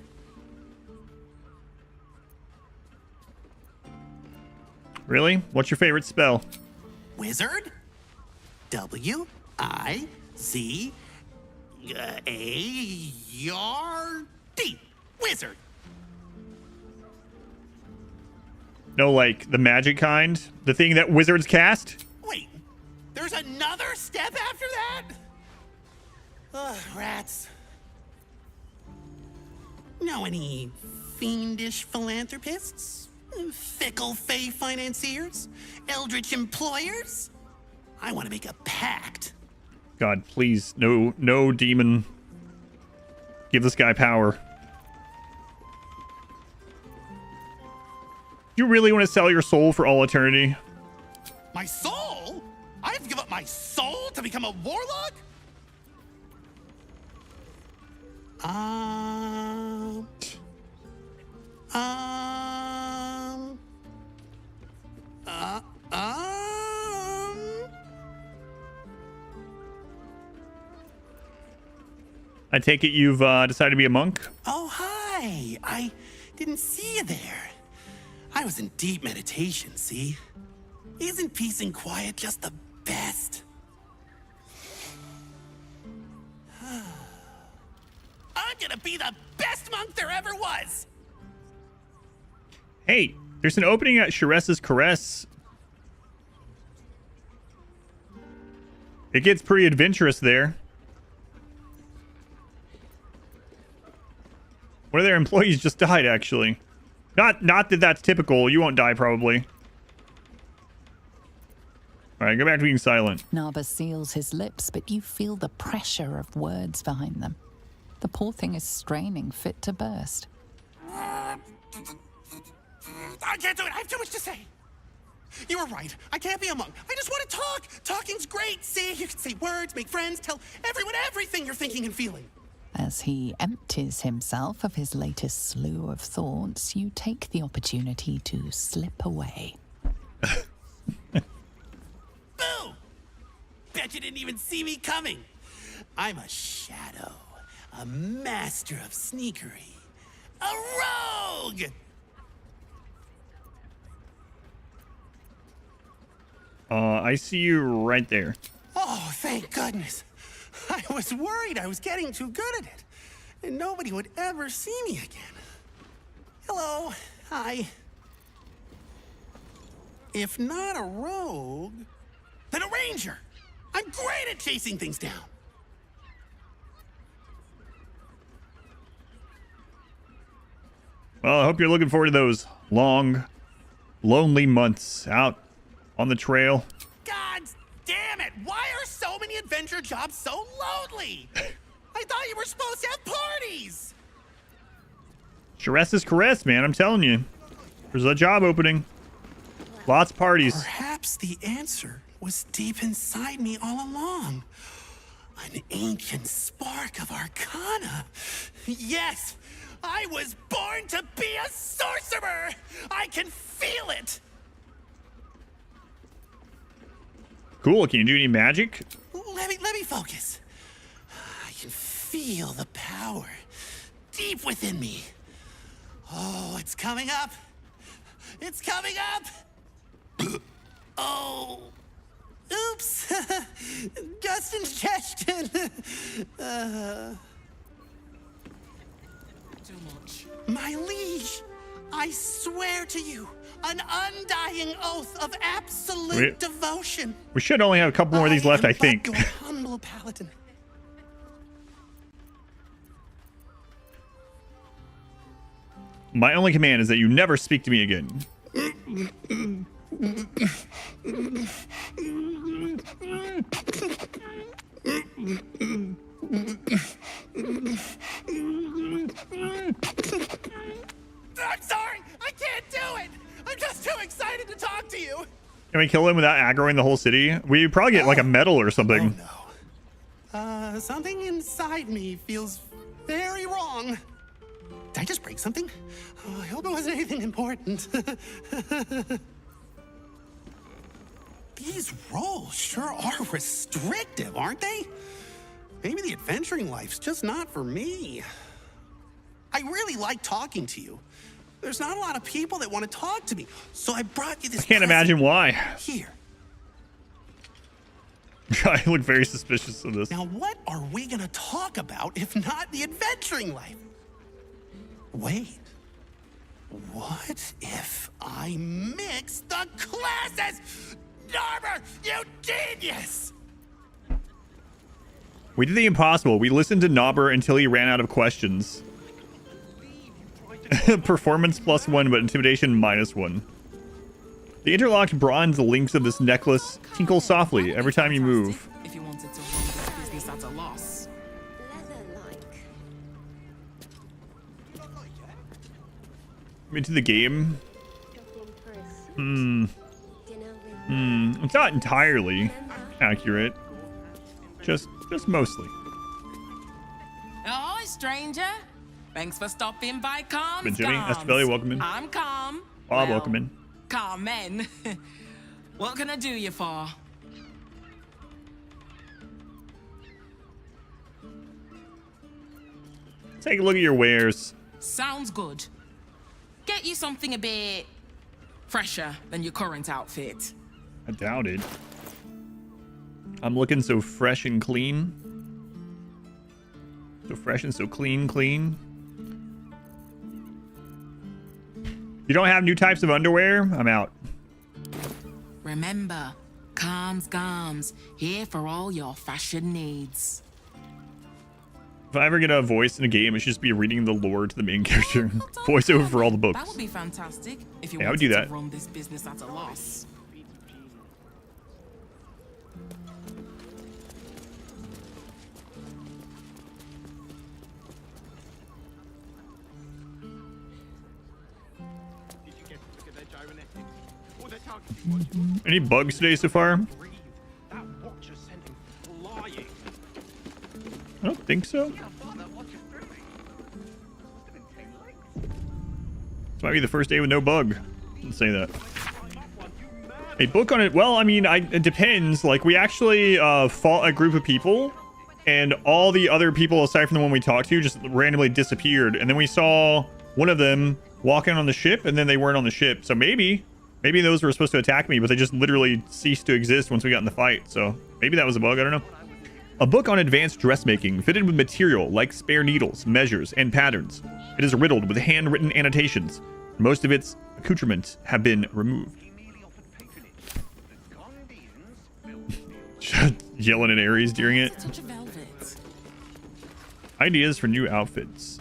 S1: Really? What's your favorite spell?
S22: Wizard? W-I-Z-A-R-D. Wizard.
S1: No, like the magic kind? The thing that wizards cast?
S22: Wait, there's another step after that? Ugh, rats. Know any fiendish philanthropists? Fickle fey financiers? Eldritch employers? I want to make a pact.
S1: God, please, no demon. Give this guy power. You really want to sell your soul for all eternity?
S22: My soul? I have to give up my soul to become a warlock?
S1: I take it you've decided to be a monk?
S22: Oh, hi. I didn't see you there. I was in deep meditation, see? Isn't peace and quiet just the best? I'm gonna be the best monk there ever was!
S1: Hey, there's an opening at Sharess's Caress. It gets pretty adventurous there. One of their employees just died, actually. Not that that's typical. You won't die, probably. All right, go back to being silent.
S11: Narba seals his lips, but you feel the pressure of words behind them. The poor thing is straining, fit to burst.
S22: I can't do it. I have too much to say. You were right. I can't be a monk. I just want to talk. Talking's great. See, you can say words, make friends, tell everyone everything you're thinking and feeling.
S11: As he empties himself of his latest slew of thoughts, you take the opportunity to slip away.
S22: Boo! Bet you didn't even see me coming. I'm a shadow, a master of sneakery, a rogue!
S1: I see you right there.
S22: Oh, thank goodness. I was worried I was getting too good at it, and nobody would ever see me again. Hello. Hi. If not a rogue, then a ranger. I'm great at chasing things down.
S1: Well, I hope you're looking forward to those long, lonely months out on the trail.
S22: God damn it! Why are so many adventure jobs so lonely? I thought you were supposed to have parties!
S1: Sharess's Caress, man, I'm telling you. There's a job opening. Lots of parties.
S22: Perhaps the answer was deep inside me all along. An ancient spark of arcana. Yes! I was born to be a sorcerer! I can feel it!
S1: Cool, can you do any magic?
S22: Let me focus. I can feel the power deep within me. Oh, it's coming up. It's coming up. Oh. Oops. Just ingestion. Too much. My liege, I swear to you, an undying oath of absolute devotion.
S1: We should only have a couple more of these left, I think.
S22: Your humble paladin.
S1: My only command is that you never speak to me again.
S22: I'm sorry, I can't do it. I'm just too excited to talk to you.
S1: Can we kill him without aggroing the whole city? We probably get like a medal or something.
S22: Oh, no. Something inside me feels very wrong. Did I just break something? Oh, I hope it wasn't anything important. These roles sure are restrictive, aren't they? Maybe the adventuring life's just not for me. I really like talking to you. There's not a lot of people that want to talk to me, so I brought you this.
S1: I can't imagine why.
S22: Here.
S1: I look very suspicious of this.
S22: Now, what are we gonna talk about if not the adventuring life? Wait. What if I mix the classes? Narber, you genius!
S1: We did the impossible. We listened to Nobber until he ran out of questions. Performance +1, but intimidation -1. The interlocked bronze links of this necklace tinkle softly every time you move.
S17: If you wanted to run this business at a loss.
S1: Into the game. It's not entirely accurate. Just mostly.
S17: Oh, stranger. Thanks for stopping by, Calm.
S1: Jimmy, Estebelli, welcome in.
S17: I'm Calm.
S1: Bob, welcome in.
S17: Carmen. What can I do you for?
S1: Take a look at your wares.
S17: Sounds good. Get you something a bit fresher than your current outfit.
S1: I doubt it. I'm looking so fresh and clean. So fresh and so clean. You don't have new types of underwear? I'm out.
S17: Remember, Calm's Gams, here for all your fashion needs.
S1: If I ever get a voice in a game, it should just be reading the lore to the main character. Voiceover for all the books.
S17: That would be fantastic if you
S1: Yeah, I would
S17: wanted
S1: do that.
S17: to run this business at a loss.
S1: Any bugs today so far? I don't think so. This might be the first day with no bug. Let's say that. A book on it. Well, I mean, it depends. Like, we actually fought a group of people, and all the other people aside from the one we talked to just randomly disappeared. And then we saw one of them walking on the ship, and then they weren't on the ship. So maybe those were supposed to attack me, but they just literally ceased to exist once we got in the fight. So maybe that was a bug. I don't know. A book on advanced dressmaking, fitted with material like spare needles, measures, and patterns. It is riddled with handwritten annotations. Most of its accoutrements have been removed. Yelling at Ares during it. Ideas for new outfits.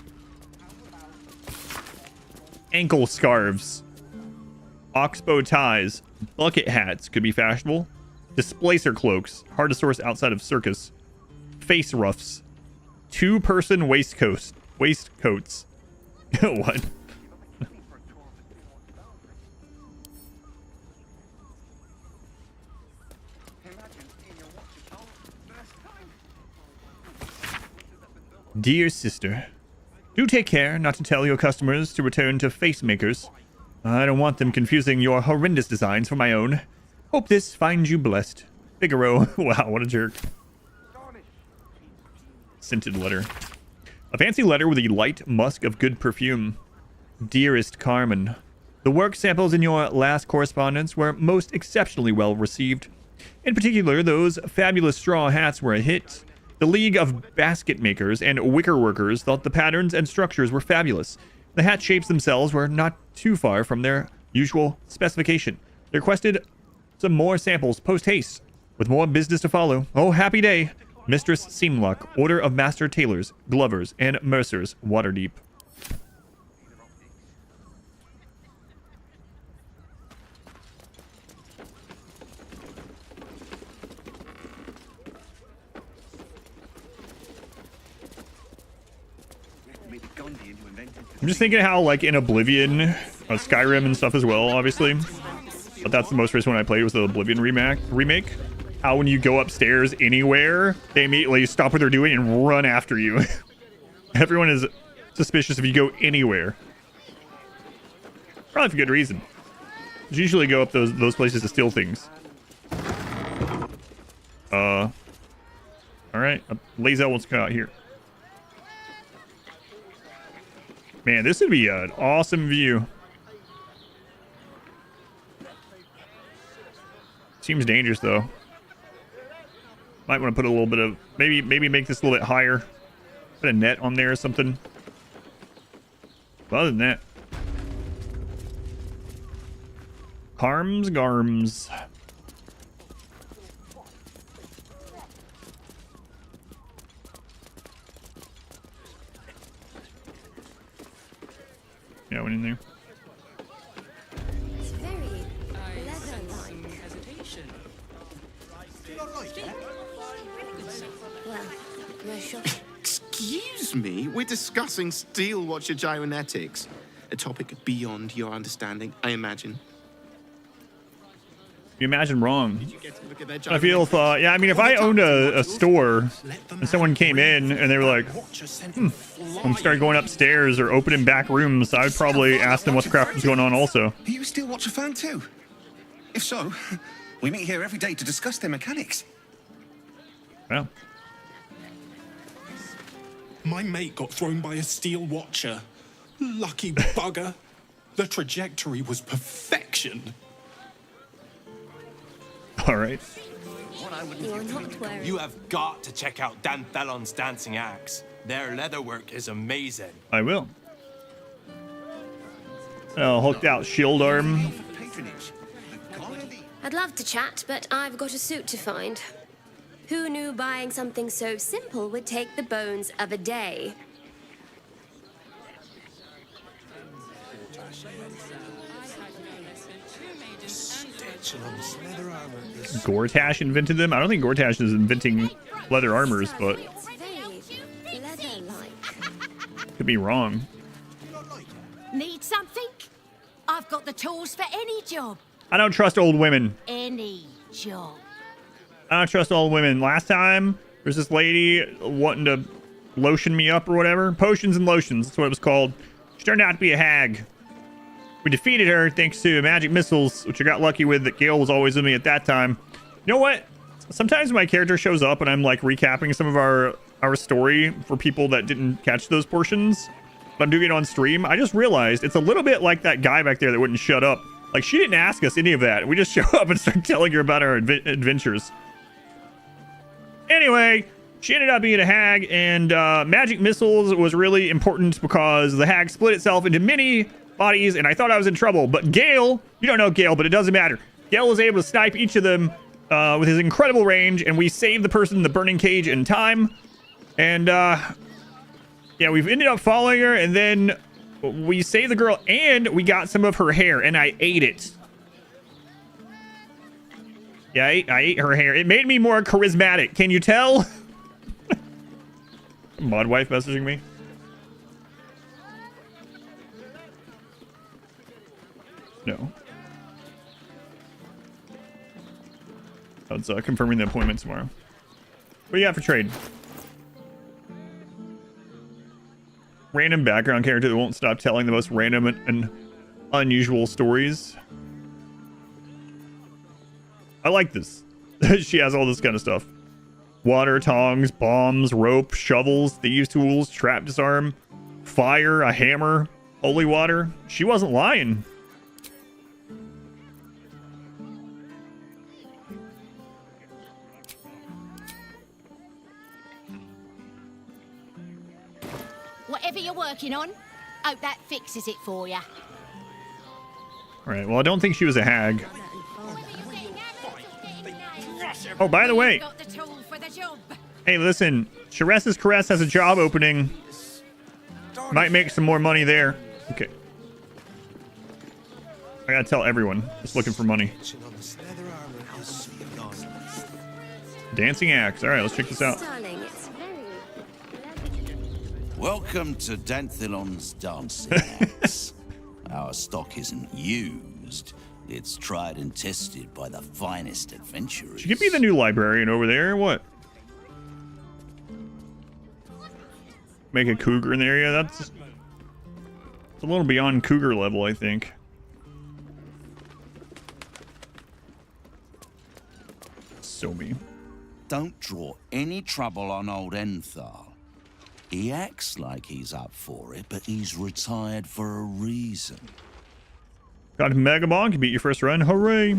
S1: Ankle scarves. Oxbow ties. Bucket hats could be fashionable. Displacer cloaks. Hard to source outside of circus. Face ruffs. Two-person waistcoats. What? Dear sister, do take care not to tell your customers to return to face makers. I don't want them confusing your horrendous designs for my own. Hope this finds you blessed. Figaro. Wow, what a jerk. Scented letter. A fancy letter with a light musk of good perfume. Dearest Carmen, the work samples in your last correspondence were most exceptionally well received. In particular, those fabulous straw hats were a hit. The League of Basket Makers and Wicker Workers thought the patterns and structures were fabulous. The hat shapes themselves were not too far from their usual specification. They requested some more samples post-haste, with more business to follow. Oh, happy day. Mistress Seamlock, Order of Master Tailors, Glovers, and Mercers, Waterdeep. I'm just thinking how, like, in Oblivion, Skyrim and stuff as well, obviously. But that's the most recent one I played was the Oblivion remake. How when you go upstairs anywhere, they immediately stop what they're doing and run after you. Everyone is suspicious if you go anywhere. Probably for good reason. You usually go up those places to steal things. Alright. Lazel wants to come out here. Man, this would be an awesome view. Seems dangerous though. Might want to put a little bit of maybe make this a little bit higher. Put a net on there or something. But other than that, Garms. Yeah, went in there.
S7: It's very leather-like.
S17: Hesitation.
S7: Well, no shop.
S21: Excuse me? We're discussing steel watcher gyromatics. A topic beyond your understanding, I imagine.
S1: You imagine wrong. I feel yeah, I mean, if I owned a store and someone came in and they were like, and started going upstairs or opening back rooms, I would probably ask them what the crap was going on also.
S21: Are you a steel watcher fan too? If so, we meet here every day to discuss their mechanics.
S1: Yeah.
S22: My mate got thrown by a steel watcher. Lucky bugger. The trajectory was perfection.
S1: All right.
S7: You're not wearing.
S2: You have got to check out Dan Thelon's dancing axe. Their leatherwork is amazing.
S1: I will. Hooked out shield arm.
S7: I'd love to chat, but I've got a suit to find. Who knew buying something so simple would take the bones of a day?
S1: Gortash invented them? I don't think Gortash is inventing leather armors, but could be wrong.
S12: Need something? I've got the tools for any job.
S1: I don't trust old women.
S12: Any job.
S1: I don't trust old women. Last time, there's this lady wanting to lotion me up or whatever. Potions and lotions, that's what it was called. She turned out to be a hag. We defeated her thanks to magic missiles, which I got lucky with that Gale was always with me at that time. You know what? Sometimes my character shows up and I'm like recapping some of our story for people that didn't catch those portions. But I'm doing it on stream. I just realized it's a little bit like that guy back there that wouldn't shut up. Like, she didn't ask us any of that. We just show up and start telling her about our adventures. Anyway, she ended up being a hag, and magic missiles was really important because the hag split itself into many bodies, and I thought I was in trouble. But Gale, you don't know Gale, but it doesn't matter. Gale was able to snipe each of them with his incredible range, and we saved the person in the burning cage in time. And yeah, we've ended up following her, and then we saved the girl, and we got some of her hair, and I ate it. Yeah, I ate her hair. It made me more charismatic. Can you tell? Mod wife messaging me. No. That's confirming the appointment tomorrow. What do you got for trade? Random background character that won't stop telling the most random and unusual stories. I like this. She has all this kind of stuff. Water, tongs, bombs, rope, shovels, thieves' tools, trap disarm, fire, a hammer, holy water. She wasn't lying.
S12: Whatever you're working on, Hope that fixes it for you.
S1: All right. Well, I don't think she was a hag. Oh, by the way.
S12: Got the tool for the job.
S1: Hey, listen. Sharess's Caress has a job opening. Might make some more money there. Okay. I gotta tell everyone. Just looking for money. Dancing axe. All right, let's check this out.
S6: Welcome to Danthilon's Dancing Axe. Our stock isn't used. It's tried and tested by the finest adventurers.
S1: She could be the new librarian over there, or what? Make a cougar in the area? That's a little beyond cougar level, I think. So me.
S6: Don't draw any trouble on old Enthal. He acts like he's up for it, but he's retired for a reason.
S1: Got Megabonk, you beat your first run, hooray!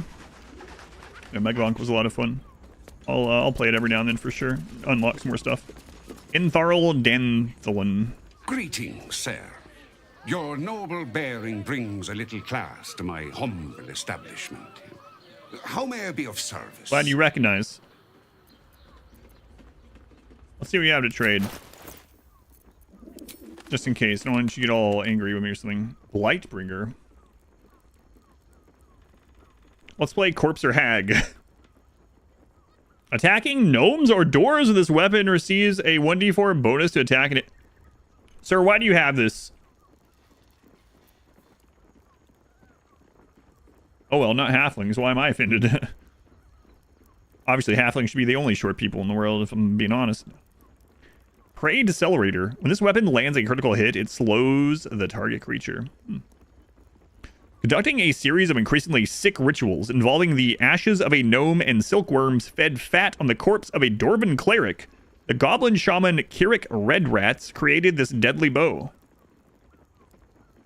S1: Yeah, Megabonk was a lot of fun. I'll play it every now and then for sure. Unlock some more stuff. Entharl Danthalon.
S8: Greetings, sir. Your noble bearing brings a little class to my humble establishment. How may I be of service?
S1: Glad you recognize. Let's see what we have to trade. Just in case. I don't want you to get all angry with me or something. Lightbringer. Let's play Corpse or Hag. Attacking gnomes or doors with this weapon receives a 1d4 bonus to attack it. Sir, why do you have this? Oh well, not halflings. Why am I offended? Obviously, halflings should be the only short people in the world, if I'm being honest. Prey Decelerator. When this weapon lands a critical hit, it slows the target creature. Conducting a series of increasingly sick rituals involving the ashes of a gnome and silkworms fed fat on the corpse of a Dwarven cleric, the goblin shaman Kirik Redrats created this deadly bow.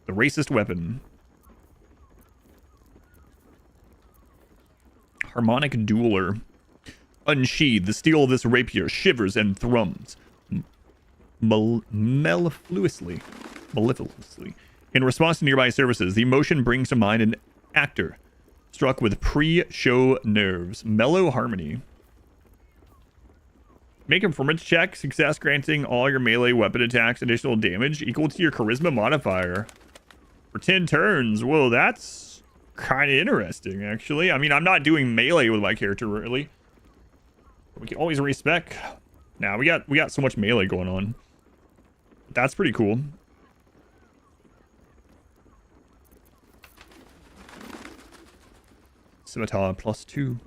S1: The racist weapon. Harmonic Dueler. Unsheathe, the steel of this rapier shivers and thrums. Mellifluously. In response to nearby services, the motion brings to mind an actor struck with pre-show nerves. Mellow Harmony. Make a performance check. Success granting all your melee weapon attacks additional damage equal to your charisma modifier for 10 turns. Whoa, that's kind of interesting, actually. I mean, I'm not doing melee with my character, really. We can always respec. Now we got so much melee going on. That's pretty cool. Scimitar +2.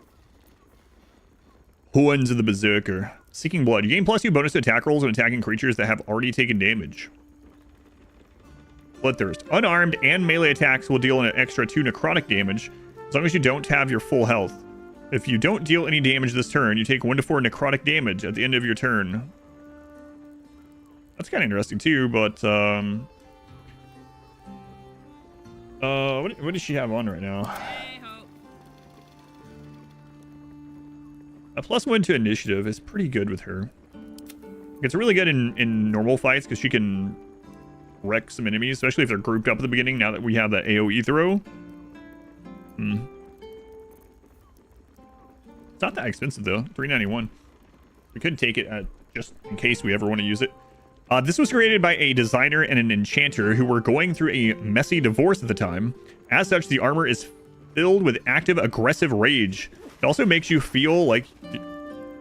S1: Horns of the Berserker. Seeking Blood. You gain +2 bonus to attack rolls when attacking creatures that have already taken damage. Bloodthirst. Unarmed and melee attacks will deal an extra 2 necrotic damage as long as you don't have your full health. If you don't deal any damage this turn, you take 1 to 4 necrotic damage at the end of your turn. That's kind of interesting too, but what does she have on right now? A +1 to initiative is pretty good with her. It's really good in normal fights because she can wreck some enemies, especially if they're grouped up at the beginning now that we have the AoE throw. It's not that expensive though, $3.91. We could take it just in case we ever want to use it. This was created by a designer and an enchanter who were going through a messy divorce at the time. As such, the armor is filled with active, aggressive rage. It also makes you feel like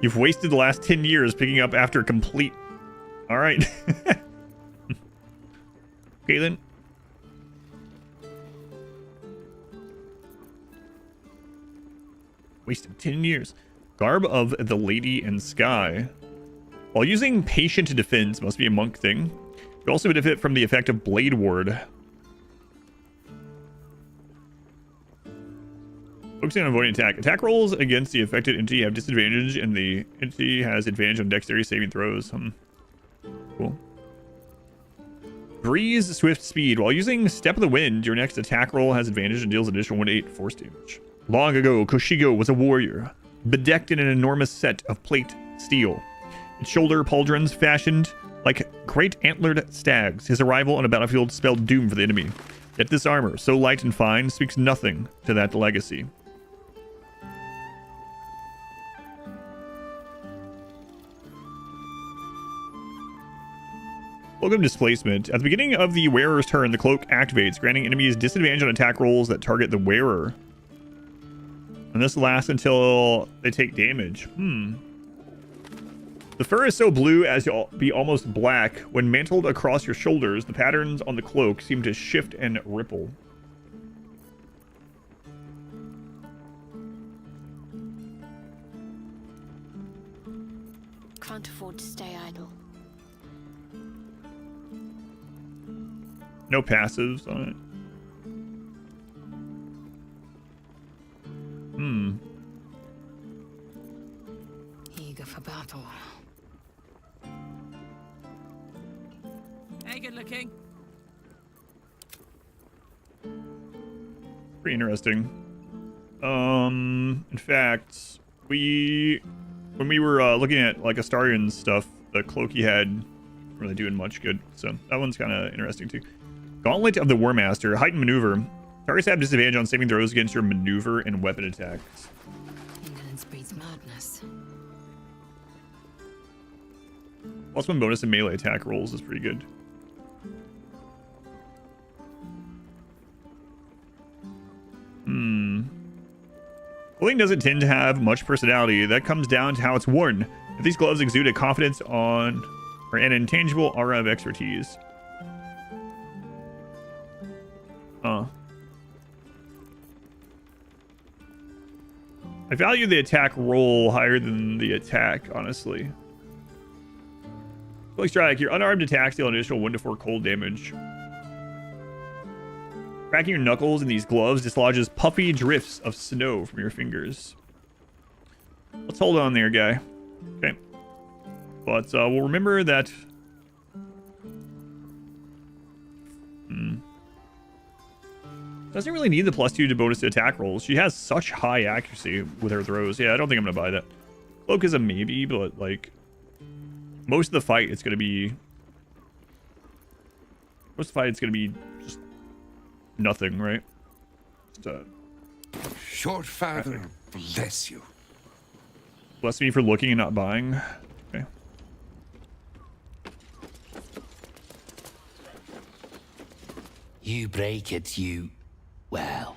S1: you've wasted the last 10 years picking up after complete. All right. Okay then. Wasted 10 years. Garb of the Lady in Sky. While using Patient Defense, must be a monk thing. You also benefit from the effect of Blade Ward. Focusing on avoiding attack. Attack rolls against the affected entity have disadvantage, and the entity has advantage on dexterity saving throws. Cool. Breeze Swift Speed. While using Step of the Wind, your next attack roll has advantage and deals additional 1d8 force damage. Long ago, Koshigo was a warrior, bedecked in an enormous set of plate steel. Its shoulder pauldrons fashioned like great antlered stags. His arrival on a battlefield spelled doom for the enemy. Yet this armor, so light and fine, speaks nothing to that legacy. Welcome displacement. At the beginning of the wearer's turn, the cloak activates, granting enemies disadvantage on attack rolls that target the wearer. And this lasts until they take damage. The fur is so blue as to be almost black. When mantled across your shoulders, the patterns on the cloak seem to shift and ripple.
S5: Can't afford to stay idle.
S1: No passives on it.
S24: Eager for battle.
S10: Hey, good looking.
S1: Pretty interesting. In fact, when we were looking at like Astarian's stuff, the cloak he had wasn't really doing much good. So that one's kind of interesting too. Gauntlet of the War Master. Heightened maneuver. Targets have disadvantage on saving throws against your maneuver and weapon attacks.
S24: Indolence breeds madness.
S1: +1 bonus in melee attack rolls is pretty good. Clothing doesn't tend to have much personality. That comes down to how it's worn. If these gloves exude a confidence on or an intangible aura of expertise. I value the attack roll higher than the attack, honestly. Quick strike. Your unarmed attacks deal an additional 1 to 4 cold damage. Cracking your knuckles in these gloves dislodges puffy drifts of snow from your fingers. Let's hold on there, guy. Okay. But we'll remember that... Doesn't really need the +2 to bonus to attack rolls. She has such high accuracy with her throws. Yeah, I don't think I'm going to buy that. Cloak is a maybe, but like... Most of the fight, it's going to be... Most of the fight, it's going to be just nothing, right? Just,
S8: Short father, bless you.
S1: Bless me for looking and not buying. Okay.
S15: You break it, you... Well,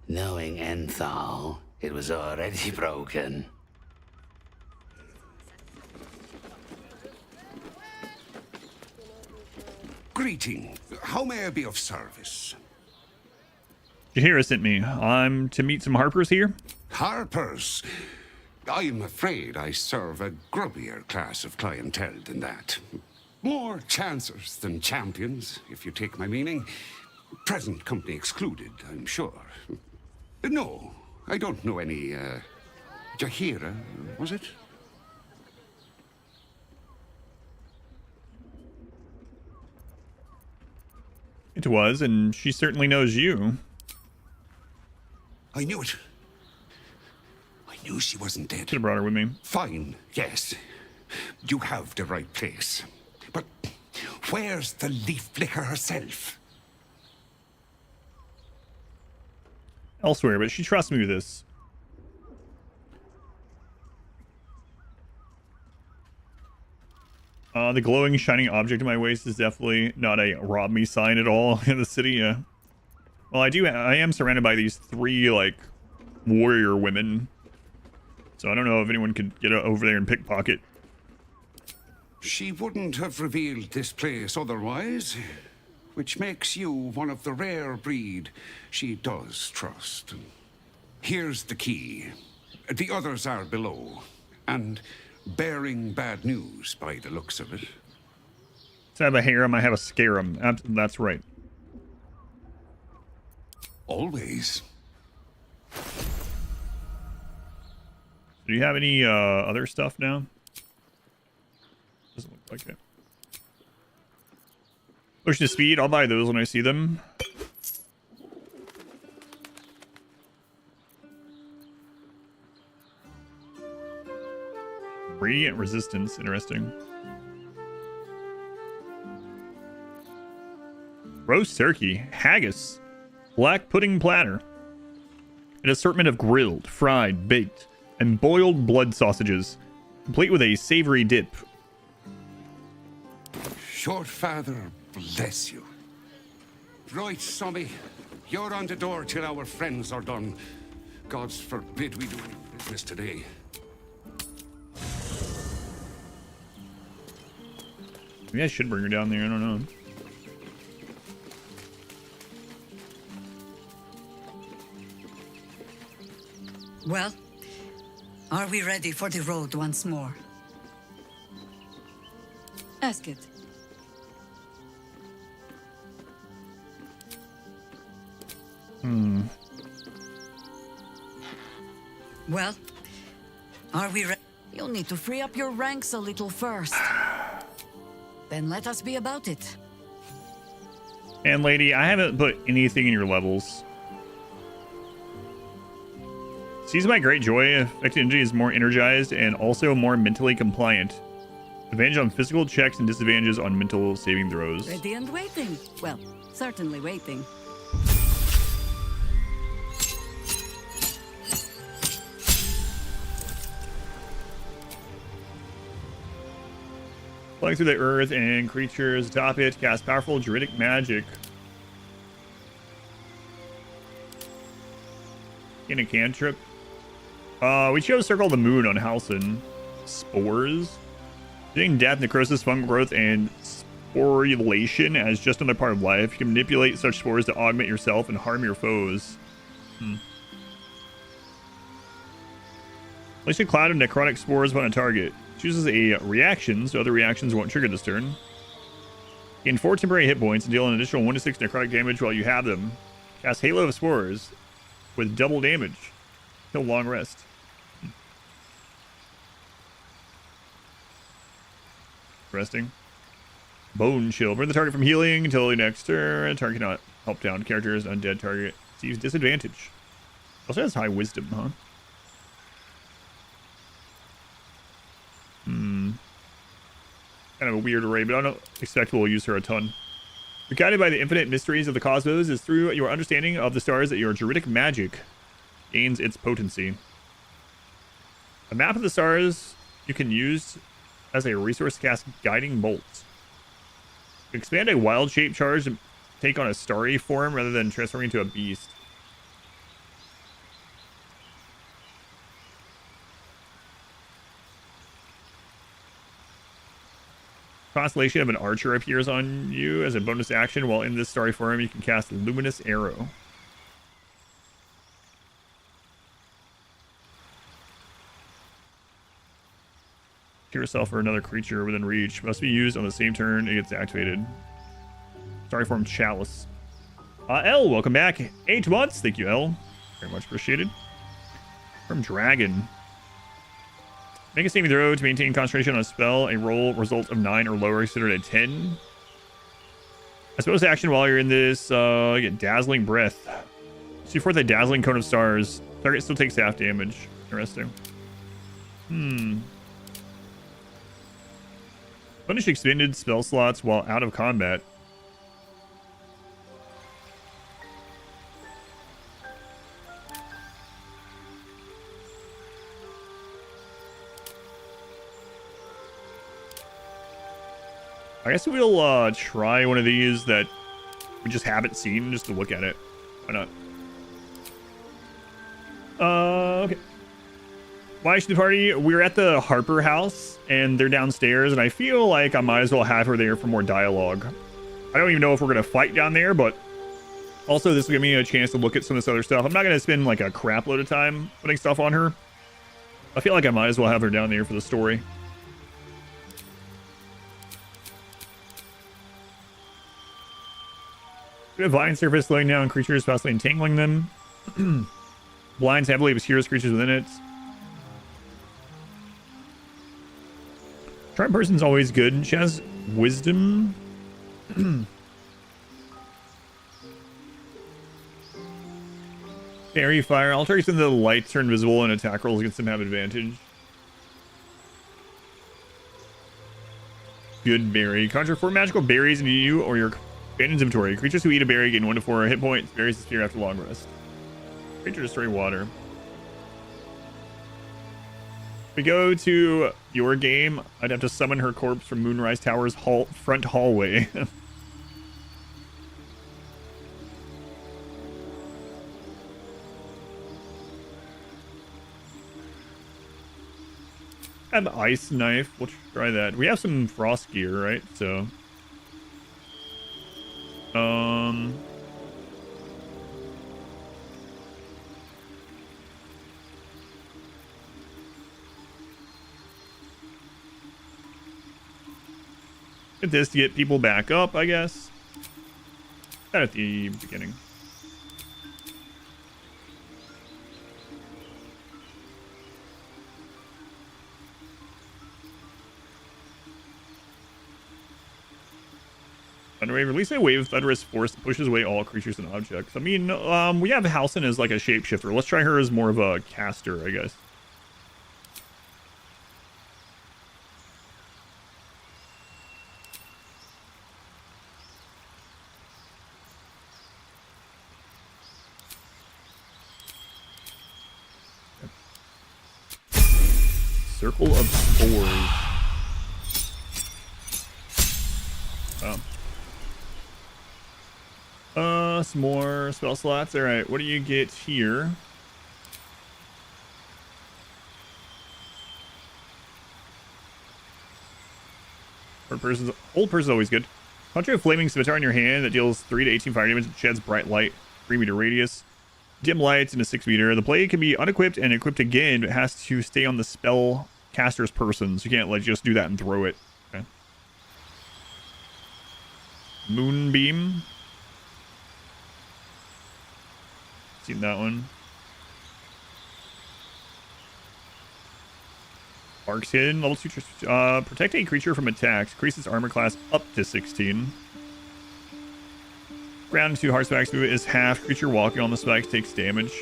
S15: knowing Enthal, it was already broken.
S8: Greeting. How may I be of service?
S1: Jahira sent me. I'm to meet some Harpers here.
S8: Harpers? I'm afraid I serve a grubbier class of clientele than that. More chancers than champions, if you take my meaning. Present company excluded, I'm sure. No, I don't know any, Jahira, was it?
S1: It was, and she certainly knows you.
S8: I knew it. I knew she wasn't dead.
S1: Could have brought her with me.
S8: Fine, yes. You have the right place. But where's the leaf flicker herself?
S1: Elsewhere, but she trusts me with this. The glowing, shining object in my waist is definitely not a rob me sign at all in the city. Yeah. Well, I am surrounded by these 3 like warrior women, so I don't know if anyone could get over there and pickpocket.
S8: She wouldn't have revealed this place otherwise, which makes you one of the rare breed she does trust. Here's the key. The others are below, and bearing bad news by the looks of it.
S1: So I have a harem, I have a scarum. That's right.
S8: Always.
S1: Do you have any other stuff now? Doesn't look like it. Push to speed. I'll buy those when I see them. Radiant resistance. Interesting. Roast turkey, haggis, black pudding platter, an assortment of grilled, fried, baked, and boiled blood sausages, complete with a savory dip.
S8: Your father bless you. Right, Sommy. You're on the door till our friends are done. God's forbid we do any business today.
S1: Maybe I should bring her down there. I don't know.
S5: Well, are we ready for the road once more?
S10: Ask it.
S5: Well, are we ready? You'll need to free up your ranks a little first. Then let us be about it.
S1: And lady, I haven't put anything in your levels. Seize my great joy. Affected energy is more energized and also more mentally compliant. Advantage on physical checks and disadvantages on mental saving throws.
S5: Ready and waiting. Well, certainly waiting.
S1: Flying through the earth and creatures atop it, cast powerful druidic magic. In a cantrip. We chose Circle the Moon on Halcyon. Spores. Using death, necrosis, fungal growth, and sporulation as just another part of life. You can manipulate such spores to augment yourself and harm your foes. Place a cloud of necrotic spores upon a target. Chooses a reaction, so other reactions won't trigger this turn. Gain 4 temporary hit points and deal an additional 1 to 6 necrotic damage while you have them. Cast Halo of Spores with double damage. Till long rest. Resting. Bone Chill. Burn the target from healing until the next turn. Target cannot help down characters. Undead target receives disadvantage. Also has high wisdom, huh? Kind of a weird array, but I don't expect we'll use her a ton. You're guided by the infinite mysteries of the cosmos. Is through your understanding of the stars that your druidic magic gains its potency. A map of the stars you can use as a resource to cast Guiding Bolt. Expand a wild shape charge to take on a starry form rather than transforming into a beast. Constellation of an archer appears on you as a bonus action. While in this starry form, you can cast Luminous Arrow. Cure yourself for another creature within reach. Must be used on the same turn it gets activated. Starry form Chalice. L, welcome back. 8 months. Thank you, L. Very much appreciated. From Dragon. Make a saving throw to maintain concentration on a spell. A roll result of 9 or lower considered a 10. As bonus action while you're in this, you get Dazzling Breath. See forth a dazzling cone of stars. Target still takes half damage. Interesting. Punish expended spell slots while out of combat. I guess we'll try one of these that we just haven't seen just to look at it. Why not? Okay. Why should the party? We're at the Harper house and they're downstairs, and I feel like I might as well have her there for more dialogue. I don't even know if we're gonna fight down there, but also this will give me a chance to look at some of this other stuff. I'm not gonna spend like a crap load of time putting stuff on her. I feel like I might as well have her down there for the story. Vine surface slowing down creatures, possibly entangling them. Blinds heavily obscures creatures within it. Charm person's always good. She has wisdom. Fairy fire. All targets in the lights are invisible and attack rolls against them have advantage. Good berry. Conjure 4 magical berries into you or your Abandoned inventory. Creatures who eat a berry gain 1 to 4 hit points. Berries disappear after long rest. Creature destroy water. We go to your game. I'd have to summon her corpse from Moonrise Tower's front hallway. I have ice knife. We'll try that. We have some frost gear, right? So, get this to get people back up, I guess. That at the beginning. Thunderwave. Release a wave of thunderous force that pushes away all creatures and objects. I mean, we have Halcyon as like a shapeshifter. Let's try her as more of a caster, I guess. Circle of Spores. Some more spell slots. All right, what do you get here? Hold person's always good. Conjure a flaming scimitar in your hand that deals 3 to 18 fire damage and sheds bright light, 3-meter radius. Dim lights in a 6-meter. The blade can be unequipped and equipped again, but has to stay on the spell caster's person, so you can't like just do that and throw it. Okay. Moonbeam. Seen that one. Arc's hidden. Level 2. Protect a creature from attacks. Increases armor class up to 16. Ground 2 hard spikes move is half. Creature walking on the spikes takes damage.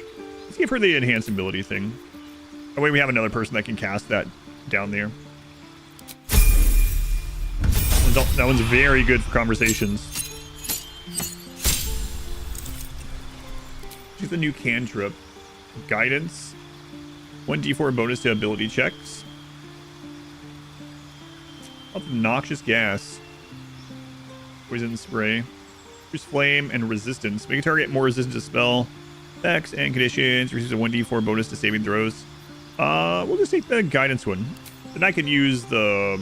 S1: Let's give her the enhanced ability thing. That way we have another person that can cast that down there. That one's very good for conversations. She's the new cantrip. Guidance. 1d4 bonus to ability checks. Noxious gas. Poison spray. Increase flame and resistance. Make a target more resistant to spell effects and conditions. Receives a 1d4 bonus to saving throws. We'll just take the guidance one. Then I could use the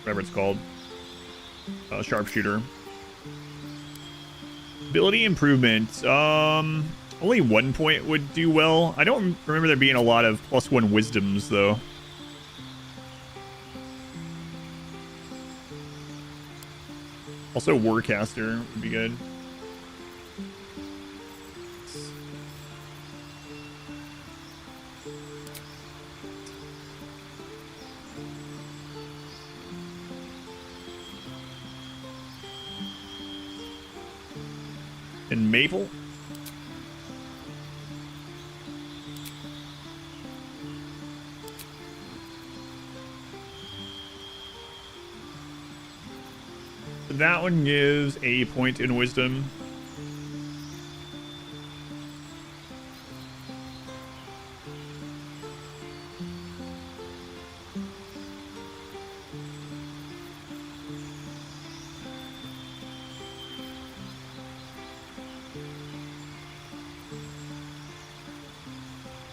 S1: whatever it's called. Sharpshooter. Ability improvement. Only 1 point would do well. I don't remember there being a lot of +1 wisdoms though. Also, Warcaster would be good. And Maple. That one gives a point in wisdom.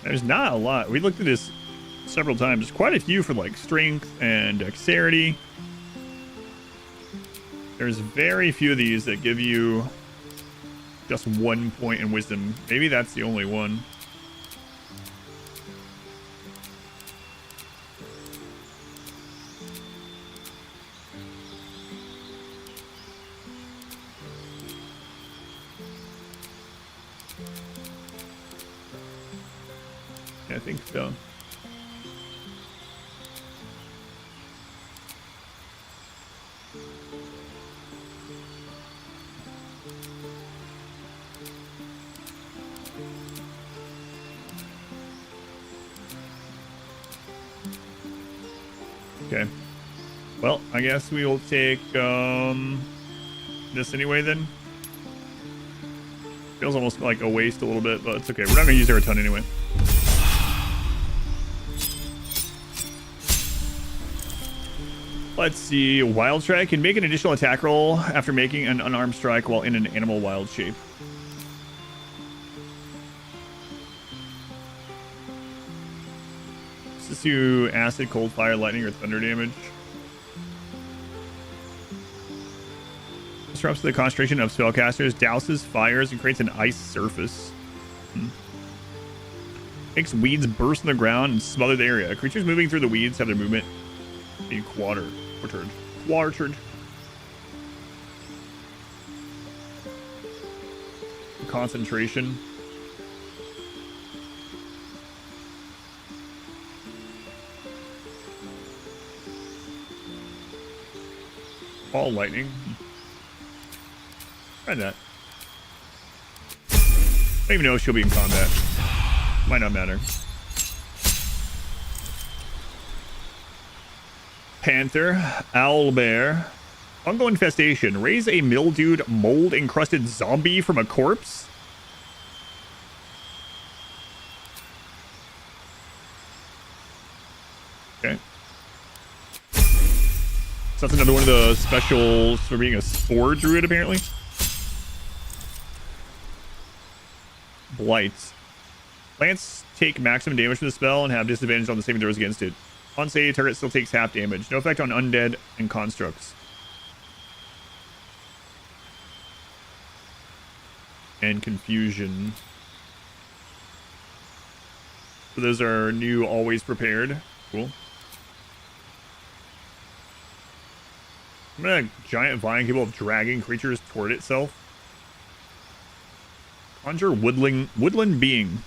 S1: There's not a lot. We looked at this several times. There's quite a few for like strength and dexterity. There's very few of these that give you just 1 point in wisdom. Maybe that's the only one. Yeah, I think so. Okay. Well, I guess we will take this anyway then. Feels almost like a waste a little bit, but it's okay. We're not gonna use her a ton anyway. Let's see. Wild Strike can make an additional attack roll after making an unarmed strike while in an animal wild shape. This is to acid, cold, fire, lightning, or thunder damage. Disrupts the concentration of spellcasters, douses fires, and creates an ice surface. Makes weeds burst on the ground and smother the area. Creatures moving through the weeds have their movement be quartered. Concentration. All lightning. Try that. I don't even know if she'll be in combat. Might not matter. Panther, Owlbear, Fungal Infestation. Raise a mildewed, mold-encrusted zombie from a corpse. Okay. So that's another one of the specials for being a spore druid, apparently. Blights. Plants take maximum damage from the spell and have disadvantage on the saving throws against it. On save, target still takes half damage. No effect on undead and constructs. And confusion. So those are new, always prepared. Cool. I'm gonna giant vine capable of dragging creatures toward itself. Conjure woodland being.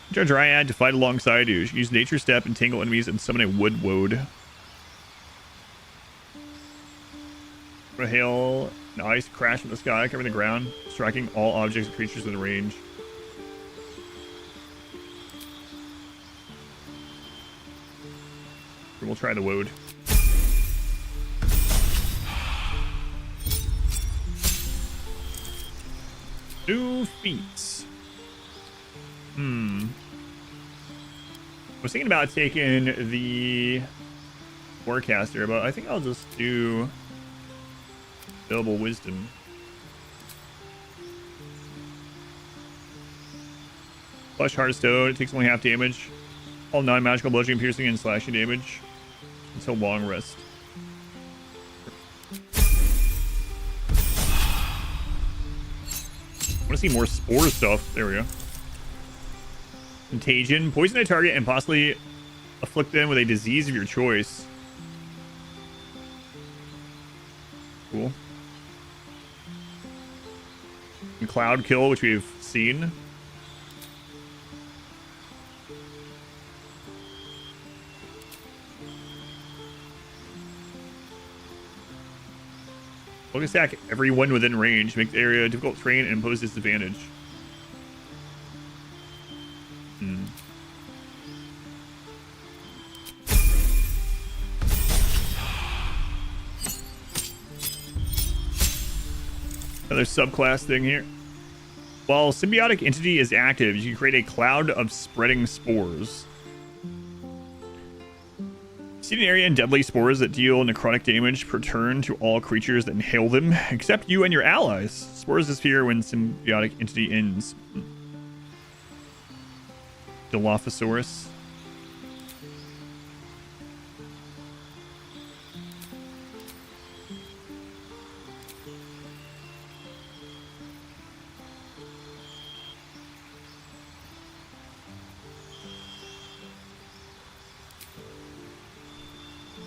S1: Conjure a dryad to fight alongside you. Use nature step, entangle enemies, and summon a wood woad. A hail and ice crash from the sky, covering the ground, striking all objects and creatures within range. We'll try the woad. New feats. I was thinking about taking the Forecaster, but I think I'll just do Available Wisdom. Flesh Heart Stone. It takes only half damage. All non-magical bludgeoning, piercing, and slashing damage until long rest. I want to see more spore stuff. There we go. Contagion. Poison a target and possibly afflict them with a disease of your choice. Cool. And Cloud Kill, which we've seen. Focus attack everyone within range. Make the area difficult terrain and impose disadvantage. Another subclass thing here. While Symbiotic Entity is active, you can create a cloud of spreading spores. Seed an area in deadly spores that deal necrotic damage per turn to all creatures that inhale them, except you and your allies. Spores disappear when Symbiotic Entity ends. Dilophosaurus.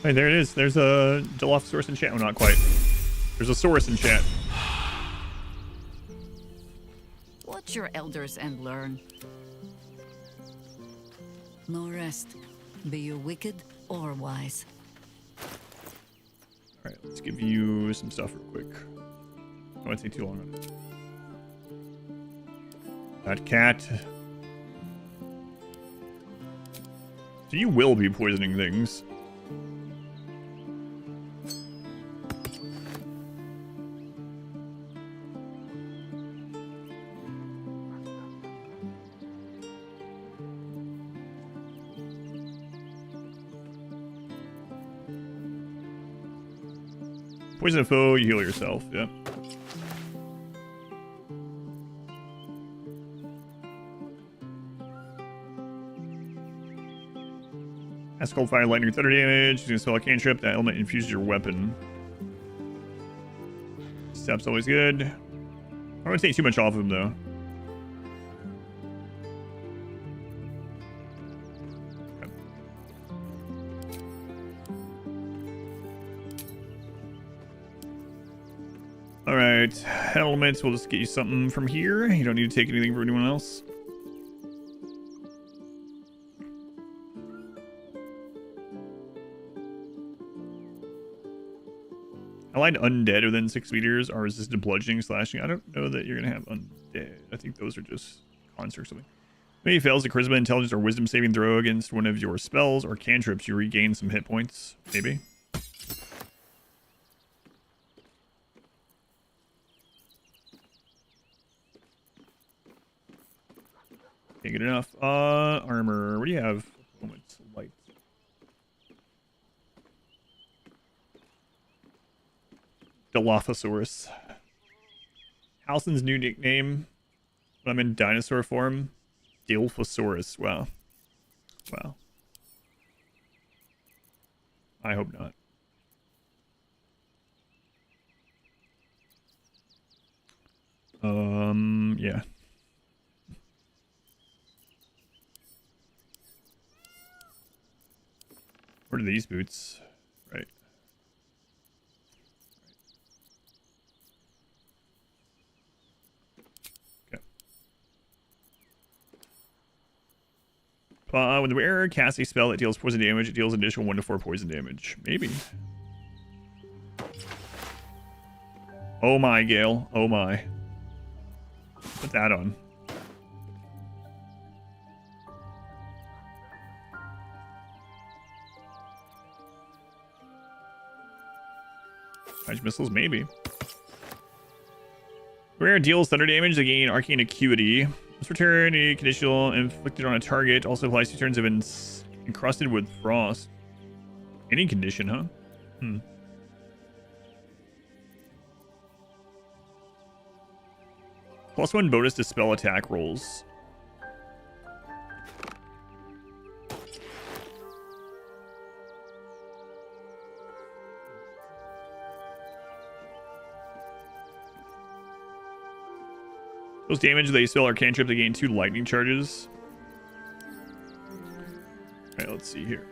S1: Hey, there it is. There's a Dilophosaurus in chat. Well, not quite. There's a Saurus in chat.
S5: Watch your elders and learn. No rest. Be you wicked or wise.
S1: Alright, let's give you some stuff real quick. Don't want to take too long on it. That cat. So you will be poisoning things. Poison a foe, you heal yourself. Yep. Ask cold fire, lightning, thunder damage. Using a spell cantrip, that element infuses your weapon. Step's always good. I don't want to take too much off of him though. Alright, elements, we'll just get you something from here. You don't need to take anything from anyone else. Allied undead within 6 meters are resistant to bludgeoning, slashing. I don't know that you're going to have undead. I think those are just cons or something. Maybe fails a charisma, intelligence, or wisdom saving throw against one of your spells or cantrips. You regain some hit points. Maybe. Can't get enough. Armor. What do you have? Moments. Light. Dilophosaurus. Halsin's new nickname when I'm in dinosaur form. Dilophosaurus. Wow. Wow. I hope not. Yeah. What are these boots? Right. Okay. When the wearer casts a spell that deals poison damage, it deals an additional 1 to 4 poison damage. Maybe. Oh my, Gale. Oh my. Put that on. Range missiles, maybe. Wearer deals thunder damage to gain arcane acuity. This return a conditional inflicted on a target also applies 2 turns if encrusted with frost. Any condition, huh? Hmm. +1 bonus to spell attack rolls. Those damage they spell are cantrip, they gain 2 lightning charges. Alright, let's see here.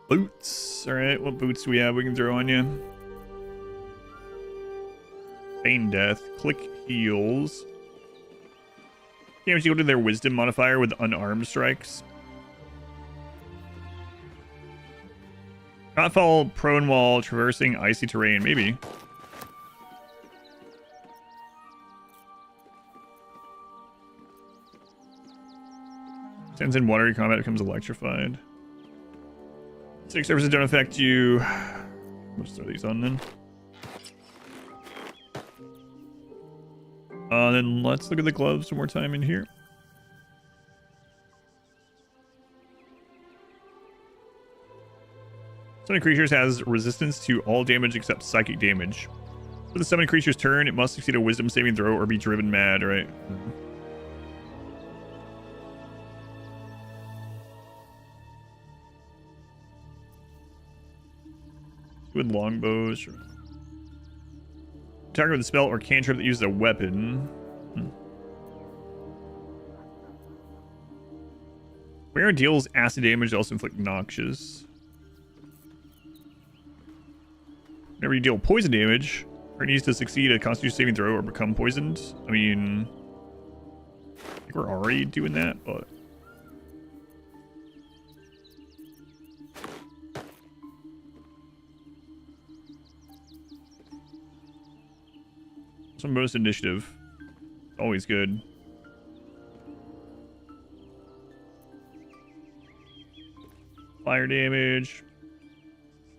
S1: Boots. Alright, what boots do we have we can throw on you? Feign death. Click heals. Damage equal to their wisdom modifier with unarmed strikes. Not fall prone while traversing icy terrain. Maybe. Stands in watery combat, becomes electrified. 6 surfaces don't affect you. Let's throw these on then. Then let's look at the gloves one more time in here. Summoning creatures has resistance to all damage except psychic damage. For the summoning creature's turn, it must succeed a wisdom saving throw or be driven mad, right? With longbows, sure. Target with a spell or cantrip that uses a weapon. Wearer deals acid damage, also inflict noxious. Whenever you deal poison damage, it needs to succeed a constitution saving throw or become poisoned. I mean, I think we're already doing that, but some bonus initiative. Always good. Fire damage.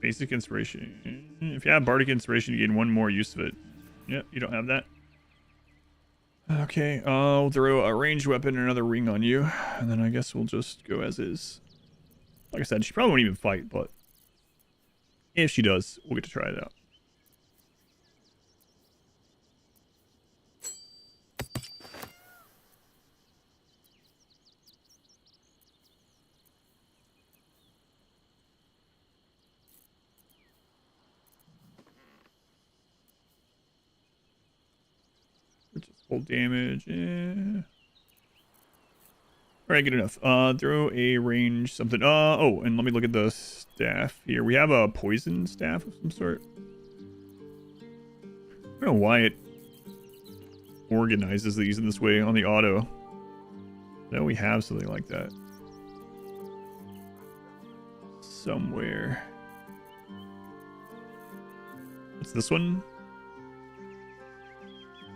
S1: Basic inspiration. If you have bardic inspiration, you gain 1 more use of it. Yep, you don't have that. Okay, I'll throw a ranged weapon and another ring on you. And then I guess we'll just go as is. Like I said, she probably won't even fight, but If she does, we'll get to try it out. Full damage. Alright, good enough. Throw a range something. Oh, and let me look at the staff here. We have a poison staff of some sort. I don't know why it organizes these in this way on the auto. I know we have something like that somewhere. What's this one?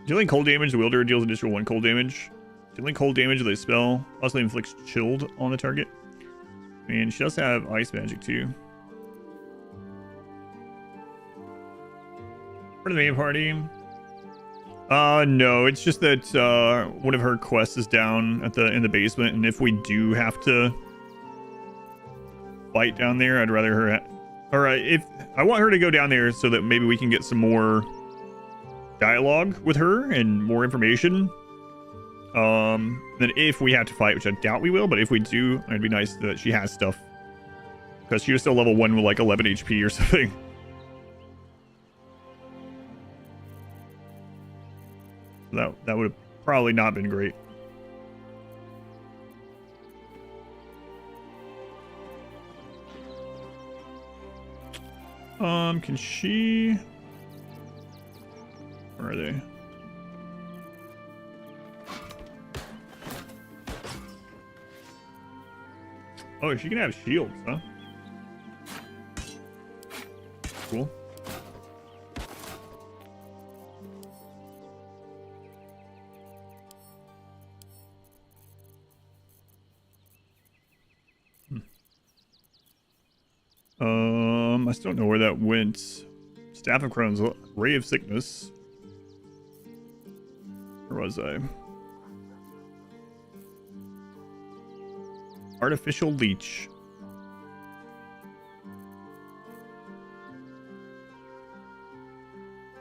S1: Dealing cold damage, the wielder deals additional 1 cold damage. Dealing cold damage with a spell also inflicts chilled on the target. And she does have ice magic too. For the main party. No, it's just that one of her quests is down at in the basement, and if we do have to fight down there, I'd rather her. Alright, if I want her to go down there so that maybe we can get some more dialogue with her and more information. Then if we have to fight, which I doubt we will, but if we do, it'd be nice that she has stuff. Because she was still level 1 with like 11 HP or something. That would have probably not been great. Can she... Where are they? Oh, she can have shields, huh? Cool. I still don't know where that went. Staff of Crohn's, Ray of Sickness. Where was I? Artificial Leech.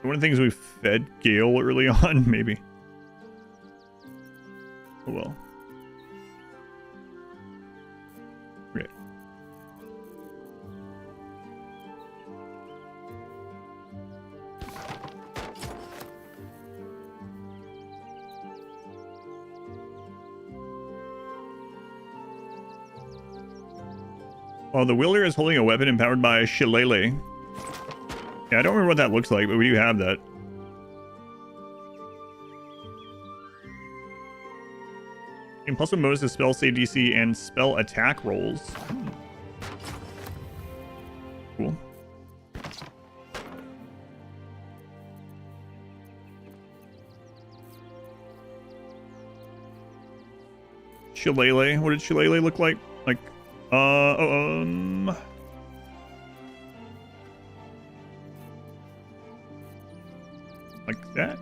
S1: One of the things we fed Gale early on, maybe. Oh well. Okay. Oh, the wielder is holding a weapon empowered by Shillelagh. Yeah, I don't remember what that looks like, but we do have that. And plus one bonus to spell save DC and spell attack rolls. Cool. Shillelagh. What did Shillelagh look like? Like, like that.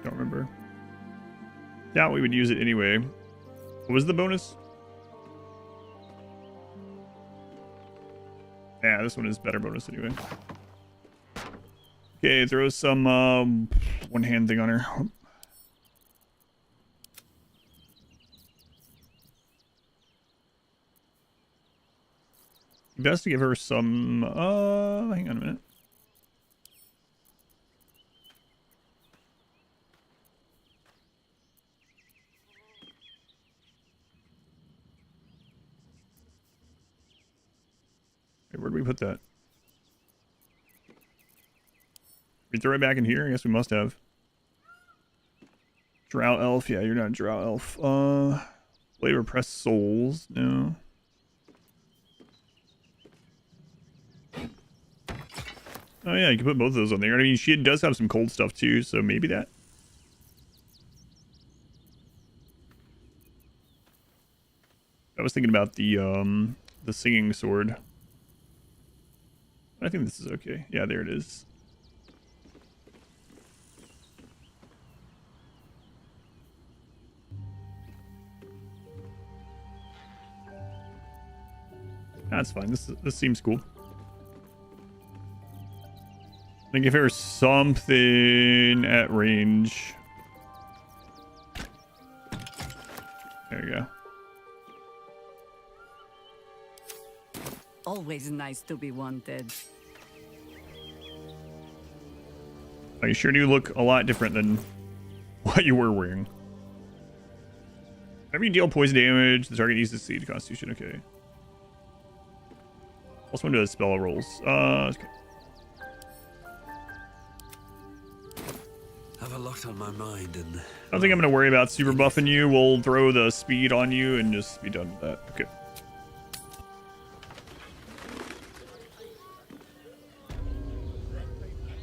S1: Don't remember. Doubt we would use it anyway. What was the bonus? Yeah, this one is better bonus anyway. Okay, throw some one hand thing on her. Best to give her some hang on a minute. Hey, where did we put that? We throw it back in here? I guess we must have. Drow elf, yeah, you're not a drow elf. Blade repress souls, no. Oh yeah, you can put both of those on there. I mean, she does have some cold stuff too, so maybe that. I was thinking about the singing sword. I think this is okay. Yeah, there it is. That's fine. This seems cool. I think if there's something at range. There you go.
S5: Always nice to be wanted.
S1: Oh, you sure do look a lot different than what you were wearing. Whenever you deal poison damage, the target needs to see the Constitution. Okay. Also want to do the spell rolls. Okay.
S4: Have a lot on my mind, and
S1: I don't think I'm going to worry about super buffing you. We'll throw the speed on you and just be done with that. Okay.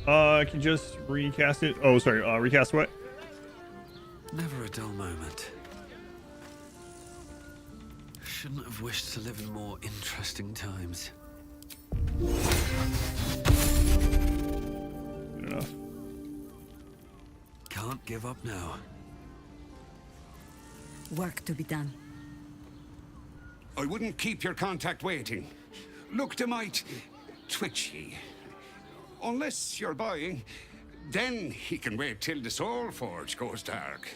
S1: I can just recast it. Oh, sorry. Recast what?
S4: never a dull moment. Shouldn't have wished to live in more interesting times.
S1: Good enough.
S4: Can't give up now.
S5: Work to be done.
S8: I wouldn't keep your contact waiting. Looked a mite twitchy. Unless you're buying, then he can wait till the Soul Forge goes dark.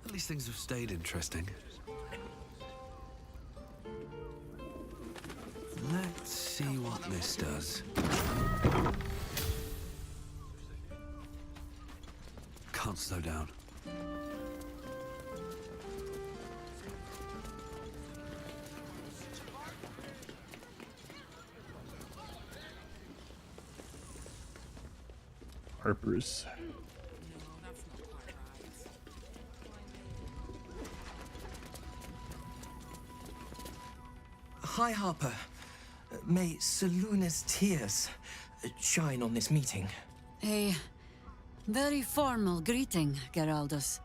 S4: At least things have stayed interesting. Let's see what this does. Can't slow down.
S1: Harper's.
S3: Hi, Harper. May Seluna's tears shine on this meeting.
S5: A very formal greeting, Geraldus.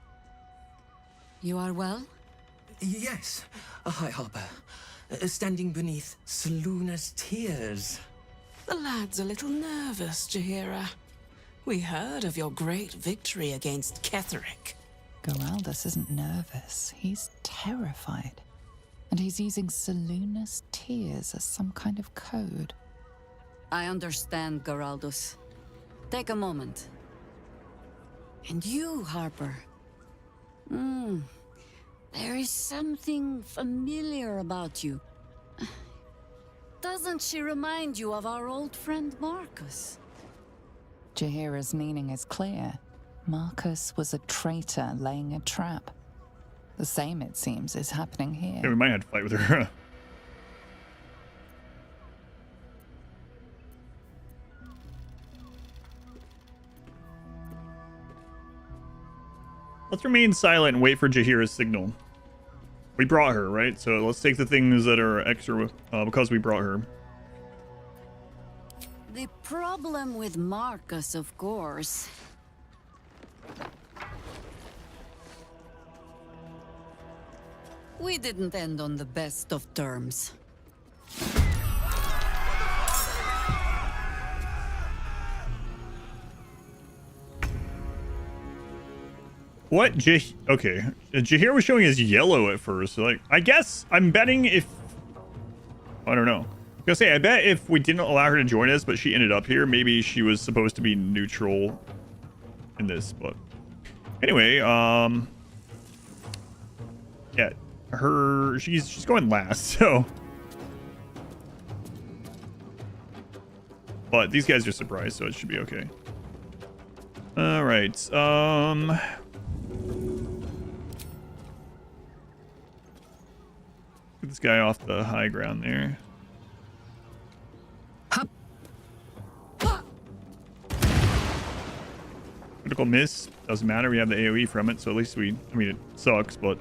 S5: You are well?
S3: Yes. Hi, Harper. Standing beneath Seluna's tears.
S18: The lad's a little nervous, Jaheira. We heard of your great victory against Ketheric.
S11: Geraldus isn't nervous. He's terrified. And he's using Seluna's tears as some kind of code.
S5: I understand, Geraldus. Take a moment. And you, Harper. There is something familiar about you. Doesn't she remind you of our old friend Marcus?
S11: Jaheira's meaning is clear. Marcus was a traitor laying a trap. The same, it seems, is happening here.
S1: Yeah, we might have to fight with her. Let's remain silent and wait for Jaheira's signal. We brought her, right? So let's take the things that are extra because we brought her.
S5: The problem with Marcus, of course. We didn't end on the best of terms.
S1: What? Okay. Jaheira was showing as yellow at first. So like, I guess I'm betting if... I don't know. I was gonna say, I bet if we didn't allow her to join us, but she ended up here, maybe she was supposed to be neutral in this, but... Anyway, yeah. She's going last, so... But these guys are surprised, so it should be okay. Alright, get this guy off the high ground there. Critical miss. Doesn't matter. We have the AoE from it, so at least we... I mean, it sucks, but...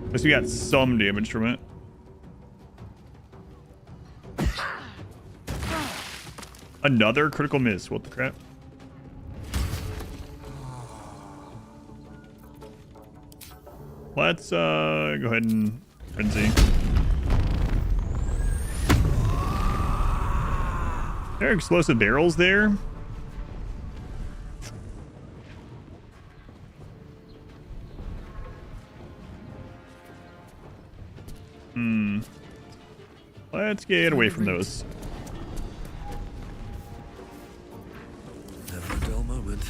S1: At least we got some damage from it. Another critical miss. What the crap? Let's, go ahead and frenzy. There are explosive barrels there. Let's get away from those.
S4: Never a dull moment.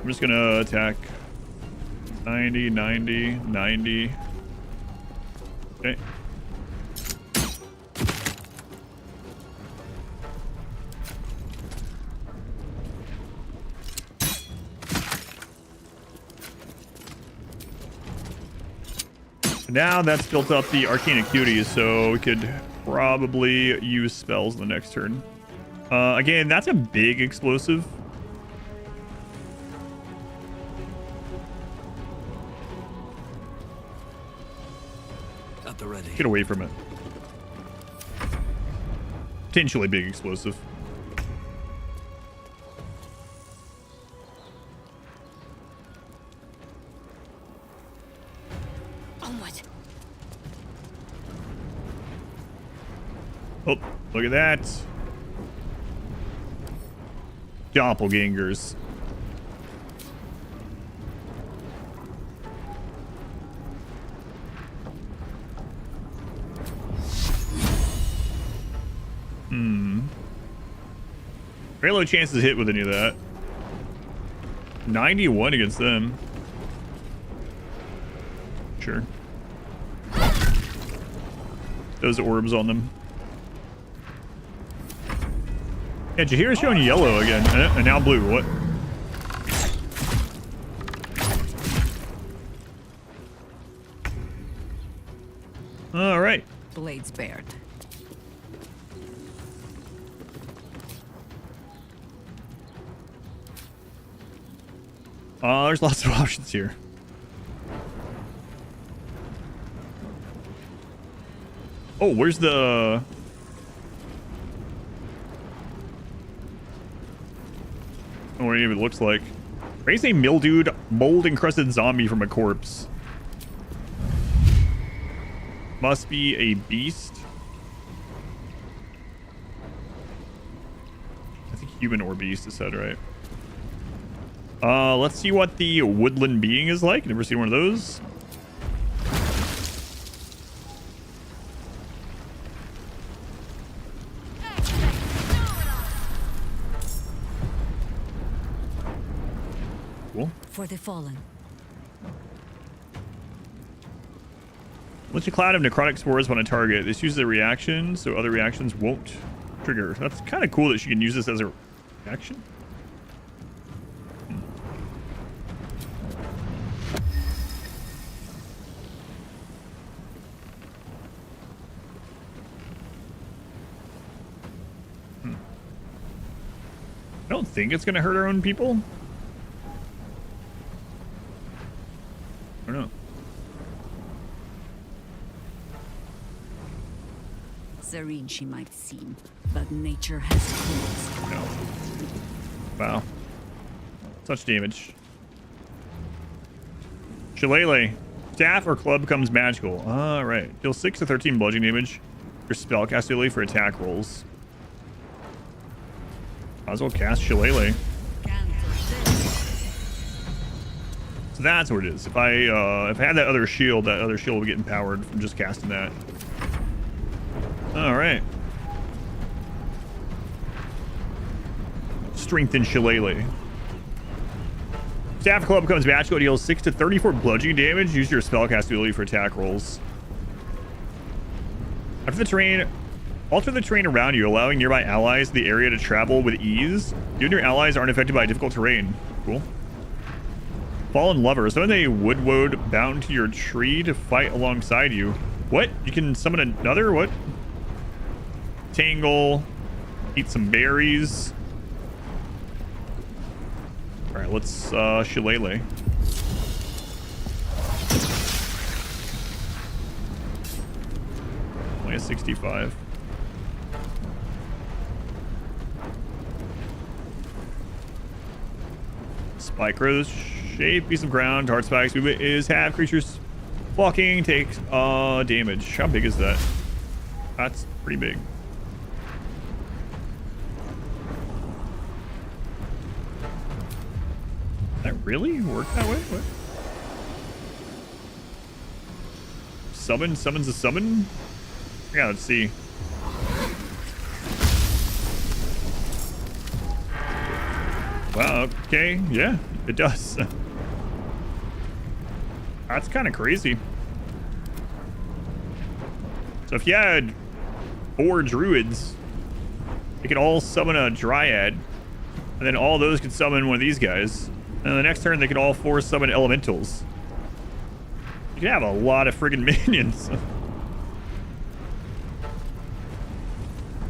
S1: I'm just gonna attack 90, 90, 90. Okay. Now that's built up the arcane acuity, so we could probably use spells the next turn. Again, that's a big explosive.
S4: At the ready.
S1: Get away from it. Potentially big explosive.
S12: Onward.
S1: Oh, look at that. Doppelgangers. Very low chances to hit with any of that. 91 against them. Sure. Those orbs on them. Yeah, Jaheira's showing yellow again, and now blue. What? All right.
S5: Blades bared.
S1: There's lots of options here. Oh, where's the... Oh, what it even looks like. Raise a mildewed, mold-encrusted zombie from a corpse. Must be a beast. I think human or beast is said, right? Let's see what the woodland being is like. Never seen one of those. Cool.
S5: For the fallen.
S1: Once a cloud of necrotic spores on a target, this uses a reaction, so other reactions won't trigger. That's kind of cool that she can use this as a reaction. I don't think it's going to hurt our own people. I don't know.
S5: Serene she might seem, but nature has tools.
S1: No. Wow. Such damage. Shillelagh. Staff or club becomes magical. Alright. Deal 6 to 13 bludgeoning damage. Your spellcast ability for attack rolls. Might as well cast Shillelagh. So that's what it is. If I had that other shield would get empowered from just casting that. All right. Strengthen Shillelagh. Staff Club becomes magical. Deals 6 to 34 bludgeoning damage. Use your spellcast ability for attack rolls. After the terrain, alter the terrain around you, allowing nearby allies the area to travel with ease. You and your allies aren't affected by difficult terrain. Cool. Fallen Lover. Summon a wood bound to your tree to fight alongside you. What? You can summon another? What? Tangle. Eat some berries. Alright, let's Shillelagh. Only a 65. Spike Rose shape, piece of ground, hard spikes. Movement is half. Creatures walking takes damage. How big is that? That's pretty big. really work that way? What? Summons a summon? Yeah, let's see. Wow, okay, yeah, it does. That's kind of crazy. So if you had 4 druids, they could all summon a dryad, and then all those could summon one of these guys. And the next turn, they could all 4 summon elementals. You could have a lot of friggin' minions.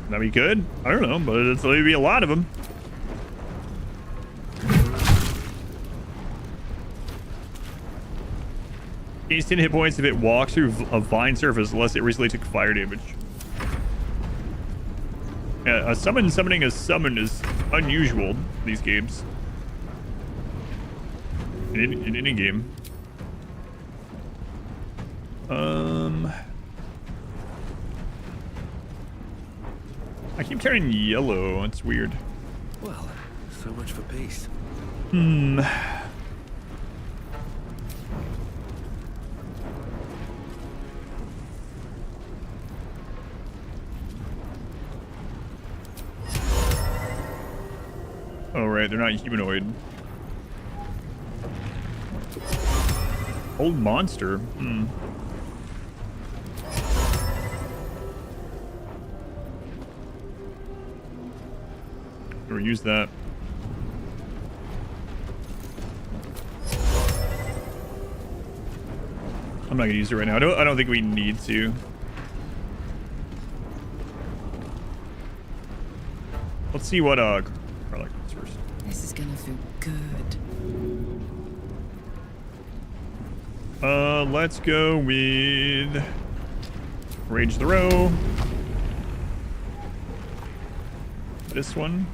S1: That'd be good? I don't know, but it's going to be a lot of them. Gains 10 hit points if it walks through a vine surface unless it recently took fire damage. Yeah, summoning a summon is unusual in these games. In any game. I keep turning yellow. It's weird.
S4: Well, so much for peace.
S1: Oh, right. They're not humanoid. Old monster. Or use that. I'm not gonna use it right now. I don't think we need to. Let's see what Garlic does first.
S5: This is gonna feel good.
S1: Let's go with Rage the Row. This one.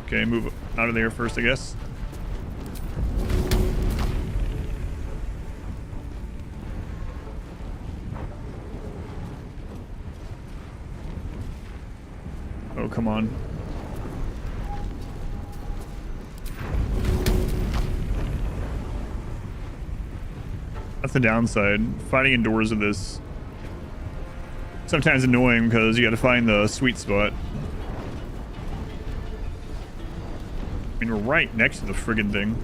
S1: Okay, move out of there first, I guess. Oh, come on. That's the downside. Fighting indoors with this sometimes annoying because you got to find the sweet spot. I mean, we're right next to the friggin' thing.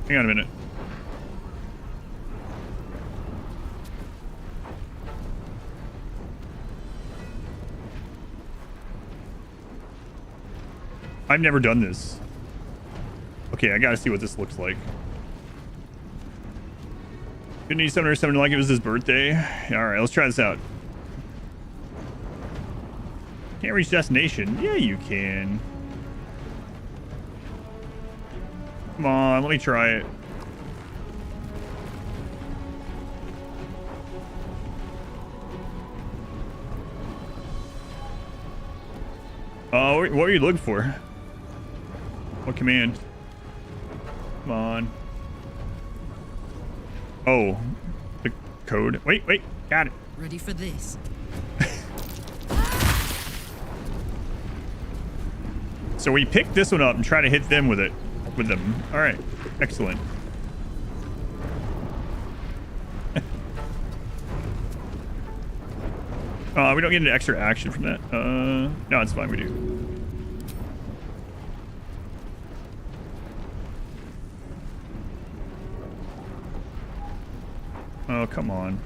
S1: Hang on a minute. I've never done this. Okay, I gotta see what this looks like. Didn't he summon something like it was his birthday? Alright, let's try this out. Can't reach destination. Yeah, you can. Come on, let me try it. What are you looking for? What command? Come on. Oh, the code. Wait, got it.
S5: Ready for this?
S1: So we pick this one up and try to hit them with it. With them. All right, excellent. We don't get an extra action from that. No, it's fine. We do. Oh, come on.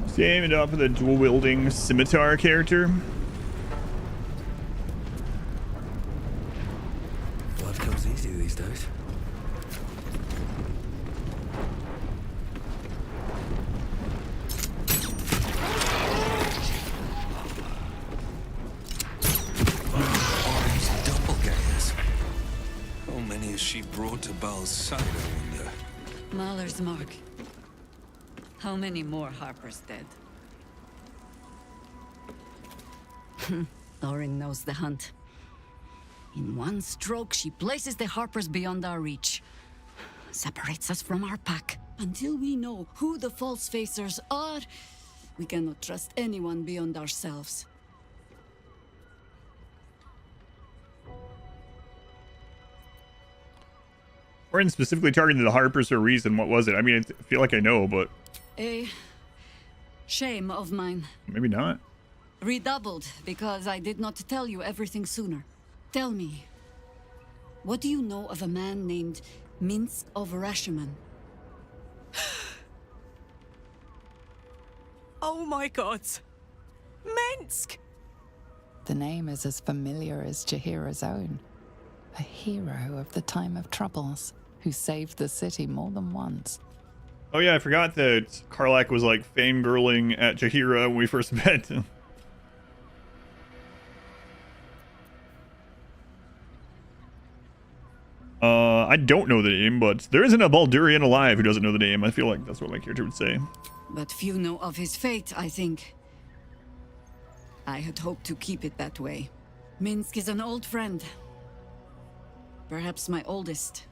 S1: Same it up with a dual wielding scimitar character.
S4: Blood comes easy these days. to Bal's side, I wonder.
S5: Mahler's mark. How many more Harpers dead? Orin knows the hunt. In one stroke, she places the Harpers beyond our reach. Separates us from our pack. Until we know who the false facers are, we cannot trust anyone beyond ourselves.
S1: Orin specifically targeted the Harpers for a reason. What was it? I mean, I feel like I know, but...
S5: A shame of mine.
S1: Maybe not.
S5: Redoubled because I did not tell you everything sooner. Tell me, what do you know of a man named Minsk of Rashiman?
S10: Oh my god. Minsk!
S11: The name is as familiar as Jaheira's own. A hero of the time of troubles, who saved the city more than once.
S1: Oh yeah, I forgot that Karlach was like fangirling at Jaheira when we first met. I don't know the name, but there isn't a Baldurian alive who doesn't know the name. I feel like that's what my character would say.
S5: But few know of his fate, I think. I had hoped to keep it that way. Minsk is an old friend. Perhaps my oldest.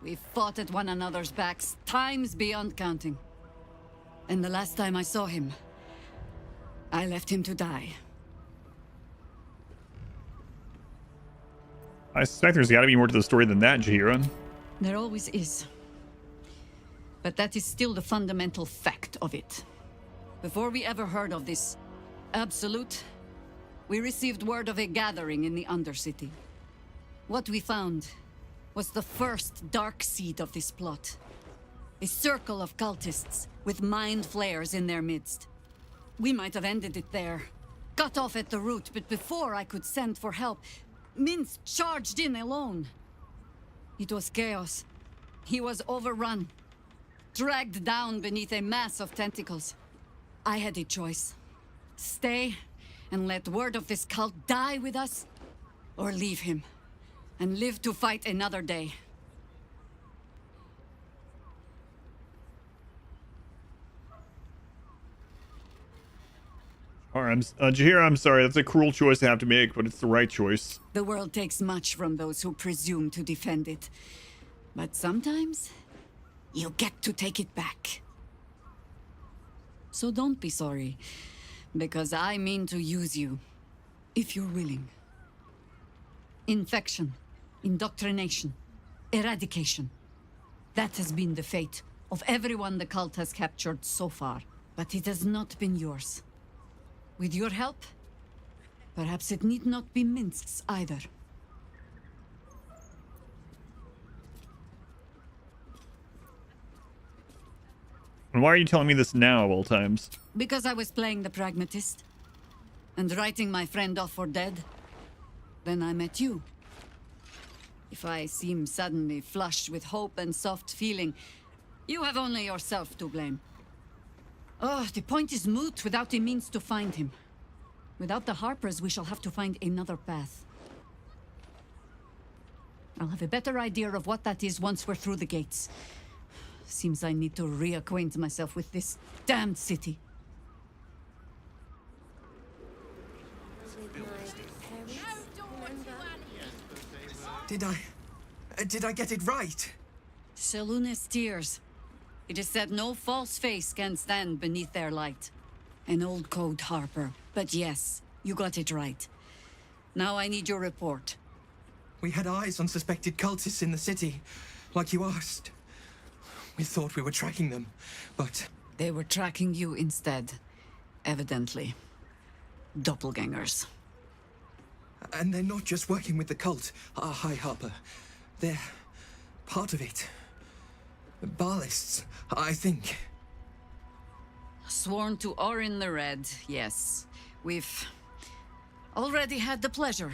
S5: We fought at one another's backs, times beyond counting. And the last time I saw him, I left him to die.
S1: I suspect there's got to be more to the story than that, Jaheira.
S5: There always is. But that is still the fundamental fact of it. Before we ever heard of this absolute, we received word of a gathering in the Undercity. What we found was the first dark seed of this plot. A circle of cultists with mind flayers in their midst. We might have ended it there, cut off at the root, but before I could send for help, Minsk charged in alone. It was chaos. He was overrun, dragged down beneath a mass of tentacles. I had a choice. Stay and let word of this cult die with us, or leave him and live to fight another day.
S1: All right, Jaheira, I'm sorry. That's a cruel choice to have to make, but it's the right choice.
S5: The world takes much from those who presume to defend it. But sometimes, you get to take it back. So don't be sorry, because I mean to use you, if you're willing. Infection, indoctrination, eradication. That has been the fate of everyone the cult has captured so far, but it has not been yours. With your help, perhaps it need not be Minsk's either.
S1: And why are you telling me this now of all times?
S5: Because I was playing the pragmatist and writing my friend off for dead. Then I met you. If I seem suddenly flushed with hope and soft feeling, you have only yourself to blame. Oh, the point is moot without a means to find him. Without the Harpers, we shall have to find another path. I'll have a better idea of what that is once we're through the gates. Seems I need to reacquaint myself with this damned city.
S3: Did I get it right?
S5: Selune's tears. It is said no false face can stand beneath their light. An old code, Harper. But yes, you got it right. Now I need your report.
S3: We had eyes on suspected cultists in the city, like you asked. We thought we were tracking them, but...
S5: They were tracking you instead, evidently. Doppelgangers.
S3: And they're not just working with the cult, High Harper. They're part of it. Baalists, I think.
S5: Sworn to Orin the Red, yes. We've already had the pleasure.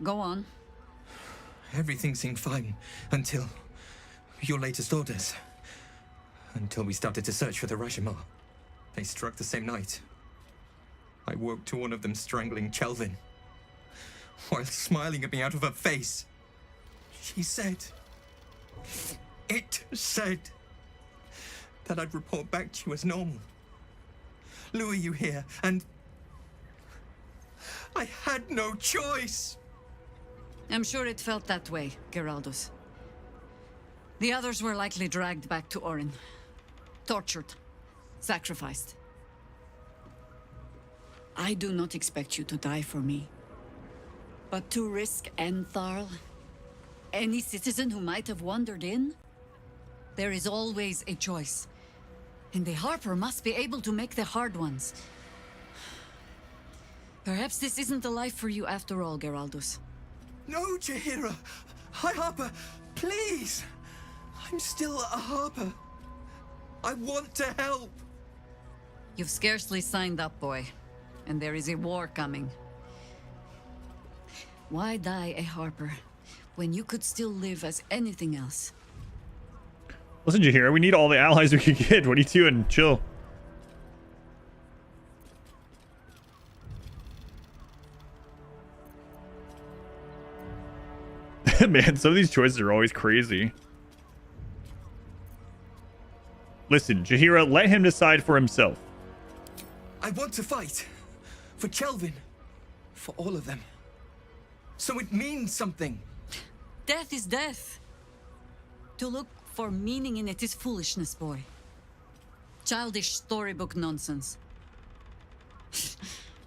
S5: Go on.
S3: Everything seemed fine until your latest orders. Until we started to search for the Rashomar. They struck the same night. I woke to one of them strangling Chelvin, while smiling at me out of her face. He said... It said... that I'd report back to you as normal. Lure you here, and... I had no choice!
S5: I'm sure it felt that way, Geraldus. The others were likely dragged back to Orin. Tortured. Sacrificed. I do not expect you to die for me. But to risk Entharl, any citizen who might have wandered in, there is always a choice. And the Harper must be able to make the hard ones. Perhaps this isn't the life for you after all, Geraldus.
S3: No, Jaheira! High Harper, please! I'm still a Harper. I want to help!
S5: You've scarcely signed up, boy. And there is a war coming. Why die a Harper when you could still live as anything else?
S1: Listen, Jaheira, we need all the allies we can get. What are you doing? Chill. Man, some of these choices are always crazy. Listen, Jaheira, let him decide for himself.
S3: I want to fight. For Kelvin. For all of them. So it means something.
S5: Death is death. To look for meaning in it is foolishness, boy. Childish storybook nonsense.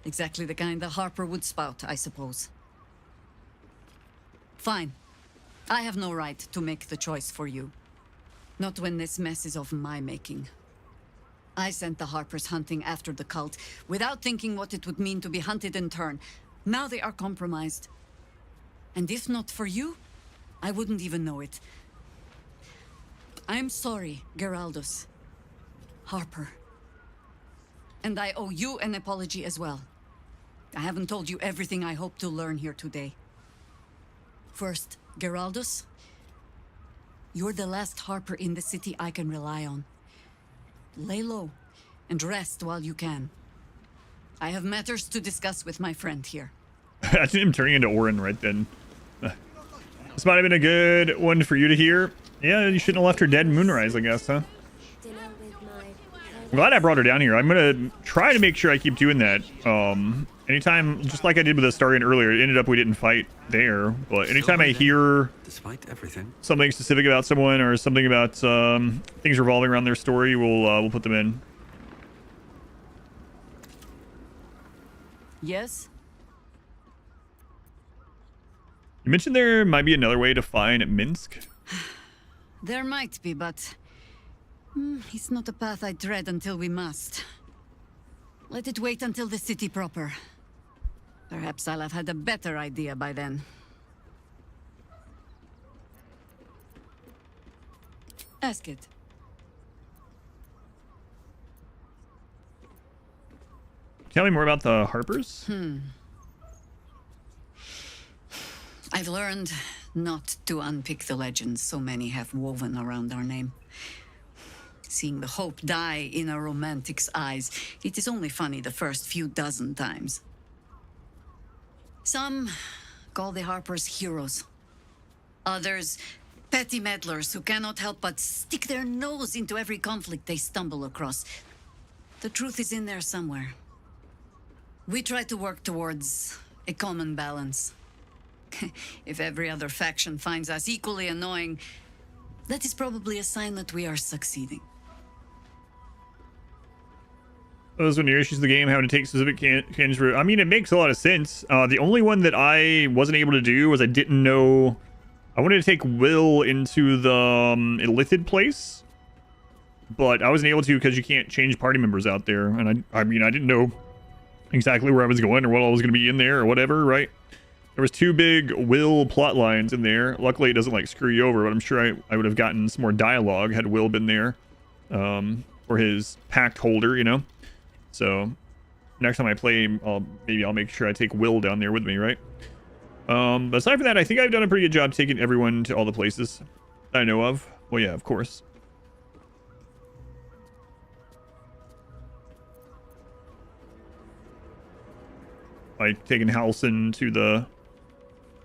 S5: Exactly the kind the Harper would spout, I suppose. Fine. I have no right to make the choice for you. Not when this mess is of my making. I sent the Harpers hunting after the cult, without thinking what it would mean to be hunted in turn. Now they are compromised. And if not for you, I wouldn't even know it. I'm sorry, Geraldus. Harper. And I owe you an apology as well. I haven't told you everything I hope to learn here today. First, Geraldus, you're the last Harper in the city I can rely on. Lay low and rest while you can. I have matters to discuss with my friend here.
S1: I see him turning into Orin right then. This might have been a good one for you to hear. Yeah, you shouldn't have left her dead in Moonrise, I guess, huh? I'm glad I brought her down here. I'm gonna try to make sure I keep doing that. Anytime, just like I did with Astarion earlier, it ended up we didn't fight there. But anytime I hear
S4: Despite everything.
S1: something specific about someone or something about things revolving around their story, we'll put them in.
S5: Yes?
S1: You mentioned there might be another way to find Minsk.
S5: There might be, but it's not a path I tread until we must. Let it wait until the city proper. Perhaps I'll have had a better idea by then. Ask it.
S1: Tell me more about the Harpers.
S5: I've learned not to unpick the legends so many have woven around our name. Seeing the hope die in a romantic's eyes, it is only funny the first few dozen times. Some call the Harpers heroes. Others, petty meddlers who cannot help but stick their nose into every conflict they stumble across. The truth is in there somewhere. We try to work towards a common balance. If every other faction finds us equally annoying, that is probably a sign that we are succeeding.
S1: Those are new issues of the game, having to take specific cans route. I mean, it makes a lot of sense. The only one that I wasn't able to do was I didn't know... I wanted to take Will into the Illithid place, but I wasn't able to because you can't change party members out there. And I mean, I didn't know exactly where I was going or what I was going to be in there or whatever, right? There was 2 big Will plot lines in there. Luckily, it doesn't like screw you over, but I'm sure I would have gotten some more dialogue had Will been there, or his pact holder, you know. So next time I play, maybe I'll make sure I take Will down there with me, right? But aside from that, I think I've done a pretty good job taking everyone to all the places that I know of. Well, yeah, of course. Like taking Halson to the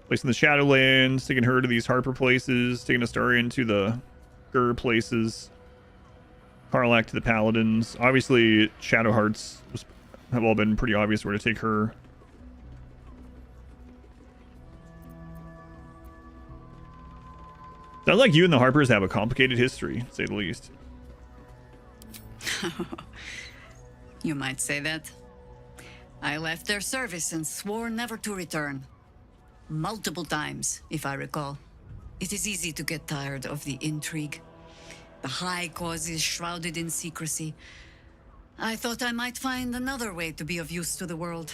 S1: Placing the Shadowlands, taking her to these Harper places, taking Astarion to the Gur places. Karlak to the Paladins. Obviously, Shadowhearts have all been pretty obvious where to take her. Sounds like you and the Harpers have a complicated history, to say the least.
S5: You might say that. I left their service and swore never to return. Multiple times, if I recall. It is easy to get tired of the intrigue. The high cause is shrouded in secrecy. I thought I might find another way to be of use to the world.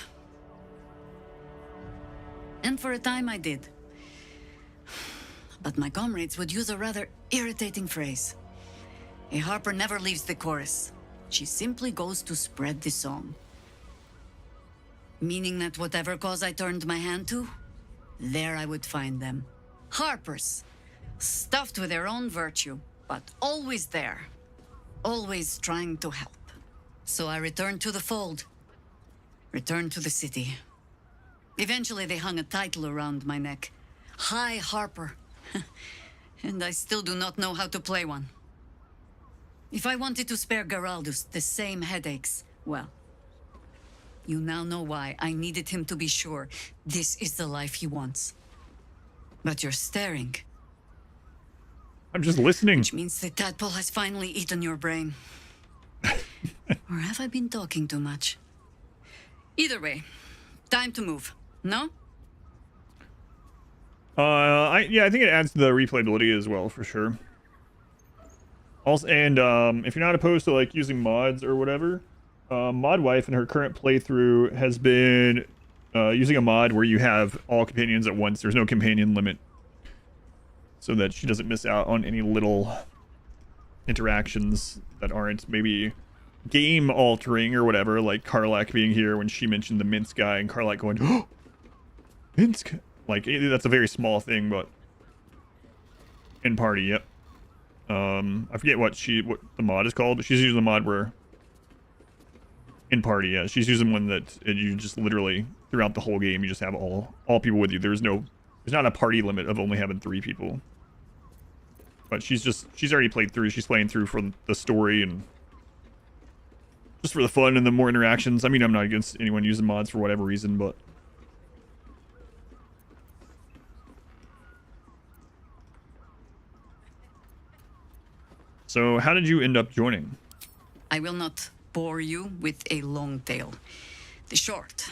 S5: And for a time I did. But my comrades would use a rather irritating phrase. A harper never leaves the chorus. She simply goes to spread the song. Meaning that whatever cause I turned my hand to, there I would find them. Harpers, stuffed with their own virtue, but always there. Always trying to help. So I returned to the fold. Returned to the city. Eventually they hung a title around my neck. High Harper. And I still do not know how to play one. If I wanted to spare Geraldus the same headaches, well, you now know why I needed him to be sure this is the life he wants. But you're staring.
S1: I'm just listening.
S5: Which means the tadpole has finally eaten your brain. Or have I been talking too much? Either way, time to move, no?
S1: I think it adds to the replayability as well, for sure. Also, and if you're not opposed to like using mods or whatever, Modwife in her current playthrough has been using a mod where you have all companions at once. There's no companion limit, so that she doesn't miss out on any little interactions that aren't maybe game altering or whatever, like Karlak being here when she mentioned the Minsk guy and Karlak going, "Oh, Minsk!" Like that's a very small thing, but in party, yep. I forget what the mod is called, but she's using the mod where in party, yeah, she's using one that you just literally throughout the whole game you just have all people with you. There's not a party limit of only having 3 people. But she's already played through. She's playing through for the story and just for the fun and the more interactions. I mean, I'm not against anyone using mods for whatever reason, but so how did you end up joining?
S5: I will not bore you with a long tale. The short.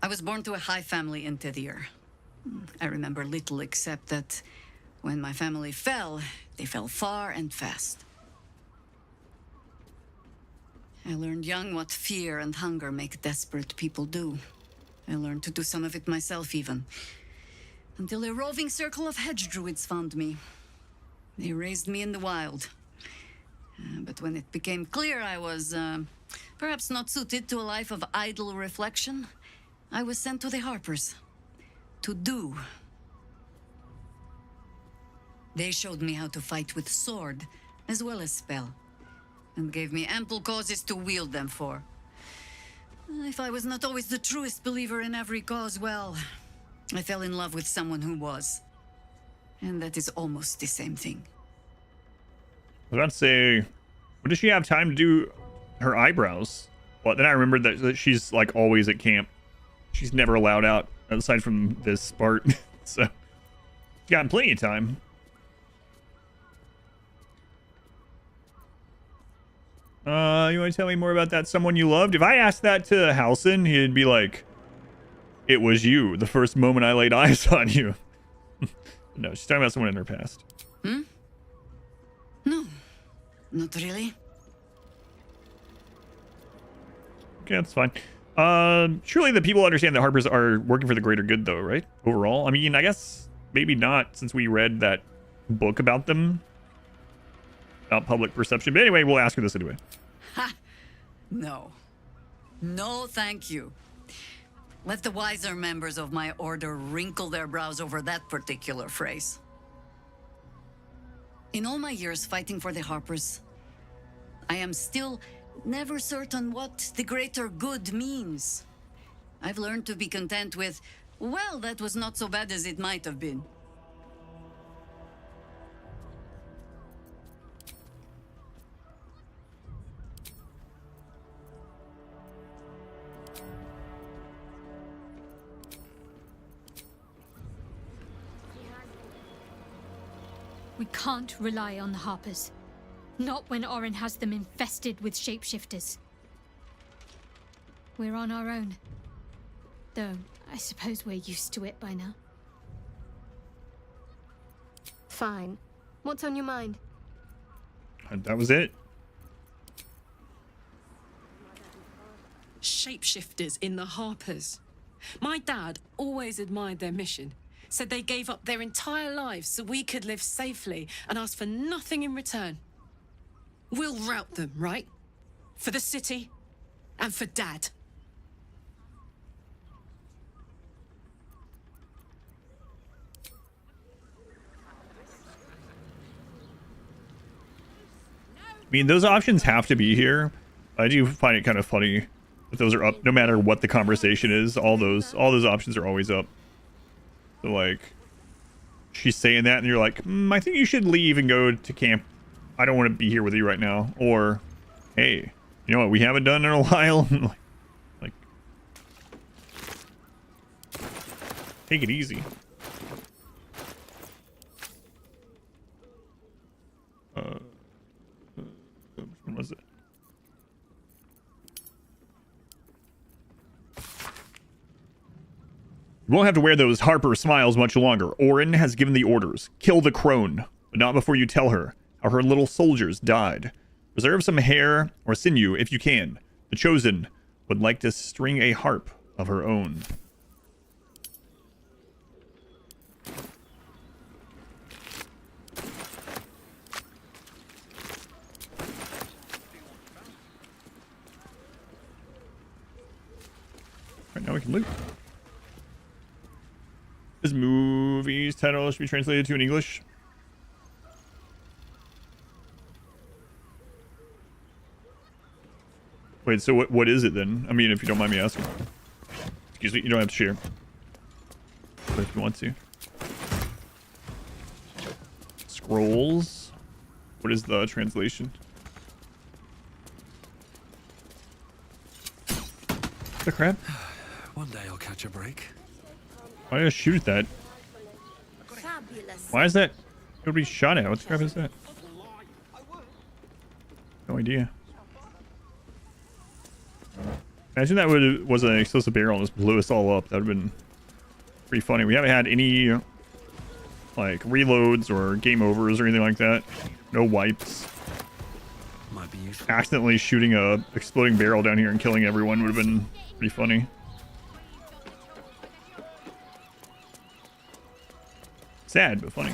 S5: I was born to a high family in Tedir. I remember little except that when my family fell, they fell far and fast. I learned young what fear and hunger make desperate people do. I learned to do some of it myself even. Until a roving circle of hedge druids found me. They raised me in the wild. But when it became clear I was perhaps not suited to a life of idle reflection, I was sent to the Harpers. To do. They showed me how to fight with sword, as well as spell, and gave me ample causes to wield them for. If I was not always the truest believer in every cause, well, I fell in love with someone who was. And that is almost the same thing.
S1: I was about to say, what does she have time to do her eyebrows? Well, then I remembered that she's like always at camp. She's never allowed out aside from this part. So she's got plenty of time. You want to tell me more about that someone you loved? If I asked that to Halson, he'd be like, "It was you, the first moment I laid eyes on you." No, she's talking about someone in her past.
S5: No, not really.
S1: Okay, that's fine. Surely the people understand that Harpers are working for the greater good, though, right? Overall, I mean, I guess maybe not, since we read that book about them, about public perception. But anyway, we'll ask her this anyway.
S5: Ha! No. No, thank you. Let the wiser members of my order wrinkle their brows over that particular phrase. In all my years fighting for the Harpers, I am still never certain what the greater good means. I've learned to be content with Well, that was not so bad as it might have been.
S13: We can't rely on the Harpers. Not when Orin has them infested with shapeshifters. We're on our own. Though, I suppose we're used to it by now.
S19: Fine. What's on your mind?
S1: That was it.
S10: Shapeshifters in the Harpers. My dad always admired their mission. Said they gave up their entire lives so we could live safely and asked for nothing in return. We'll rout them, right? For the city and for Dad.
S1: I mean, those options have to be here. I do find it kind of funny that those are up no matter what the conversation is. All those options are always up. So like, she's saying that and you're like, I think you should leave and go to camp. I don't want to be here with you right now. Or, hey, you know what we haven't done in a while? like, take it easy. What was it? You won't have to wear those Harper smiles much longer. Orin has given the orders. Kill the crone, but not before you tell her how her little soldiers died. Reserve some hair or sinew if you can. The Chosen would like to string a harp of her own. Right, now we can loot. This movie's title should be translated to in English. Wait, so what is it then? I mean, if you don't mind me asking. Excuse me, you don't have to share. But if you want to. Scrolls. What is the translation? The crap?
S4: One day I'll catch a break.
S1: Why did I shoot at that?
S7: Fabulous.
S1: Why is that nobody shot at? What the crap is that? No idea. Imagine that was an explosive barrel and just blew us all up. That would have been pretty funny. We haven't had any like reloads or game overs or anything like that. No wipes.
S4: Might be useful.
S1: Accidentally shooting a exploding barrel down here and killing everyone would have been pretty funny. Sad, but funny.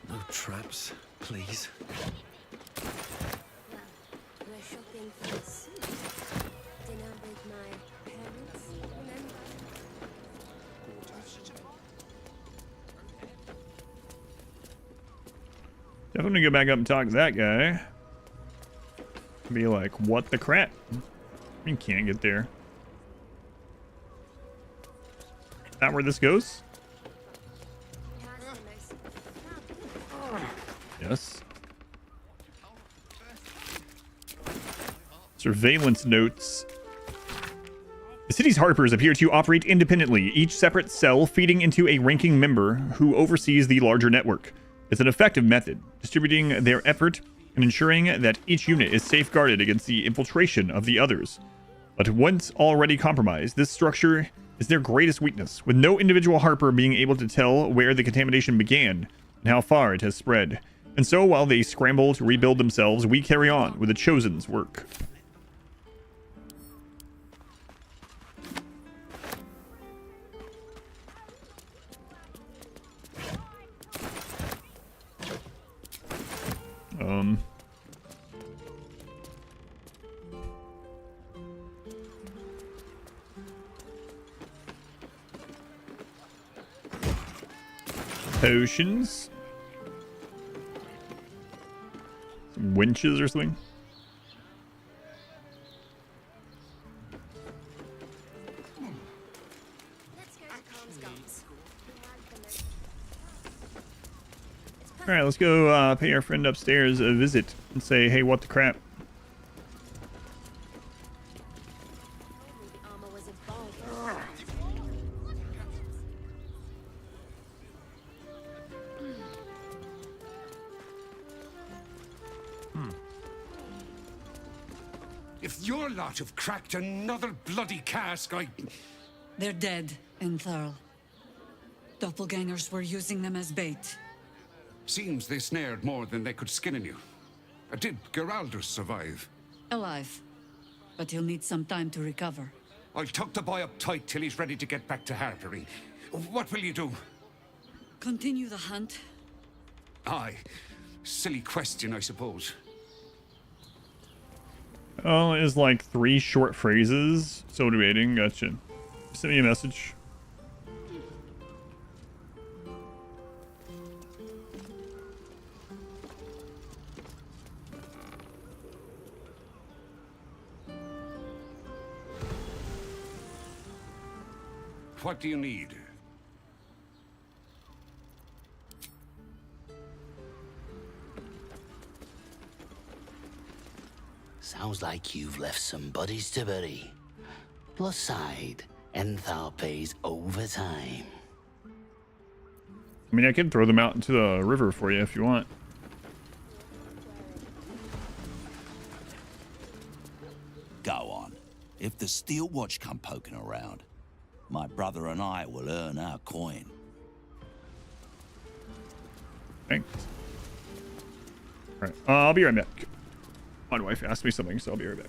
S4: No traps, please.
S7: We're shopping for a suit. Dinner with my parents, remember?
S1: Definitely go back up and talk to that guy. Be like, what the crap? You can't get there. Is that where this goes? Yes. Surveillance notes. The city's Harpers appear to operate independently, each separate cell feeding into a ranking member who oversees the larger network. It's an effective method, distributing their effort and ensuring that each unit is safeguarded against the infiltration of the others. But once already compromised, this structure is their greatest weakness, with no individual Harper being able to tell where the contamination began and how far it has spread. And so while they scramble to rebuild themselves, we carry on with the Chosen's work. potions. Some winches or something. All right, let's go pay our friend upstairs a visit and say, hey, what the crap?
S8: If your lot have cracked another bloody cask,
S5: They're dead, Entharl. Doppelgangers were using them as bait.
S8: Seems they snared more than they could skin in you. Did Geraldus survive?
S5: Alive. But he'll need some time to recover.
S8: I'll tuck the boy up tight till he's ready to get back to harboring. What will you do?
S5: Continue the hunt.
S8: Aye. Silly question, I suppose.
S1: Oh, it's like 3 short phrases. So debating. Gotcha. Send me a message.
S8: What do you need?
S15: Sounds like you've left some buddies to bury. Plus side, Enthal pays overtime.
S1: I mean, I can throw them out into the river for you if you want.
S6: Go on. If the Steel Watch come poking around, my brother and I will earn our coin.
S1: Thanks. All right, I'll be right back. My wife asked me something, so I'll be right back.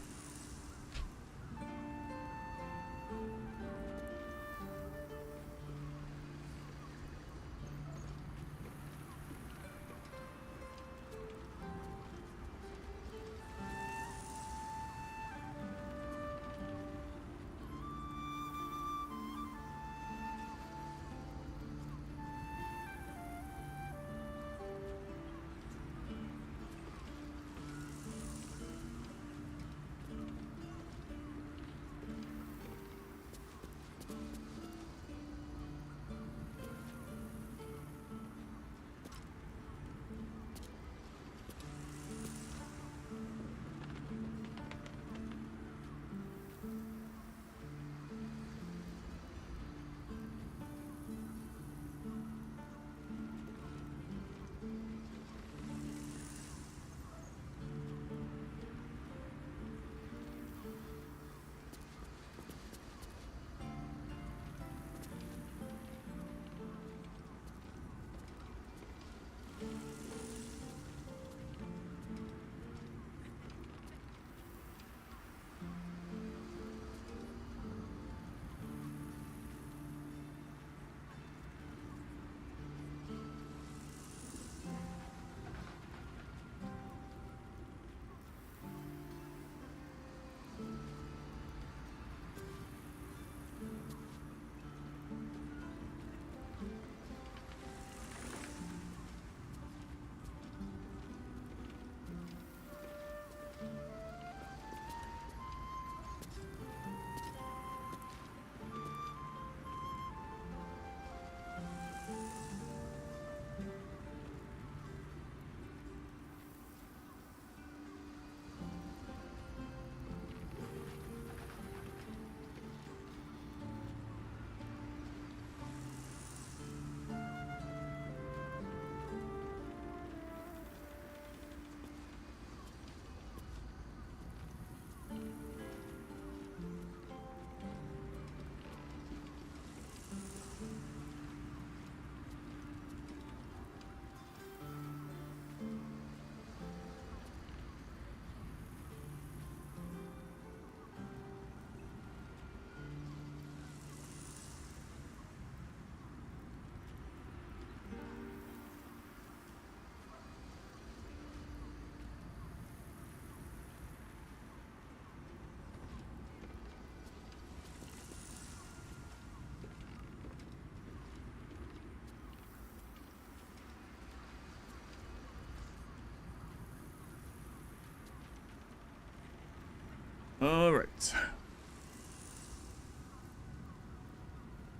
S1: All right.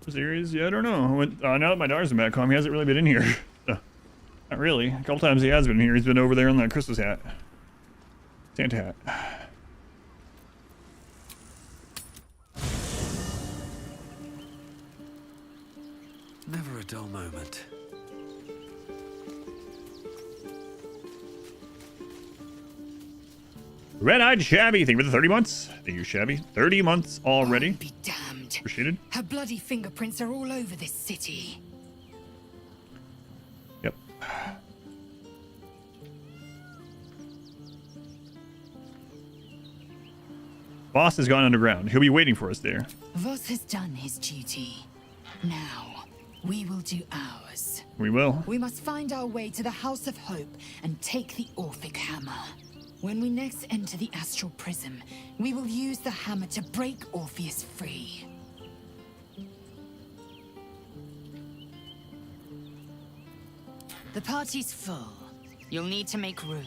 S1: Those areas? Yeah, I don't know. Now that my daughter's back home, he hasn't really been in here. Not really. A couple times he has been here. He's been over there on that Christmas hat. Santa hat.
S4: Never a dull moment.
S1: Red-eyed Shabby, thank you for the 30 months. Thank you, Shabby. 30 months already.
S24: Be damned.
S1: Appreciated.
S24: Her bloody fingerprints are all over this city.
S1: Yep. Boss has gone underground. He'll be waiting for us there.
S24: Voss has done his duty. Now, we will do ours.
S1: We will.
S24: We must find our way to the House of Hope and take the Orphic Hammer. When we next enter the Astral Prism, we will use the hammer to break Orpheus free. The party's full. You'll need to make room.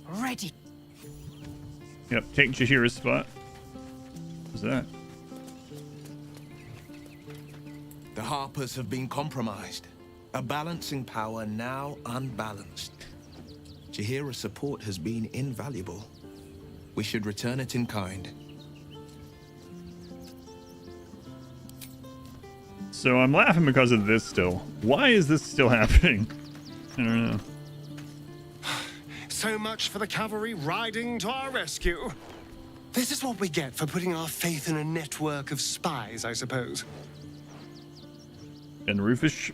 S24: Ready.
S1: Yep, take Jahira's spot. What's that?
S2: The Harpers have been compromised. A balancing power now unbalanced. Jahira's support has been invaluable. We should return it in kind.
S1: So I'm laughing because of this still. Why is this still happening? I don't know.
S9: So much for the cavalry riding to our rescue. This is what we get for putting our faith in a network of spies, I suppose.
S1: And Rufus.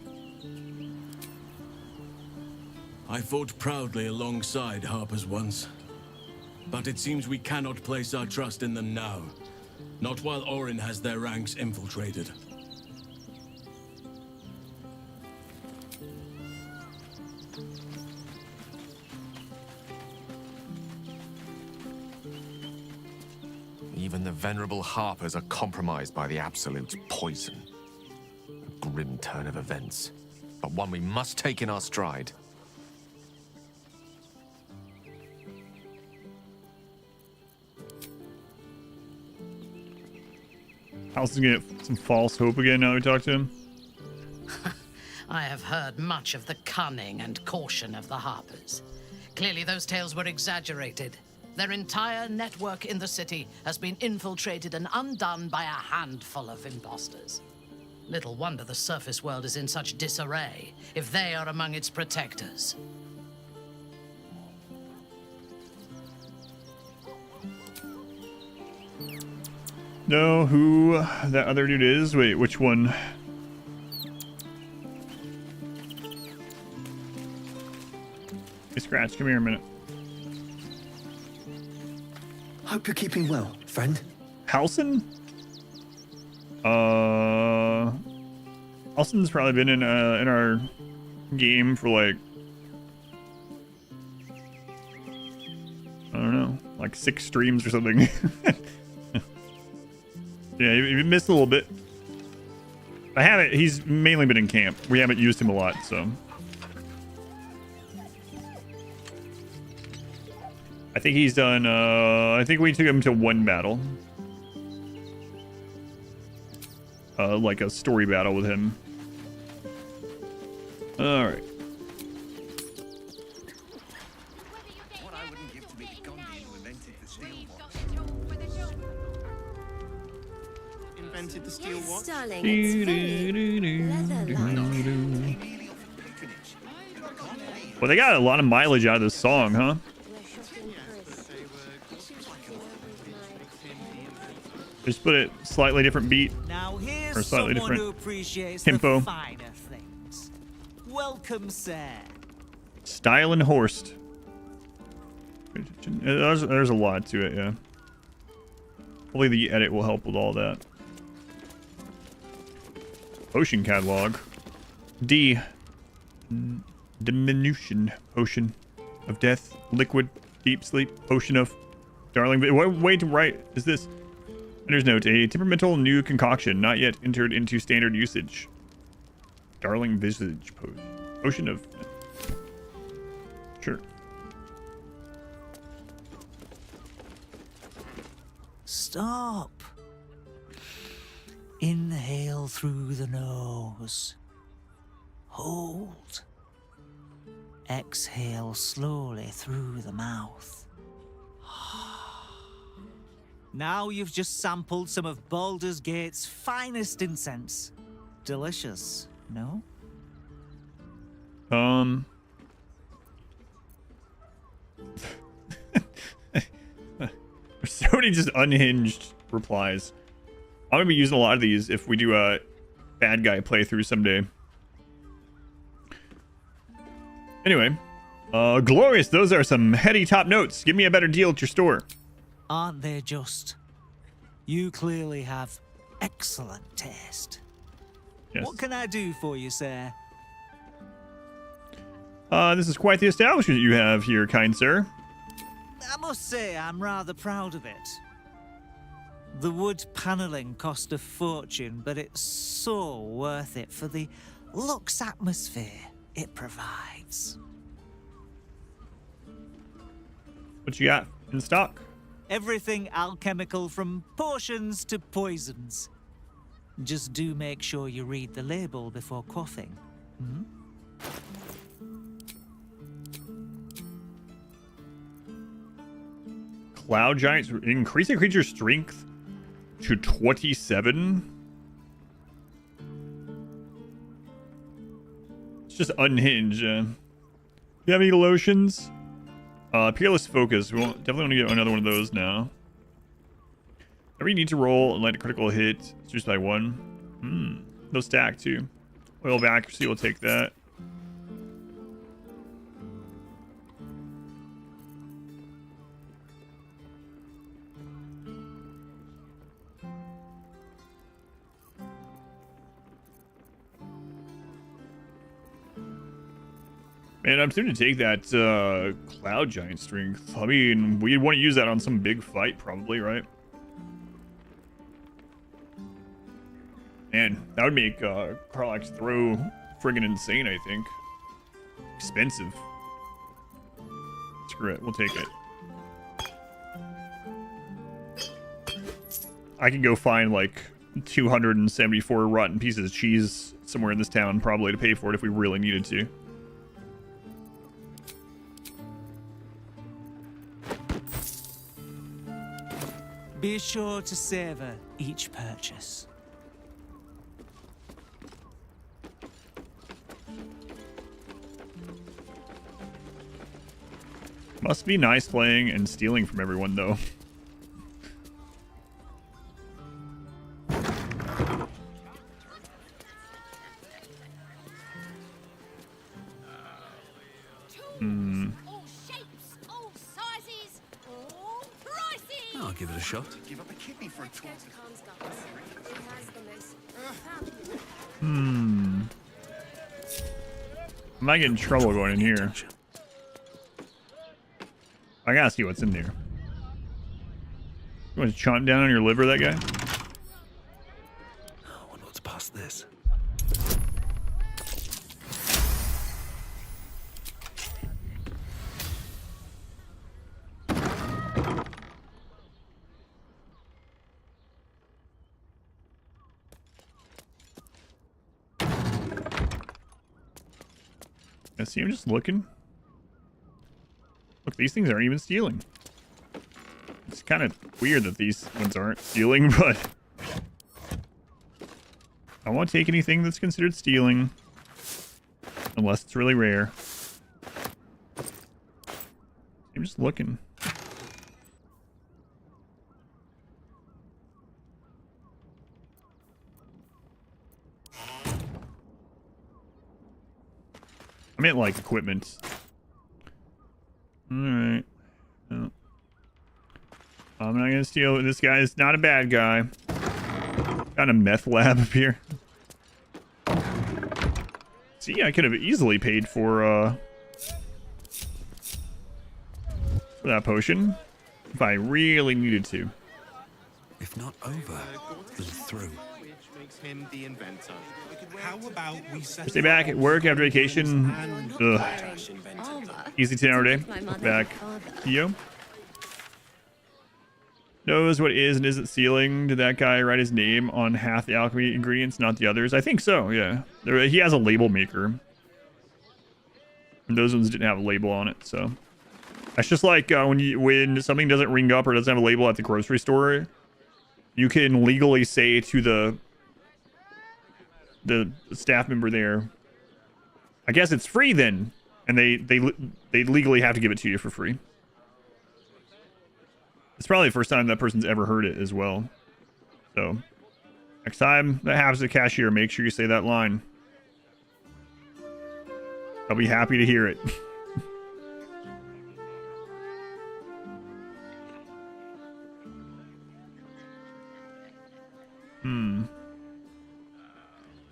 S14: I fought proudly alongside Harpers once. But it seems we cannot place our trust in them now. Not while Orin has their ranks infiltrated.
S20: Even the venerable Harpers are compromised by the Absolute's poison. A grim turn of events, but one we must take in our stride.
S1: House is gonna get some false hope again now we talk to him.
S23: I have heard much of the cunning and caution of the Harpers. Clearly those tales were exaggerated. Their entire network in the city has been infiltrated and undone by a handful of imposters. Little wonder the surface world is in such disarray, if they are among its protectors.
S1: Know who that other dude is? Wait, which one? Hey, Scratch, come here a minute.
S25: Hope you're keeping well, friend.
S1: Halson? Halson's probably been in our game for like, I don't know, like 6 streams or something. Yeah, you missed a little bit. I haven't. He's mainly been in camp. We haven't used him a lot, so. I think he's done. I think we took him to 1 battle. Like a story battle with him. All right.
S21: Invented the steel watch.
S7: Darling, it's very leather-like.
S1: Well, they got a lot of mileage out of this song, huh? Just put it slightly different beat.
S26: Now here's
S1: or slightly
S26: someone who
S1: different
S26: appreciates
S1: tempo.
S26: the finer things. Welcome, sir.
S1: Style and Horst. There's a lot to it, yeah. Hopefully the edit will help with all that. Potion catalog. Diminution potion of death, liquid, deep sleep, potion of darling. What way to write is this? Enter's note: a temperamental new concoction, not yet entered into standard usage. Darling visage potion. Potion of. Sure.
S26: Stop. Inhale through the nose. Hold. Exhale slowly through the mouth. Now you've just sampled some of Baldur's Gate's finest incense. Delicious, no?
S1: So many just unhinged replies. I'm gonna be using a lot of these if we do a bad guy playthrough someday. Anyway, glorious. Those are some heady top notes. Give me a better deal at your store.
S26: Aren't they just? You clearly have excellent taste.
S1: Yes.
S26: What can I do for you, sir?
S1: This is quite the establishment you have here, kind sir.
S26: I must say I'm rather proud of it. The wood paneling cost a fortune, but it's so worth it for the luxe atmosphere it provides.
S1: What you got in stock?
S26: Everything alchemical from potions to poisons. Just do make sure you read the label before quaffing. Hmm?
S1: Cloud Giants increasing creature strength to 27. It's just unhinged. You have any lotions? Peerless Focus. We definitely want to get another one of those now. Whenever you need to roll and land a critical hit, it's just by 1. No stack too. Oil of accuracy, we'll take that. Man, I'm soon to take that Cloud Giant strength. I mean, we'd want to use that on some big fight, probably, right? Man, that would make Karlach's throw friggin' insane, I think. Expensive. Screw it, we'll take it. I can go find like 274 rotten pieces of cheese somewhere in this town, probably, to pay for it if we really needed to.
S26: Be sure to savor each purchase.
S1: Must be nice playing and stealing from everyone, though.
S4: I'll give it a shot.
S8: Give up a kidney for a tour.
S1: I might get in trouble going in here. I gotta see what's in there. You want to chomp down on your liver, that guy?
S4: I wonder what's past this.
S1: I see him just looking. Look, these things aren't even stealing. It's kind of weird that these ones aren't stealing, but I won't take anything that's considered stealing unless it's really rare. I'm just looking. I meant like equipment. Alright. No. I'm not gonna steal. This guy is not a bad guy. Got a meth lab up here. See, I could have easily paid for that potion if I really needed to.
S4: If not over, then through.
S21: Which makes him the inventor. How about we
S1: Stay back at work after vacation. Ugh. Easy 10-hour day. Back. Yo. Knows what is and isn't sealing. Did that guy write his name on half the alchemy ingredients, not the others? I think so, yeah. He has a label maker. And those ones didn't have a label on it, so. That's just like when something doesn't ring up or doesn't have a label at the grocery store, you can legally say to the staff member there, I guess it's free then. And they legally have to give it to you for free. It's probably the first time that person's ever heard it as well. So, next time that happens to the cashier, make sure you say that line. I'll be happy to hear it. I'm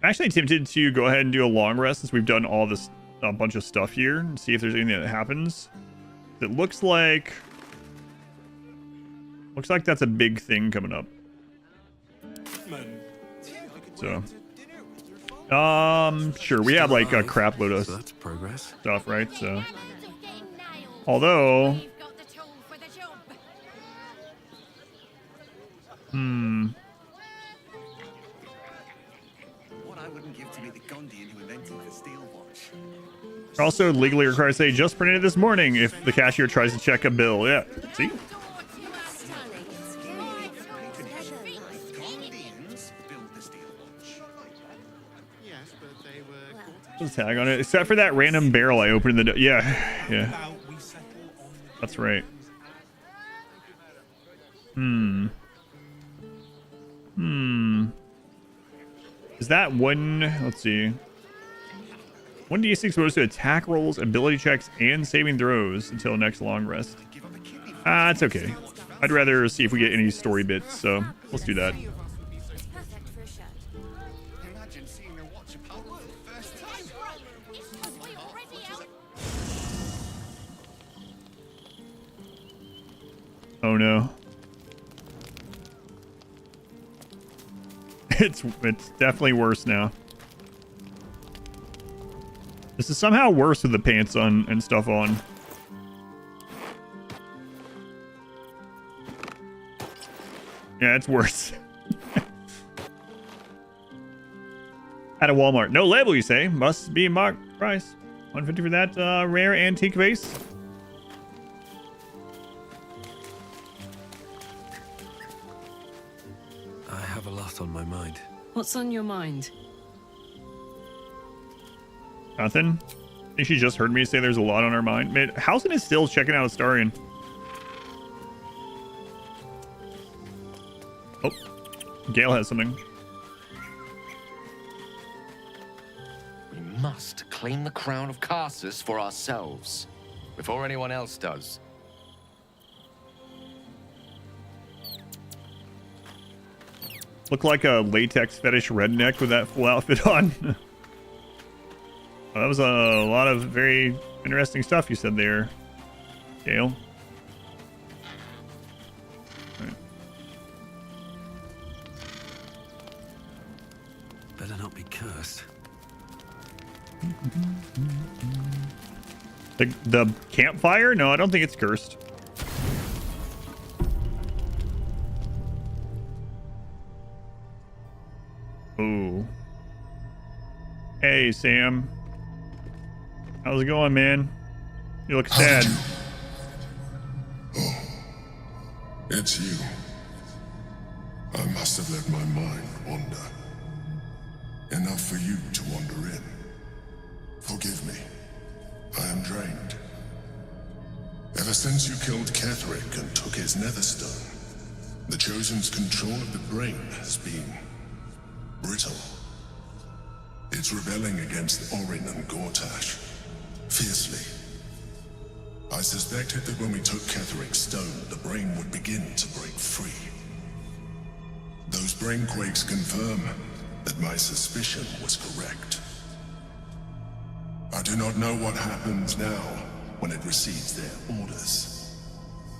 S1: actually tempted to go ahead and do a long rest since we've done all this, a bunch of stuff here, and see if there's anything that happens. It looks like that's a big thing coming up. So, sure, we have like a crap load of stuff, right? So, although, we're also legally required to say just printed it this morning if the cashier tries to check a bill. Yeah, see? Let's tag on it, except for that random barrel I opened in the yeah. That's right. Is that one? Let's see. 1d6 exposed to attack rolls, ability checks, and saving throws until next long rest. It's okay. I'd rather see if we get any story bits, so let's do that. Oh no. It's definitely worse now. This is somehow worse with the pants on and stuff on. Yeah, it's worse. At a Walmart. No label, you say? Must be marked price. $150 for that rare antique vase.
S4: I have a lot on my mind.
S10: What's on your mind?
S1: Nothing. I think she just heard me say there's a lot on our mind. Man, Housen is still checking out Astarion. Oh, Gale has something.
S20: We must claim the crown of Karsus for ourselves, before anyone else does.
S1: Look like a latex fetish redneck with that full outfit on. Well, that was a lot of very interesting stuff you said there, Gale. Right.
S4: Better not be cursed.
S1: The campfire? No, I don't think it's cursed. Ooh. Hey, Sam. How's it going, man? You look sad.
S11: Oh, it's you. I must have let my mind wander. Enough for you to wander in. Forgive me. I am drained. Ever since you killed Ketheric and took his netherstone, the Chosen's control of the brain has been brittle. It's rebelling against Orin and Gortash. Fiercely. I suspected that when we took Ketheric's stone, the brain would begin to break free. Those brain quakes confirm that my suspicion was correct. I do not know what happens now when it receives their orders,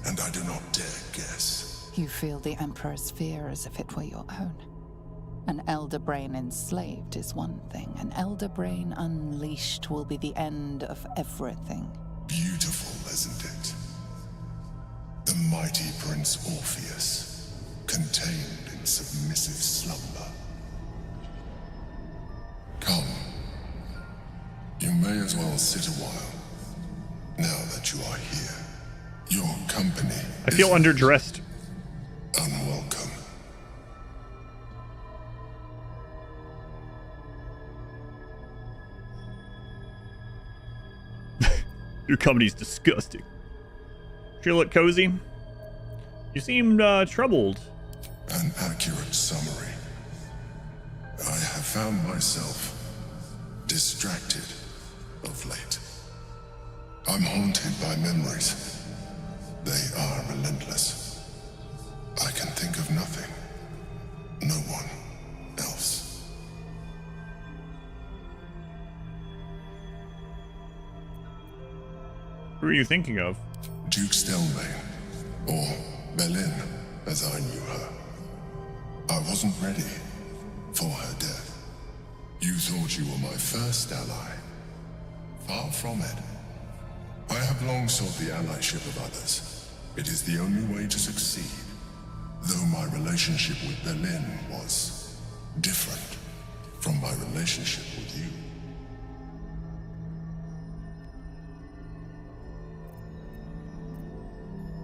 S11: and I do not dare guess.
S12: You feel the Emperor's fear as if it were your own. An elder brain enslaved is one thing. An elder brain unleashed will be the end of everything.
S11: Beautiful, isn't it? The mighty Prince Orpheus, contained in submissive slumber. Come. You may as well sit a while, now that you are here. Your company
S1: I feel underdressed.
S11: Unwelcome.
S1: Your company's disgusting. You look cozy. You seemed troubled.
S11: An accurate summary. I have found myself distracted of late. I'm haunted by memories. They are relentless. I can think of nothing. No one else.
S1: Who are you thinking of?
S11: Duke Stelmane, or Berlin, as I knew her. I wasn't ready for her death. You thought you were my first ally. Far from it. I have long sought the allyship of others. It is the only way to succeed. Though my relationship with Berlin was different from my relationship with you.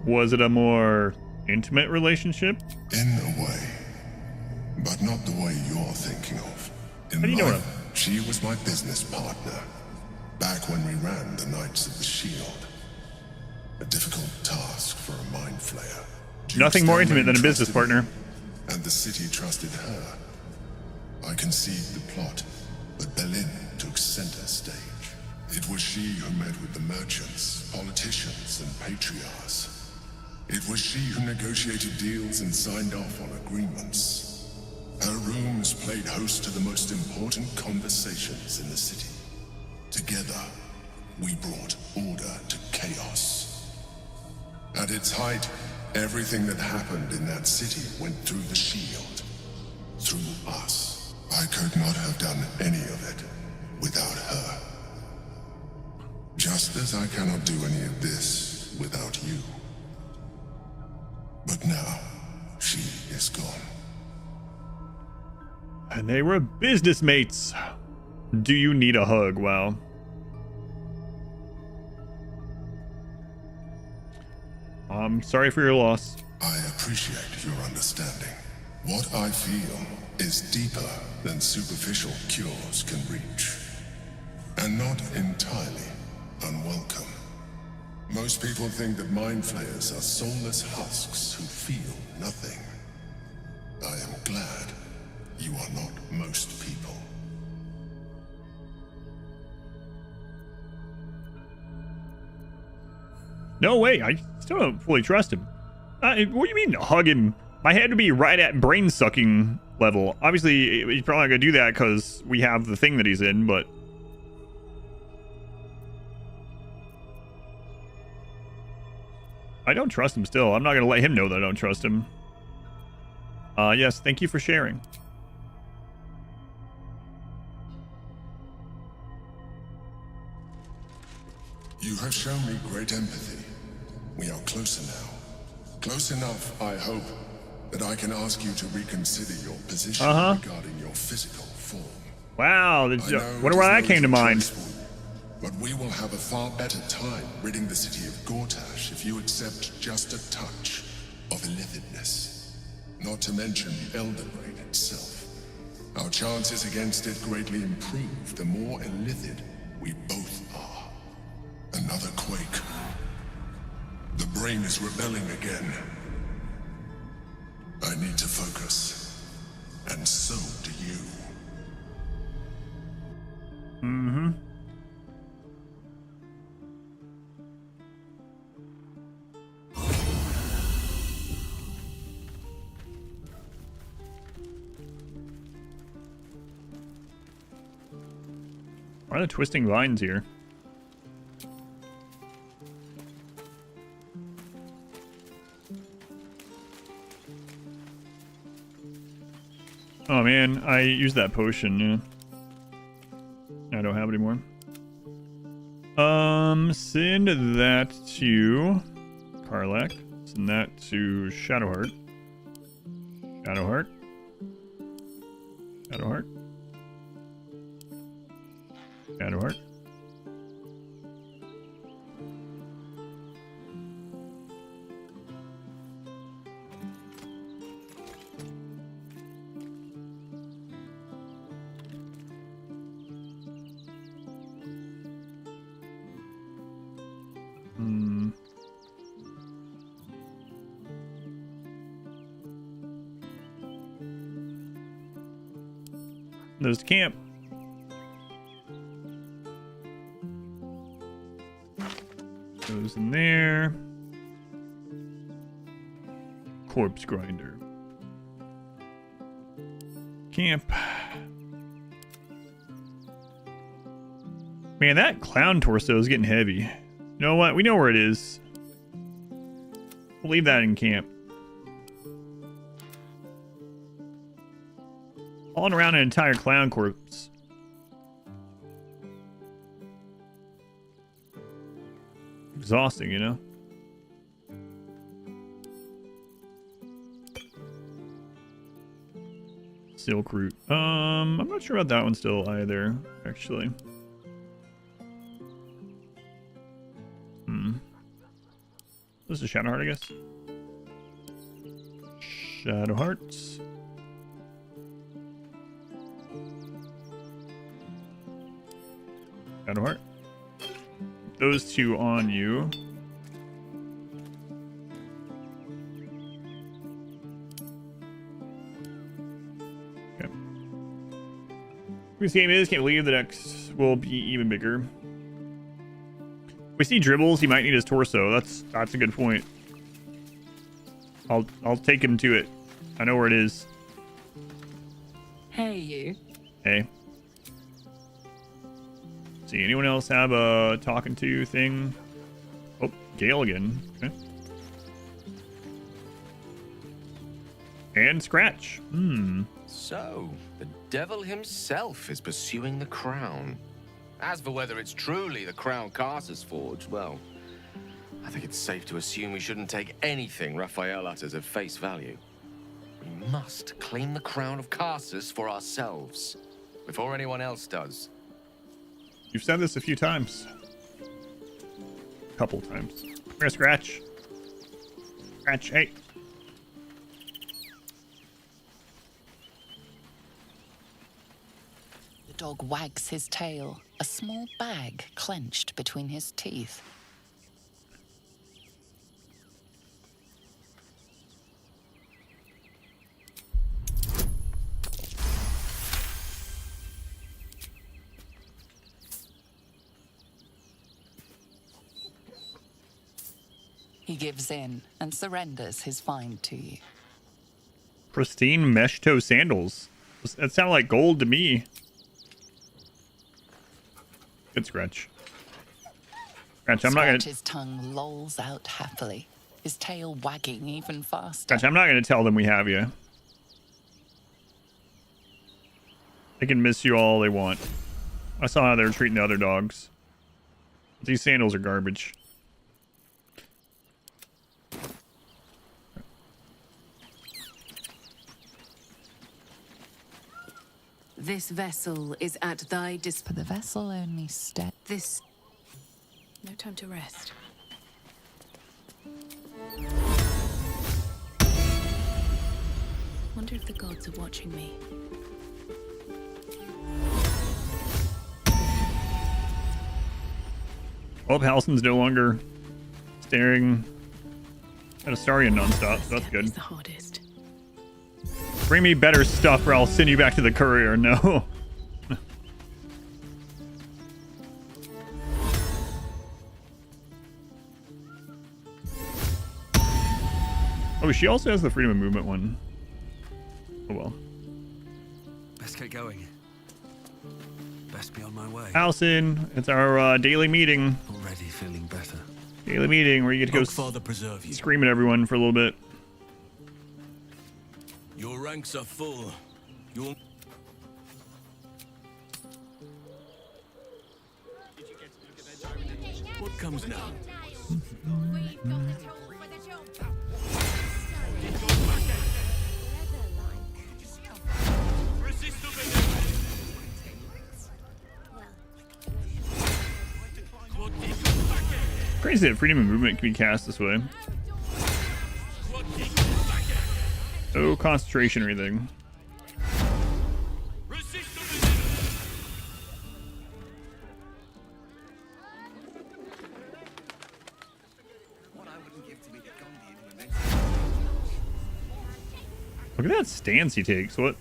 S1: Was it a more intimate relationship?
S11: In a way, but not the way you're thinking of. In
S1: How do you know
S11: life, she was my business partner, back when we ran the Knights of the Shield. A difficult task for a mind flayer.
S1: Nothing more intimate than a business partner.
S11: And the city trusted her. I conceived the plot, but Berlin took center stage. It was she who met with the merchants, politicians, and patriarchs. It was she who negotiated deals and signed off on agreements. Her rooms played host to the most important conversations in the city. Together, we brought order to chaos. At its height, everything that happened in that city went through the shield. Through us. I could not have done any of it without her. Just as I cannot do any of this without you. But now, she is gone.
S1: And they were business mates. Do you need a hug? Wow. I'm sorry for your loss.
S11: I appreciate your understanding. What I feel is deeper than superficial cures can reach. And not entirely unwelcome. Most people think that mind flayers are soulless husks who feel nothing. I am glad you are not most people.
S1: No way. I still don't fully trust him. What do you mean hug him? My head would be right at brain sucking level. Obviously, he's probably not gonna do that because we have the thing that he's in, but I don't trust him still. I'm not gonna let him know that I don't trust him. Yes, thank you for sharing.
S11: You have shown me great empathy. We are closer now. Close enough, I hope, that I can ask you to reconsider your position regarding your physical form.
S1: Wow, wonder why that came to mind.
S11: But we will have a far better time ridding the city of Gortash if you accept just a touch of illithidness. Not to mention the Elder Brain itself. Our chances against it greatly improve the more illithid we both are. Another quake. The brain is rebelling again. I need to focus. And so do you.
S1: Mm-hmm. Why are the twisting vines here? Oh man, I used that potion, yeah. I don't have it anymore. Send that to Karlak. Send that to Shadowheart. Shadowheart. Shadowheart. Shadowheart. There's camp. Goes in there. Corpse grinder. Camp. Man, that clown torso is getting heavy. You know what? We know where it is. We'll leave that in camp. Hauling around an entire clown corpse. Exhausting, you know? Silk root. I'm not sure about that one still either, actually. This is Shadowheart, I guess. Shadowhearts. Shadowheart. Those two on you. Okay. This game is, can't believe the next will be even bigger. We see dribbles, he might need his torso. That's a good point. I'll take him to it. I know where it is.
S3: Hey, you.
S1: Hey. See, anyone else have a talking to thing? Oh, Gale again. Okay. And Scratch.
S20: So, the devil himself is pursuing the crown. As for whether it's truly the crown Carter's forged, well, I think it's safe to assume we shouldn't take anything Raphael utters at face value. We must claim the crown of Carsus for ourselves, before anyone else does.
S1: You've said this a few times. A couple times. Where's Scratch? Scratch, hey.
S12: The dog wags his tail, a small bag clenched between his teeth. He gives in and surrenders his find to you.
S1: Pristine mesh toe sandals. That sounded like gold to me. Good Scratch. Scratch, I'm not gonna...
S12: Scratch's tongue lolls out happily, his tail wagging even faster.
S1: Scratch, I'm not gonna tell them we have you. They can miss you all they want. I saw how they were treating the other dogs. These sandals are garbage.
S3: This vessel is at thy
S12: For the vessel only
S3: This. No time to rest. Wonder if the gods are watching me.
S1: Well, Halson's no longer staring at Astarion nonstop, so that's good.
S3: The hardest.
S1: Bring me better stuff or I'll send you back to the courier. No. Oh, she also has the freedom of movement one. Oh well.
S4: Best get going. Best be on my way.
S1: Halson, it's our daily meeting.
S4: Already feeling better.
S1: Daily meeting where you get to go
S14: Father preserve you.
S1: scream at everyone for a little bit.
S14: Your ranks are full. You'll... What comes now?
S1: Crazy that freedom of movement can be cast this way. No concentration or anything. Look at that stance he takes. What?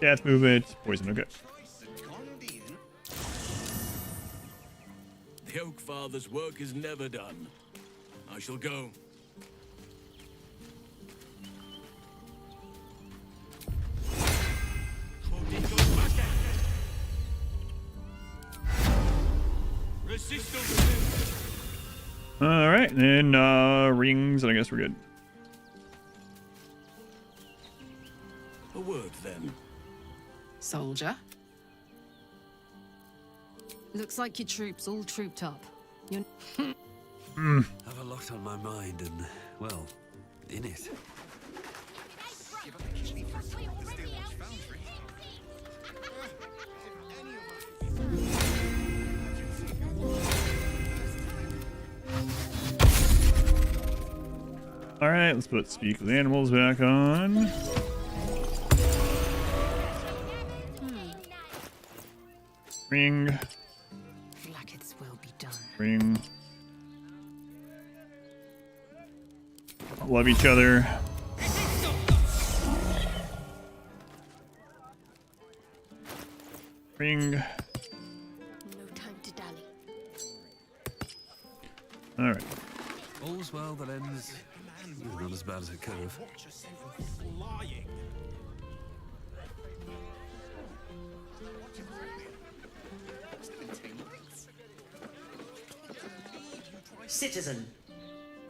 S1: Death movement. Poison. Okay.
S14: The Oak Father's work is never done. I shall go.
S1: All right, then rings, and I guess we're good.
S14: A word then.
S10: Soldier.
S5: Looks like your troops all trooped up. You're...
S4: Have a lot on my mind and, well, in it.
S1: All right, let's put Speak with Animals back on. Ring.
S24: Like it's well be done.
S1: Ring. Love each other. Ring.
S7: No time to dally.
S1: All right.
S4: All's well that ends. Not as bad as it could have.
S13: Citizen,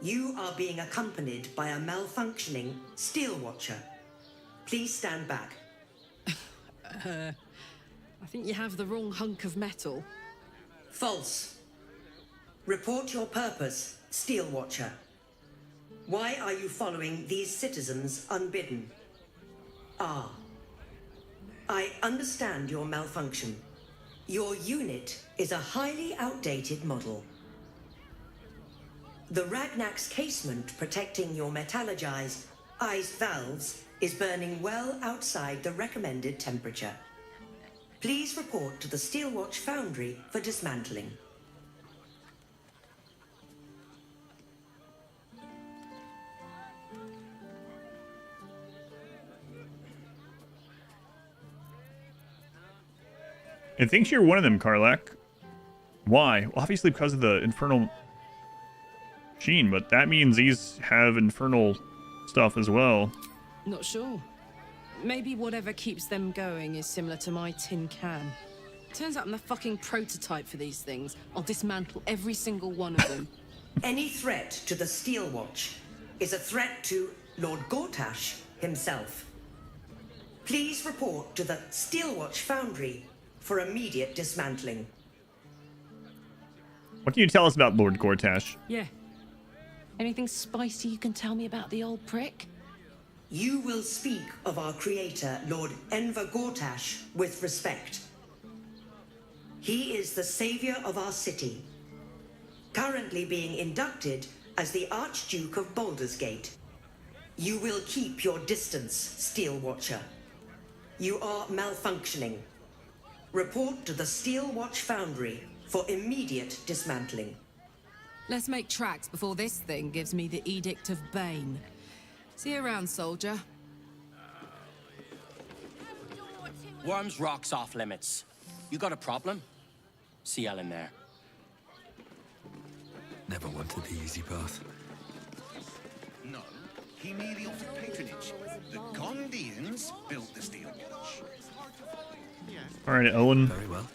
S13: you are being accompanied by a malfunctioning steel watcher. Please stand back.
S10: I think you have the wrong hunk of metal.
S13: False. Report your purpose, steel watcher. Why are you following these citizens unbidden? Ah. I understand your malfunction. Your unit is a highly outdated model. The Ragnak's casement protecting your metallurgized iced valves is burning well outside the recommended temperature. Please report to the Steelwatch Foundry for dismantling.
S1: It thinks you're one of them, Karlak. Why? Well, obviously because of the infernal sheen, but that means these have infernal stuff as well.
S10: Not sure. Maybe whatever keeps them going is similar to my tin can. Turns out I'm the fucking prototype for these things. I'll dismantle every single one of them.
S13: Any threat to the Steelwatch is a threat to Lord Gortash himself. Please report to the Steelwatch Foundry for immediate dismantling.
S1: What can you tell us about Lord Gortash?
S10: Yeah. Anything spicy you can tell me about the old prick?
S13: You will speak of our creator, Lord Enver Gortash, with respect. He is the savior of our city, currently being inducted as the Archduke of Baldur's Gate. You will keep your distance, Steel Watcher. You are malfunctioning. Report to the Steel Watch Foundry for immediate dismantling.
S10: Let's make tracks before this thing gives me the Edict of Bane. See you around, soldier.
S16: Worms Rock's off limits. You got a problem? CL in there.
S4: Never wanted the easy path.
S17: No, he merely offered patronage. The Gondians built the Steel Watch.
S1: All right, Owen.
S4: Very well.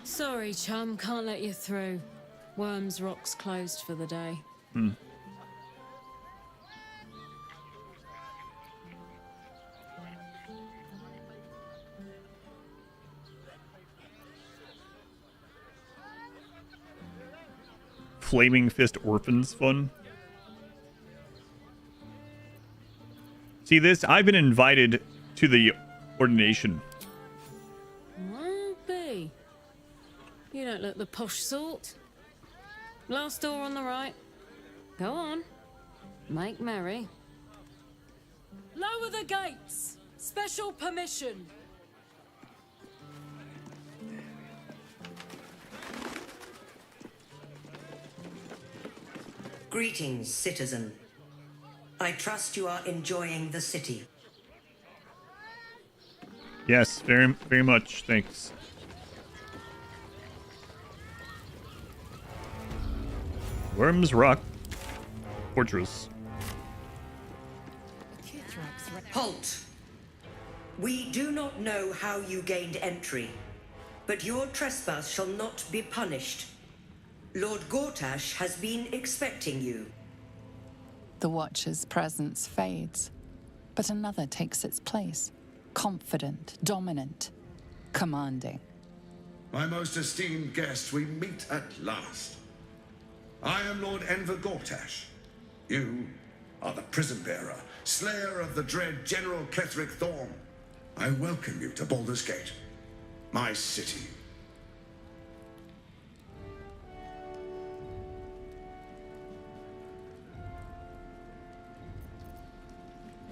S18: Sorry, chum, can't let you through. Worms Rock's closed for the day.
S1: Flaming Fist Orphans fun. See this? I've been invited to the ordination.
S18: Won't be. You don't look the posh sort. Last door on the right. Go on. Make merry. Lower the gates! Special permission!
S13: Greetings, citizen. I trust you are enjoying the city.
S1: Yes, very, very much. Thanks. Worms Rock Fortress.
S13: Halt! We do not know how you gained entry, but your trespass shall not be punished. Lord Gortash has been expecting you.
S12: The Watcher's presence fades, but another takes its place. Confident, dominant, commanding.
S2: My most esteemed guest, we meet at last. I am Lord Enver Gortash. You are the prison bearer, slayer of the dread General Ketheric Thorm. I welcome you to Baldur's Gate, my city.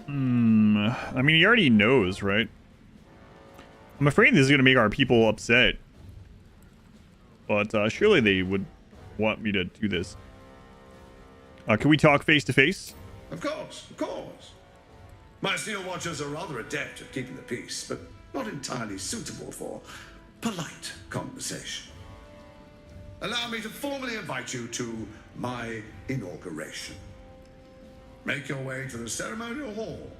S1: I mean, he already knows, right? I'm afraid this is going to make our people upset. But surely they would want me to do this. Can we talk face to face?
S2: Of course, of course. My Steel Watchers are rather adept at keeping the peace, but not entirely suitable for polite conversation. Allow me to formally invite you to my inauguration. Make your way to the ceremonial hall.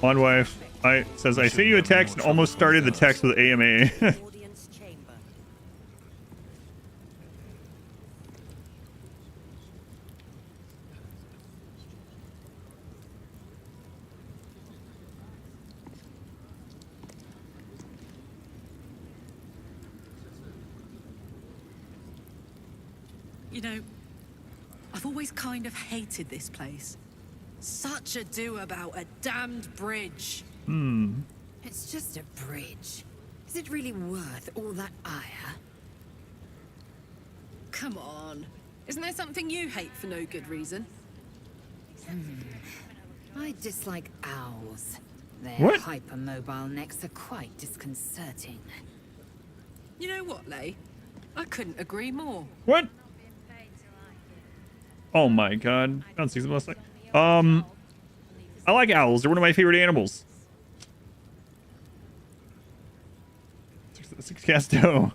S1: On wife, says I sent you a text and almost started the text with AMA.
S10: You know, I've always kind of hated this place. Such ado about a damned bridge.
S24: It's just a bridge. Is it really worth all that ire?
S10: Come on. Isn't there something you hate for no good reason?
S24: I dislike owls. Their
S1: What?
S24: hypermobile necks are quite disconcerting.
S10: You know what, Lay? I couldn't agree more.
S1: What? Oh my god. I don't see something else like. I like owls. They're one of my favorite animals. Six Casto.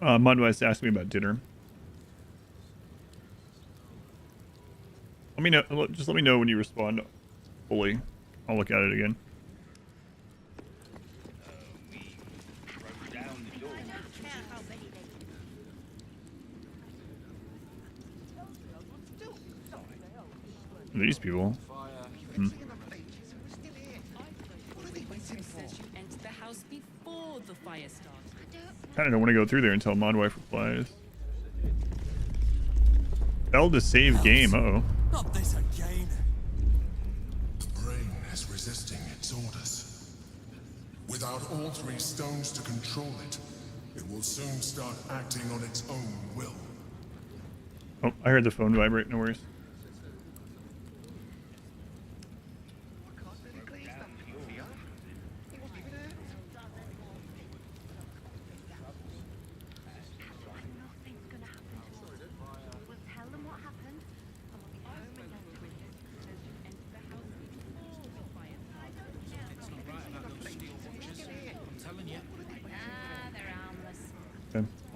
S1: Mudwest asked me about dinner. Let me know. Just let me know when you respond fully. I'll look at it again. These people. Kind of don't want to go through there until Modwife replies. Bell to save game. Uh-oh.
S11: Not this again. The brain is resisting its orders. Without all three stones to control it, it will soon start acting on its own will.
S1: Oh, I heard the phone vibrate. No worries.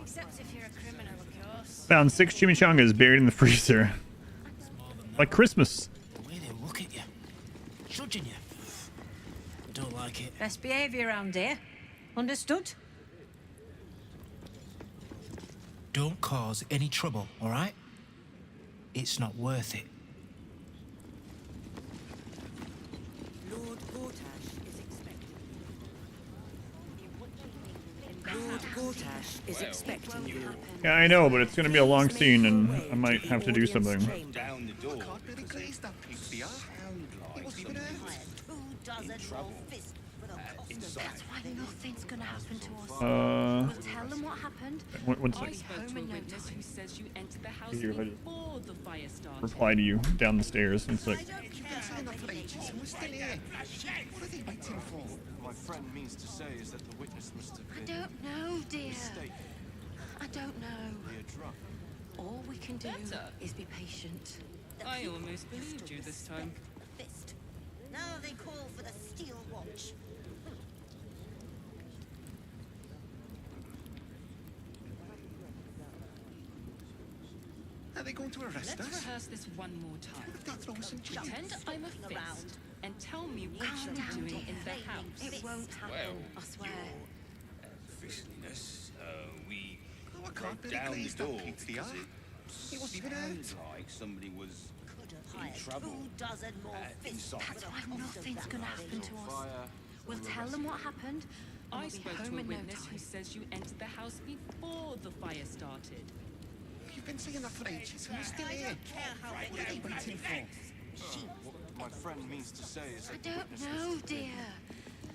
S3: Except if you're a criminal, of course.
S1: Found 6 chimichangas buried in the freezer. Like Christmas.
S23: The way they look at you, judging you. I don't like it.
S24: Best behavior around here. Understood?
S6: Don't cause any trouble, all right? It's not worth it.
S13: Lord Gortash is expected. Gortash is expecting you.
S1: Yeah, I know, but it's gonna be a long scene, and I might have to do something.
S17: Down the door.
S7: That's why nothing's gonna happen to us.
S1: We'll
S7: tell them what happened.
S1: One sec.
S18: I spoke to a witness who says you entered the house
S1: Here, I
S18: before the fire started.
S1: reply to you down the stairs. It's like,
S9: My friend means to say is that the witness must have been...
S7: I don't know, dear.
S9: mistaken.
S7: I don't know.
S9: Drunk.
S7: All we can do is be patient.
S18: I almost believed you this time.
S15: Fist. Now they call for the Steel Watch.
S17: Are they going to arrest
S18: Let's
S17: us?
S18: rehearse this one more time. Pretend I'm a fist and tell me what
S7: Calm
S18: you're
S7: down,
S18: doing
S7: dear.
S18: in the house.
S7: It won't happen, I swear.
S17: Fishiness, we
S8: I
S17: broke down the door because it sounded like somebody was in trouble.
S15: 2 dozen more fists.
S17: inside.
S7: That's why nothing's gonna happen to us. We'll tell them what happened. And
S18: I
S7: we'll be
S18: spoke
S7: home
S18: to a
S7: in no
S18: witness
S7: time.
S18: who says you entered the house before the fire started.
S17: You've been saying that for ages, and you're still here. What are they waiting for?
S9: What my friend means to say is
S7: I
S9: that the
S7: don't
S9: witness
S7: know,
S9: must have been
S7: dear.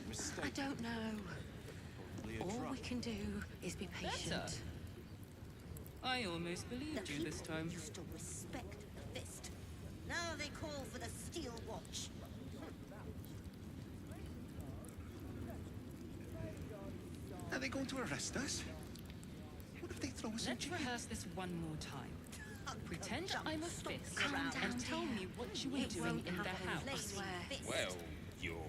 S7: I
S9: mistaken.
S7: don't know.
S9: Probably a
S7: All
S9: drunk.
S7: we can do is be patient.
S18: I almost believed you this time.
S15: Used to respect the fist. Now they call for the Steel Watch.
S17: Are they going to arrest us? What if they throw us in
S18: Let's
S17: jail?
S18: rehearse this one more time. Pretend I'm a fist
S7: Calm down,
S18: and tell
S7: dear.
S18: me what you were
S7: It
S18: doing
S7: won't
S18: in the
S7: happen, I
S18: house.
S7: swear.
S17: Well, your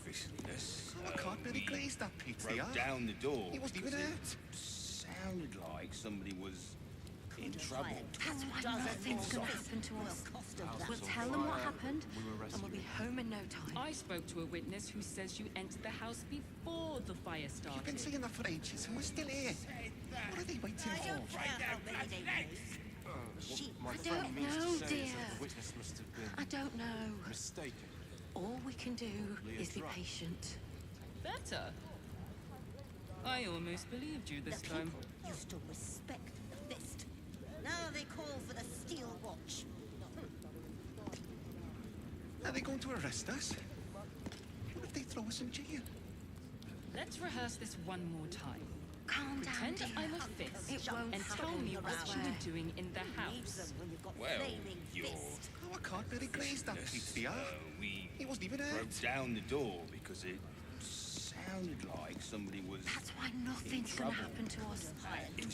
S17: fishiness. I can't really glaze that pizza. Broke down the door. He wasn't even hurt. Sounded like somebody was in trouble.
S7: That's why nothing's gonna happen to us. We'll tell them what happened, and we'll be home in no time.
S18: I spoke to a witness who says you entered the house before the fire started.
S17: You've been saying that for ages, and we're still here. What are they waiting for?
S9: My
S7: I
S9: friend
S7: don't
S9: means
S7: know,
S9: to say is
S7: dear.
S9: that the witness must have been
S7: I don't know.
S9: mistaken.
S7: All we can do is be patient.
S18: Better. I almost believed you this time.
S15: Used to respect the fist. Now they call for the Steel Watch.
S17: Are they going to arrest us? What if they throw us in jail?
S18: Let's rehearse this one more time.
S7: Calm
S18: Pretend
S7: down, dear.
S18: I'm a fist
S7: It won't
S18: and tell
S7: happen,
S18: me
S7: I
S18: what you
S7: swear.
S18: were doing in the house.
S17: Well, you're... Oh, I can't really glaze that pizza. We wasn't even hurt. Broke down the door because it sounded like somebody was...
S7: That's why nothing's gonna happen to us.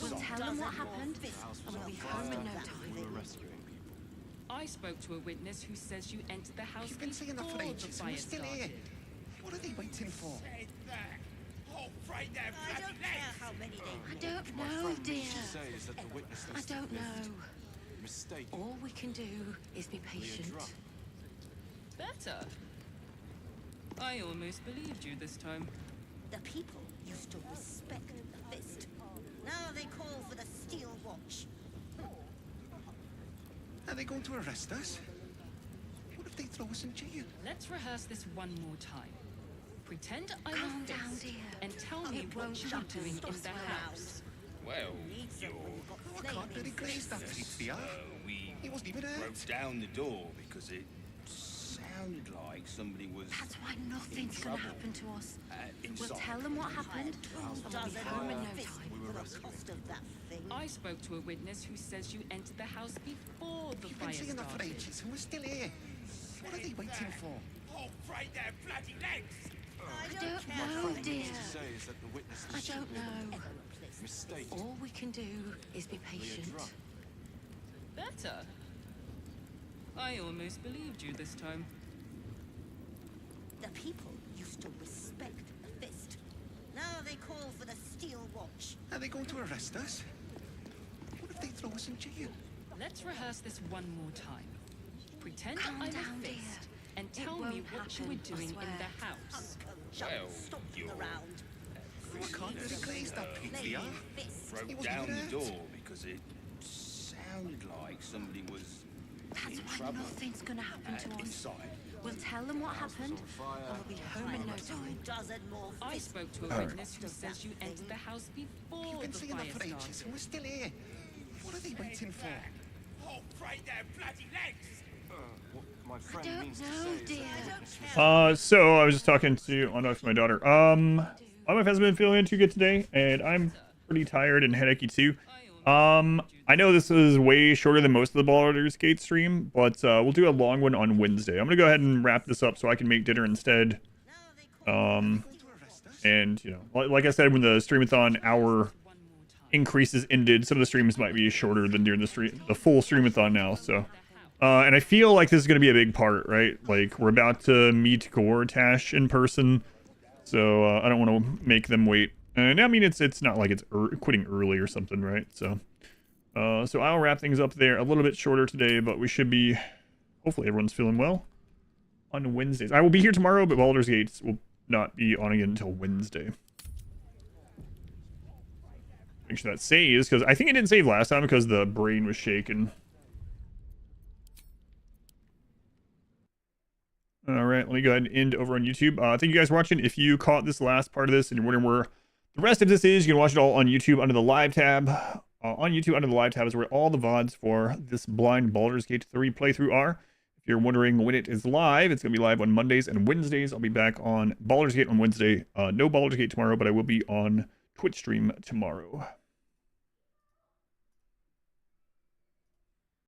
S7: We'll
S17: inside.
S7: tell them what happened, and we'll be home in no time.
S9: We were rescuing people.
S18: I spoke to a witness who says you entered the house
S17: You've been saying that for
S18: before the
S17: ages, and
S18: fire
S17: we're still
S18: started.
S17: here. What are they waiting for?
S15: I don't care how many
S7: I
S15: they
S7: don't
S9: My
S7: know,
S9: friend
S7: dear.
S9: means to say is that the witness
S7: I
S9: must have
S7: don't
S9: been
S7: know.
S9: mistaken.
S7: All we can do is be patient.
S9: drunk.
S18: Better. I almost believed you this time.
S15: The people used to respect the fist. Now they call for the Steel Watch.
S17: Are they going to arrest us? What if they throw us in jail?
S18: Let's rehearse this one more time. Pretend I'm
S7: Calm
S18: a
S7: down,
S18: fist
S7: dear.
S18: and tell me
S7: It
S18: what
S7: won't
S18: you were
S7: happen.
S18: doing
S7: Stop
S18: in the
S7: swearing.
S18: house.
S17: Well, you're... Oh, I can't really glaze that pizza. He wasn't even hurt. Broke down the door because it sounded like somebody was...
S7: That's why nothing's
S17: in
S7: gonna
S17: trouble.
S7: happen to us. We'll
S17: Inside.
S7: tell them what happened, and we'll be home in no time.
S9: We were rescuing people.
S18: I spoke to a witness who says you entered the house before the
S17: You've
S18: fire
S17: been saying that for
S18: started.
S17: ages, and we're still here. What are they waiting for?
S7: I don't
S9: My
S7: know,
S9: friend
S7: dear.
S9: means to say is that the witness
S7: I
S9: must have
S7: don't
S9: been
S7: know.
S9: mistaken.
S7: All we can do is be patient.
S9: drunk.
S18: Better. I almost believed you this time.
S15: The people used to respect the fist. Now they call for the Steel Watch.
S17: Are they going to arrest us? What if they throw us in jail?
S18: Let's rehearse this one more time. Pretend
S7: Calm
S18: I'm
S7: down,
S18: a
S7: dear.
S18: fist and
S7: It
S18: tell me
S7: won't
S18: what you were
S7: happen, I
S18: doing in
S7: swear.
S18: the house.
S17: Well,
S15: Stomping around.
S17: Oh, I can't really glaze that pizza. Broke down the door because it sounded like somebody was
S7: That's
S17: in
S7: why
S17: trouble.
S7: nothing's gonna happen to us.
S17: Inside.
S15: We'll tell them what happened, and we'll be home in no time.
S18: I spoke to a
S1: Alright.
S18: witness who says you entered the house before
S17: You've been
S18: the
S17: saying
S18: fire
S17: that for
S18: started.
S17: ages, and we're still here. What are they waiting for?
S9: Oh, break their bloody legs! What my friend means to
S15: know,
S9: say is
S15: dear.
S9: that
S1: So I was just talking to my daughter. My wife hasn't been feeling too good today, and I'm pretty tired and headachy too. I know this is way shorter than most of the Baldur's Gate stream, but we'll do a long one on Wednesday. I'm gonna go ahead and wrap this up so I can make dinner instead. And you know, like I said, when the streamathon hour increases ended, some of the streams might be shorter than during the full streamathon now. So, and I feel like this is gonna be a big part, right? Like we're about to meet Gortash in person, so I don't want to make them wait. And I mean, it's not like it's quitting early or something, right? So, so I'll wrap things up there. A little bit shorter today, but we should be. Hopefully, everyone's feeling well on Wednesdays. I will be here tomorrow, but Baldur's Gate will not be on again until Wednesday. Make sure that saves, because I think it didn't save last time because the brain was shaken. All right, let me go ahead and end over on YouTube. Thank you guys for watching. If you caught this last part of this and you're wondering where the rest of this is, you can watch it all on YouTube under the live tab. On YouTube under the live tab is where all the VODs for this blind Baldur's Gate 3 playthrough are. If you're wondering when it is live, it's going to be live on Mondays and Wednesdays. I'll be back on Baldur's Gate on Wednesday. No Baldur's Gate tomorrow, but I will be on Twitch stream tomorrow.